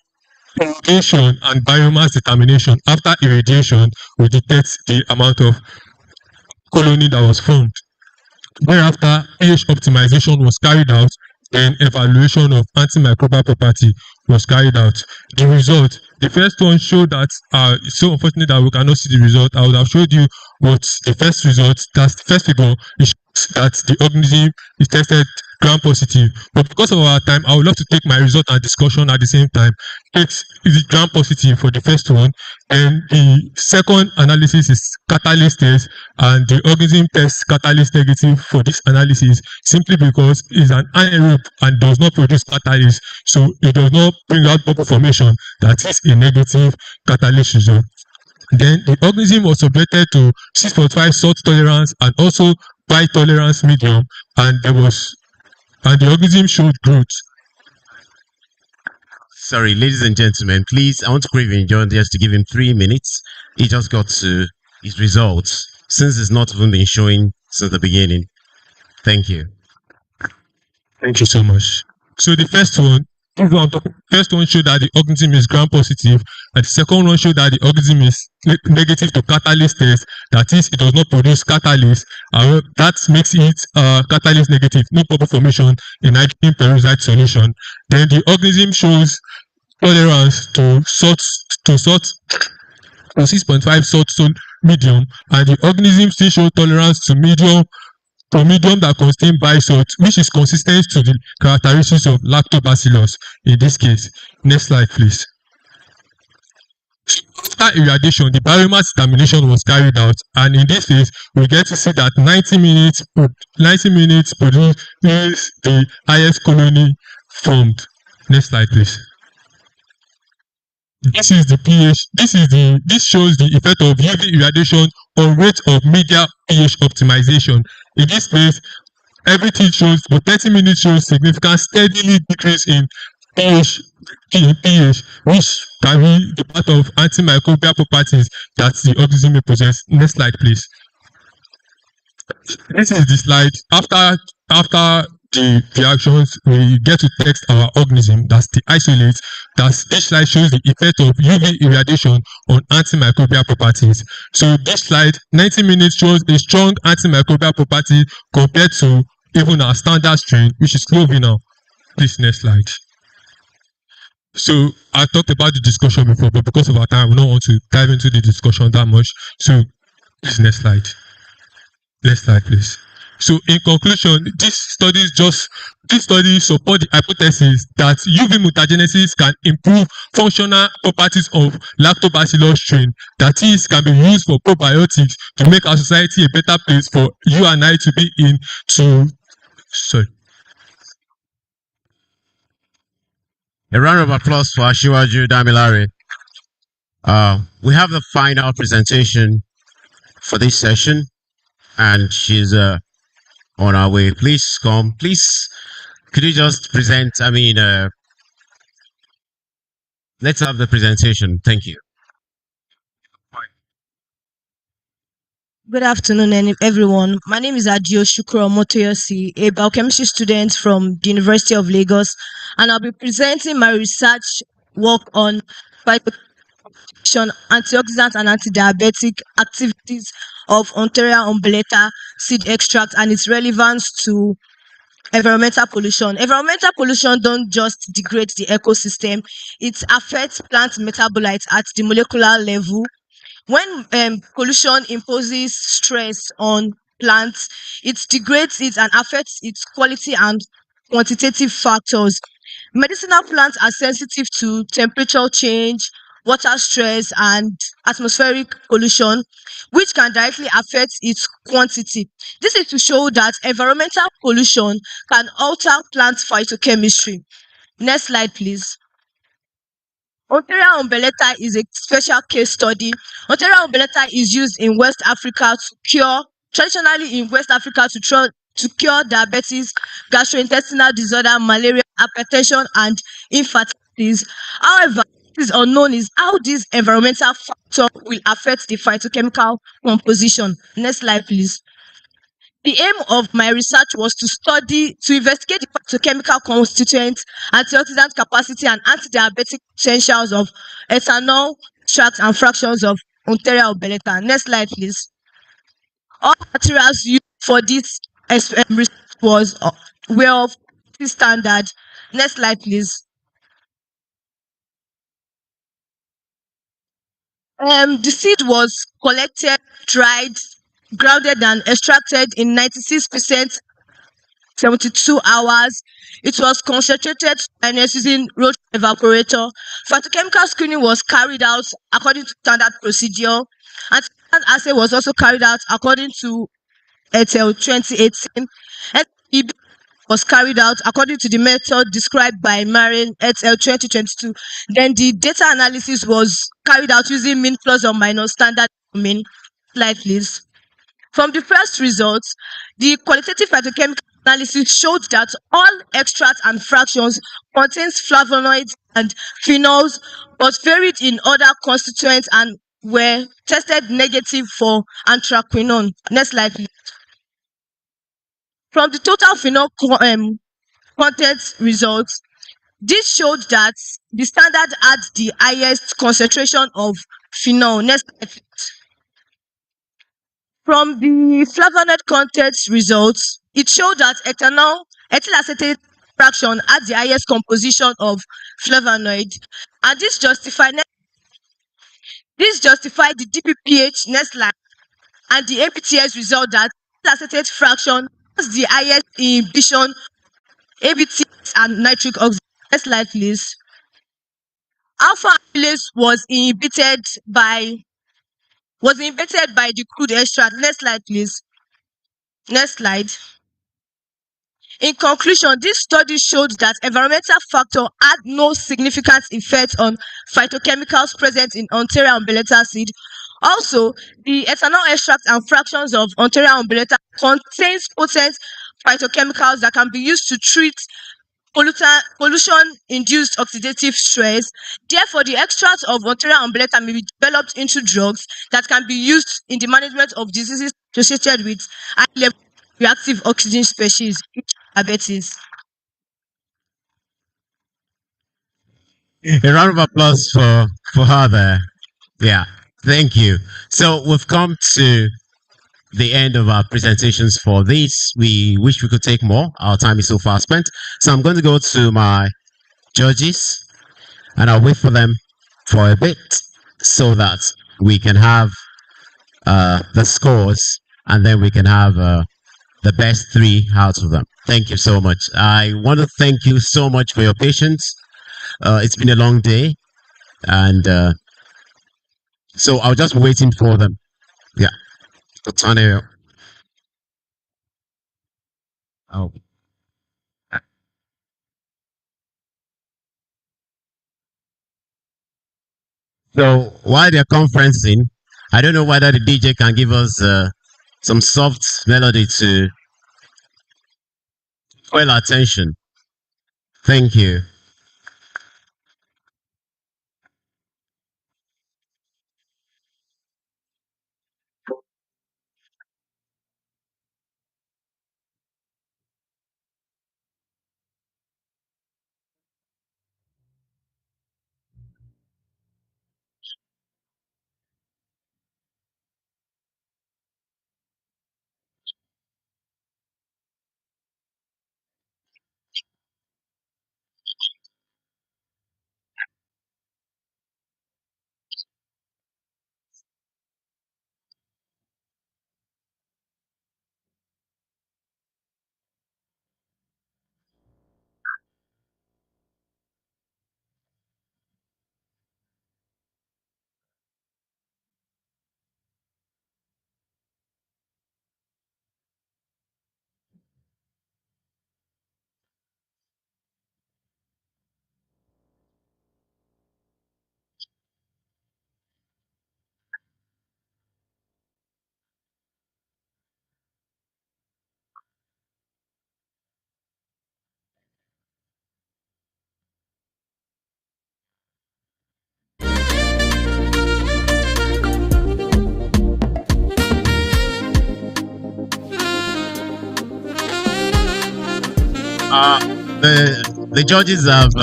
irrigation and biomass determination. After irradiation, we detect the amount of colony that was formed. Thereafter, pH optimization was carried out, then evaluation of antimicrobial property was carried out. The result, the first one showed that it's so unfortunate that we cannot see the result. I would have showed you what the first result, that's the first figure, is that the organism is tested gram-positive. But because of our time, I would love to take my result and discussion at the same time. It's gram-positive for the first one, and the second analysis is catalyst test, and the organism tests catalyst negative for this analysis simply because it's an anaerobe and does not produce catalyst, so it does not bring out bubble formation. That is a negative catalyst result. Then the organism was subjected to 6.5 salt tolerance and also bite tolerance medium, and the organism showed growth. Sorry, ladies and gentlemen, please, I want to crave John just to give him 3 minutes. He just got to his results since it's not even been showing since the beginning. Thank you. Thank you so much. So the first one showed that the organism is gram-positive, and the second one showed that the organism is negative to catalyst test. That is, it does not produce catalyst. That makes it catalyst negative, no bubble formation in nitrogen peroxide solution. Then the organism shows tolerance to 6.5 salt medium, and the organism still shows tolerance to medium that contain bisalt, which is consistent to the characteristics of lactobacillus in this case. Next slide, please. After irradiation, the biomass determination was carried out, and in this case, we get to see that 90 minutes produces the highest colony formed. Next slide, please. This shows the effect of UV irradiation on rate of media pH optimization. In this case, everything shows for 30 minutes shows significant steadily decrease in pH, which can be the part of antimicrobial properties that the organism may possess. Next slide, please. This is the slide after the reactions we get to text our organism, that's the isolate. This slide shows the effect of UV irradiation on antimicrobial properties. So this slide 90 minutes shows a strong antimicrobial property compared to even our standard strain, which is clovinal. Please, next slide. So I talked about the discussion before, but because of our time, we don't want to dive into the discussion that much. So please, next slide. Next slide, please. So in conclusion, these studies support the hypothesis that UV mutagenesis can improve functional properties of lactobacillus strain, that is, can be used for probiotics to make our society a better place for you and I to be in. A round of applause for Ashiwaju Damilare. We have the final presentation for this session, and she's on our way. Please come. Please, could you just present? Let's have the presentation. Thank you. Good afternoon, everyone. My name is Adio Shukro Motoyosi, a biochemistry student from the University of Lagos, and I'll be presenting my research work on phytonutrition, antioxidant and anti-diabetic activities of Ontaria umbellata seed extract and its relevance to environmental pollution. Environmental pollution don't just degrade the ecosystem, it affects plant metabolites at the molecular level. When pollution imposes stress on plants, it degrades it and affects its quality and quantitative factors. Medicinal plants are sensitive to temperature change, water stress, and atmospheric pollution, which can directly affect its quantity. This is to show that environmental pollution can alter plant phytochemistry. Next slide, please. Ontaria umbellata is a special case study. Ontaria umbellata is used in West Africa traditionally in West Africa to cure diabetes, gastrointestinal disorder, malaria, hypertension, and infertility. However, what is unknown is how these environmental factors will affect the phytochemical composition. Next slide, please. The aim of my research was to investigate the phytochemical constituents, antioxidant capacity, and anti-diabetic potentials of ethanol extracts and fractions of Ontaria umbellata. Next slide, please. All materials used for this research were of standard. Next slide, please. The seed was collected, dried, grounded, and extracted in 96% 72 hours. It was concentrated and using road evaporator. Phytochemical screening was carried out according to standard procedure. And assay was also carried out according to ETL 2018. And was carried out according to the method described by Marin ETL 2022. Then the data analysis was carried out using mean plus or minus standard mean. Slide, please. From the first results, the qualitative phytochemical analysis showed that all extracts and fractions contains flavonoids and phenols, but varied in other constituents and were tested negative for anthraquinone. Next slide, please. From the total phenol content results, this showed that the standard had the highest concentration of phenol. Next slide, please. From the flavonoid content results, it showed that ethyl acetate fraction had the highest composition of flavonoid, and this justified the DPPH next slide and the ABTS result that acetate fraction has the highest inhibition ABTS and nitric oxide. Next slide, please. Alpha amylase was inhibited by the crude extract. Next slide, please. Next slide. In conclusion, this study showed that environmental factor had no significant effect on phytochemicals present in Ontaria umbellata seed. Also, the ethanol extract and fractions of Ontaria umbellata contains potent phytochemicals that can be used to treat pollution-induced oxidative stress. Therefore, the extract of Ontaria umbellata may be developed into drugs that can be used in the management of diseases associated with high level reactive oxygen species, diabetes. A round of applause for her there. Yeah, thank you. So we've come to the end of our presentations for this. We wish we could take more. Our time is so far spent. So I'm going to go to my judges and I'll wait for them for a bit so that we can have the scores and then we can have the best 3 out of them. Thank you so much. I want to thank you so much for your patience. It's been a long day and so I'll just be waiting for them. Yeah. Antonio. Oh. So while they're conferencing, I don't know whether the DJ can give us some soft melody to fuel our attention. Thank you. The judges have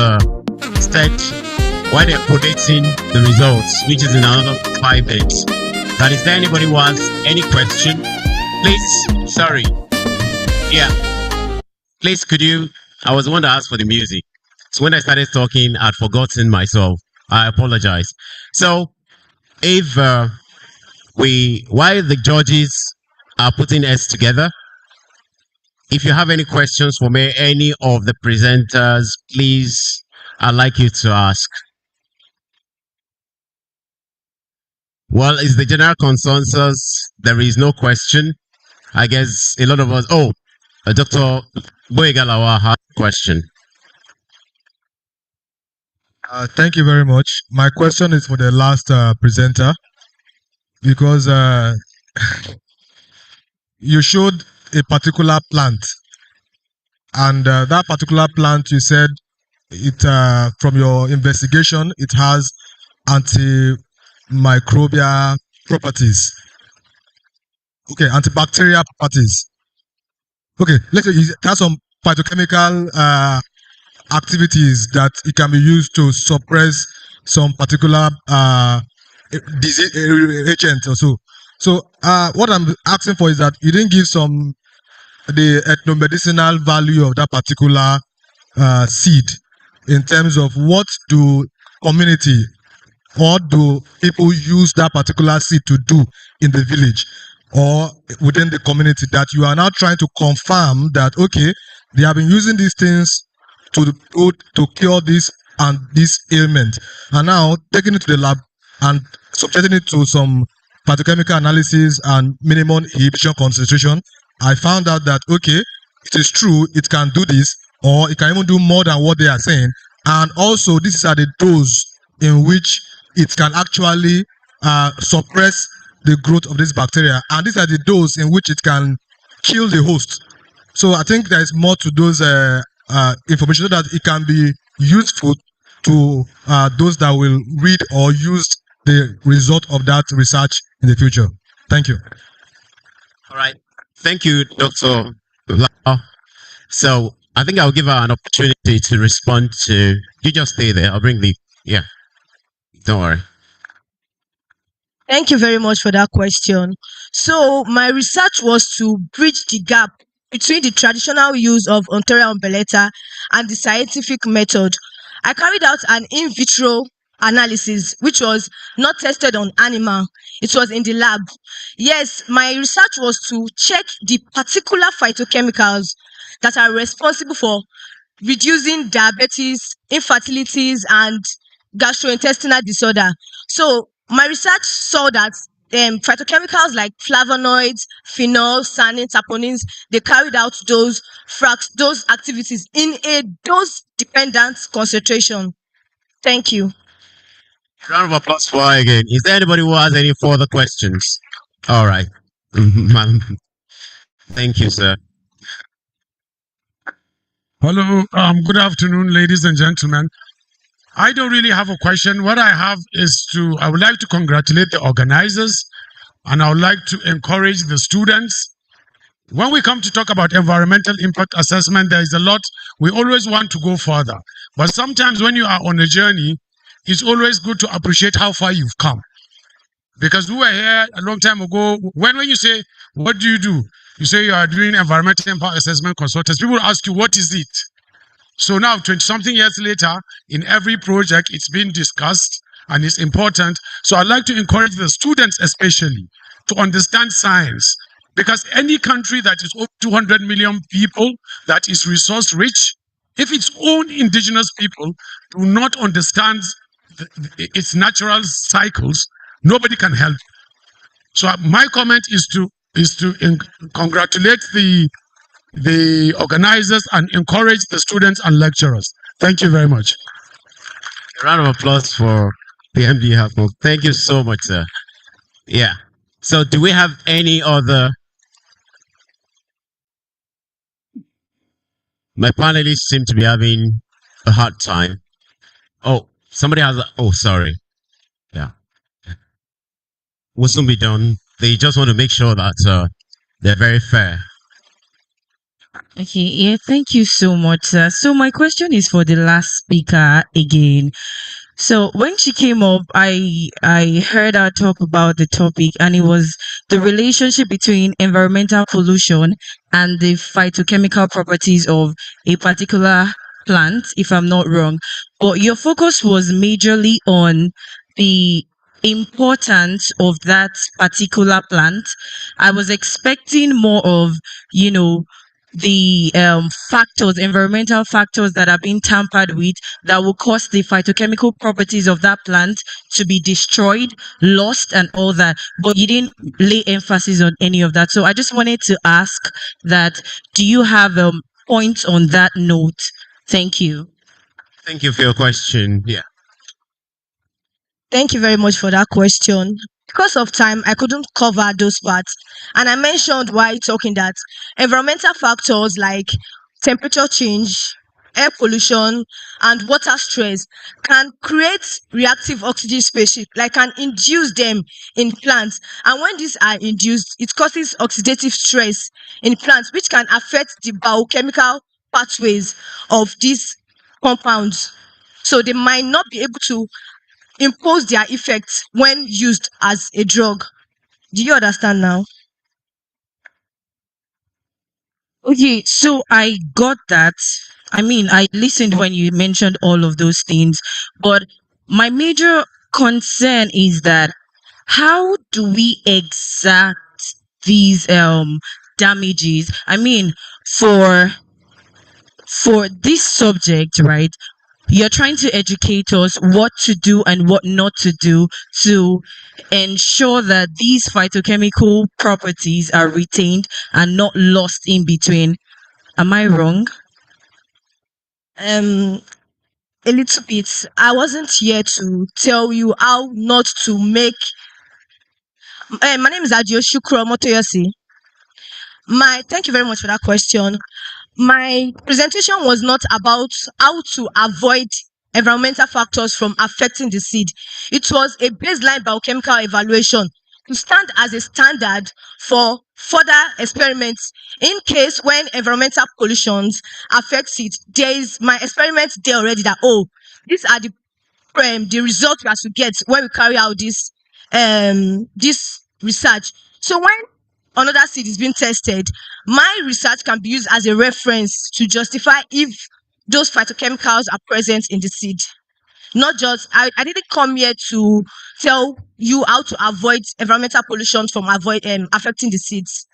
said why they're collating the results, which is in another 5 minutes. That is there anybody who has any question? Please, sorry. Yeah. Please, could you? I was the one to ask for the music. So when I started talking, I'd forgotten myself. I apologize. So if while the judges are putting us together, if you have any questions for me, any of the presenters, please, I'd like you to ask. Well, it's the general consensus. There is no question. I guess a lot of us. Oh, Dr. Boegalawa has a question. Thank you very much. My question is for the last presenter because you showed a particular plant, and that particular plant you said it from your investigation it has antimicrobial properties. Okay, antibacterial properties. Okay, let's say it has some phytochemical activities that it can be used to suppress some particular disease agent or so. So what I'm asking for is that you didn't give the ethnomedicinal value of that particular seed in terms of what do community or do people use that particular seed to do in the village or within the community that you are now trying to confirm that okay, they have been using these things to cure this and this ailment, and now taking it to the lab and subjecting it to some phytochemical analysis and minimum inhibition concentration. I found out that okay, it is true it can do this, or it can even do more than what they are saying. And also, these are the dose in which it can actually suppress the growth of this bacteria, and these are the dose in which it can kill the host. So I think there is more to those information so that it can be useful to those that will read or use the result of that research in the future. Thank you. All right. Thank you, Dr. Lau. So I think I'll give her an opportunity to respond to. You just stay there. I'll bring the. Yeah. Don't worry. Thank you very much for that question. So my research was to bridge the gap between the traditional use of Ontaria umbellata and the scientific method. I carried out an in vitro analysis, which was not tested on animal. It was in the lab. Yes, my research was to check the particular phytochemicals that are responsible for reducing diabetes, infertilities, and gastrointestinal disorder. So my research saw that phytochemicals like flavonoids, phenols, sannins, saponins, they carried out those activities in a dose-dependent concentration. Thank you. Round of applause for her again. Is there anybody who has any further questions? All right. Ma'am. Thank you, sir. Hello, good afternoon, ladies and gentlemen. I don't really have a question. What I have is I would like to congratulate the organizers, and I would like to encourage the students. When we come to talk about environmental impact assessment, there is a lot. We always want to go further. But sometimes when you are on a journey, it's always good to appreciate how far you've come. Because we were here a long time ago. When you say, what do? You say you are doing environmental impact assessment consultants. People ask you, what is it? So now, 20-something years later, in every project, it's been discussed and it's important. So I'd like to encourage the students especially to understand science. Because any country that is over 200 million people, that is resource rich, if its own indigenous people do not understand its natural cycles, nobody can help. So my comment is to congratulate the organizers and encourage the students and lecturers. Thank you very much. A round of applause for the MD Halfmo. Thank you so much, sir. Yeah. So do we have any other? My panelists seem to be having a hard time. Oh, somebody has sorry. Yeah. Will soon be done. They just want to make sure that they're very fair. Okay, yeah, thank you so much, sir. So my question is for the last speaker again. So when she came up, I heard her talk about the topic, and it was the relationship between environmental pollution and the phytochemical properties of a particular plant, if I'm not wrong. But your focus was majorly on the importance of that particular plant. I was expecting more of, the environmental factors that are being tampered with that will cause the phytochemical properties of that plant to be destroyed, lost, and all that. But you didn't lay emphasis on any of that. So I just wanted to ask that, do you have points on that note? Thank you. Thank you for your question. Yeah. Thank you very much for that question. Because of time, I couldn't cover those parts. And I mentioned while talking that environmental factors like temperature change, air pollution, and water stress can create reactive oxygen species, like can induce them in plants. And when these are induced, it causes oxidative stress in plants, which can affect the biochemical pathways of these compounds. So they might not be able to impose their effects when used as a drug. Do you understand now? Okay, so I got that. I mean, I listened when you mentioned all of those things, but my major concern is that how do we exact these damages? I mean, for this subject, right? You're trying to educate us what to do and what not to do to ensure that these phytochemical properties are retained and not lost in between. Am I wrong? A little bit. I wasn't here to tell you how not to make. My name is Adio Shukro Motoyosi. Thank you very much for that question. My presentation was not about how to avoid environmental factors from affecting the seed. It was a baseline biochemical evaluation to stand as a standard for further experiments in case when environmental pollutions affects it. There is my experiment there already that these are the results we have to get when we carry out this research. So when another seed is being tested, my research can be used as a reference to justify if those phytochemicals are present in the seed. Not just I didn't come here to tell you how to avoid environmental pollution from affecting the seeds.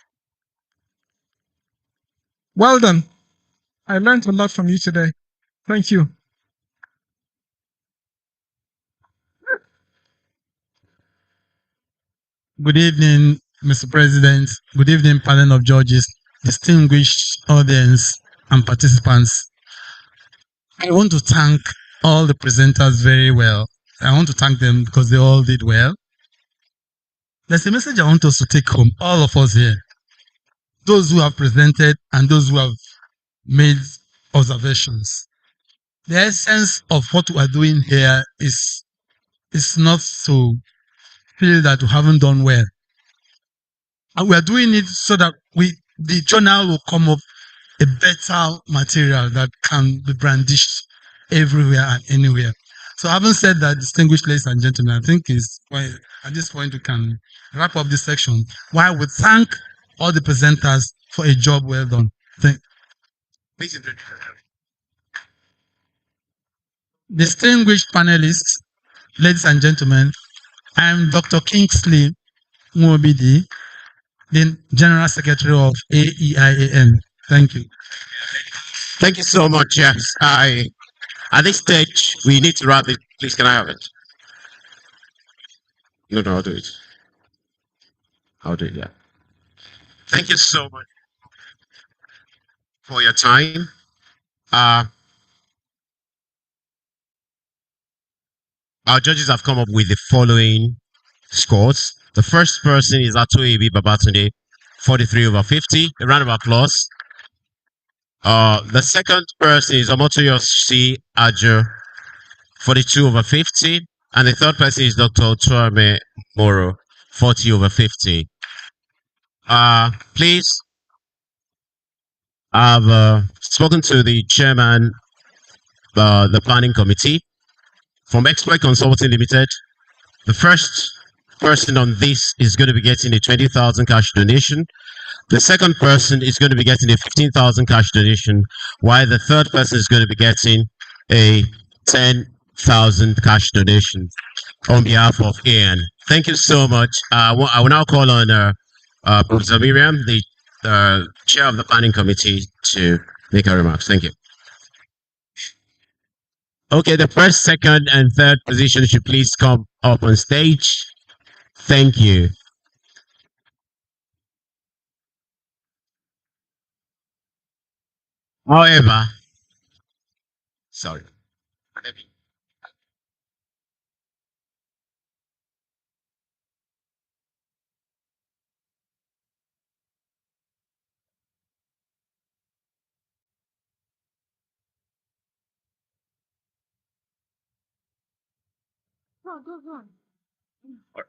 Well done. I learned a lot from you today. Thank you. Good evening, Mr. President. Good evening, panel of judges, distinguished audience, and participants. I want to thank all the presenters very well. I want to thank them because they all did well. There's a message I want us to take home, all of us here. Those who have presented and those who have made observations. The essence of what we are doing here is not to feel that we haven't done well. And we are doing it so that the journal will come up a better material that can be brandished everywhere and anywhere. So having said that, distinguished ladies and gentlemen, I think at this point we can wrap up this section while we thank all the presenters for a job well done. Distinguished panelists, ladies and gentlemen, I am Dr. Kingsley Mwobidi, the General Secretary of AEIAN. Thank you. Thank you so much. Yes, at this stage we need to wrap it. Please, can I have it? No, I'll do it. I'll do it. Yeah. Thank you so much for your time. Our judges have come up with the following scores. The first person is Atoebi Babatunde, 43/50. A round of applause. The second person is Omotoyosi Ajo, 42/50. And the third person is Dr. Tuame Moro, 40/50. Please, I've spoken to the chairman, the planning committee from Exploit Consulting Limited. The first person on this is going to be getting a 20,000 cash donation. The second person is going to be getting a 15,000 cash donation, while the third person is going to be getting a 10,000 cash donation on behalf of AEIAN. Thank you so much. I will now call on Professor Miriam, the chair of the planning committee, to make her remarks. Thank you. Okay, the first, second, and third position should please come up on stage. Thank you. However, sorry.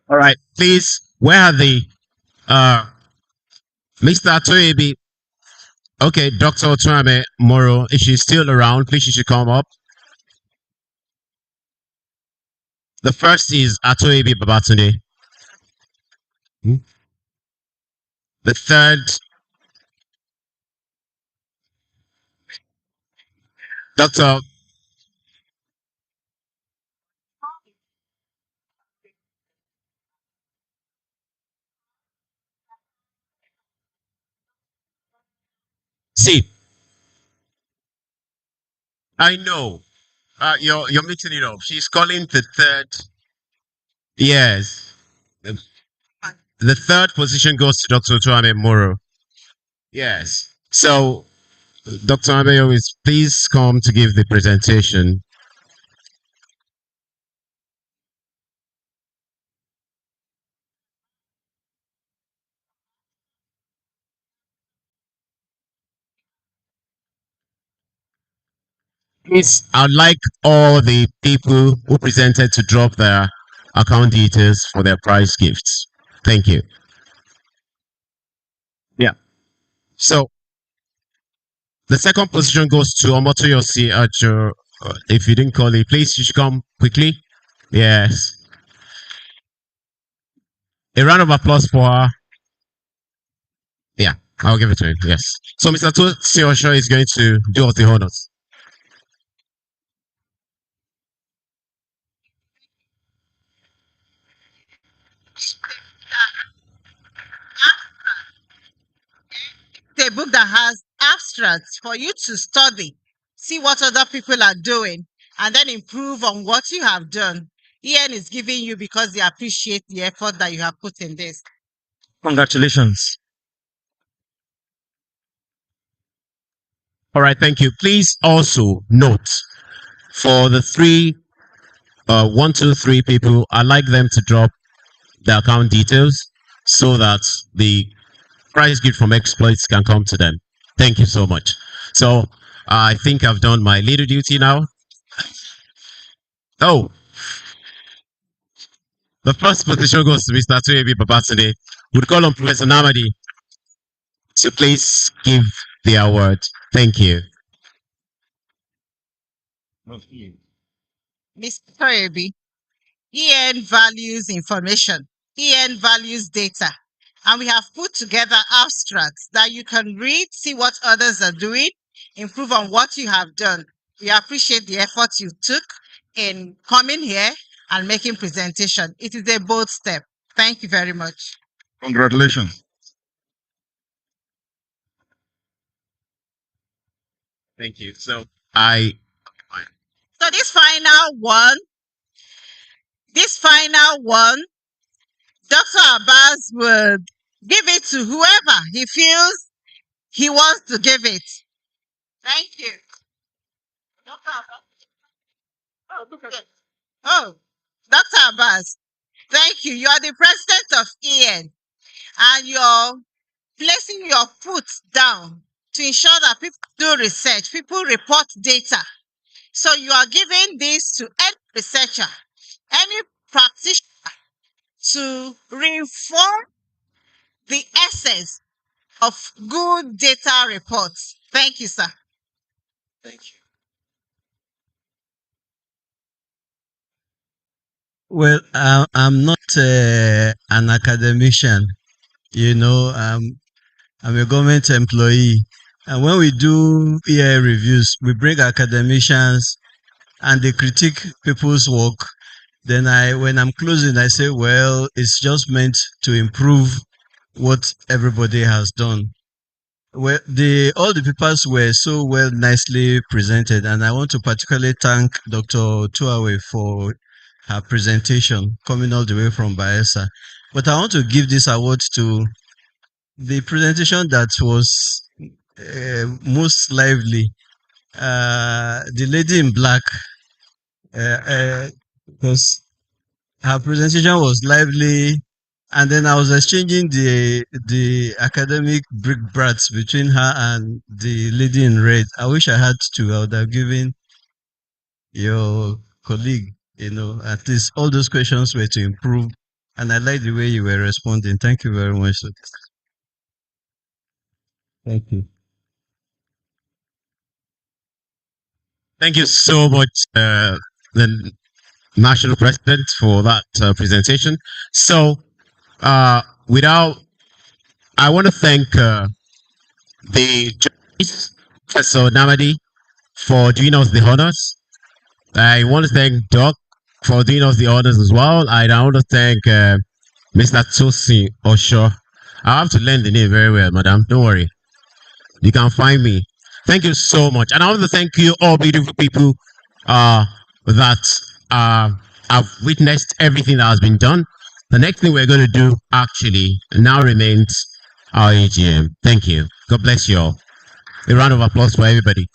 All right, please, where are the Mr. Atoebi? Okay, Dr. Otuame Moro, if she's still around, please she should come up. The first is Atoebi Babatunde. The third, Dr. See, I know. You're mixing it up. She's calling the third. Yes. The third position goes to Dr. Otuame Moro. Yes. So Dr. Abeyo, please come to give the presentation. Please, I'd like all the people who presented to drop their account details for their prize gifts. Thank you. Yeah. So the second position goes to Omotoyosi Ajo. If you didn't call it, please you should come quickly. Yes. A round of applause for her. Yeah, I'll give it to him. Yes. So Mr. Tosi Osho is going to do us the honors. A book that has abstracts for you to study, see what other people are doing, and then improve on what you have done. EN is giving you because they appreciate the effort that you have put in this. Congratulations. All right, thank you. Please also note for the 1, 2, 3 people, I'd like them to drop the account details so that the prize gift from exploits can come to them. Thank you so much. So I think I've done my little duty now. Oh, the first position goes to Mr. Tuebi Babatunde. We'd call on Professor Namadi to please give the award. Thank you. Mr. Toyebi, EN values information. EN values data. And we have put together abstracts that you can read, see what others are doing, improve on what you have done. We appreciate the effort you took in coming here and making presentation. It is a bold step. Thank you very much. Congratulations. Thank you. So this final one, Dr. Abbas would give it to whoever he feels he wants to give it. Thank you. Dr. Abbas. Oh, look at it. Oh, Dr. Abbas, thank you. You are the president of EN, and you're placing your foot down to ensure that people do research, people report data. So you are giving this to any researcher, any practitioner to reinform the essence of good data reports. Thank you, sir. Thank you. Well, I'm not an academician. You know, I'm a government employee. And when we do EI reviews, we bring academicians and they critique people's work. Then when I'm closing, I say, well, it's just meant to improve what everybody has done. Well, all the papers were so well nicely presented, and I want to particularly thank Dr. Tuawe for her presentation coming all the way from Bayelsa. But I want to give this award to the presentation that was most lively. The lady in black, because her presentation was lively, and then I was exchanging the academic brickbats between her and the lady in red. I wish I had to. I would have given your colleague, at least all those questions were to improve. And I like the way you were responding. Thank you very much. Thank you. Thank you so much, the National President, for that presentation. So, I want to thank the judges, Professor Namadi, for doing us the honors. I want to thank Doc for doing us the honors as well. I want to thank Mr. Tosi Osho. I have to learn the name very well, madam. Don't worry. You can find me. Thank you so much. And I want to thank you all beautiful people that have witnessed everything that has been done. The next thing we're going to do actually now remains our AGM. Thank you. God bless you all. A round of applause for everybody.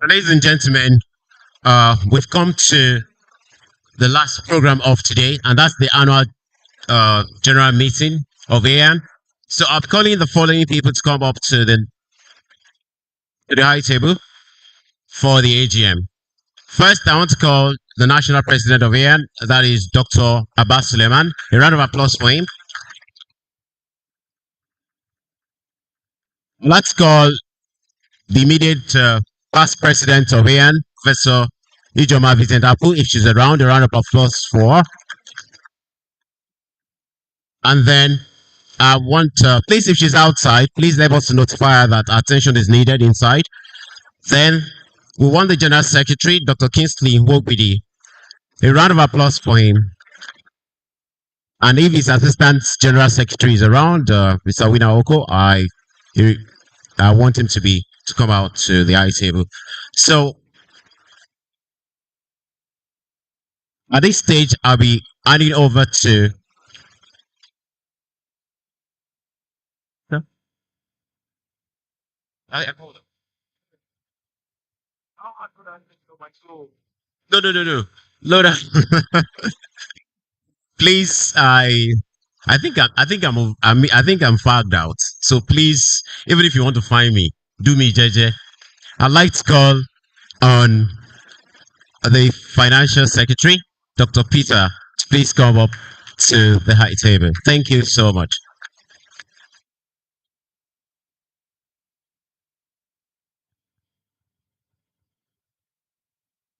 Ladies and gentlemen, we've come to the last program of today, and that's the annual general meeting of AEIAN. So I'm calling the following people to come up to the high table for the AGM. First, I want to call the national president of AEIAN, that is Dr. Abbas Suleiman. A round of applause for him. Let's call the immediate past president of AEIAN, Professor Ijoma Vincent Apu, if she's around. A round of applause for her. And then I want, please, if she's outside, please let us notify her that attention is needed inside. Then we want the General Secretary, Dr. Kingsley Wogbidi. A round of applause for him. And if his Assistant General Secretary is around, Mr. Wina Oko, I want him to come out to the high table. So at this stage, I'll be handing over to No. Load please, I think I'm fagged out. So please, even if you want to find me, do me JJ. I'd like to call on the Financial Secretary, Dr. Peter, to please come up to the high table. Thank you so much.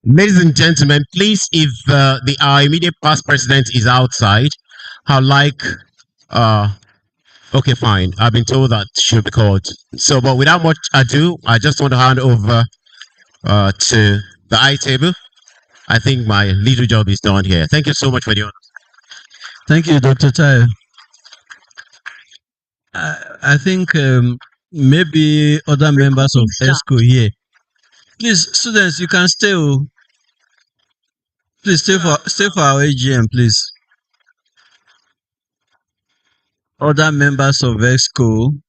Ladies and gentlemen, please, if our immediate past president is outside, I'd like, okay, fine. I've been told that she'll be called. So, but without much ado, I just want to hand over to the high table. I think my little job is done here. Thank you so much for the honor. Thank you, Dr. Tai. I think maybe other members of ESCO here. Please, students, you can stay. Please stay for our AGM, please. Other members of ESCO,